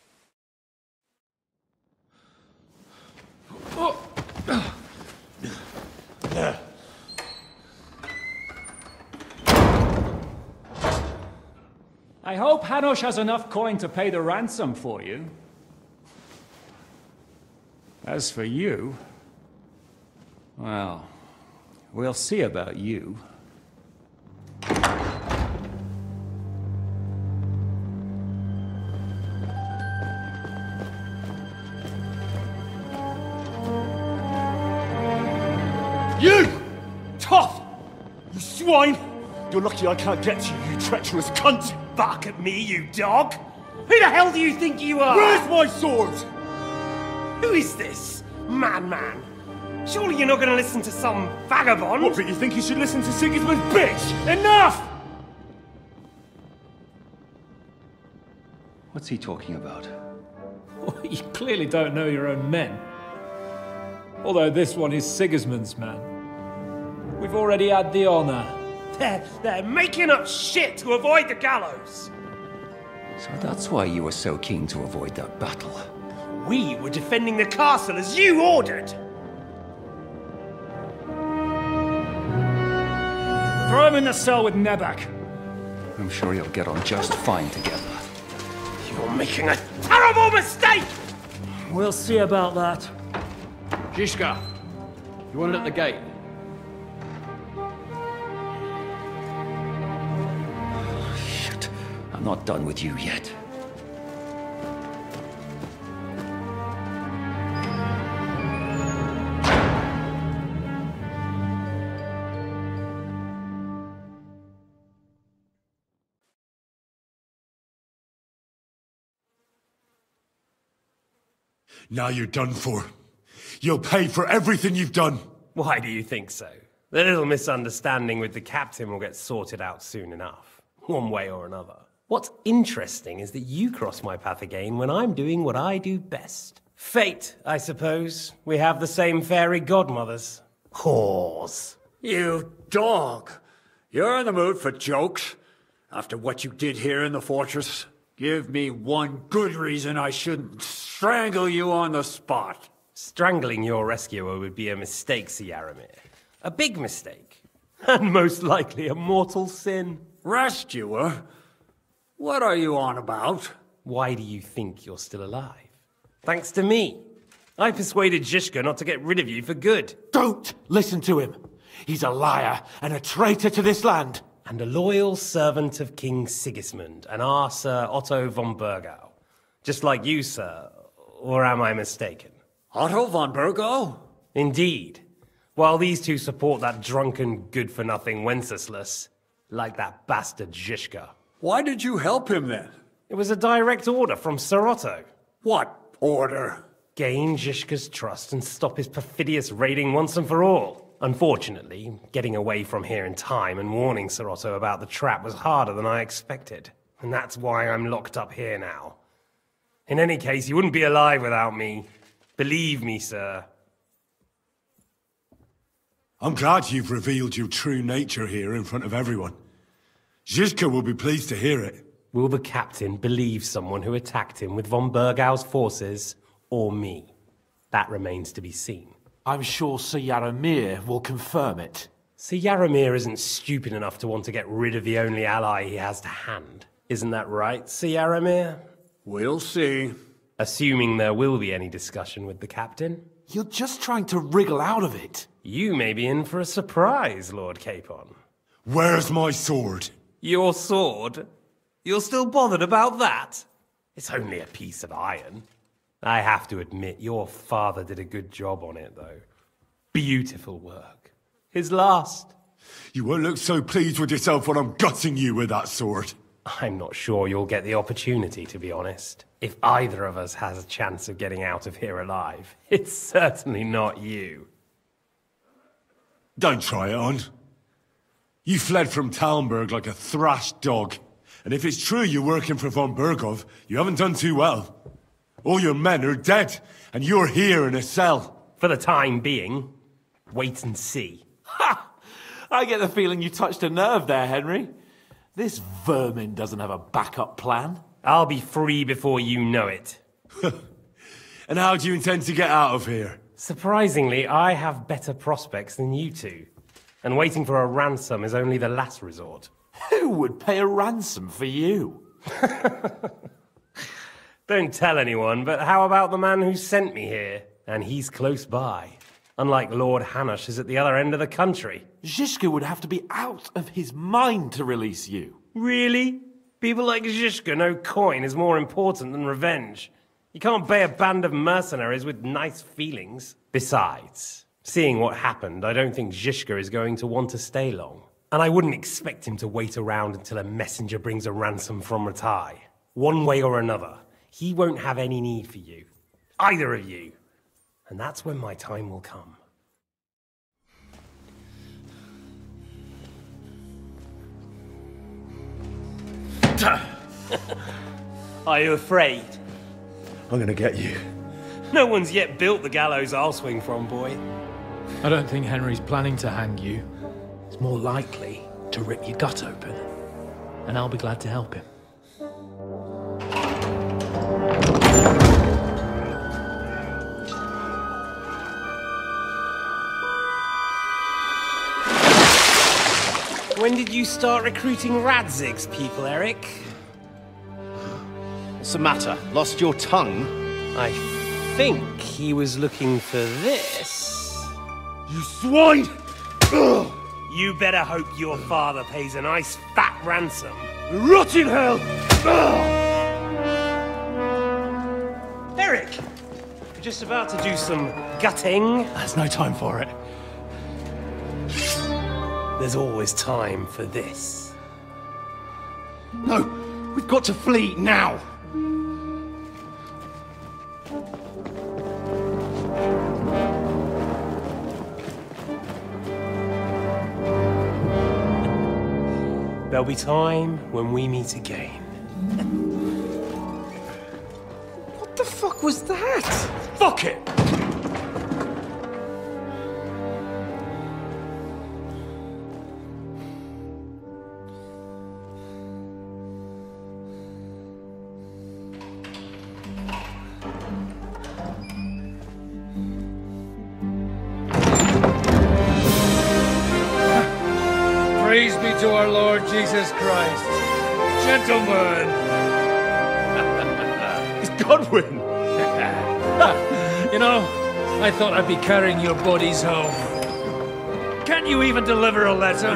I hope Hanush has enough coin to pay the ransom for you. As for you... well, we'll see about you. You! Tough! You swine! You're lucky I can't get to you, you treacherous cunt! Bark at me, you dog! Who the hell do you think you are? Where's my sword? Who is this? Madman! Surely you're not gonna listen to some vagabond? What, but you think you should listen to Sigismund's bitch? Enough! What's he talking about? You clearly don't know your own men. Although this one is Sigismund's man. We've already had the honor. They're making up shit to avoid the gallows! So that's why you were so keen to avoid that battle. We were defending the castle as you ordered! Throw him in the cell with Nebak. I'm sure you'll get on just fine together. You're making a terrible mistake! We'll see about that. Zizka, you want it at the gate? Shit. I'm not done with you yet. Now you're done for. You'll pay for everything you've done. Why do you think so? The little misunderstanding with the captain will get sorted out soon enough, one way or another. What's interesting is that you cross my path again when I'm doing what I do best. Fate, I suppose. We have the same fairy godmothers. Whores. You dog! You're in the mood for jokes? After what you did here in the fortress? Give me one good reason I shouldn't strangle you on the spot. Strangling your rescuer would be a mistake, Yaramir. A big mistake. And most likely a mortal sin. Rescuer? What are you on about? Why do you think you're still alive? Thanks to me. I persuaded Zizka not to get rid of you for good. Don't listen to him. He's a liar and a traitor to this land. And a loyal servant of King Sigismund and our Sir Otto von Burgau. Just like you, sir. Or am I mistaken? Otto von Burgau? Indeed. While these two support that drunken, good-for-nothing Wenceslas, like that bastard Zizka. Why did you help him then? It was a direct order from Sir Otto. What order? Gain Zizka's trust and stop his perfidious raiding once and for all. Unfortunately, getting away from here in time and warning Sir Otto about the trap was harder than I expected. And that's why I'm locked up here now. In any case, you wouldn't be alive without me. Believe me, sir. I'm glad you've revealed your true nature here in front of everyone. Zizka will be pleased to hear it. Will the captain believe someone who attacked him with von Burgau's forces, or me? That remains to be seen. I'm sure Sir Yaramir will confirm it. Sir Yaramir isn't stupid enough to want to get rid of the only ally he has to hand. Isn't that right, Sir Yaramir? We'll see. Assuming there will be any discussion with the captain. You're just trying to wriggle out of it. You may be in for a surprise, Lord Capon. Where's my sword? Your sword? You're still bothered about that? It's only a piece of iron. I have to admit, your father did a good job on it, though. Beautiful work. His last. You won't look so pleased with yourself when I'm gutting you with that sword. I'm not sure you'll get the opportunity, to be honest. If either of us has a chance of getting out of here alive, it's certainly not you. Don't try it on. You fled from Talmberg like a thrashed dog. And if it's true you're working for von Burgov, you haven't done too well. All your men are dead, and you're here in a cell. For the time being, wait and see. Ha! I get the feeling you touched a nerve there, Henry. This vermin doesn't have a backup plan. I'll be free before you know it. And how do you intend to get out of here? Surprisingly, I have better prospects than you two. And waiting for a ransom is only the last resort. Who would pay a ransom for you? Don't tell anyone, but how about the man who sent me here? And he's close by. Unlike Lord Hanush is at the other end of the country. Zizka would have to be out of his mind to release you. Really? People like Zizka know coin is more important than revenge. You can't pay a band of mercenaries with nice feelings. Besides, seeing what happened, I don't think Zizka is going to want to stay long. And I wouldn't expect him to wait around until a messenger brings a ransom from Ratai. One way or another, he won't have any need for you. Either of you. And that's when my time will come. Are you afraid? I'm gonna get you. No one's yet built the gallows I'll swing from, boy. I don't think Henry's planning to hang you. It's more likely to rip your gut open. And I'll be glad to help him. When did you start recruiting Radzig's people, Eric? What's the matter? Lost your tongue? I think he was looking for this. You swine! Ugh. You better hope your father pays a nice fat ransom. Rot in hell! Ugh. Eric! We're just about to do some gutting. There's no time for it. There's always time for this. No! We've got to flee now! There'll be time when we meet again. What the fuck was that? Fuck it! Praise be to our Lord Jesus Christ. Gentlemen! It's Godwin! You know, I thought I'd be carrying your bodies home. Can't you even deliver a letter?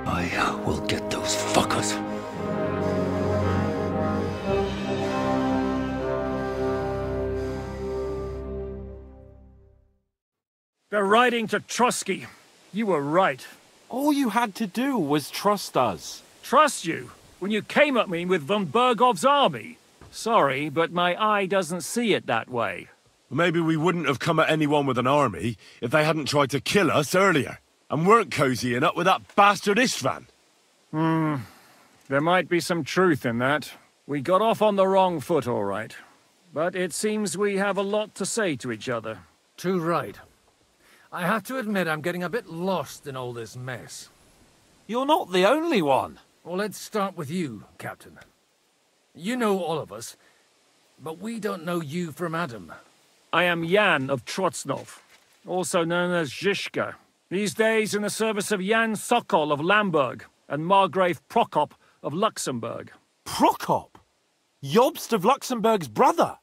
I will get those fuckers. They're riding to Trotsky. You were right. All you had to do was trust us. Trust you? When you came at me with von Bergov's army? Sorry, but my eye doesn't see it that way. Maybe we wouldn't have come at anyone with an army if they hadn't tried to kill us earlier, and weren't cozying up with that bastard Istvan. There might be some truth in that. We got off on the wrong foot, all right. But it seems we have a lot to say to each other. Too right. I have to admit I'm getting a bit lost in all this mess. You're not the only one. Well, let's start with you, Captain. You know all of us, but we don't know you from Adam. I am Jan of Trotsnov, also known as Zhishka. These days in the service of Jan Sokol of Lamberg and Margrave Prokop of Luxembourg. Prokop? Jobst of Luxembourg's brother?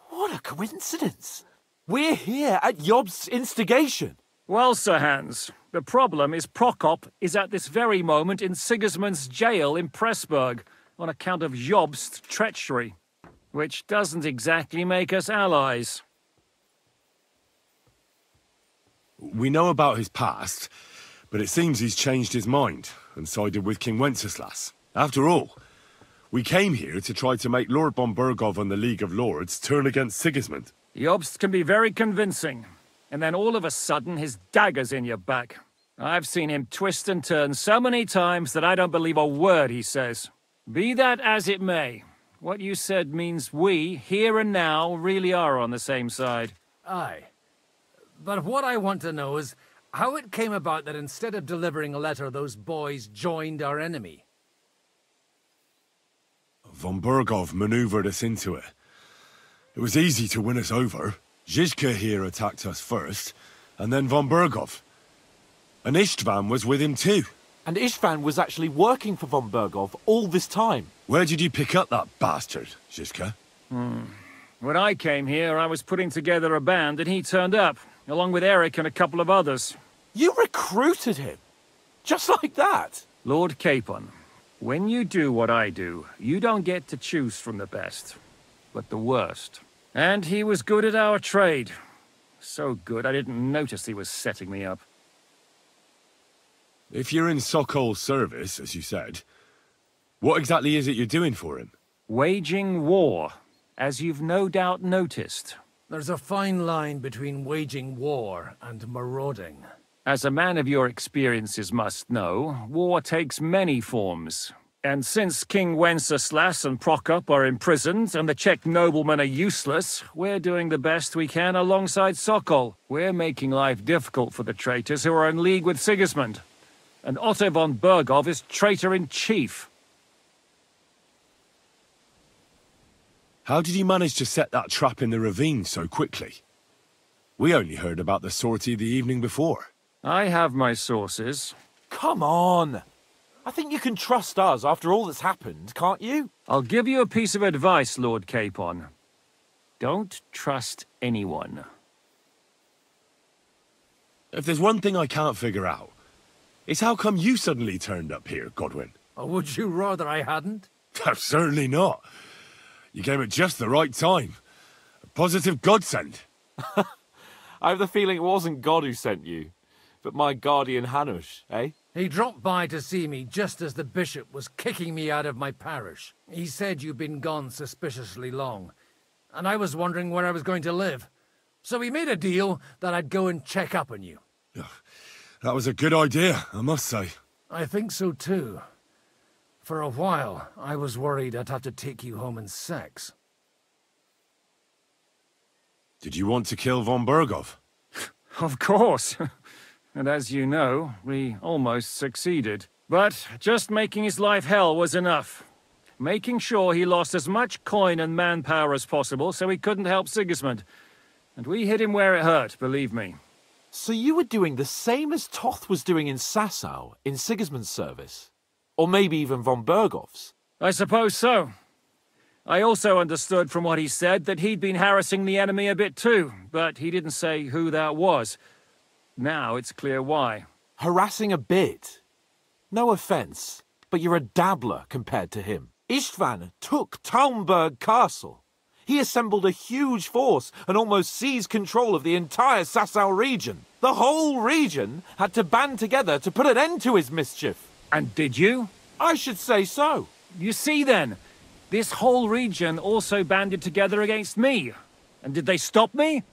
What a coincidence. We're here at Jobst's instigation. Well, Sir Hans, the problem is Prokop is at this very moment in Sigismund's jail in Pressburg on account of Jobst's treachery, which doesn't exactly make us allies. We know about his past, but it seems he's changed his mind and sided with King Wenceslas. After all, we came here to try to make Lord von Bergov and the League of Lords turn against Sigismund. Jobst can be very convincing, and then all of a sudden his dagger's in your back. I've seen him twist and turn so many times that I don't believe a word he says. Be that as it may, what you said means we, here and now, really are on the same side. Aye. But what I want to know is how it came about that instead of delivering a letter, those boys joined our enemy. Von Bergov maneuvered us into it. It was easy to win us over. Zhizka here attacked us first, and then von Bergov. And Istvan was with him too. And Istvan was actually working for von Bergov all this time. Where did you pick up that bastard, Zhizka? When I came here, I was putting together a band, and he turned up, along with Eric and a couple of others. You recruited him? Just like that? Lord Capon, when you do what I do, you don't get to choose from the best, but the worst. And he was good at our trade. So good, I didn't notice he was setting me up. If you're in Sokol's service, as you said, what exactly is it you're doing for him? Waging war, as you've no doubt noticed. There's a fine line between waging war and marauding. As a man of your experiences must know, war takes many forms. And since King Wenceslas and Prokop are imprisoned and the Czech noblemen are useless, we're doing the best we can alongside Sokol. We're making life difficult for the traitors who are in league with Sigismund. And Otto von Bergov is traitor-in-chief. How did you manage to set that trap in the ravine so quickly? We only heard about the sortie the evening before. I have my sources. Come on! I think you can trust us after all that's happened, can't you? I'll give you a piece of advice, Lord Capon. Don't trust anyone. If there's one thing I can't figure out, it's how come you suddenly turned up here, Godwin? Or would you rather I hadn't? Certainly not. You came at just the right time. A positive godsend. I have the feeling it wasn't God who sent you, but my guardian Hanush, eh? He dropped by to see me just as the bishop was kicking me out of my parish. He said you'd been gone suspiciously long, and I was wondering where I was going to live. So we made a deal that I'd go and check up on you. That was a good idea, I must say. I think so too. For a while, I was worried I'd have to take you home in sex. Did you want to kill von Bergov? Of course. And as you know, we almost succeeded. But just making his life hell was enough. Making sure he lost as much coin and manpower as possible so he couldn't help Sigismund. And we hit him where it hurt, believe me. So you were doing the same as Toth was doing in Sasau, in Sigismund's service? Or maybe even von Bergov's? I suppose so. I also understood from what he said that he'd been harassing the enemy a bit too, but he didn't say who that was. Now it's clear why. Harassing a bit? No offence, but you're a dabbler compared to him. Istvan took Talmberg Castle. He assembled a huge force and almost seized control of the entire Sasau region. The whole region had to band together to put an end to his mischief. And did you? I should say so. You see then, this whole region also banded together against me. And did they stop me?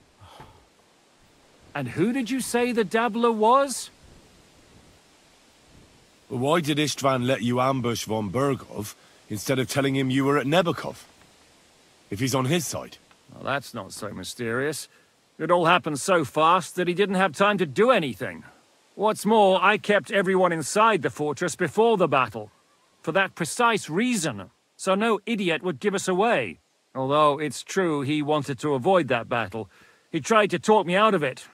And who did you say the dabbler was? Why did Istvan let you ambush von Bergov instead of telling him you were at Nebukov? If he's on his side. Well, that's not so mysterious. It all happened so fast that he didn't have time to do anything. What's more, I kept everyone inside the fortress before the battle. For that precise reason. So no idiot would give us away. Although it's true he wanted to avoid that battle. He tried to talk me out of it.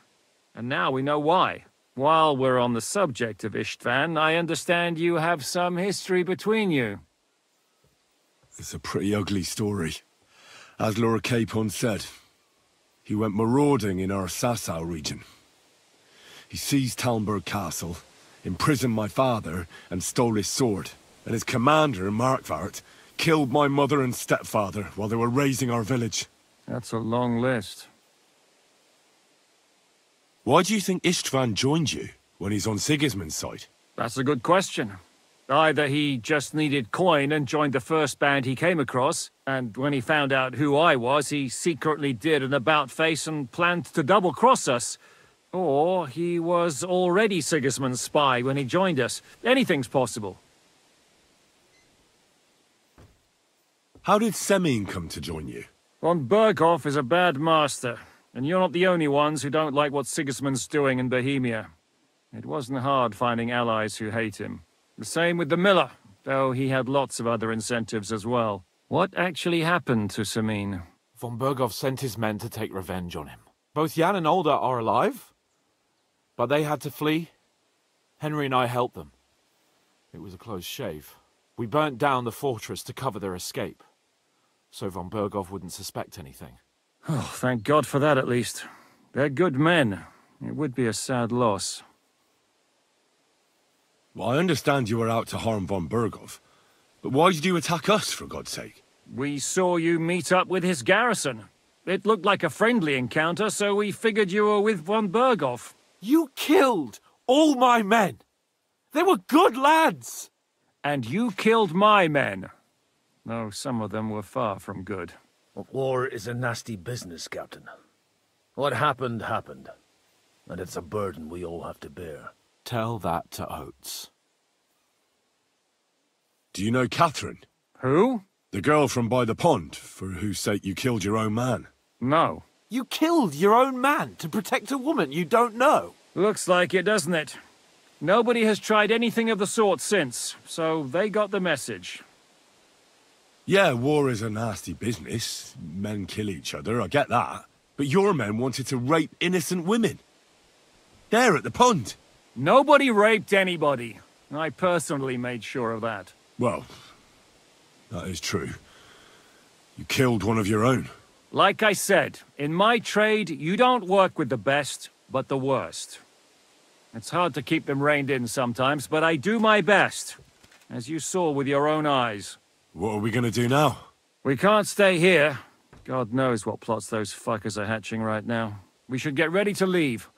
And now we know why. While we're on the subject of Istvan, I understand you have some history between you. It's a pretty ugly story. As Lord Capon said, he went marauding in our Sasau region. He seized Talmberg Castle, imprisoned my father, and stole his sword. And his commander, Markvart, killed my mother and stepfather while they were raising our village. That's a long list. Why do you think Istvan joined you when he's on Sigismund's side? That's a good question. Either he just needed coin and joined the first band he came across, and when he found out who I was, he secretly did an about-face and planned to double-cross us. Or he was already Sigismund's spy when he joined us. Anything's possible. How did Semyon come to join you? Von Bergov is a bad master, and you're not the only ones who don't like what Sigismund's doing in Bohemia. It wasn't hard finding allies who hate him. The same with the miller, though he had lots of other incentives as well. What actually happened to Semyon? Von Bergov sent his men to take revenge on him. Both Jan and Olda are alive, but they had to flee. Henry and I helped them. It was a close shave. We burnt down the fortress to cover their escape, so von Bergov wouldn't suspect anything. Oh, thank God for that at least. They're good men. It would be a sad loss. Well, I understand you were out to harm von Bergov, but why did you attack us, for God's sake? We saw you meet up with his garrison. It looked like a friendly encounter, so we figured you were with von Bergov. You killed all my men! They were good lads! And you killed my men. Though some of them were far from good. War is a nasty business, Captain. What happened, happened. And it's a burden we all have to bear. Tell that to Oates. Do you know Catherine? Who? The girl from by the pond, for whose sake you killed your own man. No. You killed your own man to protect a woman you don't know? Looks like it, doesn't it? Nobody has tried anything of the sort since, so they got the message. Yeah, war is a nasty business. Men kill each other, I get that. But your men wanted to rape innocent women. There at the pond. Nobody raped anybody. I personally made sure of that. Well, that is true. You killed one of your own. Like I said, in my trade, you don't work with the best, but the worst. It's hard to keep them reined in sometimes, but I do my best, as you saw with your own eyes. What are we gonna do now? We can't stay here. God knows what plots those fuckers are hatching right now. We should get ready to leave.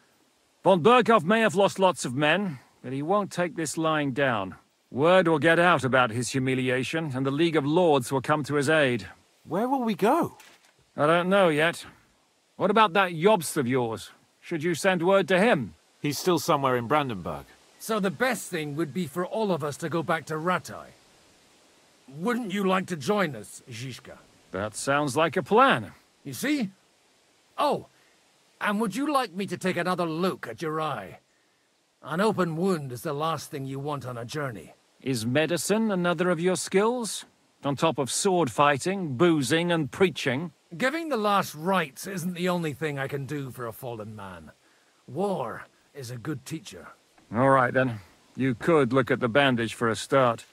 Von Berghoff may have lost lots of men, but he won't take this lying down. Word will get out about his humiliation, and the League of Lords will come to his aid. Where will we go? I don't know yet. What about that Jobst of yours? Should you send word to him? He's still somewhere in Brandenburg. So the best thing would be for all of us to go back to Ratai. Wouldn't you like to join us, Zizka? That sounds like a plan. You see? Oh, and would you like me to take another look at your eye? An open wound is the last thing you want on a journey. Is medicine another of your skills? On top of sword fighting, boozing, and preaching? Giving the last rites isn't the only thing I can do for a fallen man. War is a good teacher. All right, then. You could look at the bandage for a start.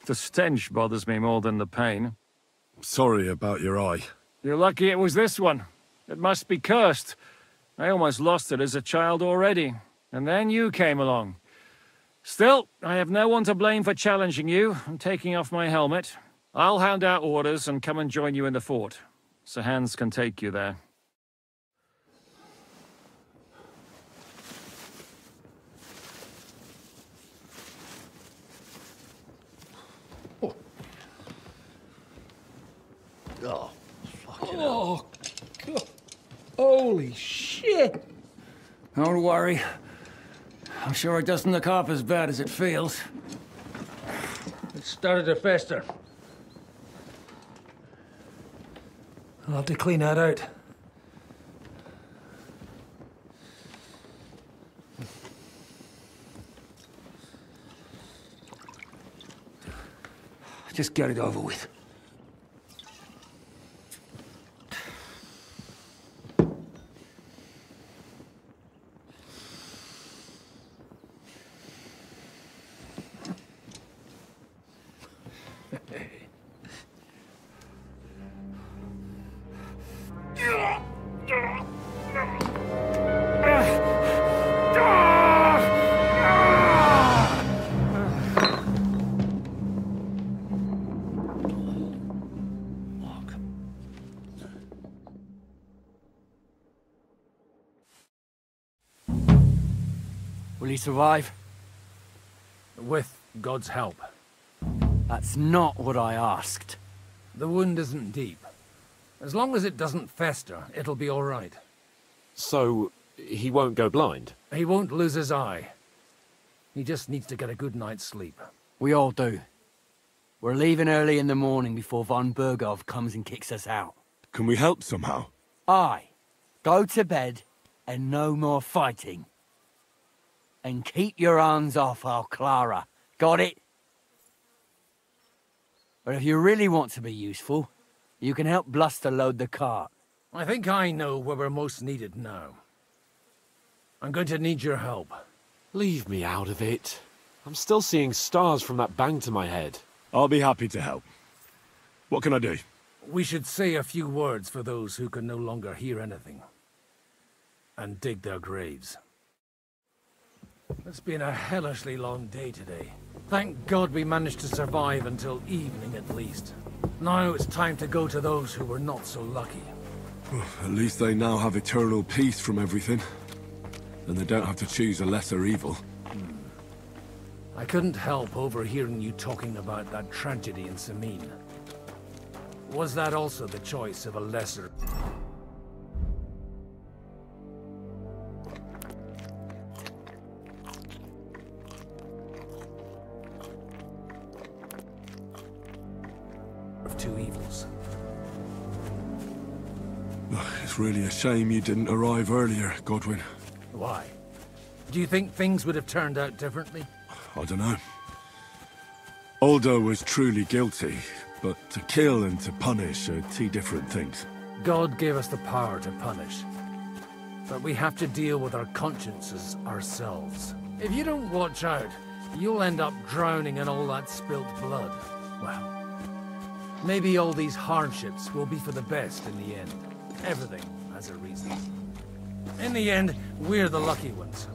The stench bothers me more than the pain. Sorry about your eye. You're lucky it was this one. It must be cursed. I almost lost it as a child already. And then you came along. Still, I have no one to blame for challenging you and taking off my helmet. I'll hand out orders and come and join you in the fort. Sir Hans can take you there. Oh, fucking hell. God. Holy shit! Don't worry. I'm sure it doesn't look half as bad as it feels. It started to fester. I'll have to clean that out. Just get it over with. Will he survive? With God's help. That's not what I asked. The wound isn't deep. As long as it doesn't fester, it'll be all right. So, he won't go blind? He won't lose his eye. He just needs to get a good night's sleep. We all do. We're leaving early in the morning before von Berghoff comes and kicks us out. Can we help somehow? Aye. Go to bed and no more fighting. And keep your hands off our Clara. Got it? But if you really want to be useful, you can help Bluster load the cart. I think I know where we're most needed now. I'm going to need your help. Leave me out of it. I'm still seeing stars from that bang to my head. I'll be happy to help. What can I do? We should say a few words for those who can no longer hear anything. And dig their graves. It's been a hellishly long day today. Thank God we managed to survive until evening at least. Now it's time to go to those who were not so lucky. At least they now have eternal peace from everything. And they don't have to choose a lesser evil. I couldn't help overhearing you talking about that tragedy in Samin. Was that also the choice of a lesser... two evils. It's really a shame you didn't arrive earlier, Godwin. Why? Do you think things would have turned out differently? I don't know. Aldo was truly guilty, but to kill and to punish are two different things. God gave us the power to punish. But we have to deal with our consciences ourselves. If you don't watch out, you'll end up drowning in all that spilt blood. Well, maybe all these hardships will be for the best in the end. Everything has a reason. In the end, we're the lucky ones.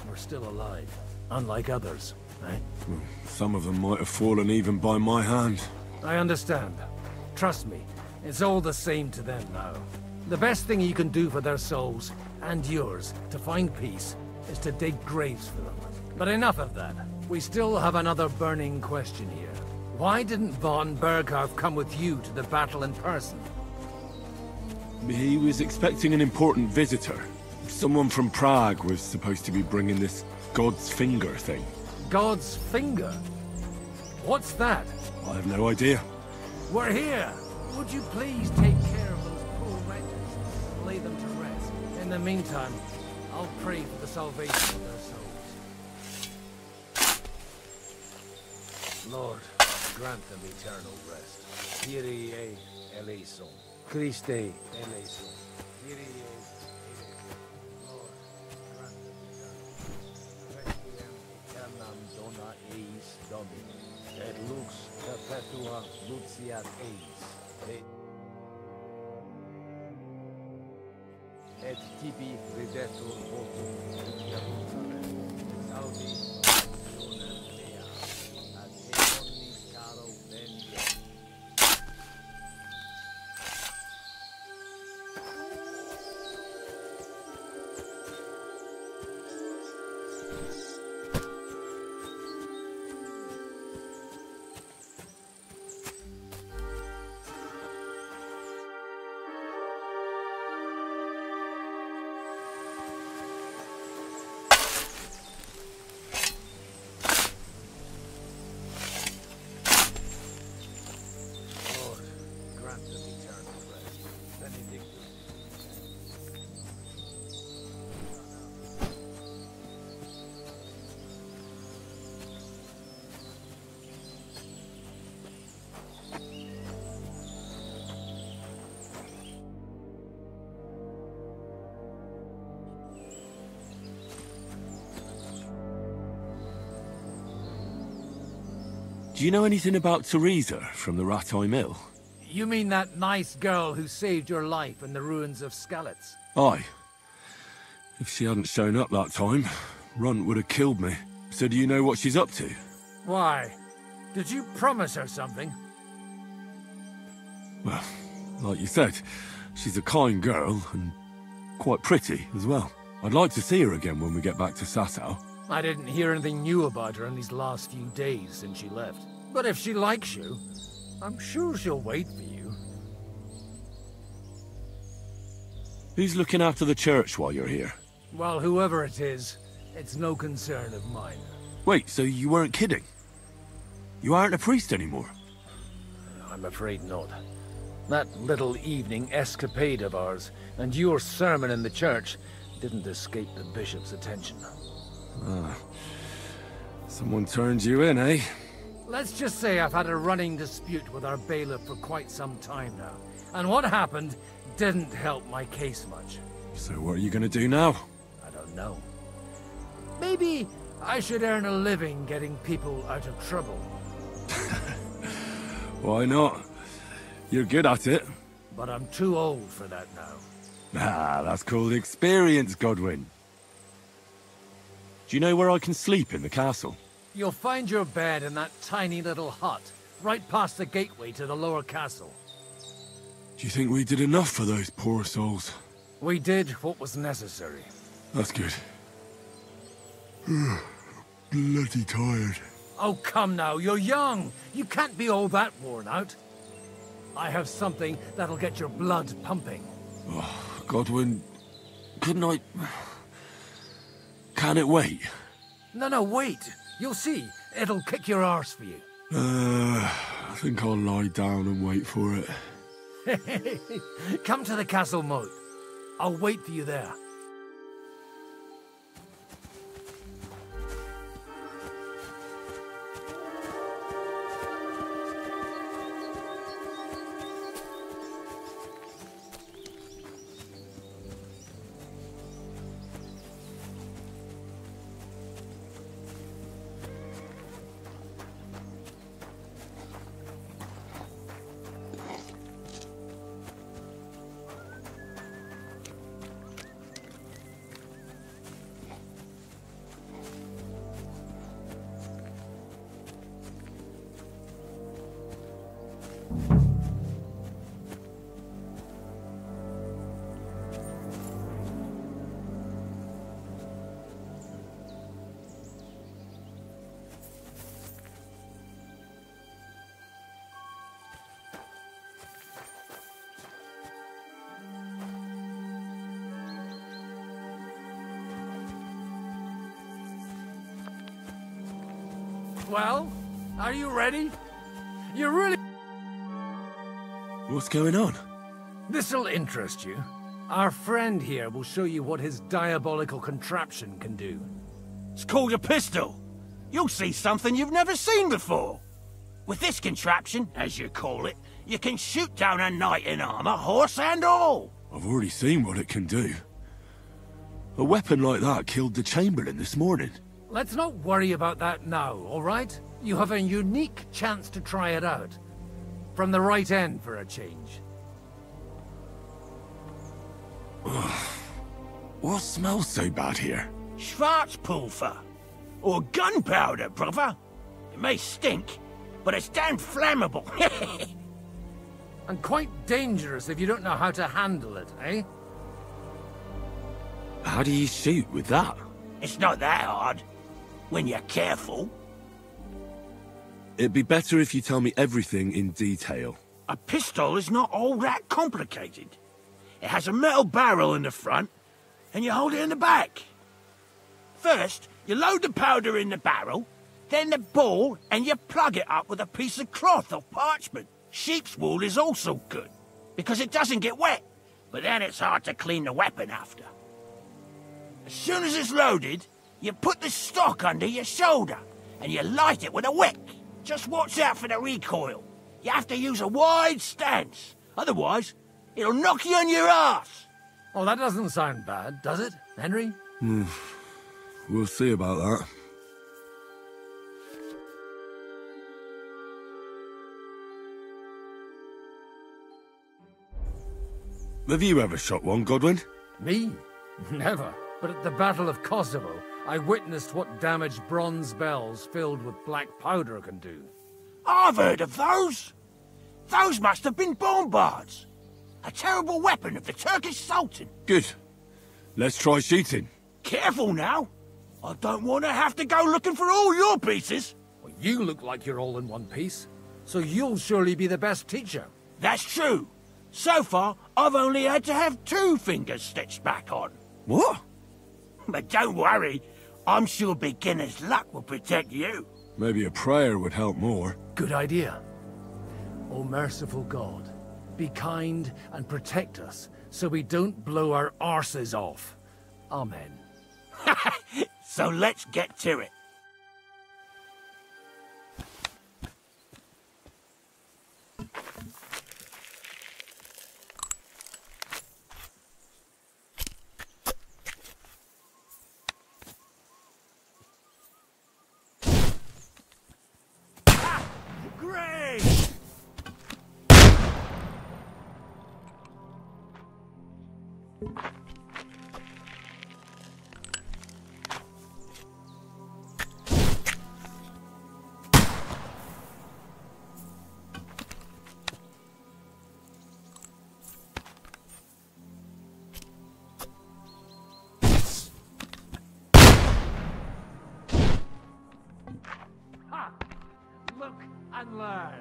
We're still alive, unlike others, eh? Well, some of them might have fallen even by my hand. I understand. Trust me, it's all the same to them now. The best thing you can do for their souls, and yours, to find peace, is to dig graves for them. But enough of that. We still have another burning question here. Why didn't Von Berghoff come with you to the battle in person? He was expecting an important visitor. Someone from Prague was supposed to be bringing this God's Finger thing. God's Finger? What's that? I have no idea. We're here! Would you please take care of those poor wretches and lay them to rest? In the meantime, I'll pray for the salvation of their souls. Lord, grant them eternal rest. Kyrie eleison. Christe eleison. Kyrie eleison. Lord, grant them eternal rest. Requiem aeternam dona eis Domini, et lux perpetua luceat eis. Et tibi ridetur votum Jerusalem, salvi nationem mea, ad omnis caro bendia. Do you know anything about Teresa from the Rattay Mill? You mean that nice girl who saved your life in the ruins of Skalitz? Aye. If she hadn't shown up that time, Runt would have killed me. So do you know what she's up to? Why? Did you promise her something? Well, like you said, she's a kind girl, and quite pretty as well. I'd like to see her again when we get back to Sasau. I didn't hear anything new about her in these last few days since she left. But if she likes you, I'm sure she'll wait for you. Who's looking after the church while you're here? Well, whoever it is, it's no concern of mine. Wait, so you weren't kidding? You aren't a priest anymore? I'm afraid not. That little evening escapade of ours, and your sermon in the church, didn't escape the bishop's attention. Ah. Someone turned you in, eh? Let's just say I've had a running dispute with our bailiff for quite some time now. And what happened didn't help my case much. So what are you gonna do now? I don't know. Maybe I should earn a living getting people out of trouble. Why not? You're good at it. But I'm too old for that now. Ah, that's called experience, Godwin. Do you know where I can sleep in the castle? You'll find your bed in that tiny little hut, right past the gateway to the lower castle. Do you think we did enough for those poor souls? We did what was necessary. That's good. Bloody tired. Oh, come now, you're young. You can't be all that worn out. I have something that'll get your blood pumping. Oh, Godwin, couldn't I... Can it wait? No, wait. You'll see. It'll kick your arse for you. I think I'll lie down and wait for it. Come to the castle moat. I'll wait for you there. Well, are you ready? You really... What's going on? This'll interest you. Our friend here will show you what his diabolical contraption can do. It's called a pistol. You'll see something you've never seen before. With this contraption, as you call it, you can shoot down a knight in armor, horse and all. I've already seen what it can do. A weapon like that killed the Chamberlain this morning. Let's not worry about that now, all right? You have a unique chance to try it out. From the right end for a change. What smells so bad here? Schwarzpulver. Or gunpowder, brother. It may stink, but it's damn flammable. And quite dangerous if you don't know how to handle it, eh? How do you shoot with that? It's not that hard, when you're careful. It'd be better if you tell me everything in detail. A pistol is not all that complicated. It has a metal barrel in the front, and you hold it in the back. First, you load the powder in the barrel, then the ball, and you plug it up with a piece of cloth or parchment. Sheep's wool is also good, because it doesn't get wet, but then it's hard to clean the weapon after. As soon as it's loaded, you put the stock under your shoulder, and you light it with a wick. Just watch out for the recoil. You have to use a wide stance, otherwise it'll knock you on your ass. Oh, that doesn't sound bad, does it, Henry? We'll see about that. Have you ever shot one, Godwin? Me? Never. But at the Battle of Kosovo, I witnessed what damage bronze bells filled with black powder can do. I've heard of those. Those must have been bombards. A terrible weapon of the Turkish Sultan. Good. Let's try shooting. Careful now. I don't want to have to go looking for all your pieces. Well, you look like you're all in one piece, so you'll surely be the best teacher. That's true. So far, I've only had to have 2 fingers stitched back on. What? But don't worry. I'm sure beginner's luck will protect you. Maybe a prayer would help more. Good idea. O merciful God, be kind and protect us so we don't blow our arses off. Amen. So let's get to it. Great! Ha! Look and learn.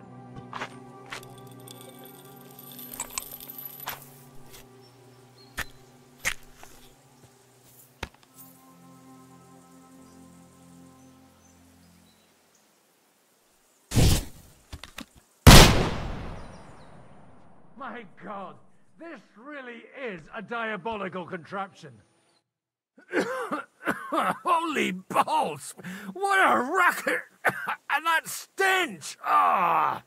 My God, this really is a diabolical contraption. Holy balls! What a racket! And that stench! Ah!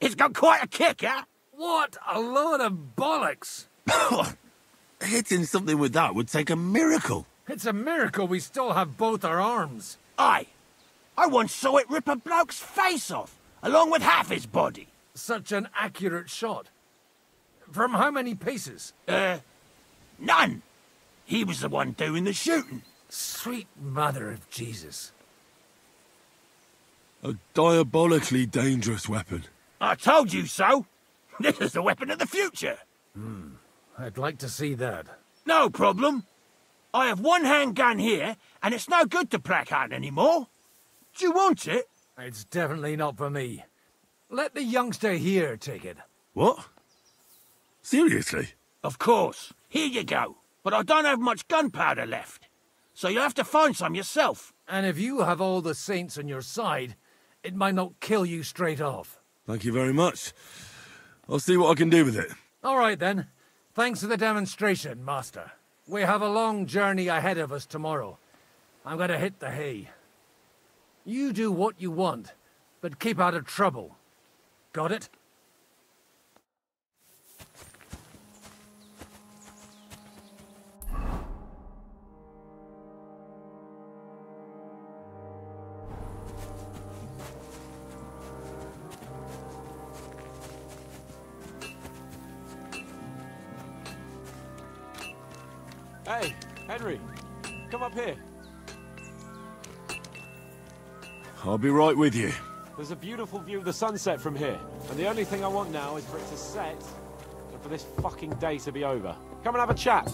It's got quite a kick, huh? What a load of bollocks! Hitting something with that would take a miracle. It's a miracle we still have both our arms. Aye. I once saw it rip a bloke's face off, along with half his body. Such an accurate shot. From how many paces? None. He was the one doing the shooting. Sweet mother of Jesus. A diabolically dangerous weapon. I told you so. This is the weapon of the future. I'd like to see that. No problem. I have one handgun here, and it's no good to placard anymore. Do you want it? It's definitely not for me. Let the youngster here take it. What? Seriously? Of course. Here you go. But I don't have much gunpowder left. So you'll have to find some yourself. And if you have all the saints on your side, it might not kill you straight off. Thank you very much. I'll see what I can do with it. All right, then. Thanks for the demonstration, Master. We have a long journey ahead of us tomorrow. I'm gonna hit the hay. You do what you want, but keep out of trouble. Got it? Hey, Henry, come up here. I'll be right with you. There's a beautiful view of the sunset from here, and the only thing I want now is for it to set, and for this fucking day to be over. Come and have a chat.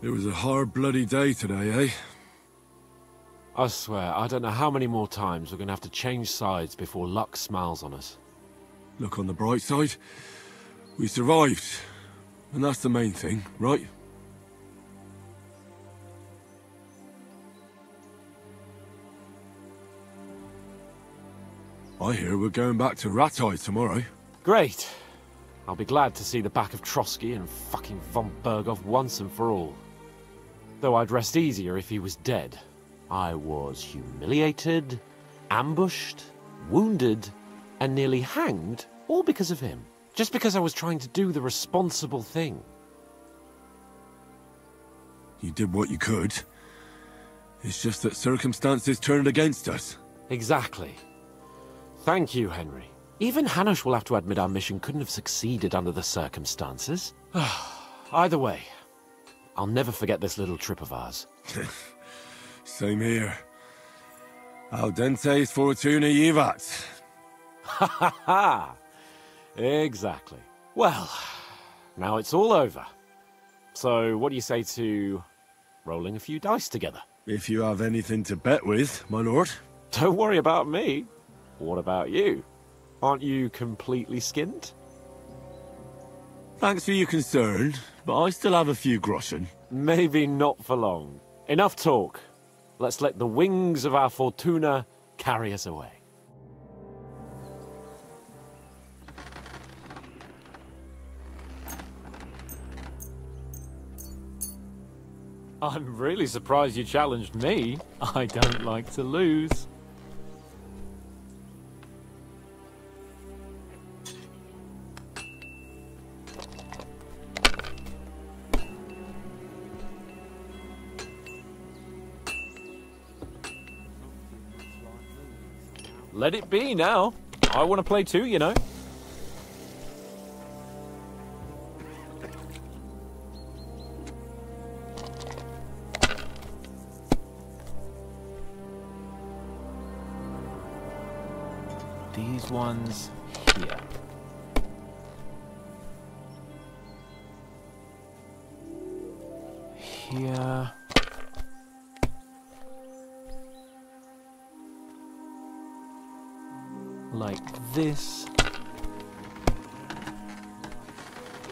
It was a hard bloody day today, eh? I swear, I don't know how many more times we're gonna have to change sides before luck smiles on us. Look on the bright side. We survived. And that's the main thing, right? I hear we're going back to Rattay tomorrow. Great. I'll be glad to see the back of Trotsky and fucking von Berghoff once and for all. Though I'd rest easier if he was dead. I was humiliated, ambushed, wounded, and nearly hanged, all because of him. Just because I was trying to do the responsible thing. You did what you could. It's just that circumstances turned against us. Exactly. Thank you, Henry. Even Hanush will have to admit our mission couldn't have succeeded under the circumstances. Either way, I'll never forget this little trip of ours. Same here. Al dentes fortuna jivat. Ha ha ha! Exactly. Well, now it's all over. So, what do you say to rolling a few dice together? If you have anything to bet with, my lord. Don't worry about me. What about you? Aren't you completely skinned? Thanks for your concern, but I still have a few groschen. Maybe not for long. Enough talk. Let's let the wings of our Fortuna carry us away. I'm really surprised you challenged me. I don't like to lose. Let it be now. I want to play too, you know. These ones here. Here. Like this.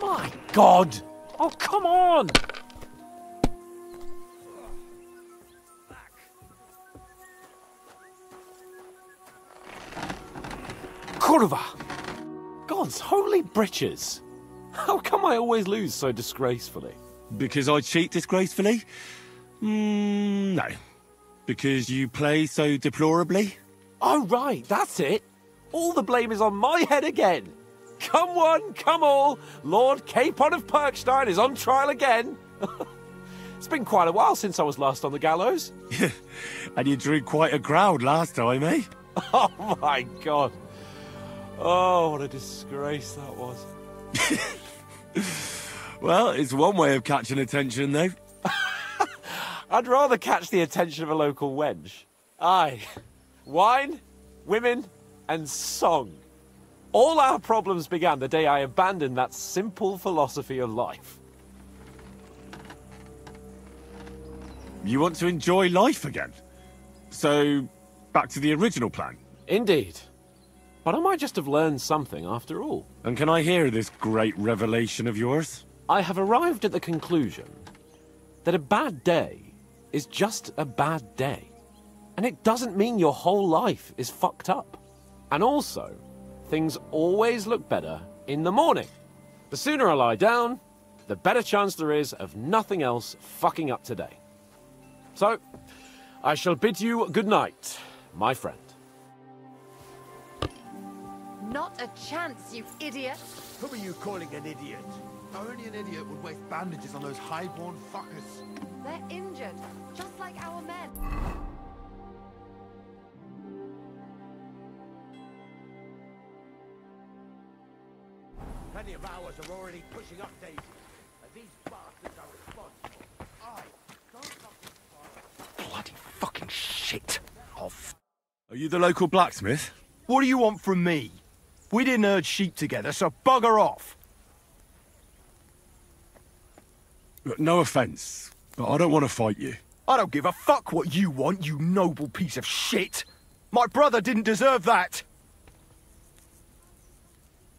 My God! Oh, come on! Kurva! God's holy britches! How come I always lose so disgracefully? Because I cheat disgracefully? No. Because you play so deplorably? Oh, right, that's it. All the blame is on my head again. Come one, come all. Lord Capon of Perkstein is on trial again. It's been quite a while since I was last on the gallows. And you drew quite a crowd last time, eh? Oh, my God. Oh, what a disgrace that was. Well, it's one way of catching attention, though. I'd rather catch the attention of a local wench. Aye. Wine, women, and song. All our problems began the day I abandoned that simple philosophy of life. You want to enjoy life again? So, back to the original plan? Indeed. But I might just have learned something after all. And can I hear this great revelation of yours? I have arrived at the conclusion that a bad day is just a bad day. And it doesn't mean your whole life is fucked up. And also, things always look better in the morning. The sooner I lie down, the better chance there is of nothing else fucking up today. So, I shall bid you good night, my friend. Not a chance, you idiot. Who are you calling an idiot? Only an idiot would waste bandages on those high-born fuckers. They're injured, just like our men. Plenty of ours are already pushing up, Daisy. And these bastards are responsible. Bloody fucking shit. Off. Are you the local blacksmith? What do you want from me? We didn't herd sheep together, so bugger off. Look, no offence, but I don't want to fight you. I don't give a fuck what you want, you noble piece of shit. My brother didn't deserve that.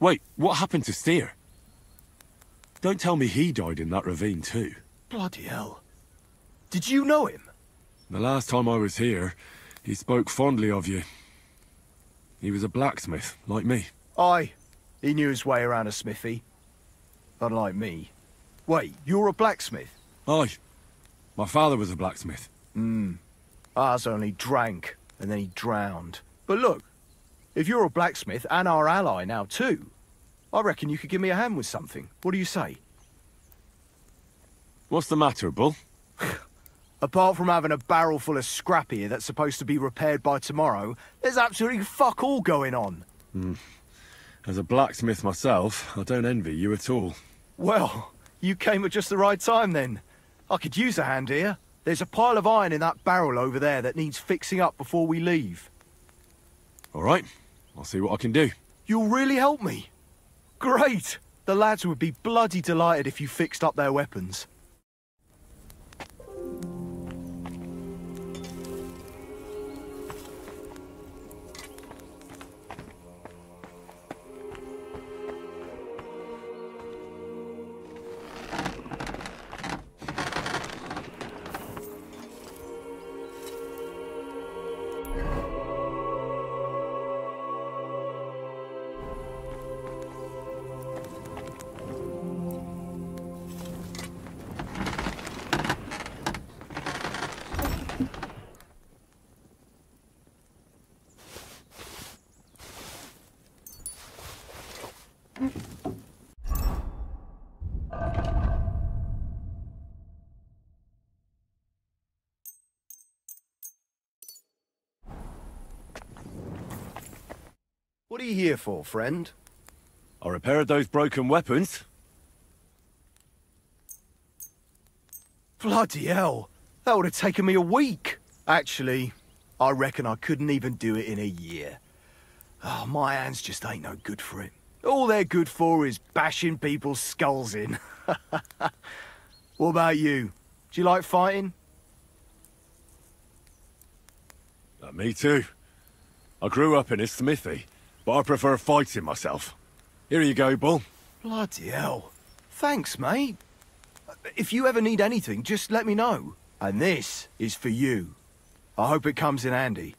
Wait, what happened to Steer? Don't tell me he died in that ravine too. Bloody hell. Did you know him? The last time I was here, he spoke fondly of you. He was a blacksmith, like me. Aye. He knew his way around a smithy. Unlike me. Wait, you're a blacksmith? Aye. My father was a blacksmith. Ours only drank, and then he drowned. But look, if you're a blacksmith and our ally now too, I reckon you could give me a hand with something. What do you say? What's the matter, Bull? Apart from having a barrel full of scrap here that's supposed to be repaired by tomorrow, there's absolutely fuck all going on. As a blacksmith myself, I don't envy you at all. Well, you came at just the right time then. I could use a hand here. There's a pile of iron in that barrel over there that needs fixing up before we leave. All right, I'll see what I can do. You'll really help me? Great! The lads would be bloody delighted if you fixed up their weapons. What are you here for, friend? I repaired those broken weapons. Bloody hell! That would have taken me a week! Actually, I reckon I couldn't even do it in a year. Oh, my hands just ain't no good for it. All they're good for is bashing people's skulls in. What about you? Do you like fighting? Me too. I grew up in a smithy, but I prefer fighting myself. Here you go, Bull. Bloody hell. Thanks, mate. If you ever need anything, just let me know. And this is for you. I hope it comes in handy.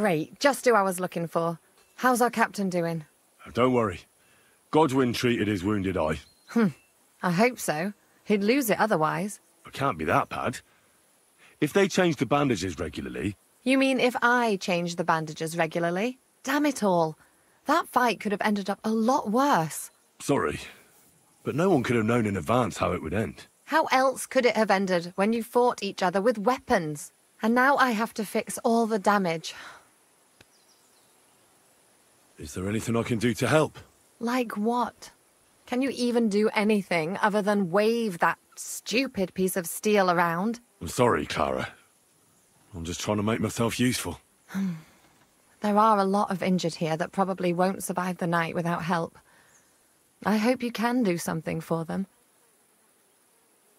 Great, just who I was looking for. How's our captain doing? Don't worry. Godwin treated his wounded eye. I hope so. He'd lose it otherwise. It can't be that bad. If they change the bandages regularly... You mean if I change the bandages regularly? Damn it all. That fight could have ended up a lot worse. Sorry, but no one could have known in advance how it would end. How else could it have ended when you fought each other with weapons? And now I have to fix all the damage. Is there anything I can do to help? Like what? Can you even do anything other than wave that stupid piece of steel around? I'm sorry, Clara. I'm just trying to make myself useful. There are a lot of injured here that probably won't survive the night without help. I hope you can do something for them.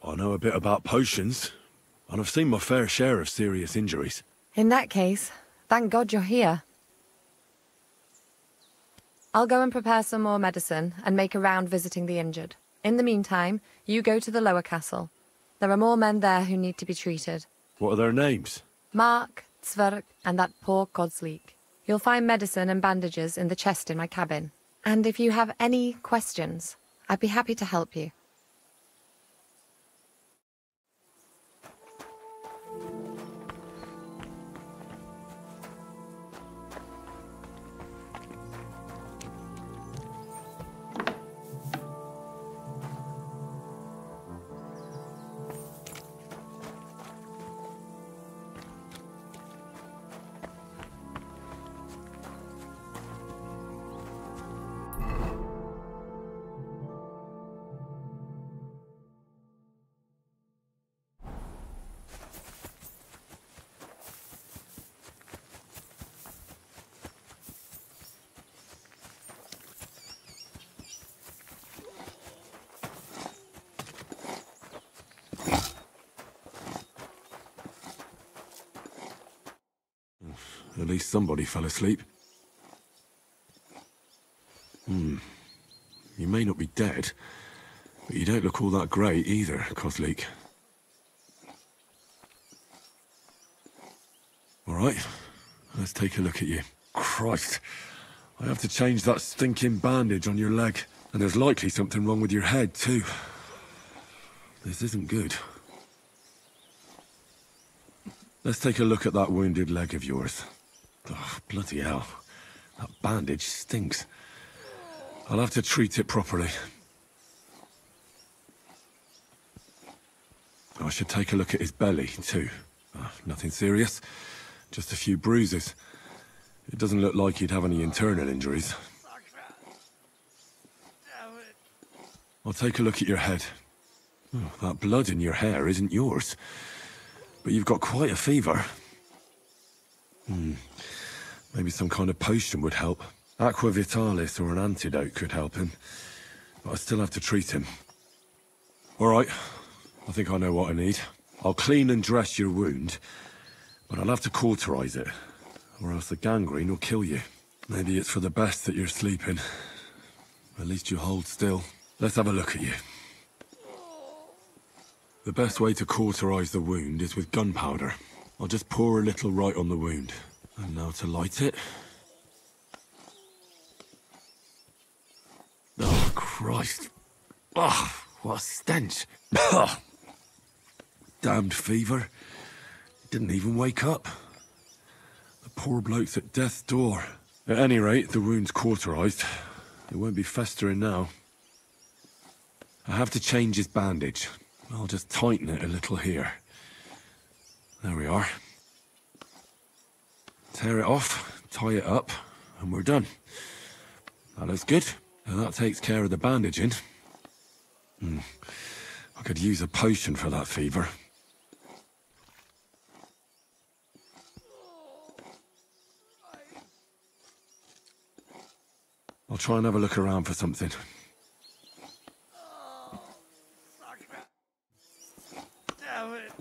I know a bit about potions, and I've seen my fair share of serious injuries. In that case, thank God you're here. I'll go and prepare some more medicine and make a round visiting the injured. In the meantime, you go to the lower castle. There are more men there who need to be treated. What are their names? Mark, Zverk, and that poor Kodsleek. You'll find medicine and bandages in the chest in my cabin. And if you have any questions, I'd be happy to help you. At least somebody fell asleep. You may not be dead, but you don't look all that great either, Kozlik. All right, let's take a look at you. Christ, I have to change that stinking bandage on your leg, and there's likely something wrong with your head too. This isn't good. Let's take a look at that wounded leg of yours. Oh, bloody hell. That bandage stinks. I'll have to treat it properly. I should take a look at his belly, too. Nothing serious. Just a few bruises. It doesn't look like he'd have any internal injuries. I'll take a look at your head. Oh, that blood in your hair isn't yours. But you've got quite a fever. Maybe some kind of potion would help. Aqua Vitalis or an antidote could help him. But I still have to treat him. All right. I think I know what I need. I'll clean and dress your wound, but I'll have to cauterize it, or else the gangrene will kill you. Maybe it's for the best that you're sleeping. At least you hold still. Let's have a look at you. The best way to cauterize the wound is with gunpowder. I'll just pour a little right on the wound. And now to light it. Oh, Christ. Oh, what a stench. Damned fever. Didn't even wake up. The poor bloke's at death's door. At any rate, the wound's cauterized. It won't be festering now. I have to change his bandage. I'll just tighten it a little here. There we are. Tear it off, tie it up, and we're done. That looks good. And that takes care of the bandaging. I could use a potion for that fever. I'll try and have a look around for something. Damn it.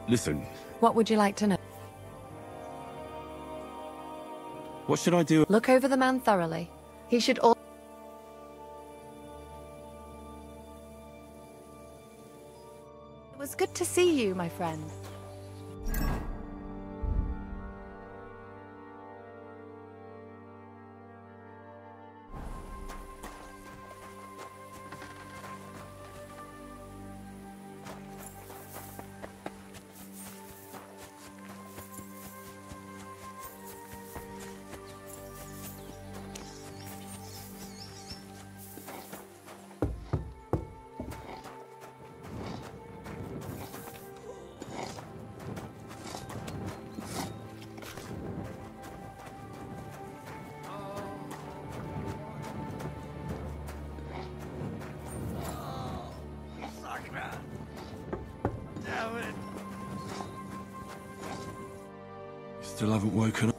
Listen, What would you like to know? what should I do? Look over the man thoroughly. He should all... It was good to see you, my friend. Still haven't woken up.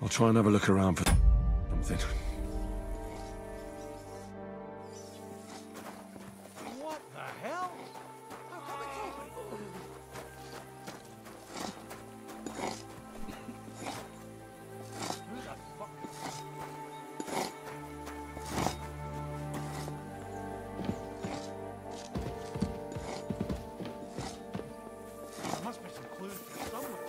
I'll try and have a look around for something. What the hell? There must be some clues here somewhere.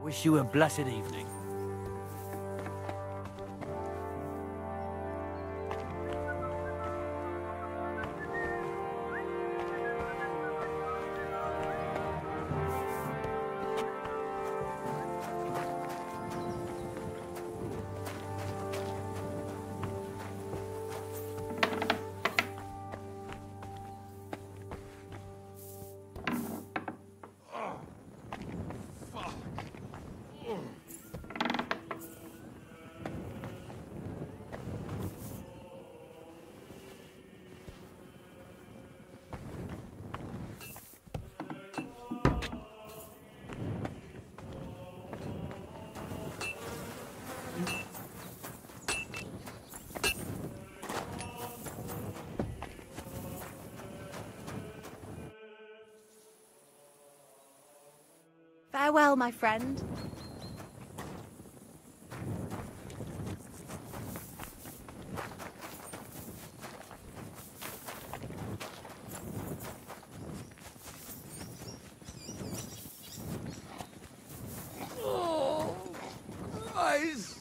Wish you a blessed evening. Farewell, my friend. Oh, Christ.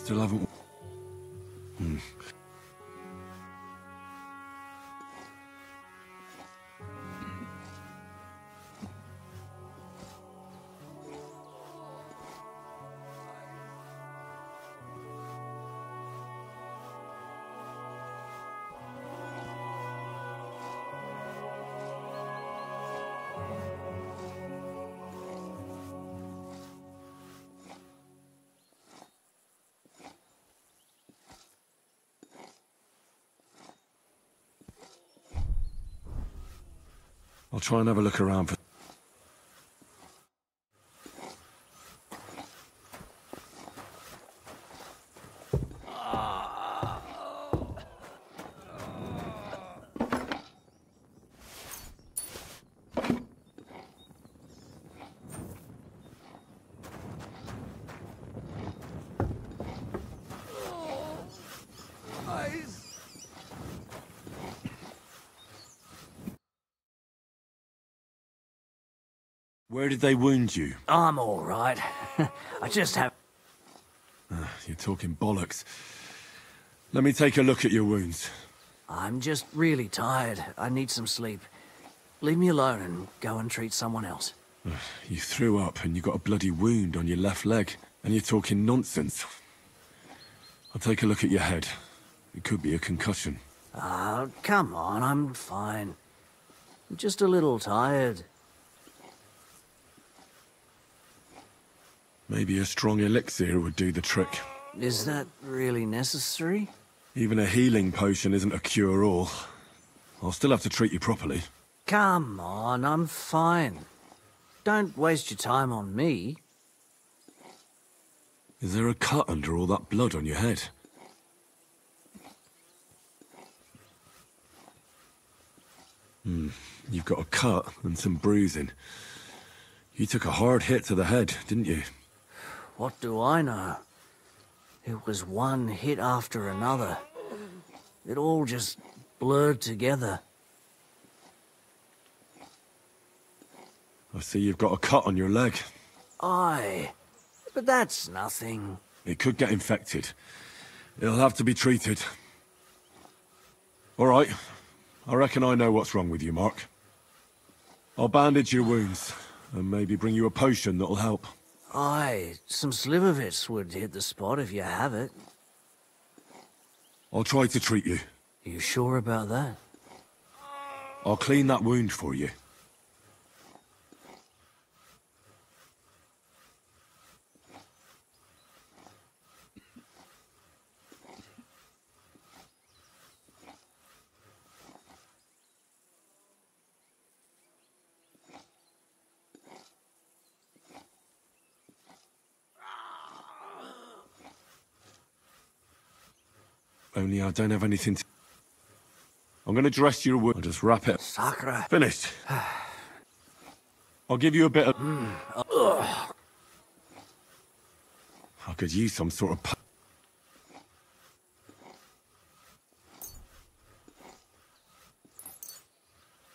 Still haven't... I'll try and have a look around for... Where did they wound you? I'm all right. I just have... You're talking bollocks. Let me take a look at your wounds. I'm just really tired. I need some sleep. Leave me alone and go and treat someone else. You threw up and you got a bloody wound on your left leg. And you're talking nonsense. I'll take a look at your head. It could be a concussion. Oh, come on, I'm fine. I'm just a little tired. Maybe a strong elixir would do the trick. Is that really necessary? Even a healing potion isn't a cure-all. I'll still have to treat you properly. Come on, I'm fine. Don't waste your time on me. Is there a cut under all that blood on your head? You've got a cut and some bruising. You took a hard hit to the head, didn't you? What do I know? It was one hit after another. It all just blurred together. I see you've got a cut on your leg. Aye, but that's nothing. It could get infected. It'll have to be treated. All right. I reckon I know what's wrong with you, Mark. I'll bandage your wounds, and maybe bring you a potion that'll help. Aye, some slivovitz would hit the spot if you have it. I'll try to treat you. You sure about that? I'll clean that wound for you. Only I don't have anything to... I'm gonna dress your wound. I'll just wrap it. Sacre. Finished. I'll give you a bit of... I could use some sort of...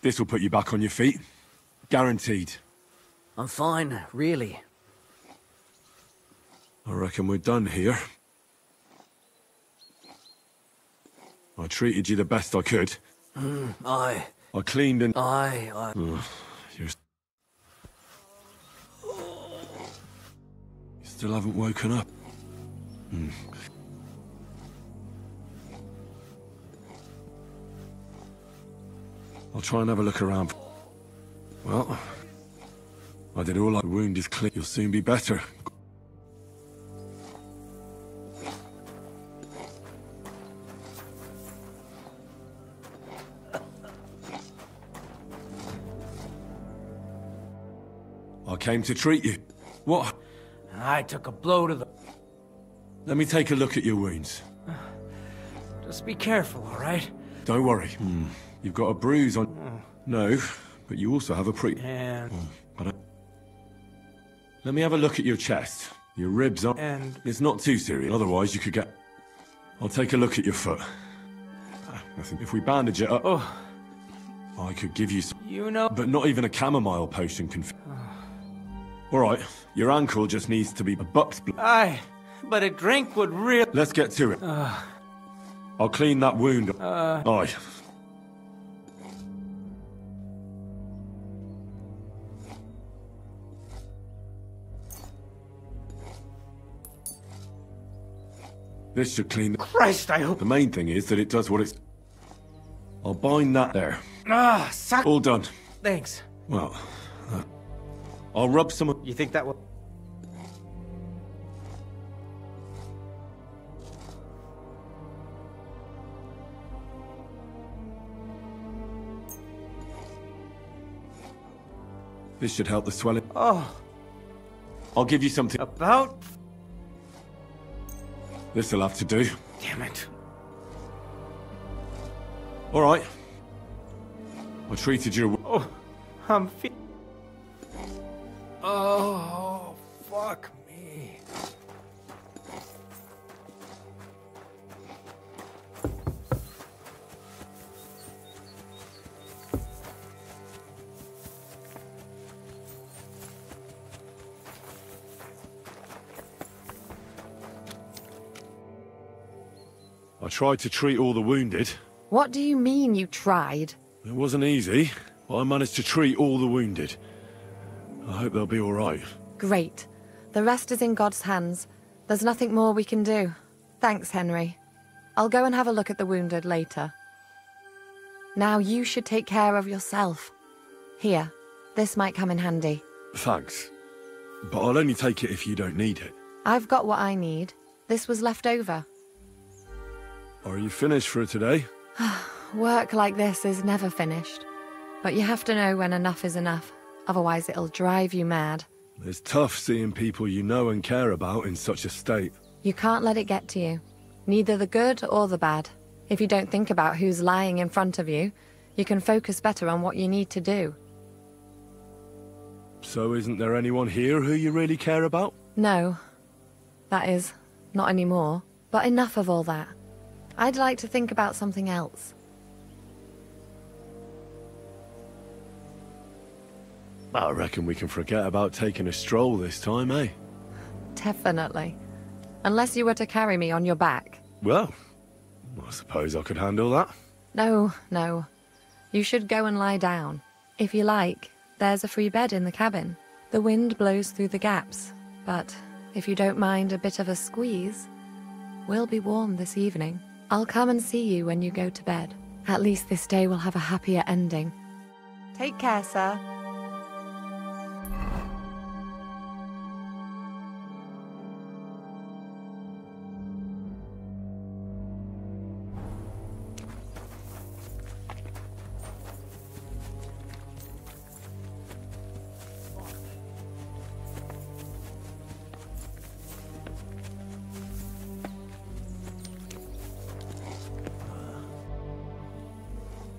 This will put you back on your feet. Guaranteed. I'm fine, really. I reckon we're done here. I treated you the best I could. Aye. I cleaned and... Aye. You still haven't woken up. I'll try and have a look around. Well, I did all I... The wound is clean. You'll soon be better. I came to treat you. What? I took a blow to the... Let me take a look at your wounds. Just be careful, all right? Don't worry. You've got a bruise on... No, but you also have a And... Let me have a look at your chest. Your ribs are... And... It's not too serious, otherwise you could get... I'll take a look at your foot. I think if we bandage it up... I could give you some... You know... But not even a chamomile potion can... All right, your ankle just needs to be a buck's blood. Aye, but a drink would really... Let's get to it. I'll clean that wound. Aye. This should clean the... Christ, I hope... The main thing is that it does what it's... I'll bind that there. Suck... All done. Thanks. Well, I'll rub some... You think that will... This should help the swelling. Oh. I'll give you something. About... This'll have to do. Damn it. All right. I treated your... Oh, I'm Oh, fuck me. I tried to treat all the wounded. What do you mean you tried? It wasn't easy, but I managed to treat all the wounded. I hope they'll be all right. Great. The rest is in God's hands. There's nothing more we can do. Thanks, Henry. I'll go and have a look at the wounded later. Now you should take care of yourself. Here, this might come in handy. Thanks. But I'll only take it if you don't need it. I've got what I need. This was left over. Are you finished for today? Work like this is never finished. But you have to know when enough is enough. Otherwise it'll drive you mad. It's tough seeing people you know and care about in such a state. You can't let it get to you. Neither the good or the bad. If you don't think about who's lying in front of you, you can focus better on what you need to do. So isn't there anyone here who you really care about? No. That is, not anymore. But enough of all that. I'd like to think about something else. I reckon we can forget about taking a stroll this time, eh? Definitely. Unless you were to carry me on your back. Well, I suppose I could handle that. No, no. You should go and lie down. If you like, there's a free bed in the cabin. The wind blows through the gaps, but if you don't mind a bit of a squeeze, we'll be warm this evening. I'll come and see you when you go to bed. At least this day will have a happier ending. Take care, sir.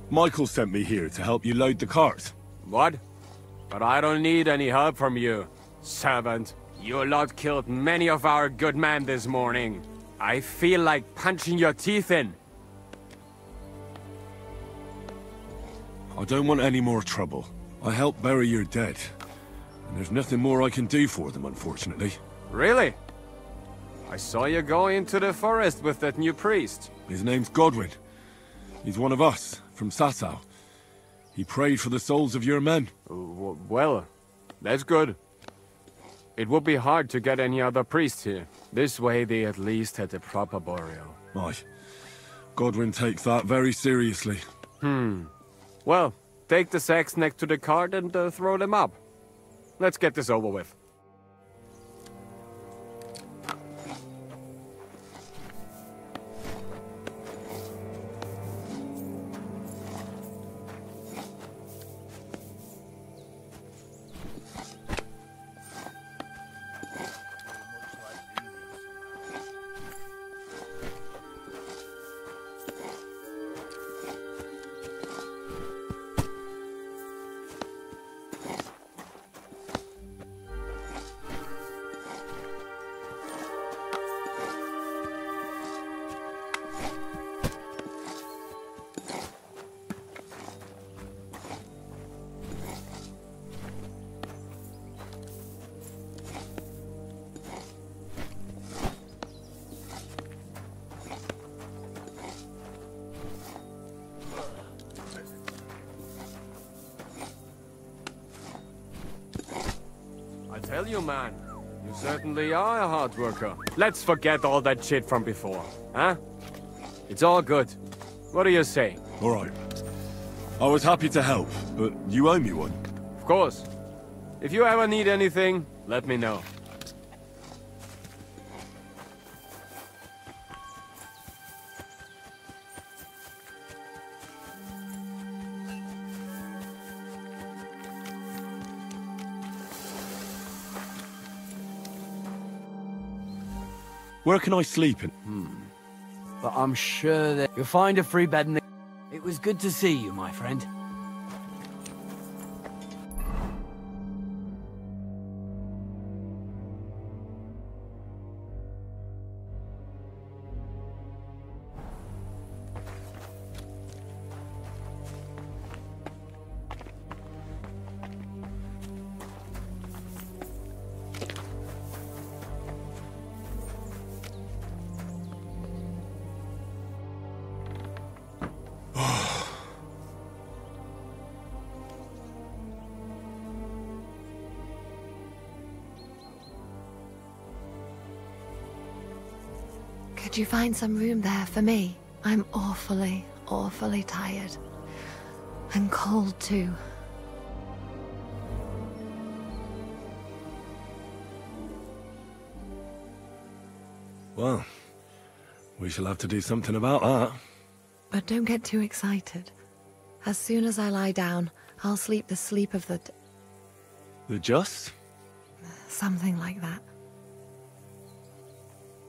Michael sent me here to help you load the cart. What? But I don't need any help from you, servant. You lot killed many of our good men this morning. I feel like punching your teeth in. I don't want any more trouble. I helped bury your dead. And there's nothing more I can do for them, unfortunately. Really? I saw you go into the forest with that new priest. His name's Godwin. He's one of us, from Sasau. He prayed for the souls of your men. Well, that's good. It would be hard to get any other priests here. This way they at least had a proper burial. Aye. Godwin takes that very seriously. Well, take the sacks next to the cart and throw them up. Let's get this over with. tell you, man. You certainly are a hard worker. Let's forget all that shit from before, huh? It's all good. What do you say? All right. I was happy to help, but you owe me one. Of course. If you ever need anything, let me know. Where can I sleep in? But I'm sure that you'll find a free bed in the... It was good to see you, my friend. Could you find some room there for me? I'm awfully, awfully tired. And cold, too. Well, we shall have to do something about that. But don't get too excited. As soon as I lie down, I'll sleep the sleep of the... The just? Something like that.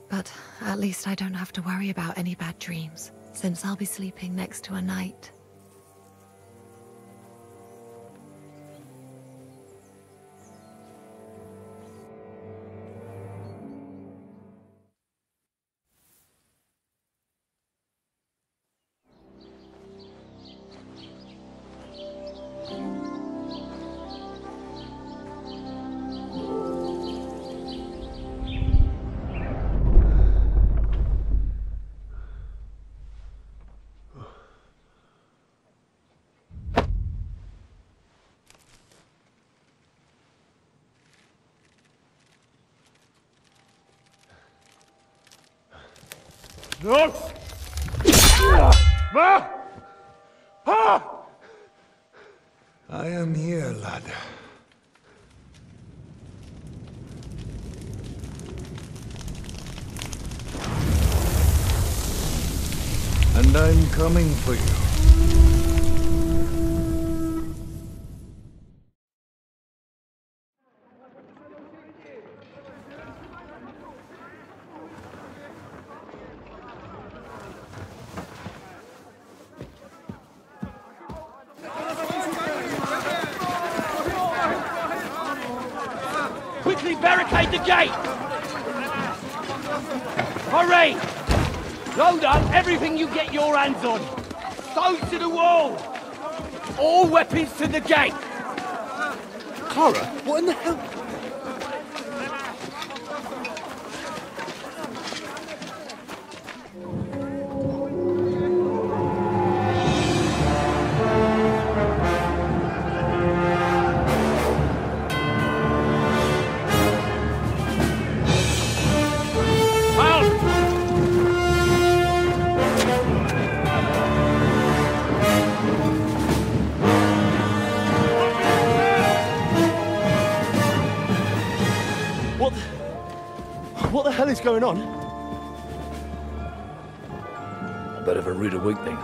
But at least I don't have to worry about any bad dreams, since I'll be sleeping next to a knight. No! Ma! Ah! I am here, lad. And I'm coming for you. Quickly barricade the gate! Hurry! Load up everything you get your hands on. Stones to the wall! All weapons to the gate! Clara, what in the hell? What the hell is going on? A bit of a rude awakening.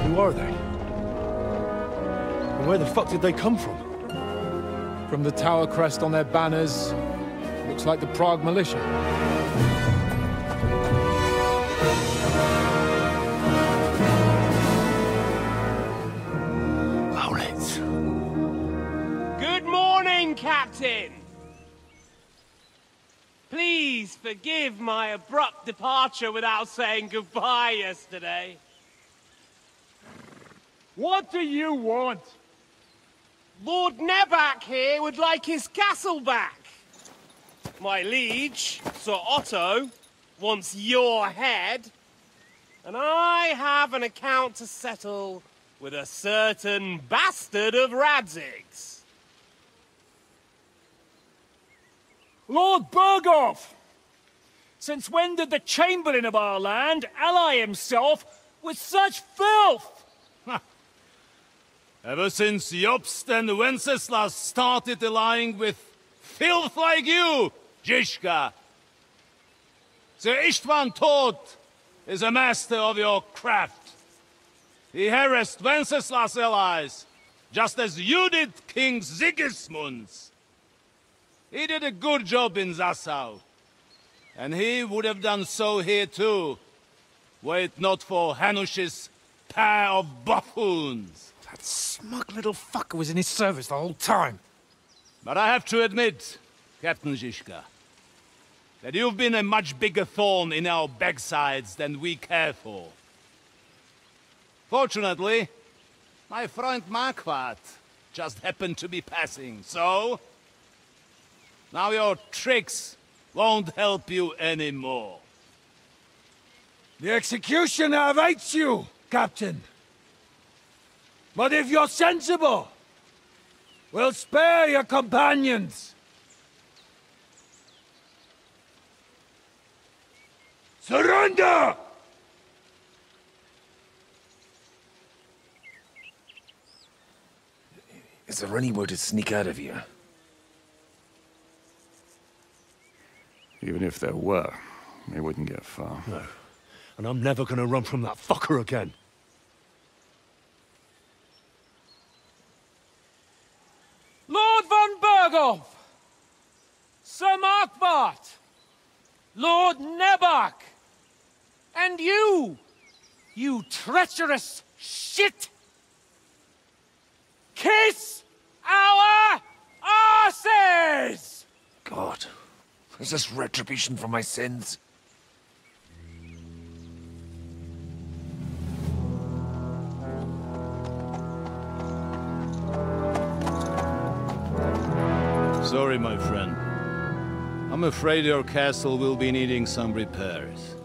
Who are they? And where the fuck did they come from? From the tower crest on their banners, looks like the Prague militia. Owlets. Good morning, Captain! Please forgive my abrupt departure without saying goodbye yesterday. What do you want? Lord Nebak here would like his castle back. My liege, Sir Otto, wants your head. And I have an account to settle with a certain bastard of Radzig's. Lord Berghoff! Since when did the Chamberlain of our land ally himself with such filth? Ever since Jobst and Wenceslas started allying with filth like you, Zizka. Sir Istvan Tod is a master of your craft. He harassed Wenceslas' allies, just as you did King Sigismund's. He did a good job in Zassau, and he would have done so here too, were it not for Hanush's pair of buffoons. That smug little fucker was in his service the whole time. But I have to admit, Captain Zizka, that you've been a much bigger thorn in our backsides than we care for. Fortunately, my friend Marquardt just happened to be passing, so... now your tricks won't help you anymore. The executioner awaits you, Captain. But if you're sensible, we'll spare your companions. Surrender! Is there any way to sneak out of here? Even if there were, they wouldn't get far. No. And I'm never gonna run from that fucker again. Lord von Berghoff! Sir Marquardt! Lord Nebak! And you treacherous shit! Kiss our asses! God, is this retribution for my sins? Sorry, my friend. I'm afraid your castle will be needing some repairs.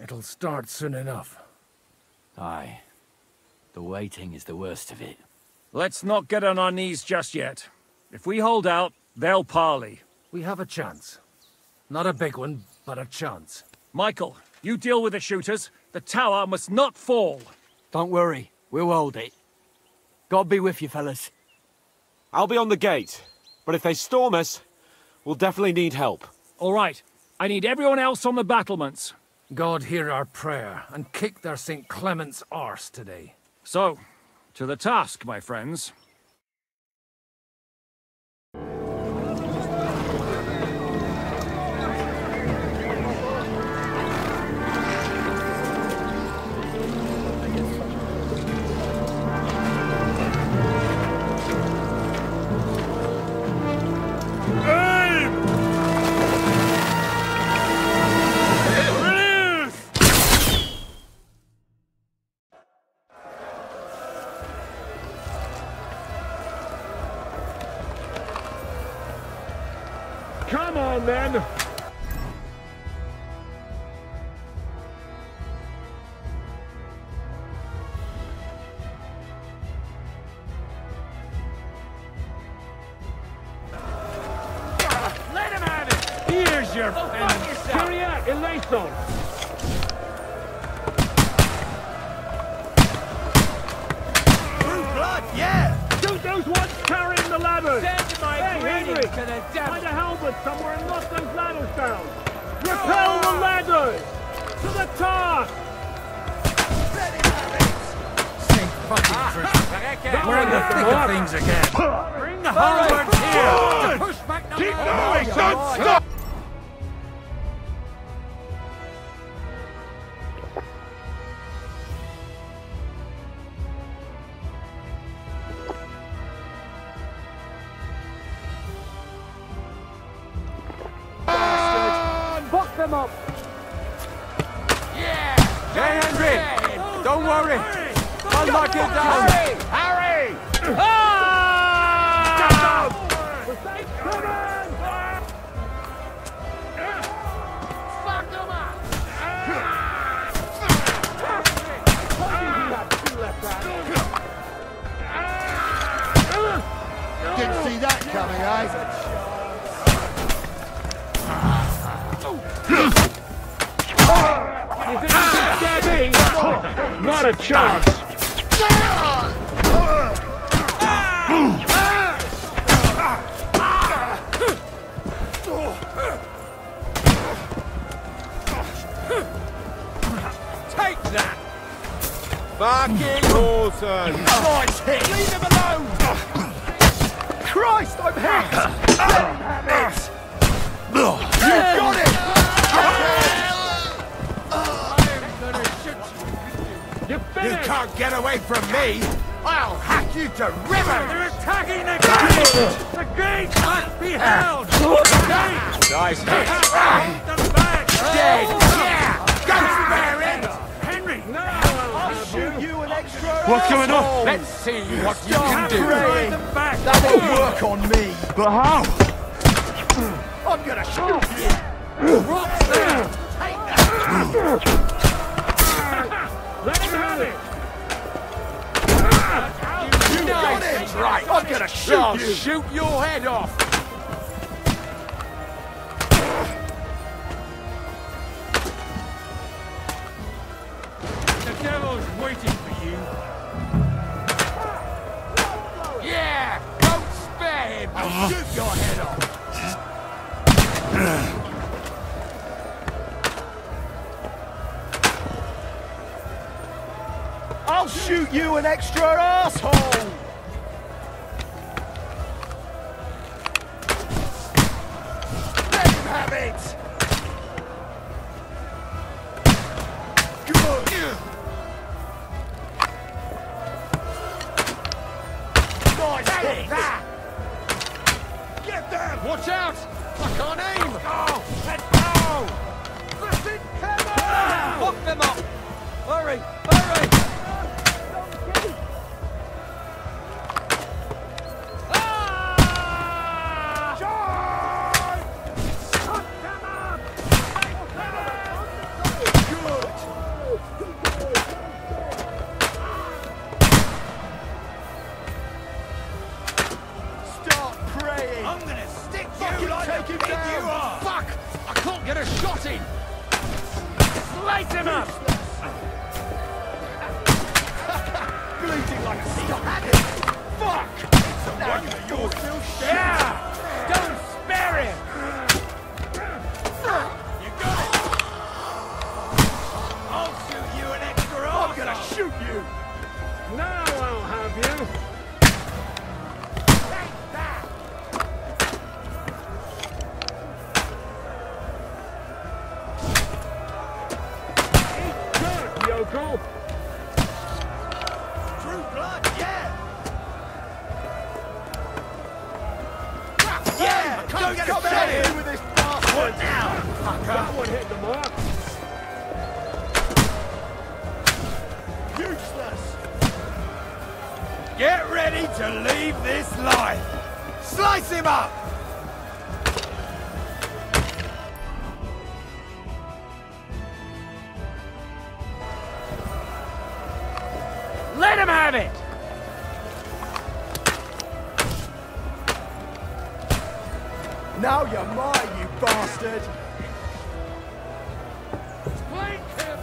It'll start soon enough. Aye. The waiting is the worst of it. Let's not get on our knees just yet. If we hold out, they'll parley. We have a chance. Not a big one, but a chance. Michael, you deal with the shooters. The tower must not fall. Don't worry. We'll hold it. God be with you, fellas. I'll be on the gate. But if they storm us, we'll definitely need help. All right. I need everyone else on the battlements. God hear our prayer, and kick their St. Clement's arse today. So, to the task, my friends. Come on, then! Let him have it! Here's your friend! Kyria eleison! True blood, yeah! Shoot those ones carrying the ladders! Send my greetings to the devil! Find a helmet somewhere and knock those ladders down! Repel the ladders! To the task! St. fucking Christ. We're in the thick of things again. Bring the halberds here! Push back! Keep going! Don't stop! Come back and down! Harry! Didn't see that coming, You think you can scare me? Not a chance! Take that! Fucking awesome! Nice hit! Leave him alone! Christ, I'm hit! You got it! You can't get away from me! I'll hack you to ribbons! They're attacking the gate! The gate must be held! Nice hit! The back! Dead! Yeah! Go spare it! Henry! No! I'll shoot you an extra What's going on? asshole. Let's see what you can do! That won't work on me. But how? I'm gonna shoot you! Rocks there! Take that! Let him have it! You got it! Right! I'm gonna shoot I'll you! shoot your head off! The devil's waiting for you. Yeah! Don't spare him! I'll shoot your head off! I'll shoot you an extra asshole! Let him have it! Good! Nice hit! That! Get them! Watch out! I can't aim! Oh, let's go! Listen, come on! Hook them up! Hurry! Hurry! Start praying! I'm gonna stick Fucking you like take a him pig down. you are! Fuck! I can't get a shot in! Slice him up! Bleeding like a stop at it! Fuck! Now you're still shit! Yeah! Don't spare him! You got it! I'll shoot you an extra I'm gonna shoot you! Now I'll have you! Take that! Good, yokel! True blood, yeah! Yeah! I can't get a Come shot at in! me with this bastard! What now? That one hit the mark! Useless! Get ready to leave this life! Slice him up! Let him have it! Now you're mine, you bastard! Flank him!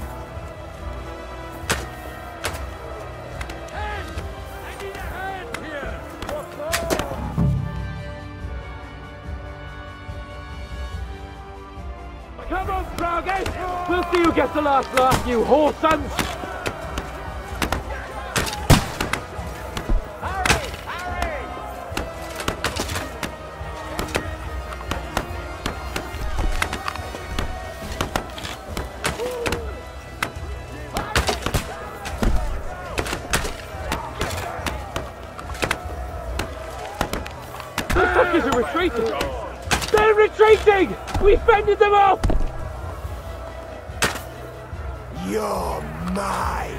Hand! I need a hand here! Come on, Froggy! We'll see who gets the last laugh, you whore sons! The fuckers are retreating! They're retreating! We fended them off! You're mine!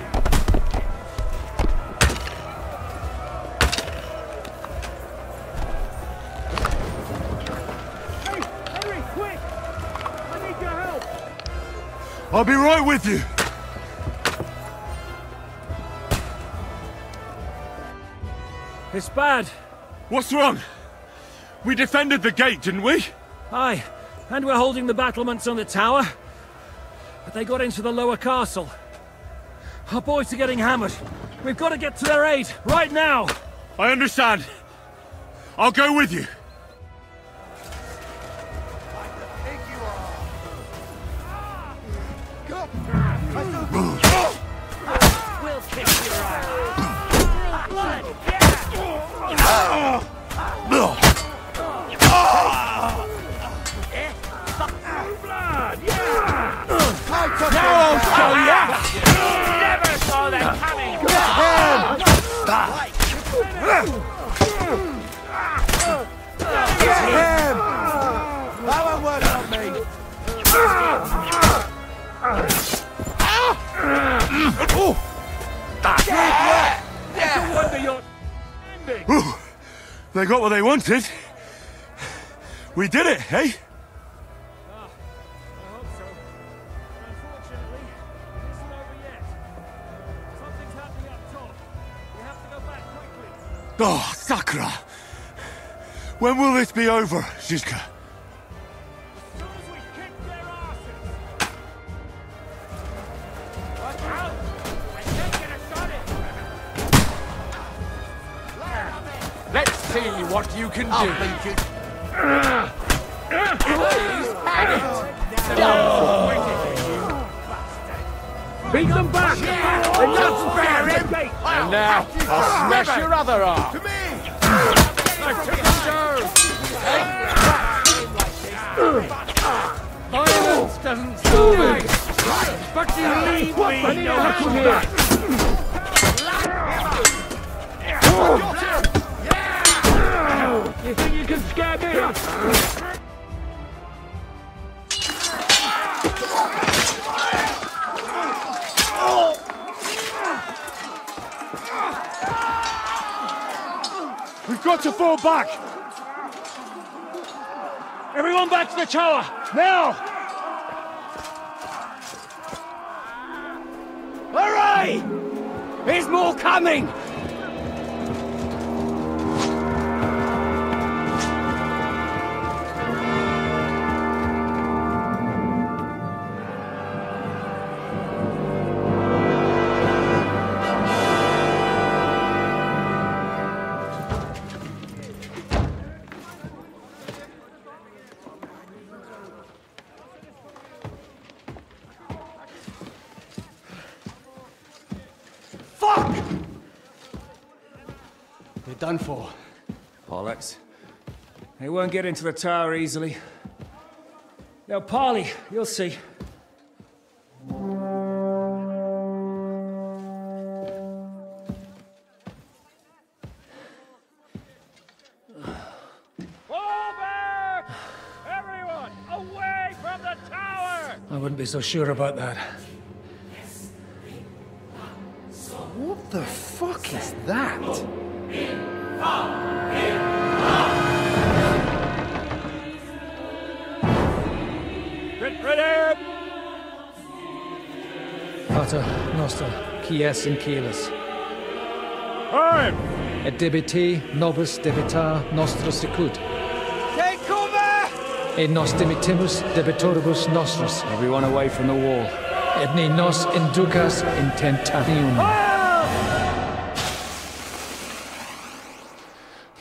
I'll be right with you. It's bad. What's wrong? We defended the gate, didn't we? Aye, and we're holding the battlements on the tower. But they got into the lower castle. Our boys are getting hammered. We've got to get to their aid, right now! I understand. I'll go with you. We'll kick your ass! Blood! Now I'll show ya! Never saw that coming! Get him! That won't work on me! Ooh, they got what they wanted. We did it, eh? Oh, Sakura! When will this be over, Zizka? Let's see what you can do. Please, hang it! Beat them back! And not spare him! And now, I'll smash your other arm! To me! Violence doesn't stop me! But you leave me no here! You think you can scare me? We've got to fall back! Everyone back to the tower! Now! Hooray! There's more coming! They're done for. Bollocks. They won't get into the tower easily. Now, parley, you'll see. Everyone, away from the tower! I wouldn't be so sure about that. What the fuck is that? Get ready! Pater Noster, Quies in Caelus. Time! Et debite nobis debitar nostra sicut. Take cover! Et nos dimitimus debitoribus nostris. Everyone away from the wall. Et ne nos inducas in tentationem.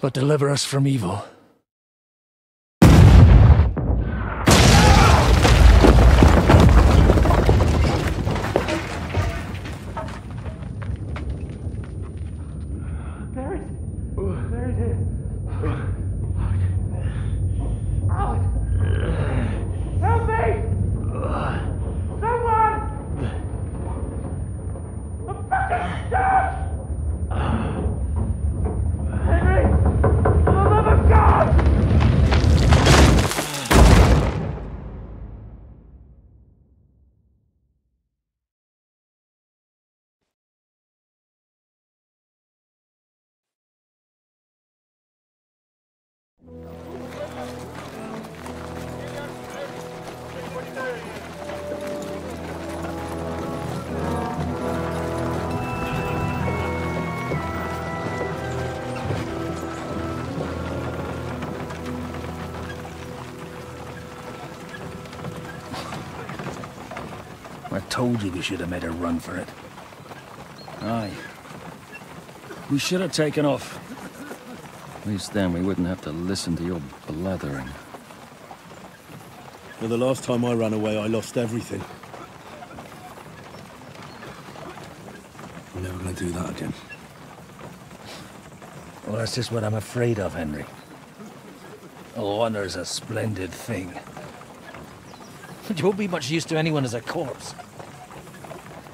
But deliver us from evil. told you we should have made a run for it. Aye. We should have taken off. At least then we wouldn't have to listen to your blathering. Well, the last time I ran away, I lost everything. I'm never going to do that again. Well, that's just what I'm afraid of, Henry. Honor's a splendid thing. But you won't be much use to anyone as a corpse.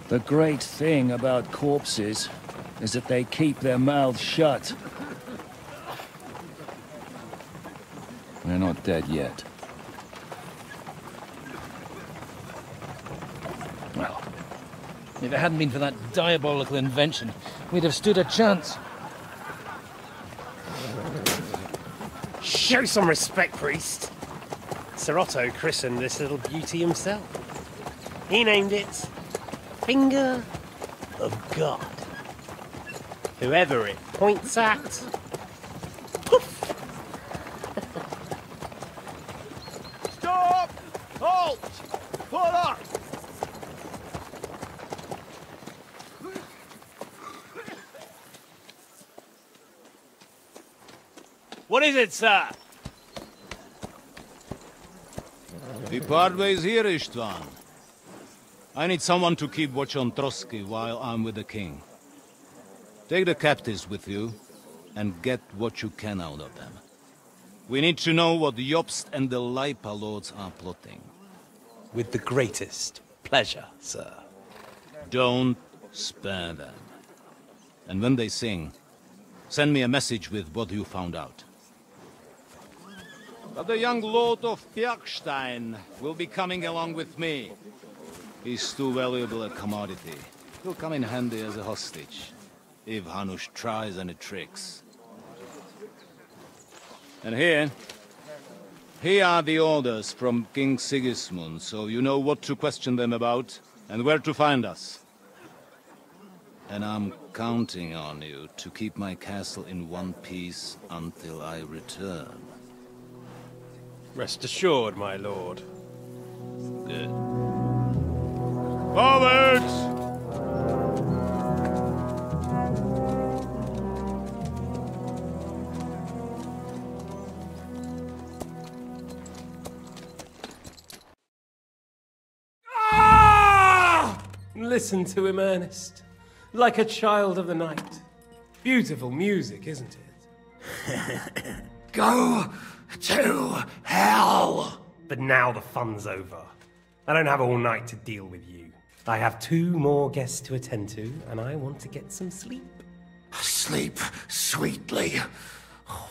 The great thing about corpses is that they keep their mouths shut. They're not dead yet. Well, if it hadn't been for that diabolical invention, we'd have stood a chance. Show some respect, priest. Sir Otto christened this little beauty himself. He named it Finger of God. Whoever it points at, poof! Stop! Halt! Pull up! What is it, sir? The Parway is here, Istvan. I need someone to keep watch on Trotsky while I'm with the king. Take the captives with you, and get what you can out of them. We need to know what the Jobst and the Leipa lords are plotting. With the greatest pleasure, sir. Don't spare them. And when they sing, send me a message with what you found out. But the young lord of Bjergstein will be coming along with me. He's too valuable a commodity. He'll come in handy as a hostage, if Hanush tries any tricks. And here are the orders from King Sigismund, so you know what to question them about, and where to find us. And I'm counting on you to keep my castle in one piece until I return. Rest assured, my lord. Good. Forwards! Listen to him, Ernest. Like a child of the night. Beautiful music, isn't it? Go to hell! But now the fun's over. I don't have all night to deal with you. I have 2 more guests to attend to, and I want to get some sleep. Sleep sweetly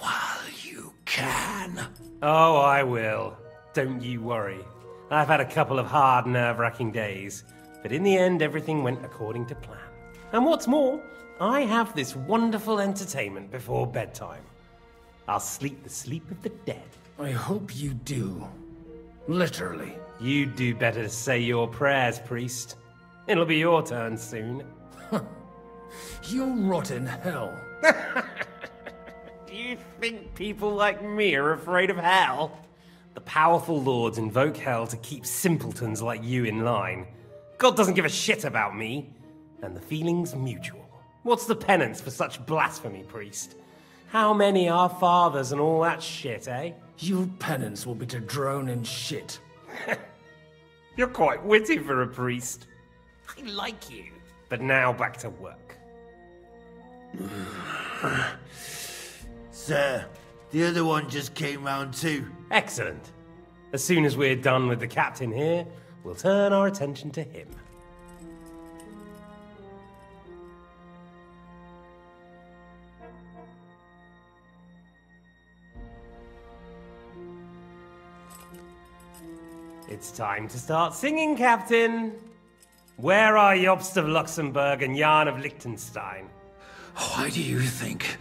while you can. Oh, I will. Don't you worry. I've had a couple of hard, nerve-wracking days, but in the end, everything went according to plan. And what's more, I have this wonderful entertainment before bedtime. I'll sleep the sleep of the dead. I hope you do. Literally. You'd do better to say your prayers, priest. It'll be your turn soon. You'll rot in hell. Do you think people like me are afraid of hell? The powerful lords invoke hell to keep simpletons like you in line. God doesn't give a shit about me. And the feeling's mutual. What's the penance for such blasphemy, priest? How many are fathers and all that shit, eh? Your penance will be to drown in shit. You're quite witty for a priest. I like you. But now back to work. Sir, the other one just came round too. Excellent. As soon as we're done with the captain here, we'll turn our attention to him. It's time to start singing, Captain. Where are Jobst of Luxembourg and Jan of Liechtenstein? Why do you think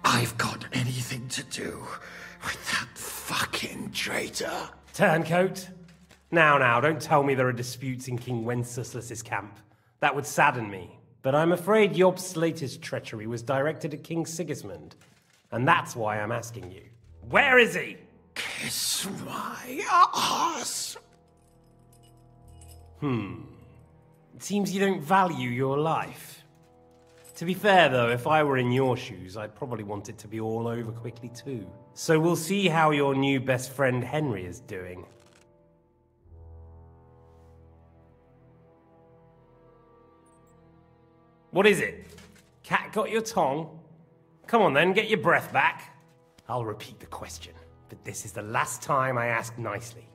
I've got anything to do with that fucking traitor? Turncoat. Now, don't tell me there are disputes in King Wenceslas's camp. That would sadden me. But I'm afraid Jobst's latest treachery was directed at King Sigismund. And that's why I'm asking you. Where is he? Kiss my ass. It seems you don't value your life. To be fair, though, if I were in your shoes, I'd probably want it to be all over quickly, too. So we'll see how your new best friend Henry is doing. What is it? Cat got your tongue? Come on then, get your breath back. I'll repeat the question, but this is the last time I ask nicely.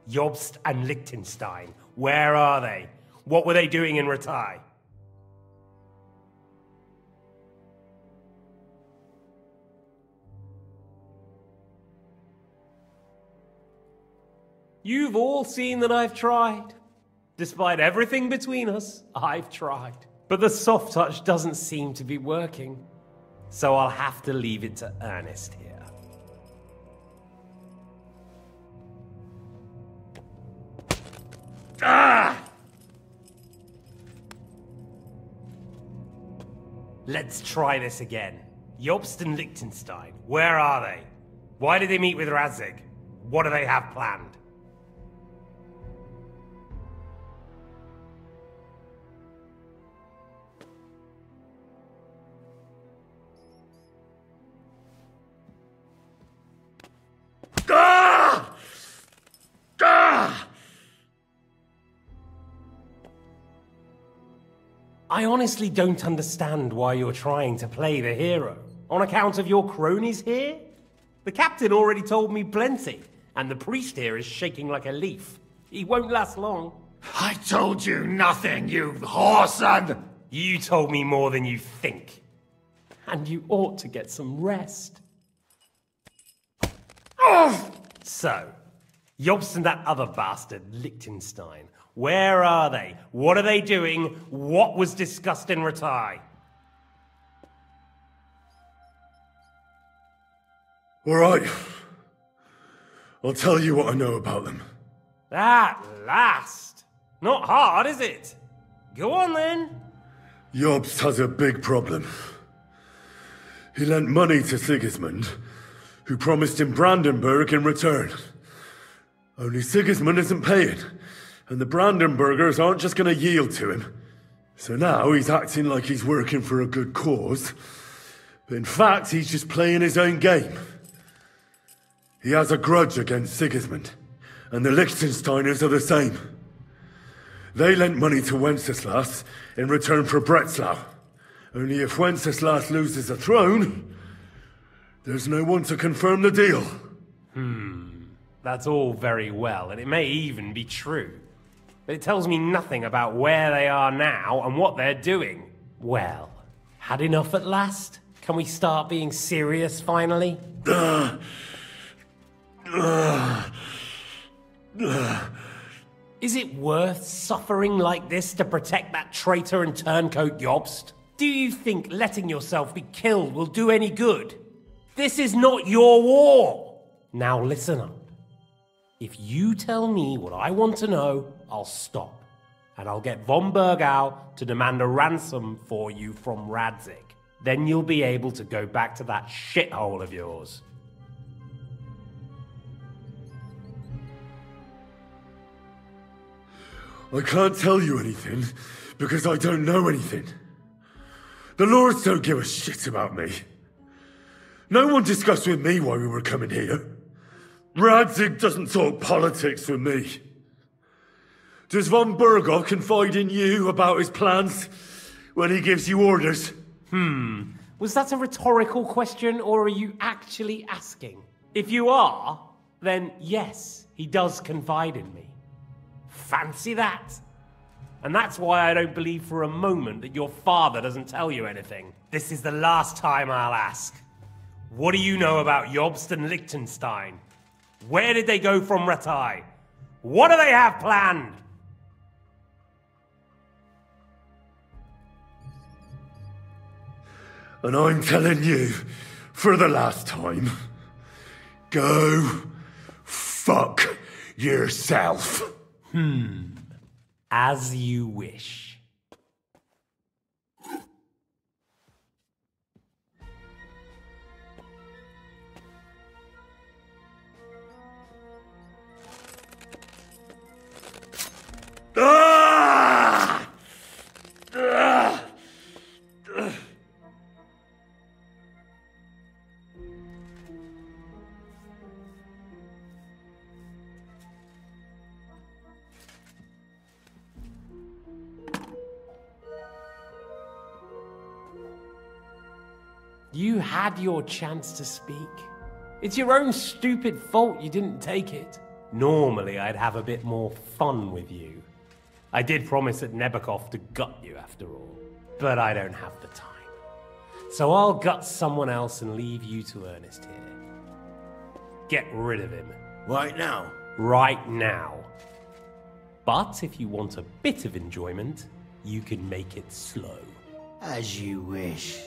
Jobst and Liechtenstein, where are they? What were they doing in Ratai? You've all seen that I've tried. Despite everything between us, I've tried. But the soft touch doesn't seem to be working. So I'll have to leave it to Ernest here. Ah! Let's try this again. Jobst and Liechtenstein, where are they? Why did they meet with Radzig? What do they have planned? Ah! Ah! I honestly don't understand why you're trying to play the hero. On account of your cronies here? The captain already told me plenty, and the priest here is shaking like a leaf. He won't last long. I told you nothing, you whoreson! You told me more than you think. And you ought to get some rest. Oh! So, Jobst and that other bastard, Liechtenstein, where are they? What are they doing? What was discussed in Ratai? All right. I'll tell you what I know about them. At last! Not hard, is it? Go on then. Jobst has a big problem. He lent money to Sigismund, who promised him Brandenburg in return. Only Sigismund isn't paying, and the Brandenburgers aren't just going to yield to him. So now he's acting like he's working for a good cause, but in fact he's just playing his own game. He has a grudge against Sigismund, and the Liechtensteiners are the same. They lent money to Wenceslas in return for Breslau. Only if Wenceslas loses the throne, there's no one to confirm the deal. That's all very well, and it may even be true. But it tells me nothing about where they are now and what they're doing. Well, had enough at last? Can we start being serious finally? Is it worth suffering like this to protect that traitor and turncoat Jobst? Do you think letting yourself be killed will do any good? This is not your war! Now listen up. If you tell me what I want to know, I'll stop. And I'll get von Bergau to demand a ransom for you from Radzig. Then you'll be able to go back to that shithole of yours. I can't tell you anything, because I don't know anything. The Lords don't give a shit about me. No one discussed with me why we were coming here. Radzig doesn't talk politics with me. Does von Bergau confide in you about his plans when he gives you orders? Was that a rhetorical question, or are you actually asking? If you are, then yes, he does confide in me. Fancy that. And that's why I don't believe for a moment that your father doesn't tell you anything. This is the last time I'll ask. What do you know about Jobst and Liechtenstein? Where did they go from Ratai? What do they have planned? And I'm telling you, for the last time, go fuck yourself. As you wish. Ah! You had your chance to speak. It's your own stupid fault you didn't take it. Normally, I'd have a bit more fun with you. I did promise at Nebukov to gut you after all, but I don't have the time. So I'll gut someone else and leave you to Ernest here. Get rid of him. Right now? Right now. But if you want a bit of enjoyment, you can make it slow. As you wish.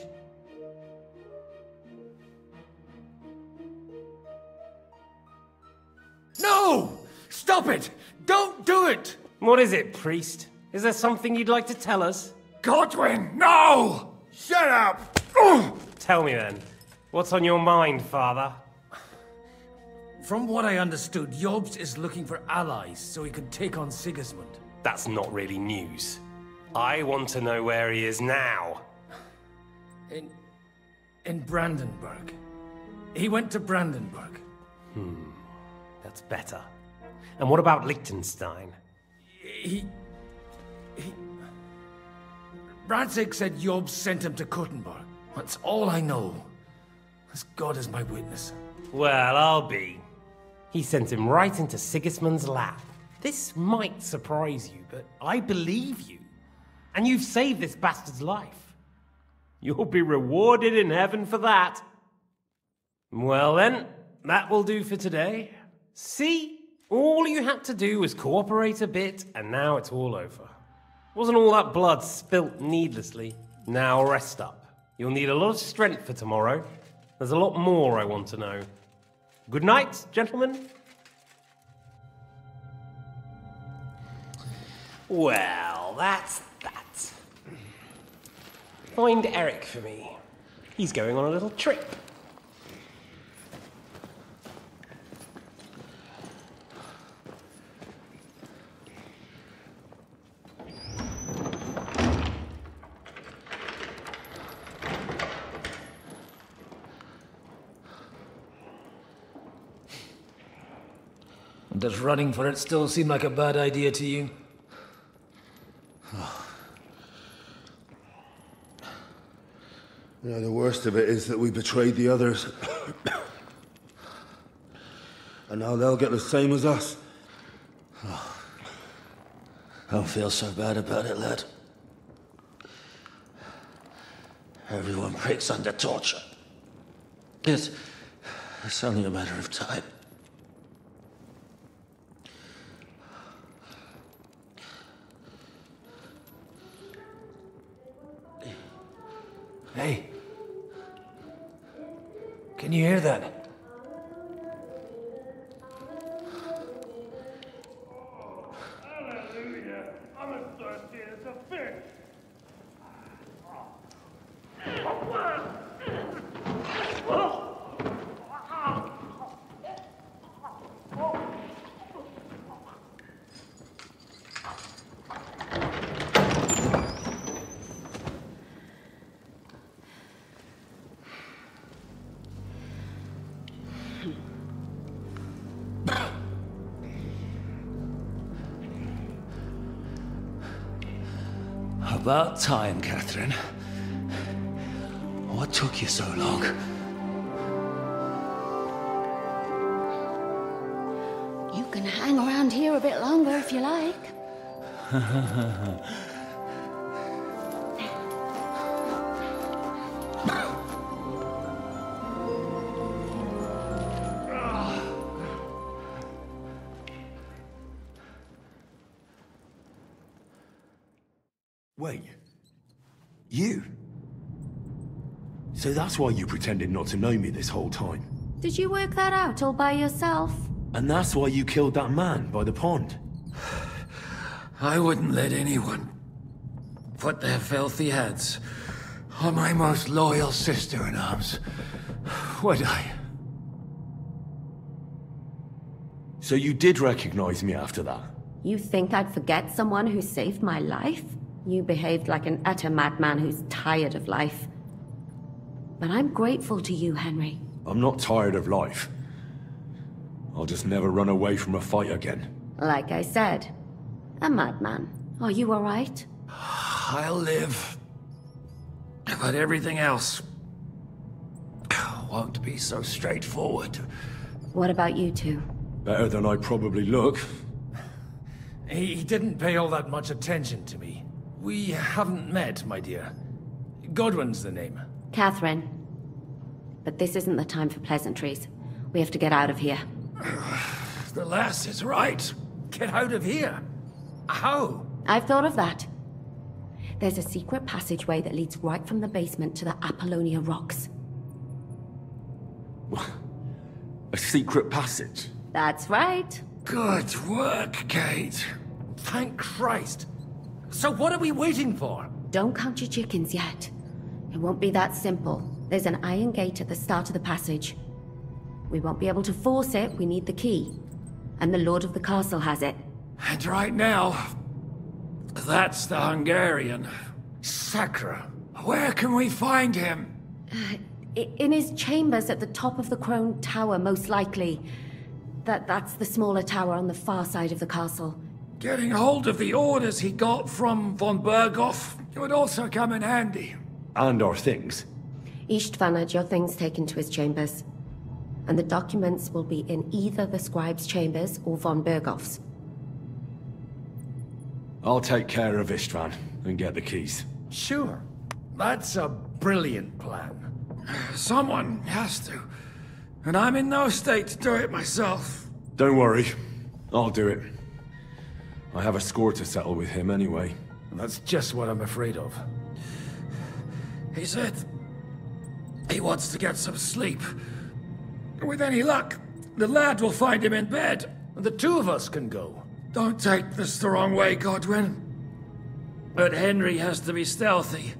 No! Stop it! Don't do it! What is it, priest? Is there something you'd like to tell us? Godwin, no! Shut up! Tell me then. What's on your mind, father? From what I understood, Jobst is looking for allies so he can take on Sigismund. That's not really news. I want to know where he is now. In Brandenburg. He went to Brandenburg. That's better. And what about Liechtenstein? Radzig said Jobst sent him to Kuttenberg. That's all I know. As God is my witness. Well, I'll be. He sent him right into Sigismund's lap. This might surprise you, but I believe you. And you've saved this bastard's life. You'll be rewarded in heaven for that. Well then, that will do for today. See? All you had to do was cooperate a bit, and now it's all over. Wasn't all that blood spilt needlessly? Now rest up. You'll need a lot of strength for tomorrow. There's a lot more I want to know. Good night, gentlemen. Well, that's that. Find Eric for me. He's going on a little trip. Does running for it still seem like a bad idea to you? You know, the worst of it is that we betrayed the others. And now they'll get the same as us. Don't feel so bad about it, lad. Everyone breaks under torture. It's only a matter of time. Hey. Can you hear that? Hallelujah. I'm as thirsty as a fish. About time, Catherine. What took you so long? You can hang around here a bit longer if you like. Wait. You? So that's why you pretended not to know me this whole time? Did you work that out all by yourself? And that's why you killed that man by the pond? I wouldn't let anyone put their filthy heads on my most loyal sister-in-arms, would I? So you did recognize me after that? You think I'd forget someone who saved my life? You behaved like an utter madman who's tired of life. But I'm grateful to you, Henry. I'm not tired of life. I'll just never run away from a fight again. Like I said, a madman. Are you all right? I'll live. But everything else won't be so straightforward. What about you two? Better than I probably look. He didn't pay all that much attention to me. We haven't met, my dear. Godwin's the name. Catherine. But this isn't the time for pleasantries. We have to get out of here. The lass is right. Get out of here. How? I've thought of that. There's a secret passageway that leads right from the basement to the Apollonia Rocks. A secret passage? That's right. Good work, Kate. Thank Christ. So what are we waiting for? Don't count your chickens yet. It won't be that simple. There's an iron gate at the start of the passage. We won't be able to force it, we need the key. And the Lord of the Castle has it. And right now, that's the Hungarian. Sacra. Where can we find him? In his chambers at the top of the Crone Tower, most likely. That's the smaller tower on the far side of the castle. Getting hold of the orders he got from von Berghoff would also come in handy. And our things. Istvan had your things taken to his chambers. And the documents will be in either the scribe's chambers or von Berghoff's. I'll take care of Istvan and get the keys. Sure. That's a brilliant plan. Someone has to. And I'm in no state to do it myself. Don't worry. I'll do it. I have a score to settle with him anyway. That's just what I'm afraid of. He said he wants to get some sleep. With any luck, the lad will find him in bed. The two of us can go. Don't take this the wrong way, Godwin. But Henry has to be stealthy,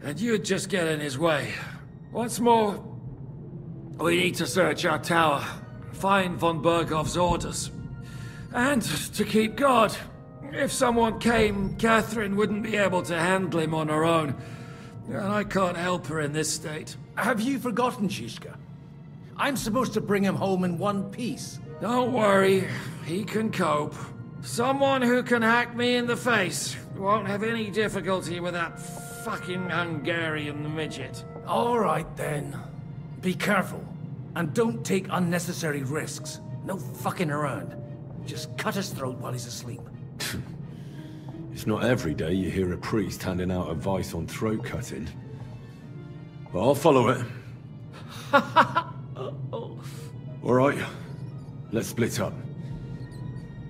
and you'd just get in his way. What's more, we need to search our tower, find von Berghoff's orders. And to keep guard. If someone came, Catherine wouldn't be able to handle him on her own. And I can't help her in this state. Have you forgotten, Shishka? I'm supposed to bring him home in one piece. Don't worry, he can cope. Someone who can hack me in the face won't have any difficulty with that fucking Hungarian midget. All right then. Be careful. And don't take unnecessary risks. No fucking around. Just cut his throat while he's asleep. It's not every day you hear a priest handing out advice on throat cutting. But I'll follow it. Alright, let's split up.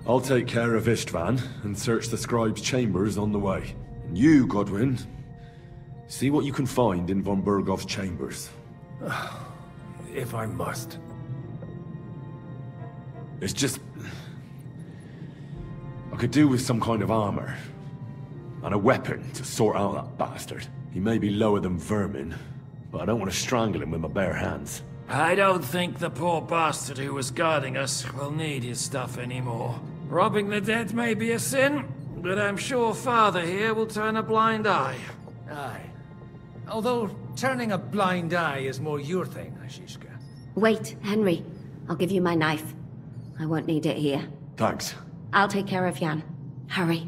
I'll take care of Istvan and search the scribe's chambers on the way. And you, Godwin, see what you can find in von Berghoff's chambers. If I must. It's just... I could do with some kind of armor. And a weapon to sort out that bastard. He may be lower than vermin, but I don't want to strangle him with my bare hands. I don't think the poor bastard who was guarding us will need his stuff anymore. Robbing the dead may be a sin, but I'm sure Father here will turn a blind eye. Aye. Although turning a blind eye is more your thing, Shishka. Wait, Henry. I'll give you my knife. I won't need it here. Thanks. I'll take care of Jan. Hurry.